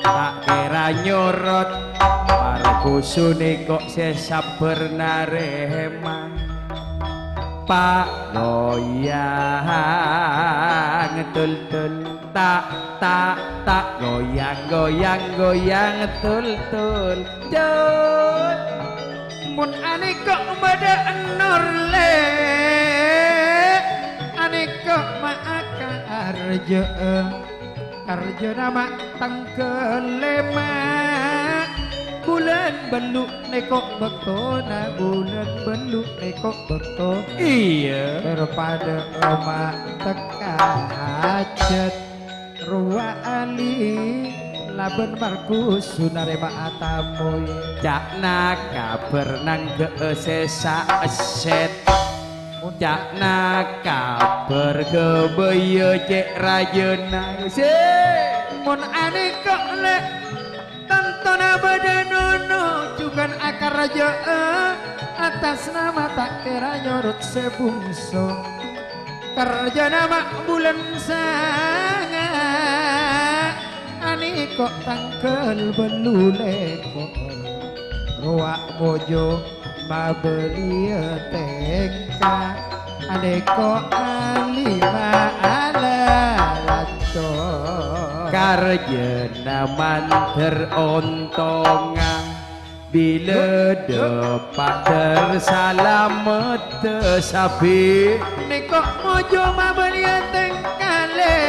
Tak kira nyorot parkusune kok sesaber narema Pak goyang tul tak goyang tul jod Mun ane kok bada enor le, ane kok maaka arjo nama tangkelema bulan beluk nekok bektona bulan beluk nekok bektona iya daripada oma tekan hajat ruwa ali laben markus sunarema atamoy cakna kabar nang geesesa eset cakna kabar gebaya cek rajena mun ane kok le tantona badanono jugan akar raja atas nama tak kira nyorot sebungso kerja nama bulan sanga ane kok tangkel belule kok ruak mojo mabelia tengka ane kok alima ala lato karjena manter ontongan bila depak tersalamet tesabi nekok mojo mabelia tengkale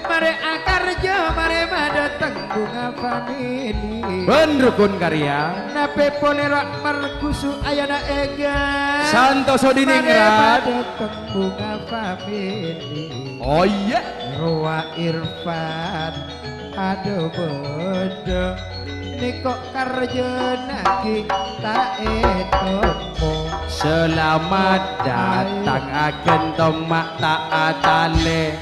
mare akarjo mare madateng bunga famili benrukun karya nape polerak markusu ayana ega santoso diningrat madateng bunga famili oh iya Ruwa Irfan aduh bodoh nekok karjena kita etomo selamat datang agen tomak taatale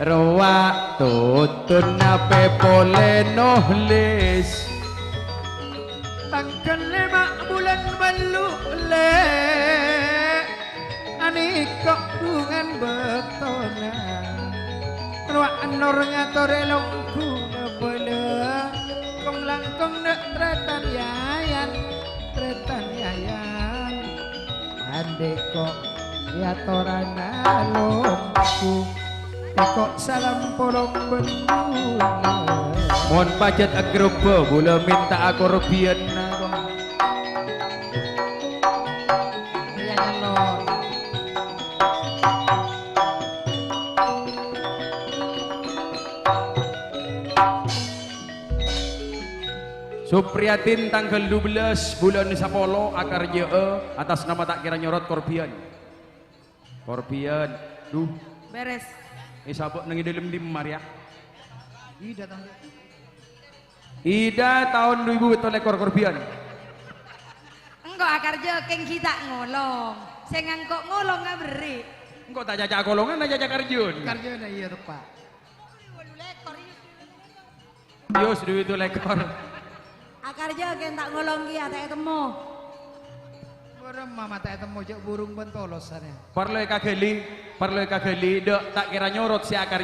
ruwa tutun nape pole nohlis tanggal 5 bulan balu le anikok bungan betona ruwa anor ngatore longku nebele kong langkong nek tretan yayan ande kok ya torana longku kok salam polong bendula mohon pajat agrobo bula minta aku rupian ya nyalon Supriyatin tanggal 12 bulan Sapolo akar atas nama tak kira nyorot korpian duh Beres. sabuk nang dalam di Maria Ida tangga Ida tahun 2000 betul ekor korpian Engkau akar keng kita ngolong. Saya ngangkok ngolong nggak beri. engkau tak jajak kolongan tak jajak karjun karjona iya tepat yos duit itu lekor Akar keng tak ngolong ki ate temu. orang mama tak temu jak burung bentolosannya parloi kageli dek tak kira nyorot si akar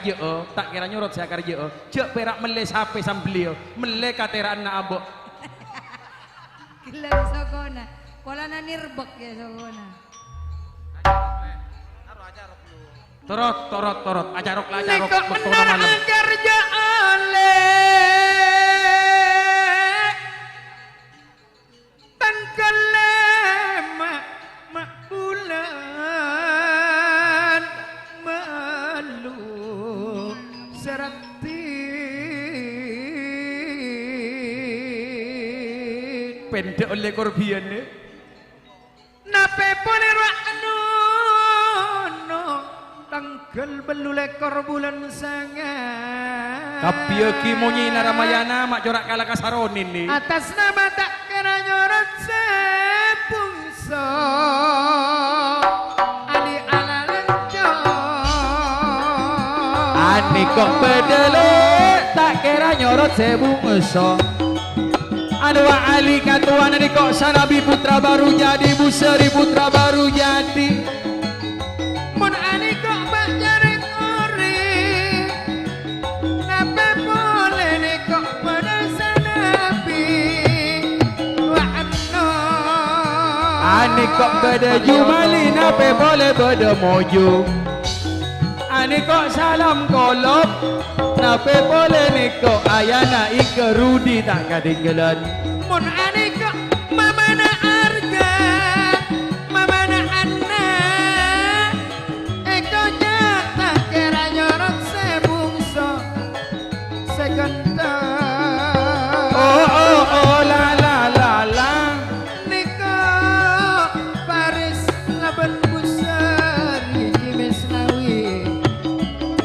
tak kira nyorot si akar cek perak mele sape sambilio mele kateraan na abok Gila sokona. Pola na nirbek ya sokona. torot acarok lah acarok nekok betul benar malam ajar jaale tangkale mak bulan malu pendek oleh korbian ni. Nape pole rakno no tanggal belule kor bulan sangat. Kapia ki monyi na Ramayana mak corak kalah kasaronin ni. Atas nama tak kena nyorot sepungso Ali ala lenco. Ani kok bedele tak kira nyorot sebungso. Anu Ali katuan ni kok Sanabi putra baru jadi Busari putra baru jadi. Mun ani kok bak jaring ori nape boleh ni kok pada sanabi wa'anno. Ani kok beda jumali nape boleh beda moju. Ani kok salam kolop nape boleh ni kok ayana ike Rudi tak ketinggalan. Mun ani kok mamana arga mamana anna eko nyata kira nyorot sebungso segentang. Oh la la la la. Niko Paris ngaben busari jimis nawi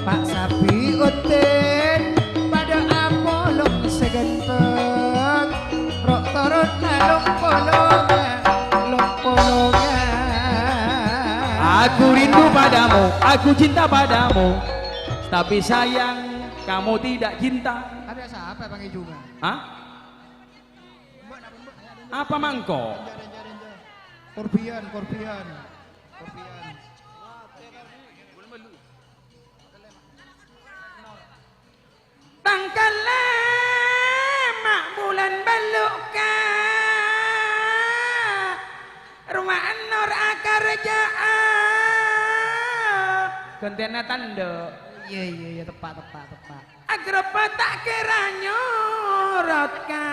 Pak Sapi Uten pada apolong segenteng rok torot nalong polonga. Aku rindu padamu, aku cinta padamu. Tapi sayang kamu tidak cinta. Ada siapa Bang Ijunga? Hah? Apa mangko? Korpian. Tanggal mak bulan baluka rumah Nur akar jaa gentena tanda. Iya tepat. Agrapa tak kira nyorot ka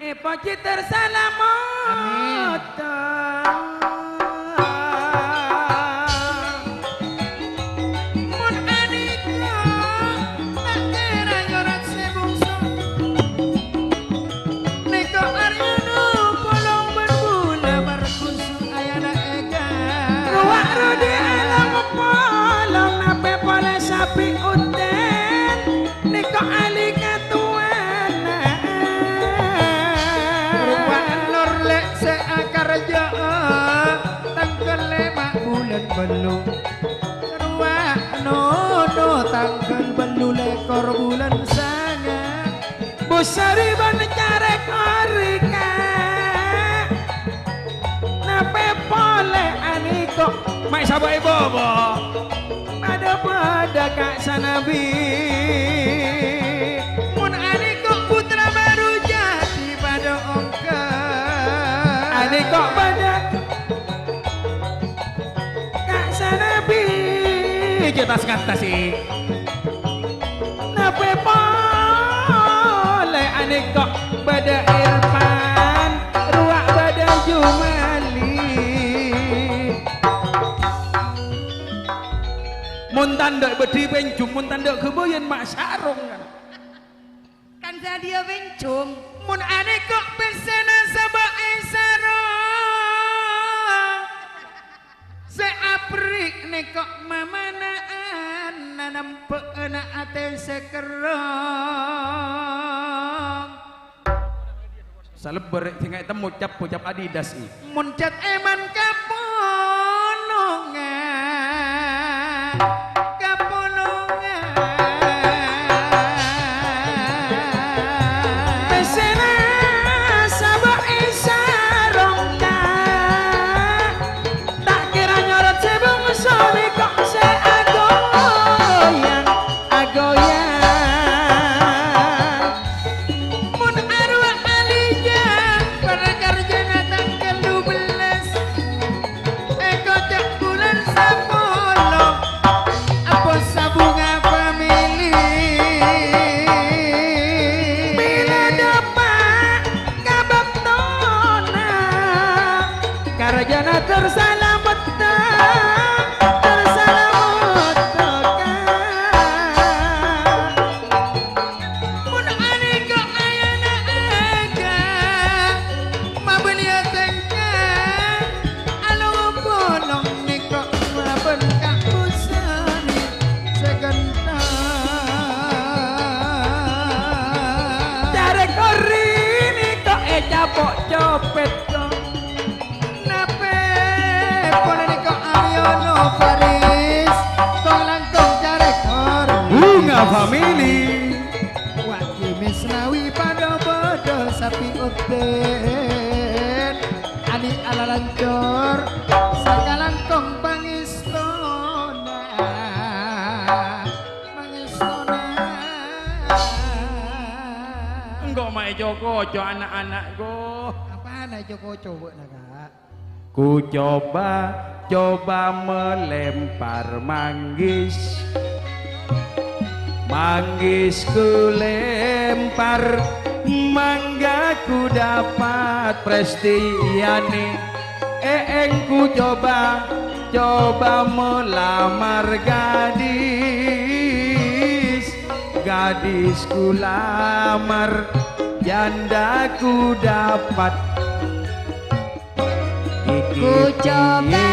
Epo citer salamot. Mun aniko tak kira nyorot sebungso Niko Aryono polong berbula berkusung ayana ega Ruak Rudi alam polong nape pole sapi uten Niko Ali katuan Ruang Nur lek seakar jaa tanggal 5 bulan belu Ruang nono tanggal belu lekor bulan sangat Busari ban carek orika Nape pole aniko Mai sabai bobo Pada kak Sanabi Mun aniko putra baru jadi pada ongka Aniko pada kak Sanabi Kita sekata sih Nape pole aniko pada Irfan Ruak pada Jumali Mun tanduk bedi pencum mun tanduk kebuyen mak sarung Kan dia bencung. Mun aniko pesena sabak sarong seaprik neko mamanaan nanampe na ate sekerong Saleber tinggal temu cap Adidas i. muncat eman kapolongan Pesena sabak isarongka tak kira nyorot sebungso ni kok seagoyan mun arwah alija prakarja tanggal 12 eko cak bulan 10 apa sabunga pemilih bila dapat kabak tona karjana tersalamet mun aniko ayana ega capok copet kok. Nape boleh niko Aryono Faris kong langkong carekor Bunga family. Waki misnawi pada bodoh sapi uten ani ala lancor saka langkong pangistona Enggak mae Joko jo anak-anak go. apa na Joko coba na kak Ku coba melempar manggis. Manggis ku lempar, mangga ku dapat prestiani. Ku coba melamar gadis. Gadis ku lamar, janda ku dapat. Ku coba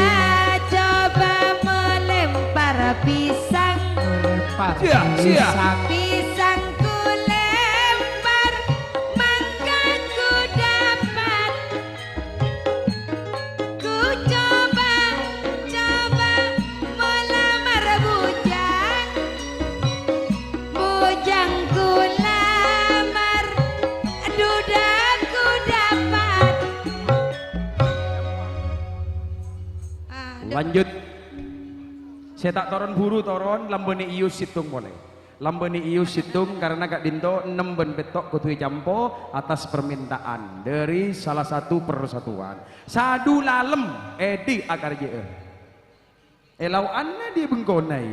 melempar pisang. Sia. Pisang ku lempar, mangga ku dapat. Ku coba melamar bujang. Bujang ku lamar, duda ku dapat. Lanjut. Saya tak toron buru toron lambene iu situng boleh. Lambene iu situng karena Kak Dinto 6 ben petok kutui campo atas permintaan dari salah satu persatuan. Sadu lalem edi akar je. Elau anna di bengkonai.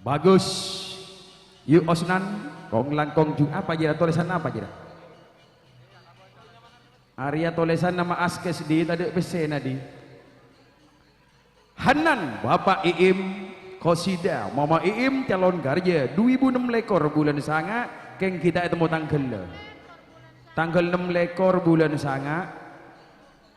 Bagus. Yuk Osnan, kong langkong juga apa jira tulisan apa jira? Arya tulisan nama askes di tadi PC nadi. Hanan Bapak Iim Kosida Mama Iim calon garja 2006 lekor bulan sanga keng kita itu mau tanggal 6 lekor bulan sanga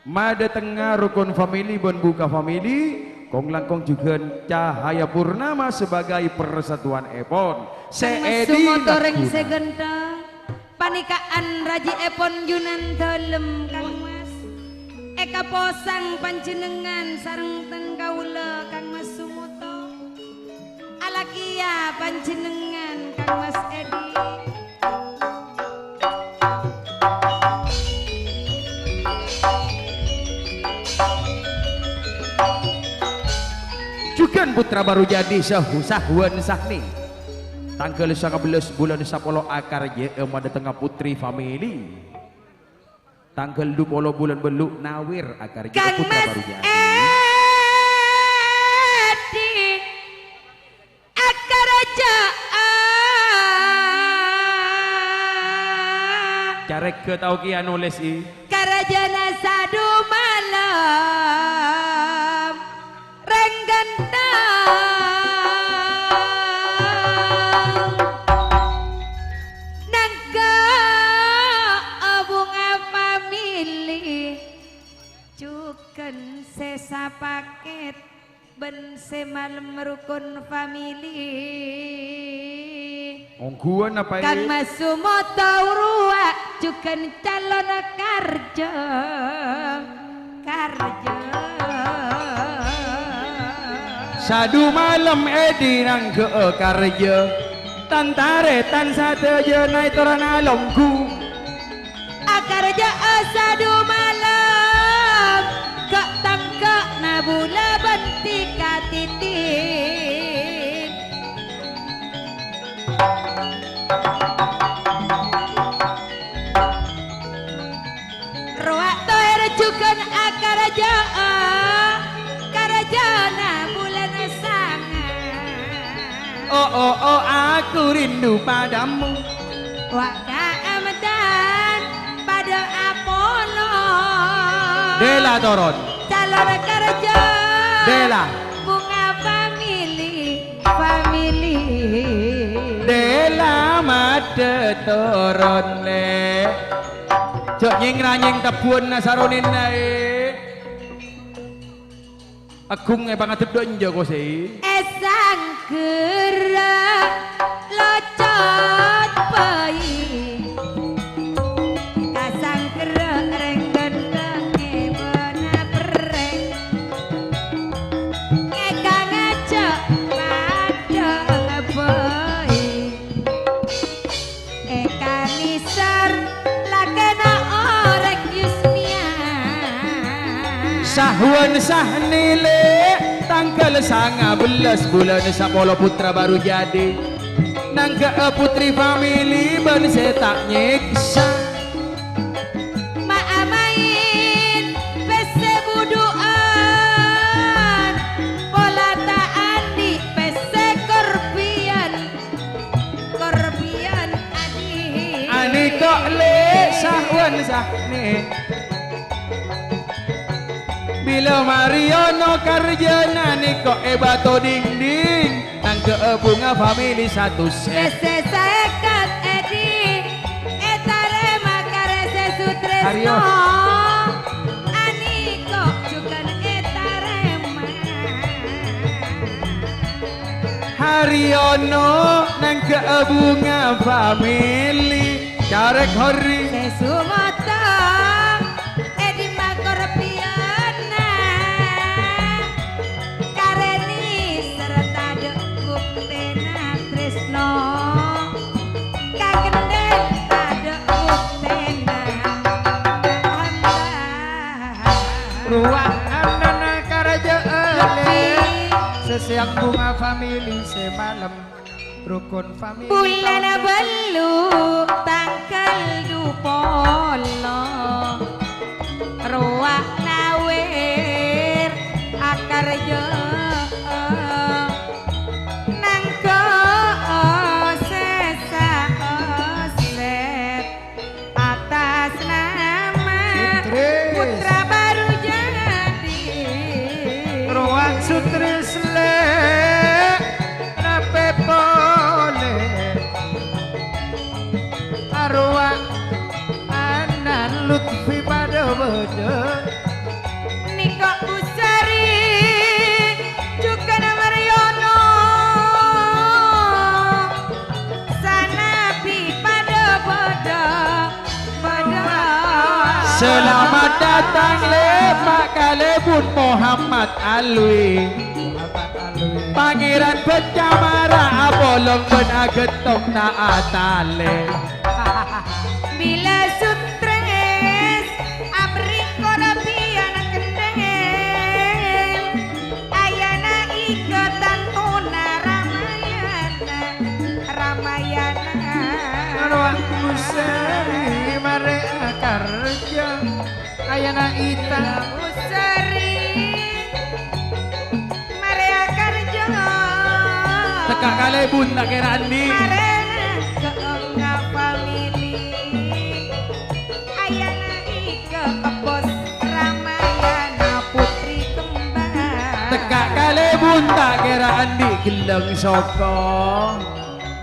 mada tengah rukun family bon buka family kong langkong juga Cahaya Purnama sebagai persatuan Epon seedi Sumotoreng segenta panikaan Raji Epon Junan Dolem Kang Mas Eka Posang panjenengan sareng teng kaula Kang Mas Sumoto Alakia panjenengan Kang Mas Edi juga putra baru jadi sahuan sahni tanggal 19 bulan 10 akar je emada tengah putri family tanggal 20 bulan beluk nawir akar je Kang putra Mas baru jadi Edi Akaraja carek ke tau kia nulis i Karajana sadu malam Renggandang Naga bunga family Cuken sesa paket Ben semalem rukun family ongguan apa Kang ini Mas Sumoto Urua Cuken calon karja sadu malam edi nang ke karja tantare tan sateje naik toran alongku Akarja sadu malam Kak tangka nabula bentika titik Roak toher cukan akarja Karajana bulan sangat oh aku rindu padamu Waka Amdan pada Apollo Dela toron calon kerja Dela bunga family Dela made toron le Cok nying ranying tebuan nasaronin nae. Agung banget tebdo njo kok sih. Esang gerak locot bayi kasang gerak renggan tangi bena pereng ngekang ngajak pada bayi eka nisar lakena orek yusmia Sahwan sahnile tanggal 19 bulan Sapolo putra baru jadi nangga putri family ben setak nyiksa maamain pese buduan pola taan di pese korbian adi ani kok le sahwan sahne bila Mariono karjana ni kok bato dinding nangga bunga family satu set pese saekat edi etare makare sesutresno Hario. ani kok juga etare Haryono nangga bunga family carek hori sesumata edi makor piana kareni serta dekuk tena tresno kagenden tadekuk tena Ruang anana karajaan sesiang bunga family semalam rukun family bulan belu tanggal dupolo ruak nawir akar je nangko sesa oslet atas nama putra baru jadi ruang sutrisle nape pole arwah anan lutfi pada bodo Niko Pusari juga Mariono Sanabi pada bodo Selamat datang le Pak Kalebun Muhammad Alwi Pangeran Becamara Abolong ben agetok na atale Bila stres Abri korabian kendeng Ayana ikatan tuna Ramayana arwah kusari mare kerja ayana ita Pusari Maria Karjo Teka Kalebun tak kira Andi Marena keengga family Ayana ike bos Ramayana putri kembar Teka Kalebun tak kira Andi geleng soko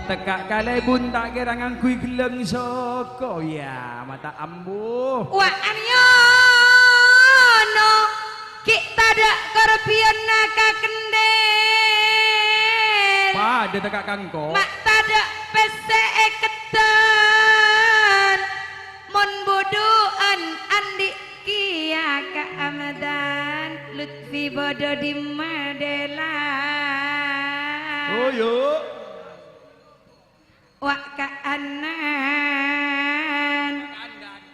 Teka Kalebun tak kira ngangkui geleng soko ya mata ambu Wah Anyono kita ada korbion naka kendeng Pada teka kangko mak tada pese ketan mon bodoan andi kia ka amadan lutfi bodo di madela Oh yuk wak ka anan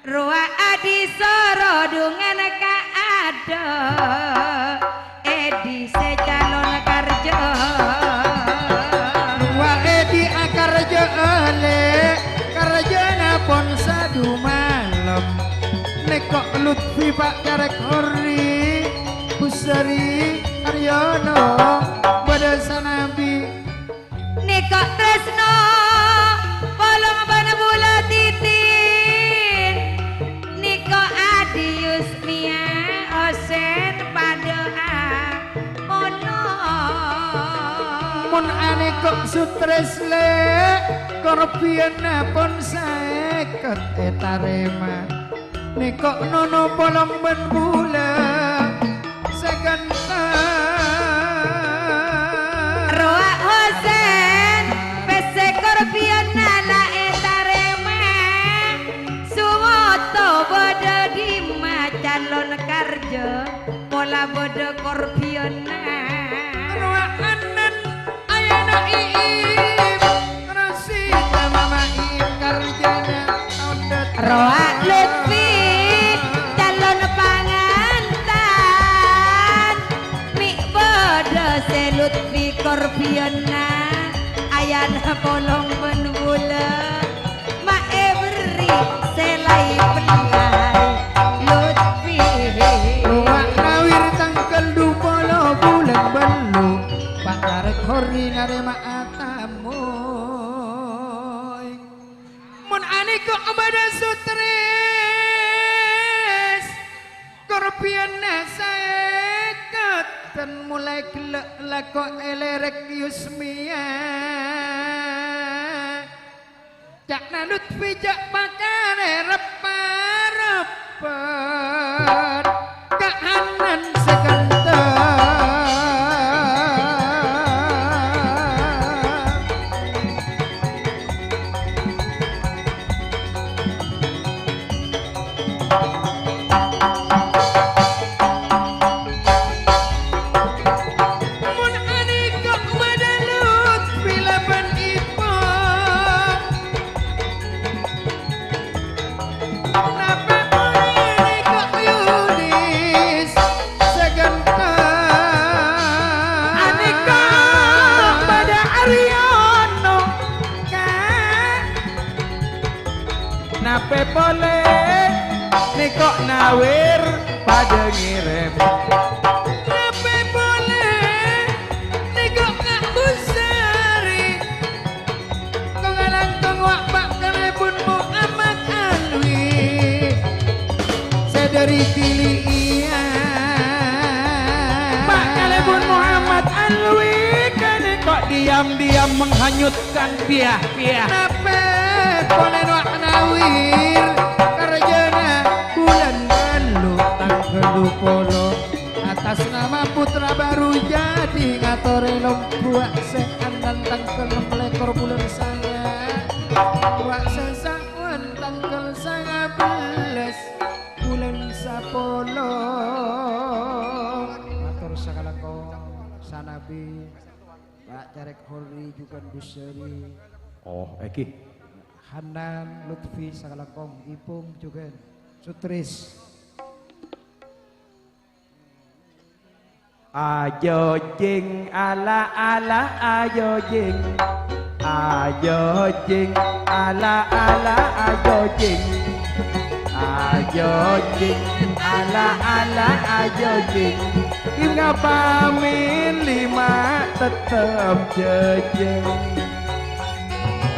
ruwa adi soro dungan ka ada edi secalon karjo ruang edi akar jale karjana pon sadu malam nekok lutfi pak karek hori pusari Aryono pada sanabi Niko Tresno polong bana bula titin Niko Adius Mia Osen pada mono mun ane kok sutresle korpiana pon saeket etarema Nekok nono polong ben bula seganta Roa Hosen pese korpion nala etarema Sumoto bodo di calon karjo pola bodo korpion Roa anan ayana iim Rasita mama iim karjana ondet Roa Lutfi calon pangantan Mi bodo se Lutfi korpiona ayana polong benbula Ma Ebri selai penai Lutfi Roa nawir tangkel dupolo bulan belu Pak Tarek hori narema atamoy Mun aniko abada sutres Korpian saya dan mulai gelek lako elerek yusmia Cak nanut pijak pakare repa-repan Keanan seganteng Mun aniko madalut bilaban ipon Napa mulai kok Yunis seganteng Aneka pada Aryono Nape boleh Nekok nawir pada ngirim Napa boleh Nikok ngak busari Kau ngalang kong wak bak telepon Muhammad Alwi Saya dari Tili iya Pak Kalebun Muhammad Alwi Kene kok diam-diam menghanyutkan piah-piah Napa boleh wak nawir Karjana bulan lalu tanggal polo Atas nama putra baru jadi ngatore lombuak seandan tanggal melekor bulan saya Buak sesawan tanggal 19 bulan sapolo Matur sakalangkong sanabi Pak Jarek Hori juga Buseri Oh, Eki. Hanan Lutfi sakalangkong Ipung juga Sutris Ayo jing ala ala ayo jing Ayo jing ala ala ayo jing Ayo jing ala ala ayo jing Inga pamin lima tetap jejeng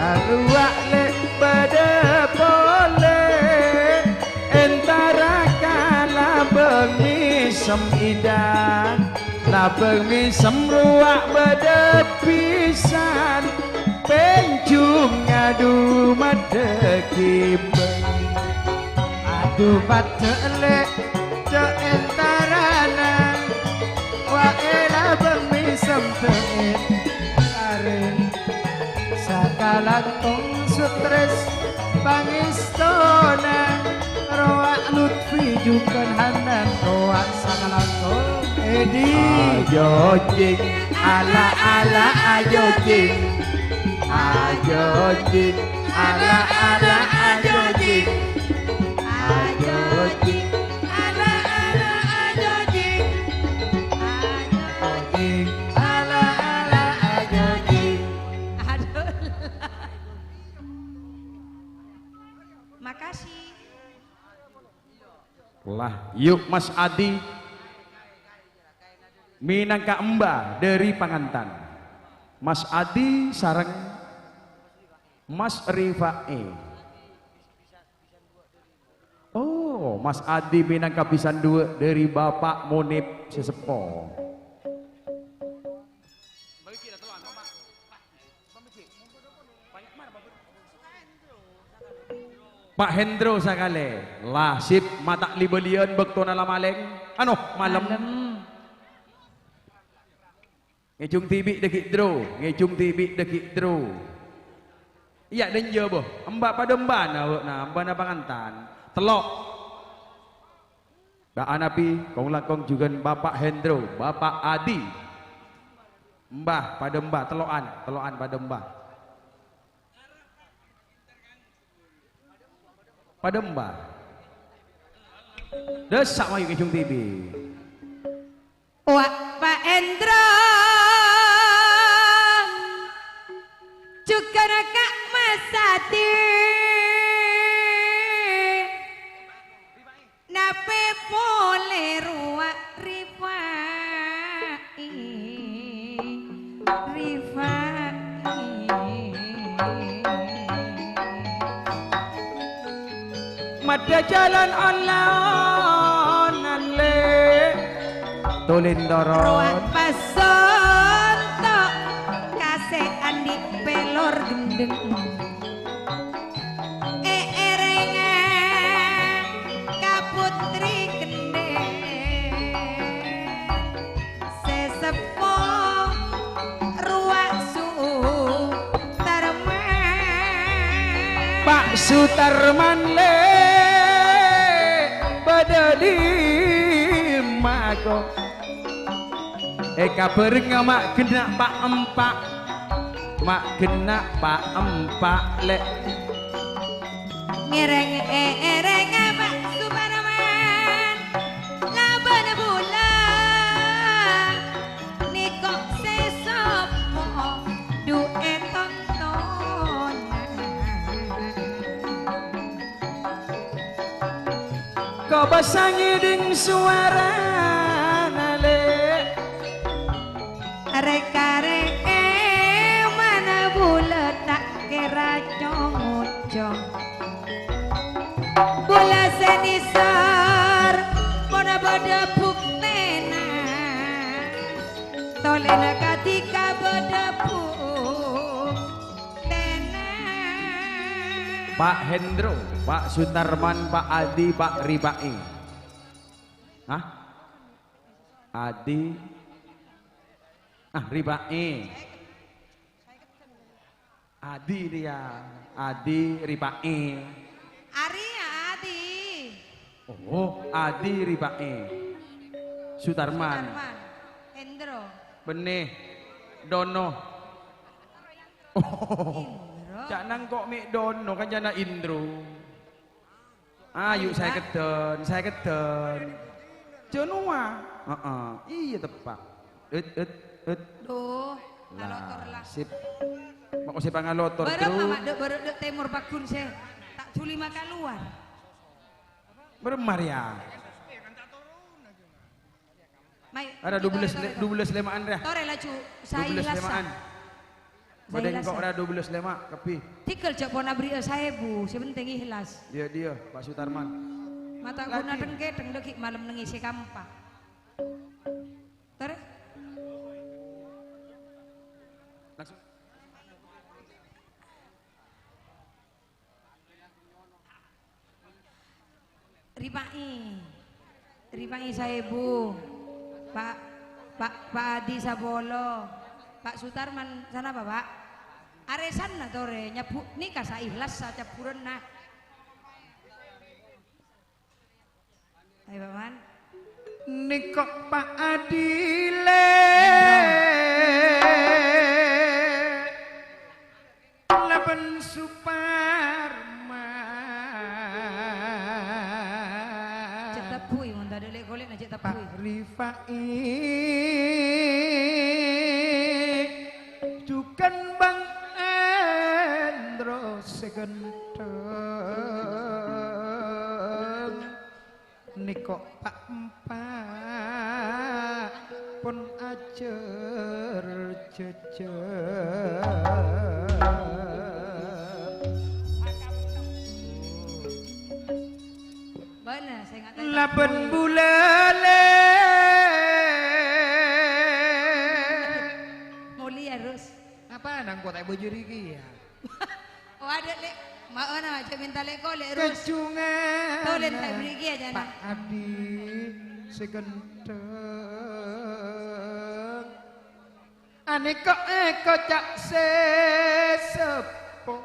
Aruak lek pada boleh Entara kala bengisem idan Labeng misem ruak pada pisan Penjung ngadu madekibeng Aduh badelek ce entarana wa ela bemisem tein karen sakalangkong stres pangistona roa Lutfi juga Hanan roa sakalangkong Edi Ayo jing ala ala ayo jing Ayo jing ala ala ayo jing Ayo jing ala ala ayo jing Ayo jing ala ala ayo jing Aduh. Makasih. Lah yuk Mas Adi Minangka Emba dari Pangantan Mas Adi sareng Mas Rifae Oh Mas Adi minangka pisan dua dari Bapak Munib Sesepo Pak Hendro sakale lah sip mata libelian bekto na lamaleng ano malam ngejung tibik dekik dro ngejung tibik dekik dro iya dan je boh embak pada mbak na mbak na pangantan telok Mbak Anapi kong lakong juga Bapak Hendro Bapak Adi mbah pada mbak teloan pada mbah pada mbah desak mayu ngejung tibik Wak Pak Endro juga Kak Masati nape boleh ruak Rifai mada jalan Allah le tulin doron ruak pason tok kase andi pelor gendeng erengan kaputri gendeng sesepo ruak Sutarman Pak Sutarman le pada di mako kabar mak kena Pak Empak mak kena Pak Empak le ngereng ereng Pak Suparman laban bulan niko sesopo duet tontonan kau basangi ding suara le arek-arek mana bulan tak kira cong-cong bola senisar mana pada buktena tolena ketika pada buktena Pak Hendro Pak Sutarman Pak Adi Pak Ribai hah Adi Ribai Adi dia Adi Ribai Arya Adi oh Adi Ribai Sutarman Hendro benih Dono oh cak nang kok mik Dono kan jana Indro ayo saya keden Jonua iya tepak duh ngalotor lah sip mau sip ngalotor bareng terus mama dek temur bakun se tak juli makan luar beremar ya Mai, ada 12 lemaan dah tore lah cu saya 12 lasa lemaan badan kok ada 12 lemak kepi tikel cak pona beri saya bu sebenting ikhlas dia Pak Sutarman mata guna dengke dengdeki malam nengisi kampak tore langsung Ripai saya bu Pak Adi Sabolo Pak Sutarman sana Pak aresan na tore nyabu nikah sa ikhlas sa capuran na ayo Paman Nikok Pak Adile Laban Suparman cek tapui mun tadi lek golek na cek tapui Rifai Dukan Bang Endro segenteng Nikok Pak Empak pun ajar jejer bener saya nggak tahu laban bulale mulia terus apa nang kota bojur iki ya oh ada lek Mau na aja minta leko lek terus. Kecungan Tolen tak beri aja Pak na. Adi segenteng aneka eko cak sesepo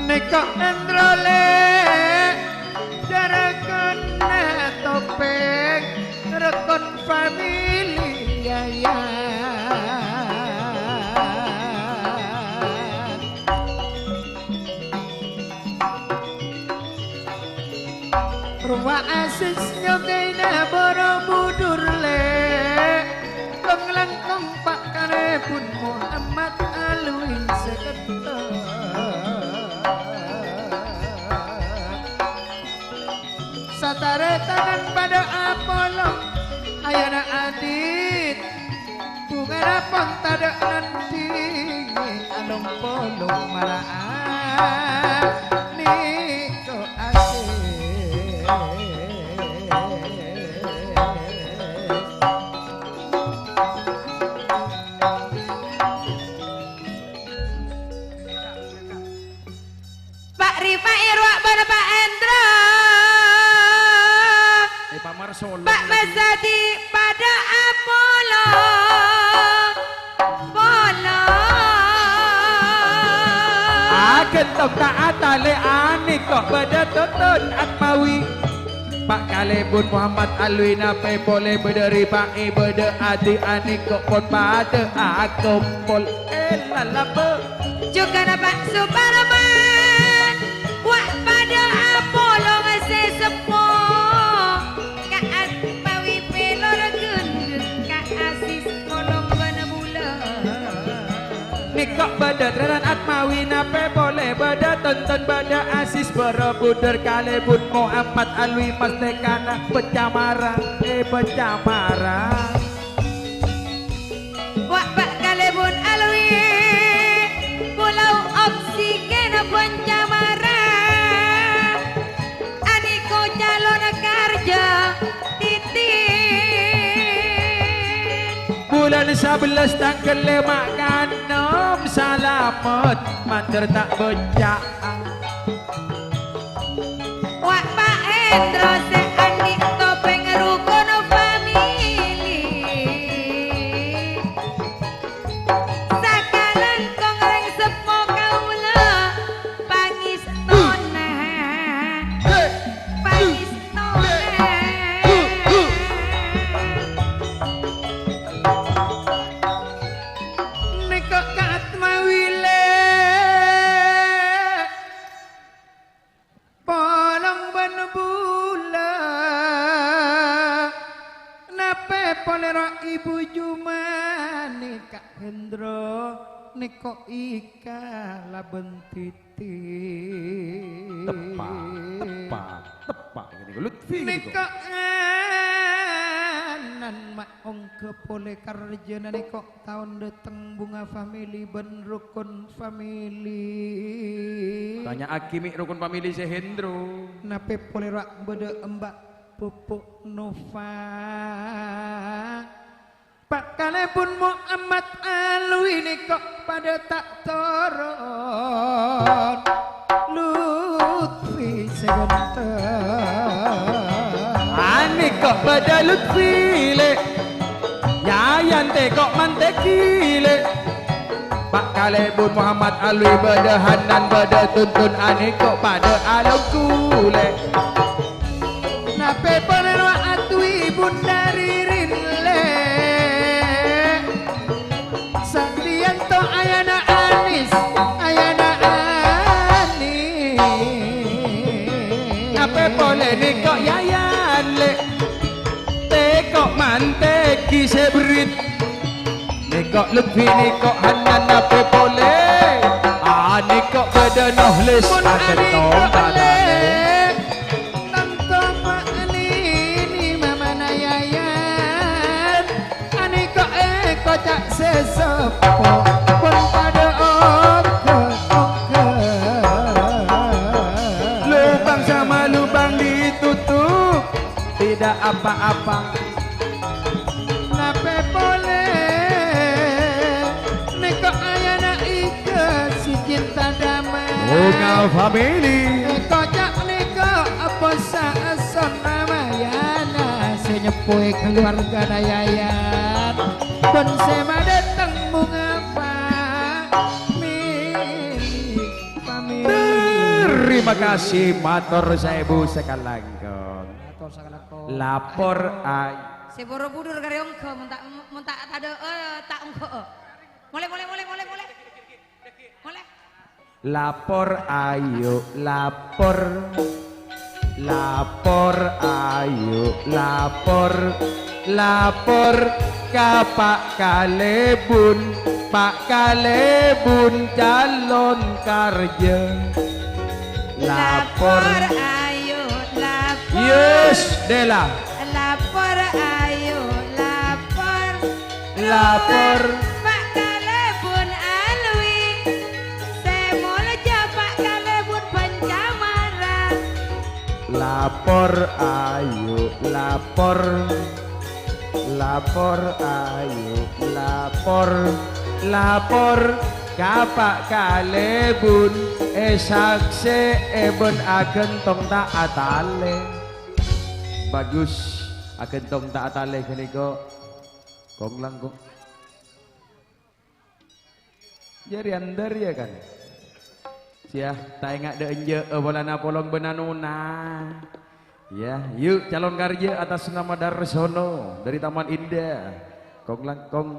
neka endrole jarakan topeng rekon familia ya ruwa asis nyogaina borobudur le Langkong pak kare pun Muhammad Alwi seketar satare tangan pada Apollo ayana adit bunga rapon tada nanti along polong maraan niko asik Pak Rifai Irwa pada Pak Endro. Pak Marsolo. Pak Mazadi pada Apollo. Polo. Agen tok taata le ani kok pada tutun Atmawi. Pak Kalebun Muhammad Alwi nape boleh berderi Pak berde adi ani kok pon pada aku pol lalabe. Juga na Pak Suparman. Wak pada Apollo masih sepo. Kak Atmawi pelor gendut. Kak Asis kolong bana bulan. Nikok pada teran Atmawi nape boleh pada tonton pada asis berebuder Kalebun Muhammad Alwi mas tekana pencamara pencamara. Wak Pak Kalebun Alwi Pulau Oksigen Pencamara Aniko calon kerja titik Bulan 11 tanggal 5 kanom salamet manter tak becak. Wak Pak Hendro seandi topeng rukun famili Sakalan kongreng sepo kaula pangistona pangistona niko katmawile polong benbula nape polero ibu Jumani Kak Hendro niko ika laben titik Tepak gini Lutfi gini niko kok. anan mak ongke pole karjana niko tahun dateng bunga family ben rukun family Tanya Akimi rukun famili Sehendro. nape pole rak bede embak pupuk Nova Pak Kalebun Muhammad Alwi niko pada tak toron Lutfi segenteng Ani kok pada Lutfi le Yayan te kok mantekile Pak Kalebun Muhammad Alwi pada Hanan pada tuntun ani kok pada alungku le nape penerwa atui bunda ririn le Sandrianto ayana anis ayana anis Ape boleh ni kok yayan le Te kok manteki sebrit Ni kok Lutfi ni kok Hanan ape boleh Ani kok pada nohlis pun akan ani tau badane tanto makni ni mama nayayan ani kok cak sesepo pun pada oke Lubang sama tidak apa-apa. Nape boleh neko ayana ike si cinta damai. Bunga family. Kocak neko apa saason ramayana senyepui keluarga dayayan. Pun sema datang bunga family. Terima kasih matur saebu sekalangkong. Lapor ay. Si Borobudur kari ongko mentak tade tak ongko. Mulai. Lapor ayo lapor. Lapor ayo lapor. Lapor ka Pak Kalebun. Pak Kalebun calon kerja. Lapor ayo lapor. Yes Dela. Lapor ayo lapor. Lapor Pak Kalebun alwi. Semolja Pak Kalebun pencamaran. lapor ayo lapor. Lapor ayo lapor. Lapor ka Pak Kalebun sakse eben agentong tak atale. Bagus agentong tak atale kene kok kong lang kok jari andar ya kan sia tak ingat de enje bolana polong benanuna ya. Yuk calon karja atas nama Darsono dari Taman Indah kong lang kong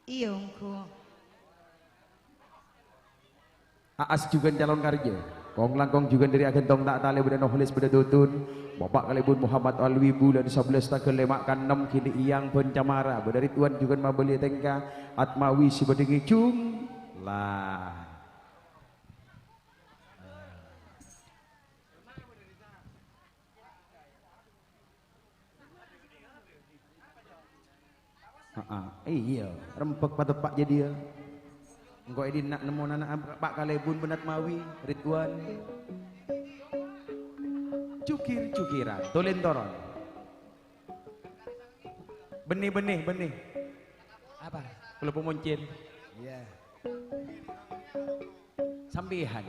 Iya ongko. Aas juga calon karja kong langkong juga dari agentong tak tali beda novelis beda dutun Bapak Kalebun Muhammad Alwi bulan 11 tak lemakkan 6 kini iyang pencamara dari Tuan juga mabeli tengka atmawi si bedengi cung lah. Iya rempek pada Pak jadi ya. Engkau ini nak nemu anak Pak Kalebun benat mawi Ridwan cukiran tolen toron benih Apa? kalau pemuncin Iya. sambihan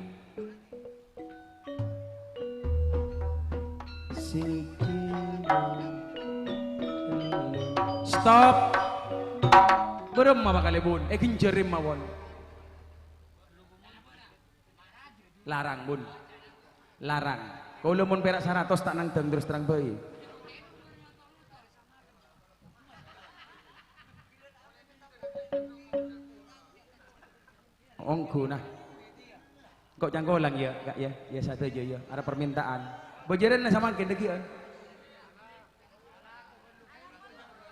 stop berem Pak Kalebun genjerim mawon larang bun larang kalau mun perak 100 tak nang terus terang bayi ongku nah kok janggolang ya kak ya ya satu aja ya ada permintaan bojaran sama kendekian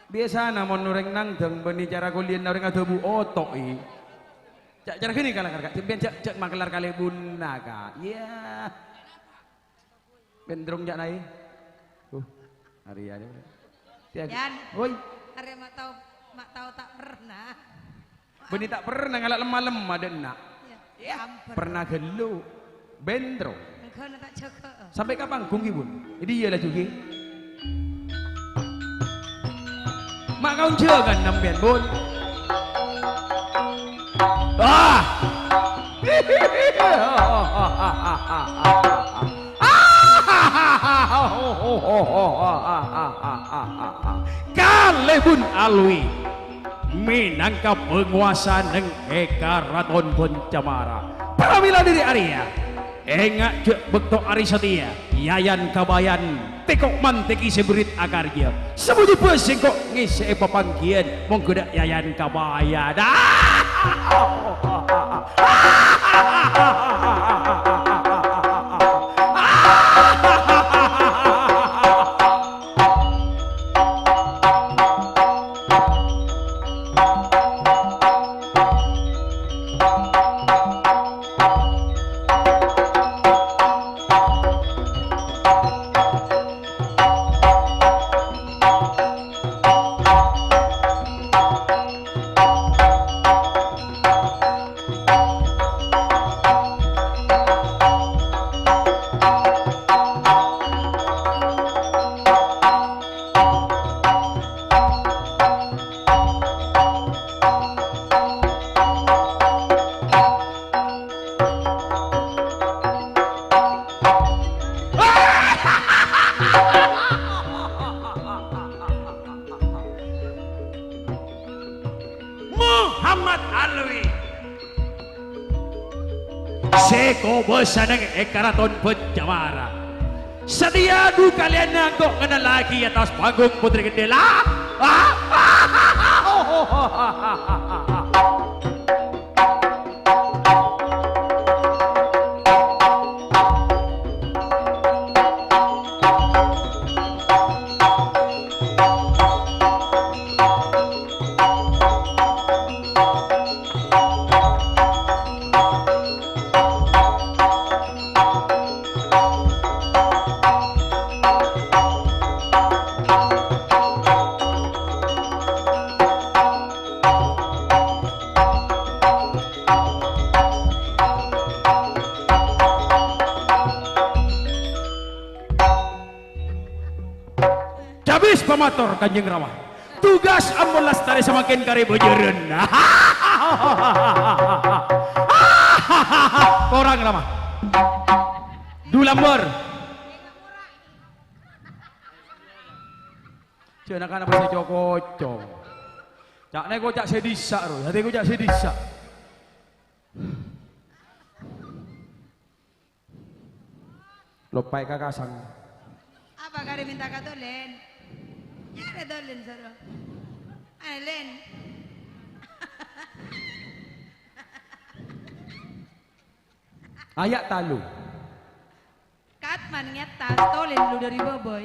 biasa namun nureng nang deng beni cara kuliah nureng ada bu otok i cara gini kalau kakak cek makelar Kalebun naga ya bendrong jak naik hari ada Yan woi hari mak tahu tak pernah. beni tak pernah ngalak lemah dan nak Ya, pernah gelu bendrong engkau nak tak cakap. sampai kapan kungki bun jadi iya lah juga mak kau jangan nampian bun Kalebun Alwi minangka penguasa neng eka raton pencamara pramila diri Arya engak jek bekto Ari Setia yayan kabayan tekok manteki seberit akarnya semuji pesing kok ngisi papangkian menggoda yayan kabayan bobosan ng Karaton Penjawara. Sedia du kalian nangkok kena lagi atas panggung Putri Gendela. Habis pamator Kanjeng Rama. Tugas ampun lestari semakin kari bejeren. Korang Rama. Dulambor. Cina kan apa sih cokocong. Cak nego cak sedisa ro. Hati ku cak sedisa. Lopai kakasang. Apa kari minta kata Len? Ya ada Len saro. Len. Ayak talu. Katman nyata tolen lu dari boboy.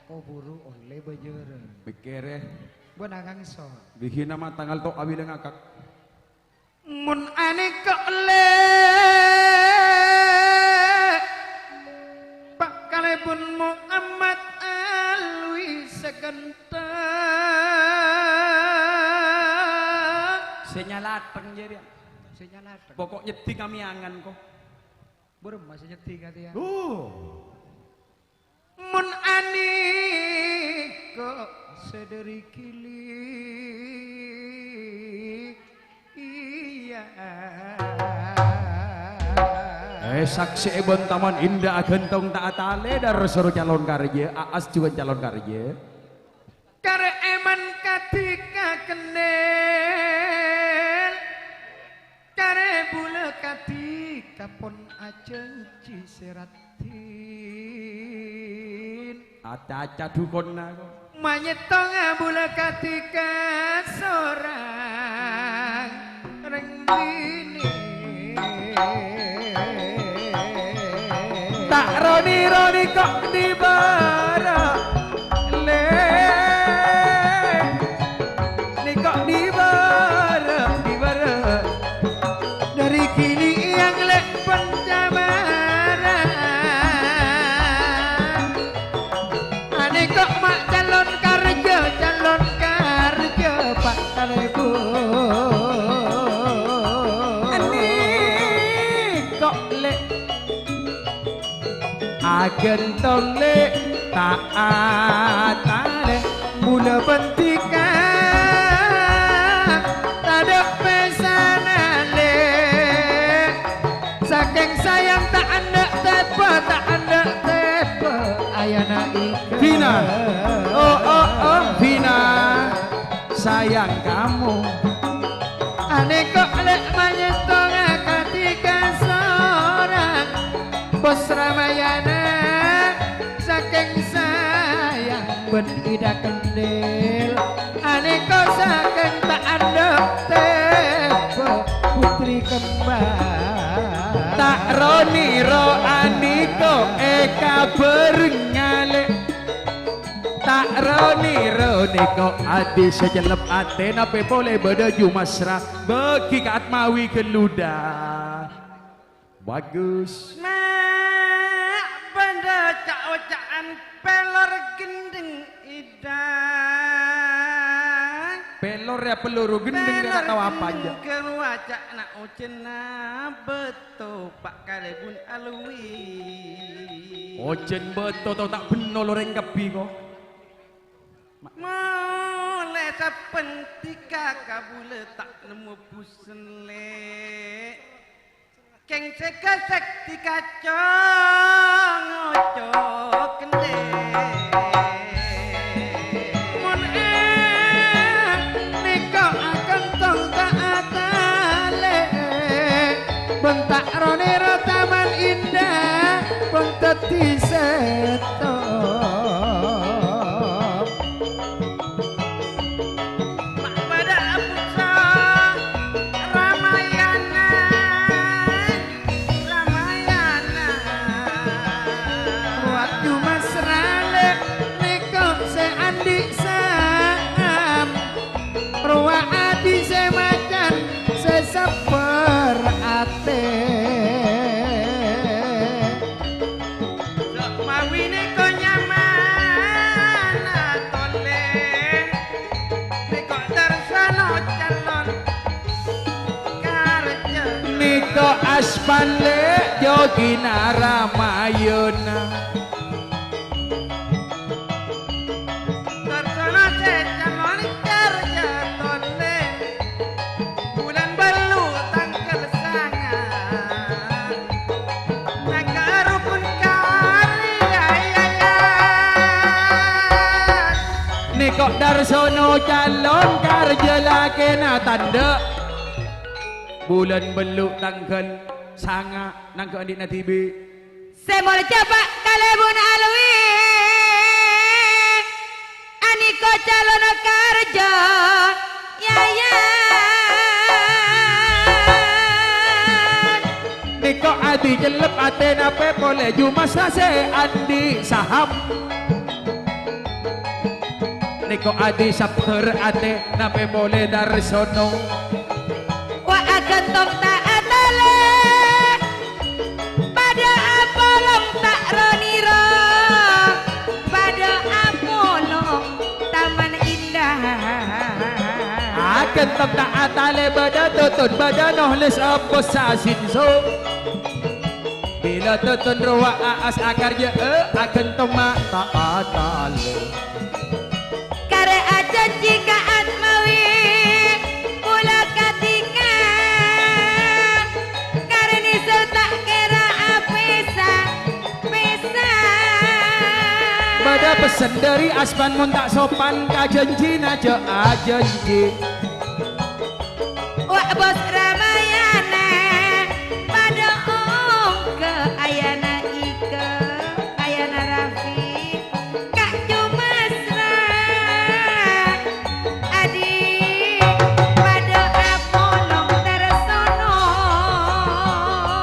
Kau buru oleh bejeren. Bekere. Benangang so. Bikin nama tanggal tok abi ngakak. Mun ane kok le. Pak kalebun Muhammad alwi segenta. Senyalateng jadi. Senyalateng. Pokok nyeti kami angan kok. Burem masih nyeti kata ya. Mun ani kok sederi kili iya Saksi ebon taman indah gentong tak atale dar suruh calon karya aas juga calon karya kare eman katika kenel kare bule katika pon ajeng ciseratin aca-aca dukon aku manyetong bule katika sorang rengbini Tak roni kok di bara le ni kok di bara dari kini yang lek pencemaran ane kok mak calon karja Pak Kalebu ani kok le agentong le tak atale mula pentika tada pesanan le saking sayang tak anda tepe ayana ika Vina oh Vina sayang kamu ane kok lek manyetong ketika seorang bos Ramayana saking sayang ben ida kendel ane kok saking tak andek tepo putri kembar tak roni ro aniko eka berngale tak roni kok adi sejelep ate nape boleh berdaju masra bagi kat mawi keluda bagus nak benda cak-ocakan pelor gendeng idang pelor ya peluru gendeng dia tak tahu apa aja kewacak nak ocena betul Pak Kalebun alwi ojen beto tau tak bener loreng kebi kok Mulai sepentika kabule tak nemu busen le Keng ceka sekti kacang ngocok kende Mun nika akan tong taatale bentak ronero taman indah benteti seto mak pada pusa Ramayana Ramayana buat cuma serale nika se andi sam ruang adi se macan se sabar ate mawine ko nyaman tole nek darsana calon karja Niko Aspale Jogina Ramayana darsana calon karja tole bulan balu tanggal sanga nagarupun karya Niko Darsono calon karja lakena tanda bulan beluk tanggal sanga nangko andik na tibi Semol cepak kalebun alwi Aniko calon kerja yayan Niko adi jelep ate nape boleh cuma sase andi saham Niko adi sabter ate nape boleh Darsono Wa akan tong taatale pada apolong tak roniro pada apolong taman indah akan tak atale bada tutun bada nohles apa sasinso bila tutun ruwa aas akarja akan toma tak atale kare aja jika atmawi pula katika kare nisul tak kira apesa pesa bada pesen dari aspan mun tak sopan kajanji naja ajanji Wak bos Ramayana pada ke ayana ike ayana Rafi kak Jumasra adik pada apolong tersono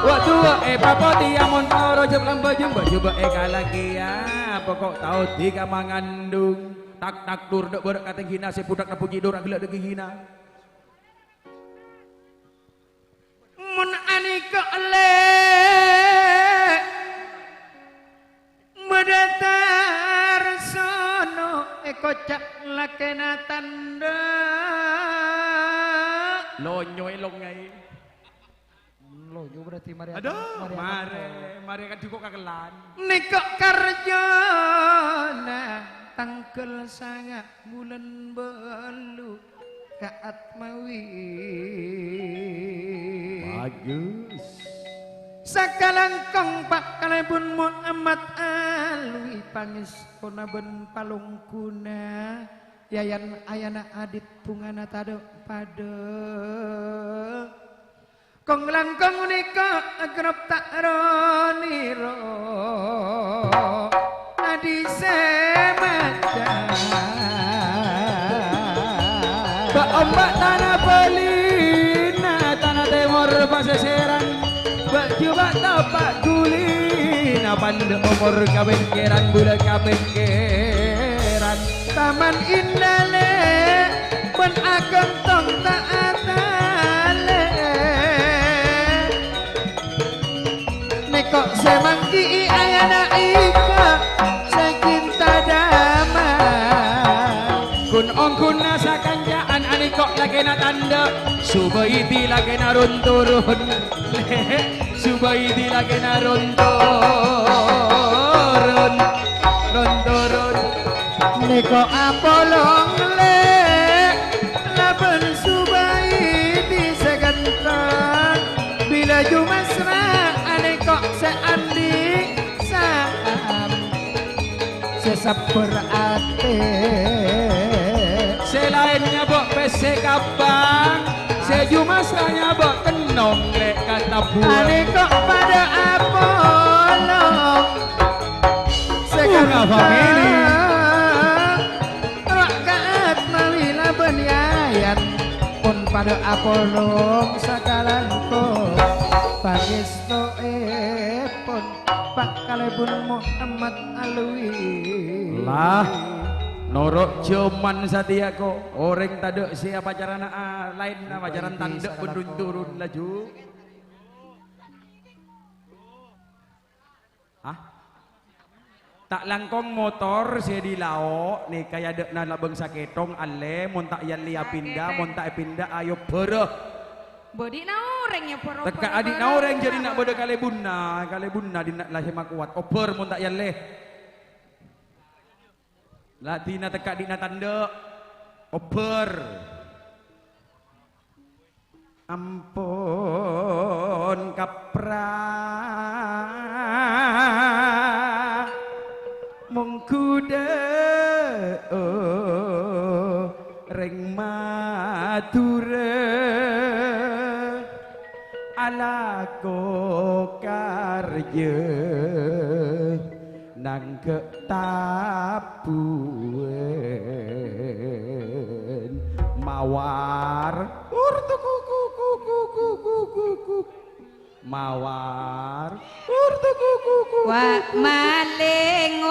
waktu papoti amun toro jeb lamba jemba coba lagi ya pokok tahu tiga mangandung tak tak tur dek berak kata hina si budak na puji dorak gelak dek hina mun anika le medatar sono kocak lakena tanda lonyo longai loyo berarti mari aduh mare kan cukup kagelan nika karjana tangkel sangat bulan belu kaat mawi bagus sakalangkong pak kalebun Muhammad alwi pangis kona ben palungkuna yayan ayana adit pungana tado pada kong langkong nika agrab tak roniro adi semaja Mbak ombak tanah pelina tanah timur paseseran Mbak coba tapak gulina pande umur kabengkeran bulan kabengkeran taman indah le ben ageng tong taatale nekok semangki ayana ika secinta damai kun ongkun nasa kanjaan anikok lagi na tanda subaiti lagi na runturun subaiti lagi na runturun Niko apolong le laben subai di segentang bila jumasra aneko seandi saam sesap berate selainnya bok pese kapang sejumasranya bok tenong lek kata buah aneko pada apolong Bunga family. Rakaat mawila benyayan pun pada apolong sakalanko pangesto pun pak kalebun Muhammad Alwi lah norok cuman satia ko orang taduk si pacaran lain pacaran tanduk pun turun laju tak langkong motor saya di lao nih kayak dek nala bangsa ketong ale montak yang lia pindah montak pindah ayo bereh bodi naureng ya poro teka adik naureng jadi nak bodoh kale bunna di nak lahir kuat oper montak yang leh latina teka di tanda oper ampun kapra mengkuda reng mature ala ko karya nang ketapuan mawar mawar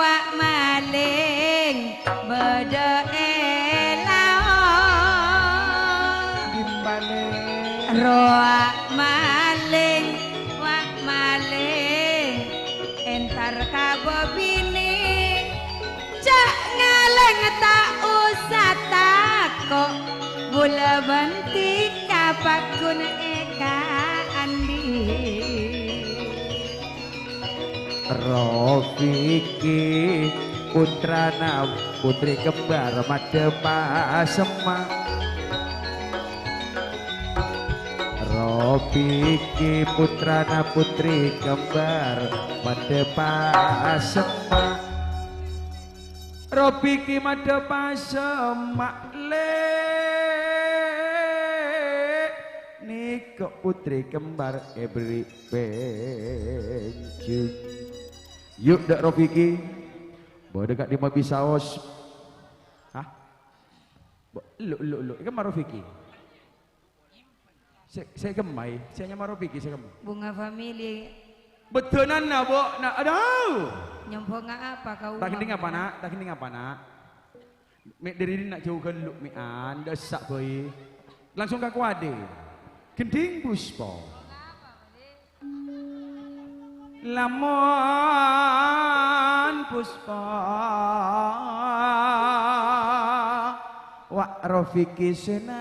wak maling beda elao gimbale roak maling wak maling entar kabobini cak ngaleng tak usah takok gula banti kapakun eka andi Rofiki putrana putri kembar Madema Semak Rofiki putrana putri kembar Madema Semak Rofiki Madema Semak le niko putri kembar Ebri Benjung yuk dak Rofiki bawa dekat di mobil saus hah lu kan Rofiki saya gemai saya nyamar Rofiki saya gemai bunga family betulan nak bo nak aduh nyempong apa kau tak kini apa nak mek dari nak jauh ke lu mian desak boy langsung ke kuade kending puspa lamun puspa wak Rofiki senang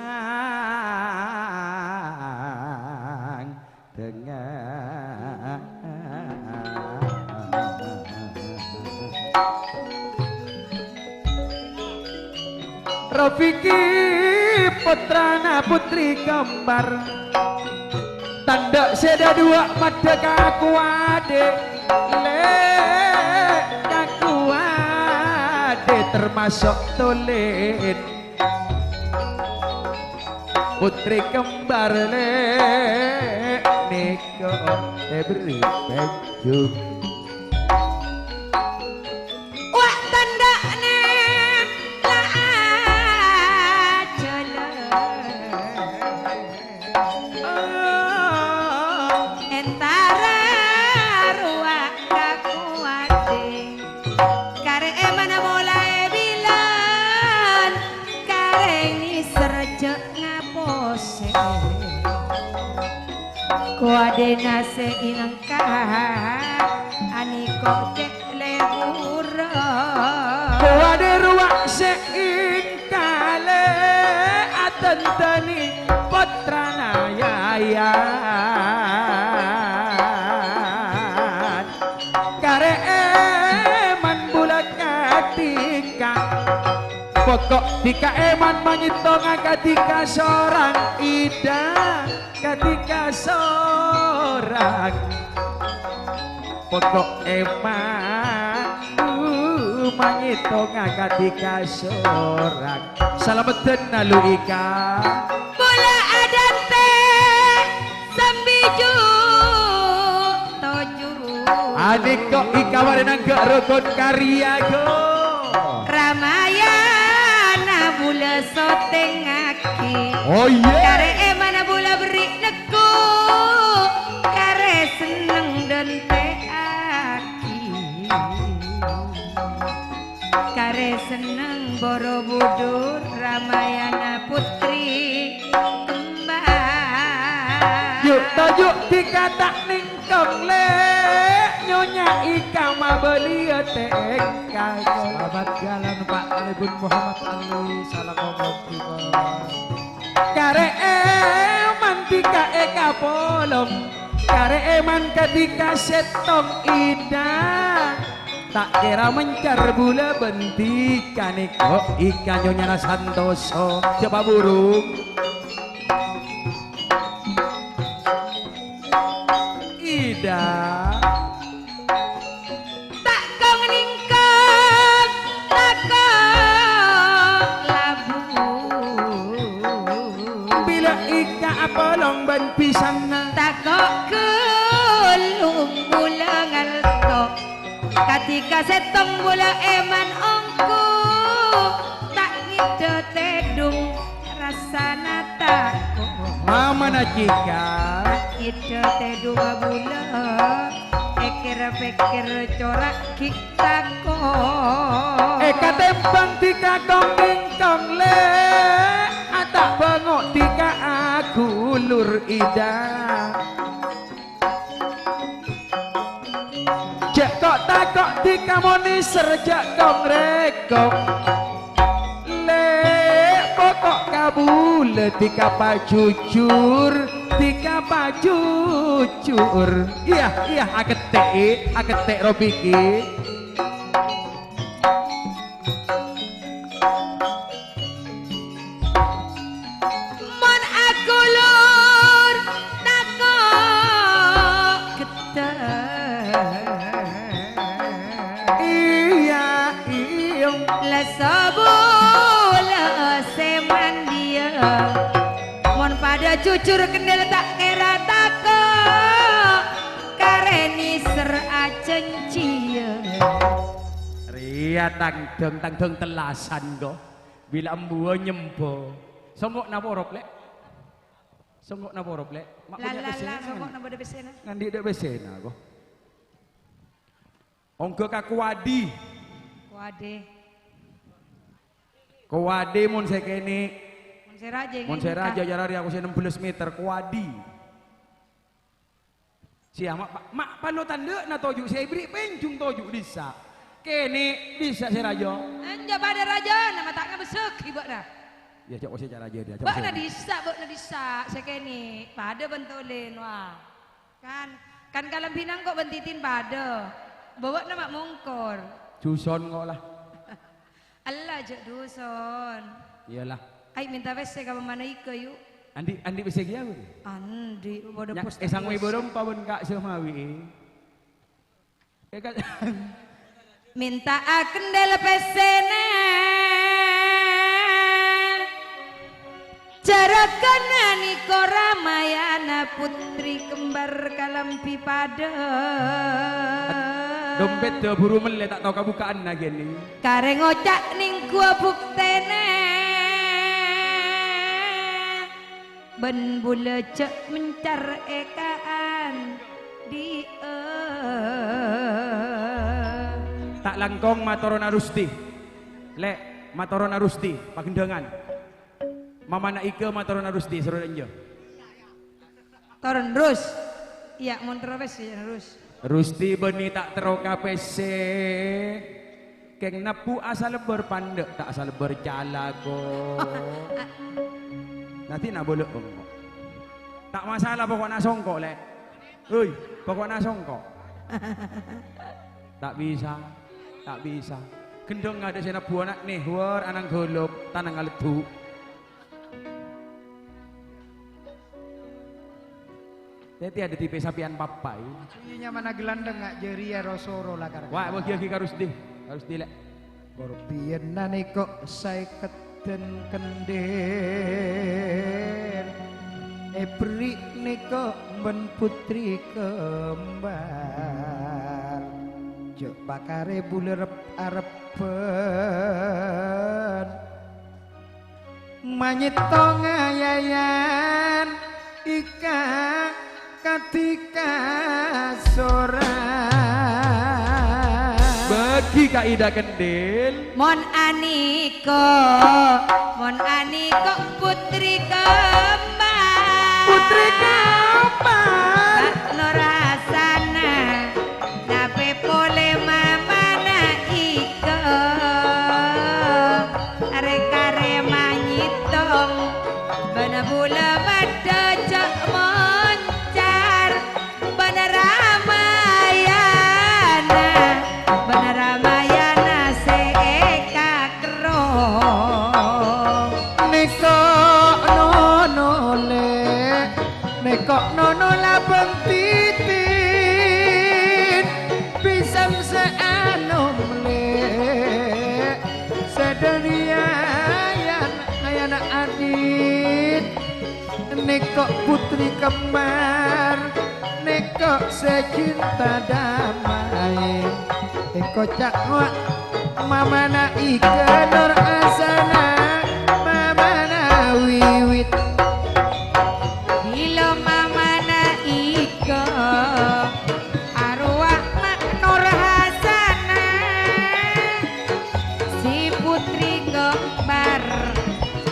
dengan Rofiki putrana putri kembar tanda seda dua mata kaku ade le kaku ade termasuk tolen putri kembar le niko Ebri Benjung wak tanda ne la ajala entara ruak kakuate kare mana mulai bilan kare ni serje ngapose kuade nase inangka aniko cek lebura kuade ruak seingkale atentani putrana yayan kare eman bulak katika pokok tika eman manyitong ketika seorang ida ketika seorang pokok eman manyitong ketika seorang salamatan nalu ika bola adante sambiju toju adik kok ika warenang ke rukun karya go Ramayana bula soteng aki oh iya kare emana bula beri neku kare seneng dente aki kare seneng Borobudur Ramayana putri kembar yuk tojuk dikata ningkong le nyonya ika ma beli teka Selamat jalan Pak Alibun Muhammad Ali salah ngomong tiba. kare eman tika eka polong kare eman ketika setong ida tak kira mencar bula bentikan iko ika nyonya Santoso coba burung ida tak kong ningkong tak kong labu bila ika apolong ban pisang tak kok kulung bula ngalto ketika setong bula eman ongku tak ngido tedung rasana takut mama na jika ngido tedung bula pikir corak kita kok eka tembang tika kong ingkong le atak bengok tika aku lur ida cek kok takok tika moni serjak kong rekok le pokok kabule tika pajujur tika pajujur iya aketek robiki mon aku lur takok ketek iya lesabula semandia mon pada jujur kendel tak kira takok kareni ser acencia ria tangdeng telasan go bila embuo nyembo songok naborop lek mak punya la besena sokok nambah besena ngandi dek besena go ongko kakuwadi wade kuwadi mun sekene mon seraja jarari aku 16 meter kuwadi siya mak palo tanda na toju si ibri penjung toju disa kene bisa si rajo anja pada raja nama tak ngebesek ibu dah ya cak wasi cara aja dia bak na disa sekeni pada bentolin wah kan kalam pinang kok bentitin pada bawa nama mongkor juson kok lah Allah jek duson iyalah ai minta wese ka mana ike yuk andi bisa kia gue andi bodo ya, pos sang we borong pawon kak semawi kan minta akendel pesene Jarakanani ko Ramayana putri kembar kalampi pada dompet do buru mele tak tahu kebukaan lagi nih kare ngocak ning gua buktene ben bule cek mencar ekaan di tak langkong matorona rusti le matorona rusti pakendengan mama nak ike matorona rusti seru enjo Toron Rus iya montrobes ya Rus rusti beni tak tero KPC keng napu asal berpandek tak asal bercala ko nanti nak boleh tak masalah pokok nak songkok le pokok nak songkok tak bisa gendong ada sena buanak nih war anang golop tanang ngaledu. Teti ada tipe sapian papai. Iya mana gelandang nggak jeri ya rosoro lah karena. Wah bagi harus dilek. Korbian nane kok saya keten kenden. Beri niko ben putri kembar. Jok bakare buler arepen. Manyito ngayayan ika ketika soran Bagi Kak Ida Kendil Mon Aniko putri kembar. putri kembar Kak Lorasana nape pole mamana iko are-kare manyitong bana bula bada jak moncar bana Ramayana seeka krong Nekok nono labang titin pisang seanom le sederiayan ayana adit nekok putri kembar nekok secinta damai nekok cakwa mamana ike nur asana mamana wiwit Bila mamana iko arwah mak Nur Hasana si putri kembar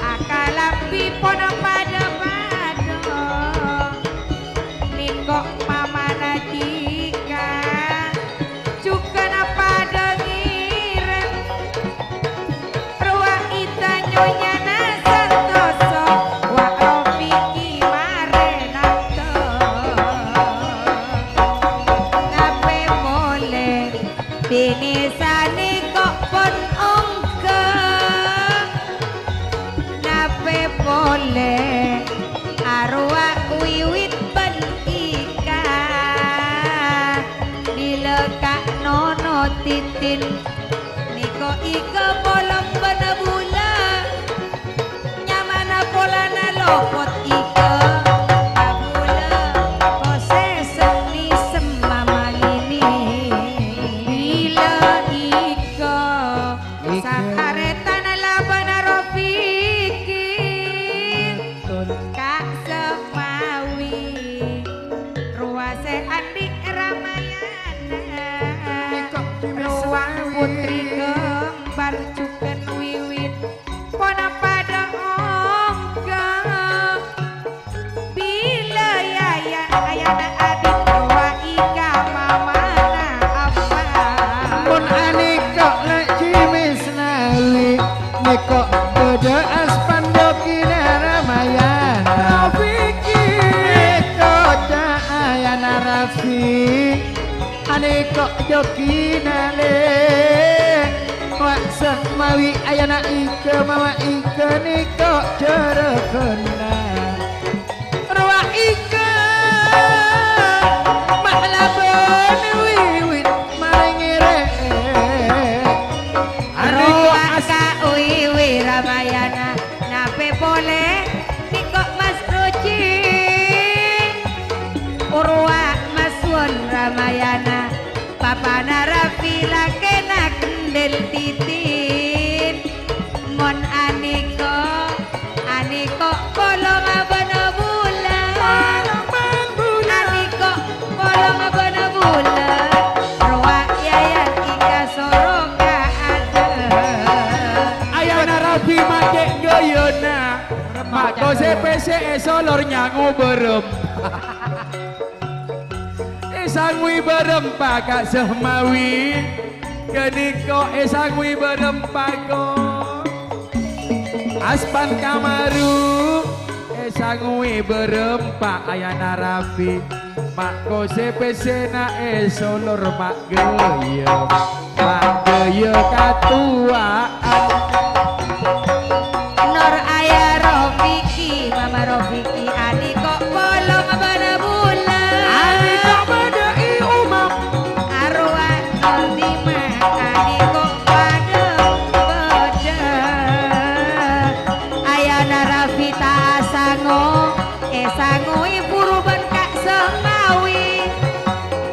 akalapi pono pada-pada niko mamana jika cukana pada ngiren ruah ita nyonya nasantoso wa rofiki marenato nape mole binisane kok pon ongke nape mole arwah wiwit ben ika dilekak nono titin niko ika polong bana bula nyamana polana lopot ika kabula kose seni semamangini bila ika sakaretan labana rofiki kak semawi ruase andi Ramayana ruang putri kembar cuken wiwit pona pada ongga bila yayan ayana adit ruwa ika mamana apa Mun anikok lek cimis nali nikok beda aspandokina Ramayana nikok cahayana Rafi anikok jokina le waksan mawi ayana ike mawa ike nikok cerekena ruah ike mahlabon wiwit maringire arwah ka wiwi Ramayana nape boleh nikok mas ruci urwa maswon Ramayana papana Rafi lakena kendel titin mon aniko polong abana bulan aniko polong abana bulan ruwa yayan ika soroka ada Ayana Rabi make gayona mak kose pese solor nyangu berem Esangwi berempa kak sehmawi Kediko esangwi berempa ko Aspan kamaru Esangwi berempa ayana Rabi mak kose pesena solor mak gayem mak sedaya katuaan. Nur ayah Rofiki, Mama Rofiki, adik kok bolong bana bulan. Adik kok bedai umam, Arwah Nordima, adik kok pada beda. Ayah Narafita sango, sango purban kak semawi.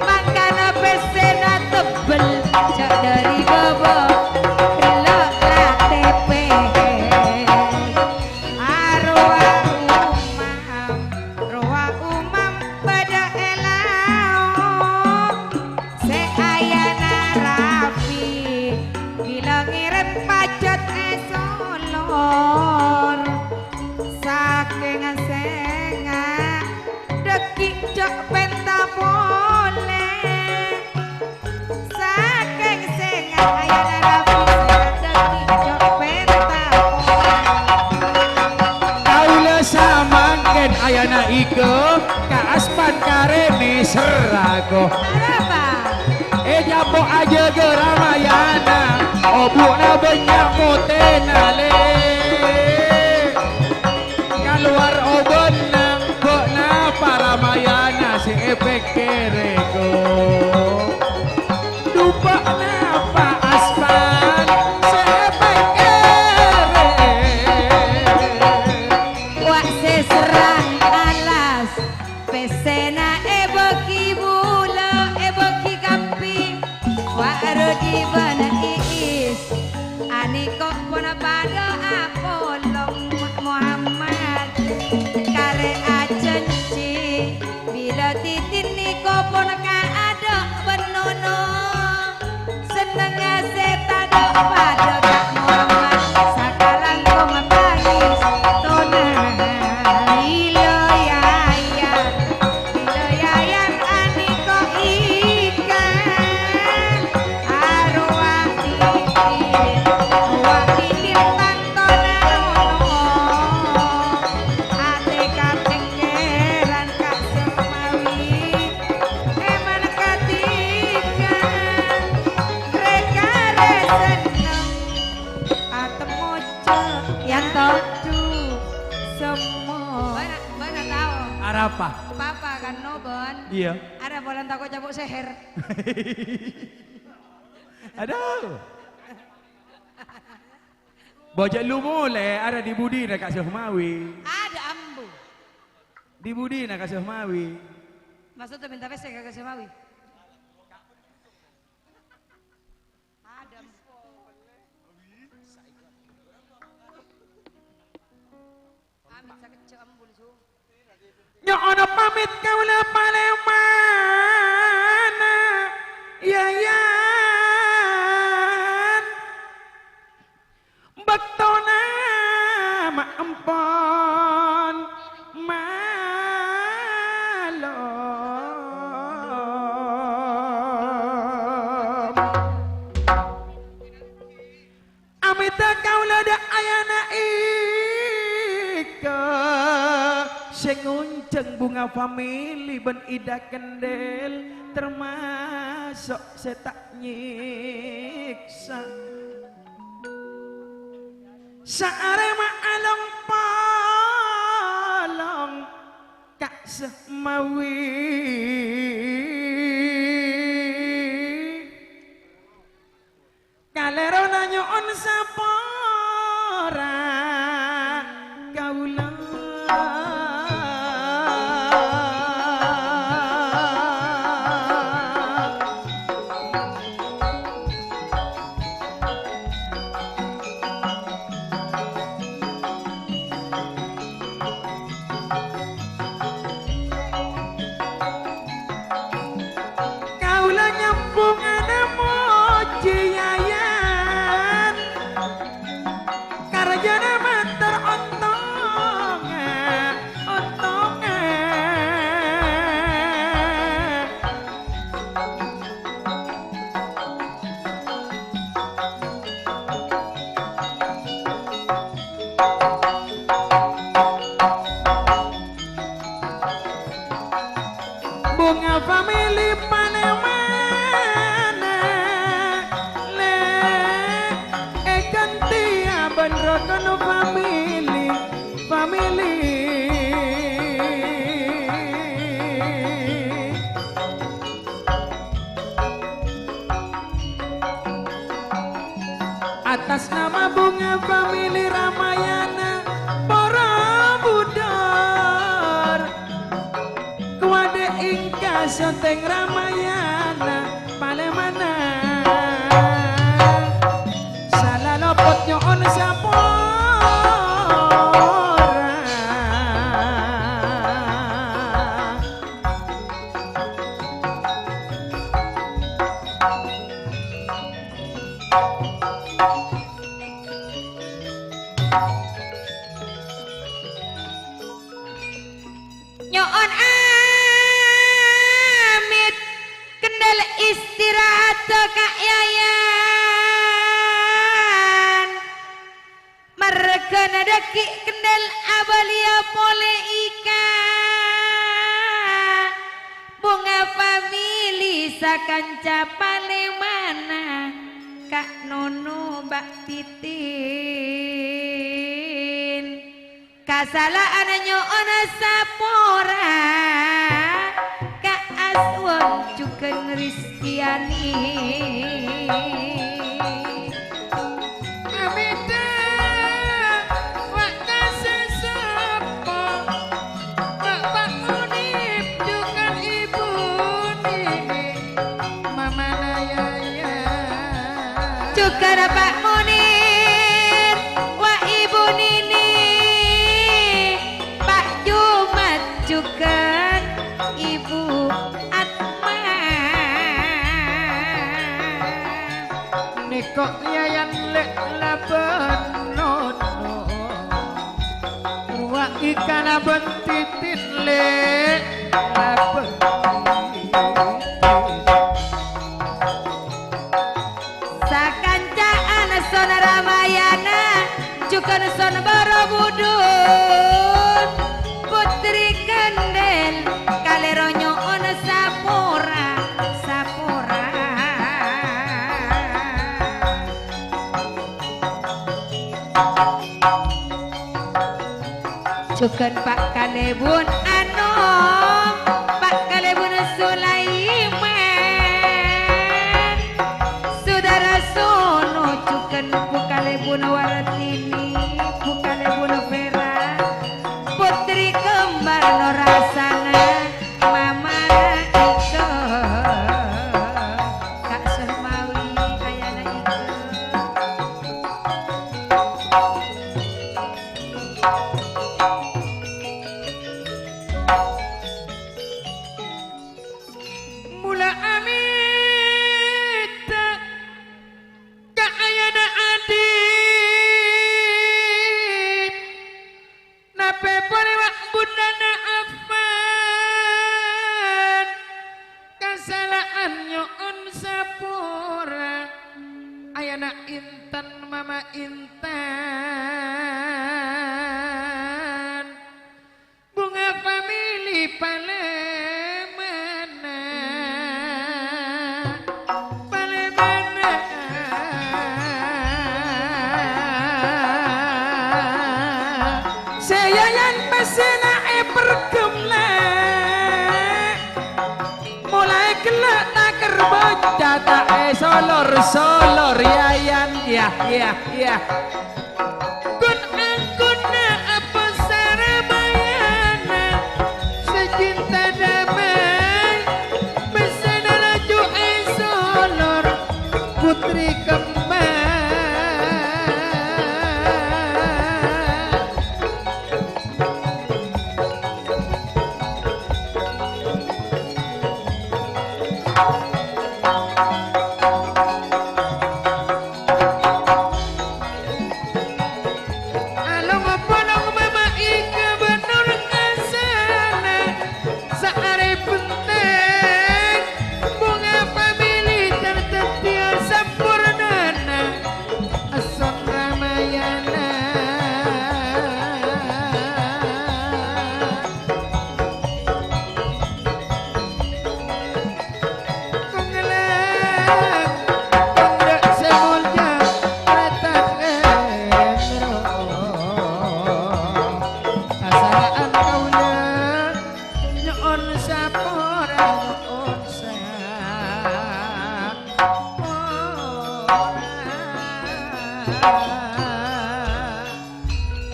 Makana pesena tebel, cak dari bobo. ayana iko kaaspan karene serago Apa? japo aja ke Ramayana obuna banyak motena le keluar obenang kok napa Ramayana si efek kereko dupa napa aspan si efek kere Wak seserang alas pesena eboki bula eboki kampi wak rodi bana iis ani kok pona pada apolong Muhammad kare acenci bila titin niko pona ka ada benono seneng setan pada kak Muhammad sekarang kau ngapais tona iloyayan ani kok ikan arwah titin wak titin tantona nono ate katengeran kak semawi eman katikan mereka seneng atem mojo yang toju semua mana tahu Arapa papa kan nobon iya ada bolan takut cabuk seher aduh bojek lu mulai ada di Budi nak kasih Mawi ada ambu di Budi nak kasih Mawi maksudnya minta pese kagak semawi ada amit sakit cek ambu su nya ono pamit kaula palemana yayan bektona maempon malom amita kaula da ayana ika sing ngunceng bunga famili ben ida kendel termasuk setak nyiksa saarema along palong kak semawi kalero nanyoon sapora kaula soteng Ramayana palemana salah lopot nyoon sapora nyoon amit kendal istirahat Kak Yayan merkena deki kendal abalia pole ika bunga famili sakanca palemana Kak Nono Mbak Titin kasalaan nyoon sapora Kak Aswon cuken Ristiani Amita waktu sesepo Bapak Munib juga Ibu Nini Mama Nayaya cuken Pak Munir wa Ibu Nini Pak Jumat cuken Ibu Atma Niko Yayan lek labenono Ruak ikan abon titin lek laben sakancaan son Ramayana cuken son Borobudur putri kendel kalero nyoon sapora sapora cuken Pak Kalebun Anom Pak Kalebun Sulaiman Saudara Sono cuken Bu Kalebun Waratini Bu Kalebun Vera putri kembar Norasana Mama Ike Kak Sermawi Ayana Ike Mula amit Kak Ayana Adit Nape polewak bundana Afan Kasalaan nyoon sapura Ayana Intan Mama Intan Bunga famili palemana palemana Seyayan mesina pergemle mulai gelek taker bocah tak solor yayan ya kun angkuna apa saramayana secinta damai mesina laju solor putri kembar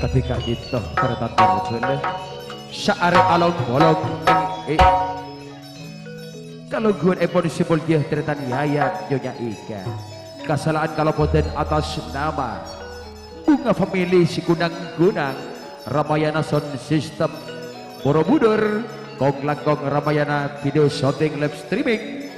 Tapi kak gitu kereta terjun deh. Syari along bolong kalau gue epon simbol dia teretan Yayan Nyonya Ika kesalahan kalau poten atas nama Bunga Family Sikunang-Gunang Ramayana Sound System Borobudur Kong Langkong Ramayana Video Shooting Live Streaming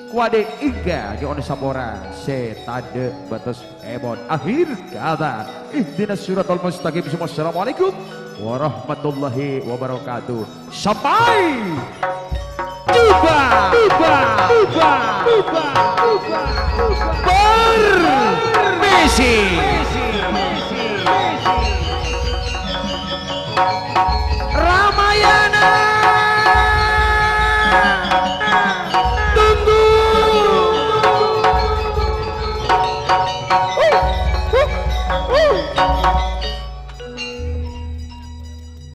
Kuade Iga di Sabora setade batas emon akhir kata ihdinas siratal mustaqim. Assalamualaikum warahmatullahi wabarakatuh. Sampai jumpa permisi.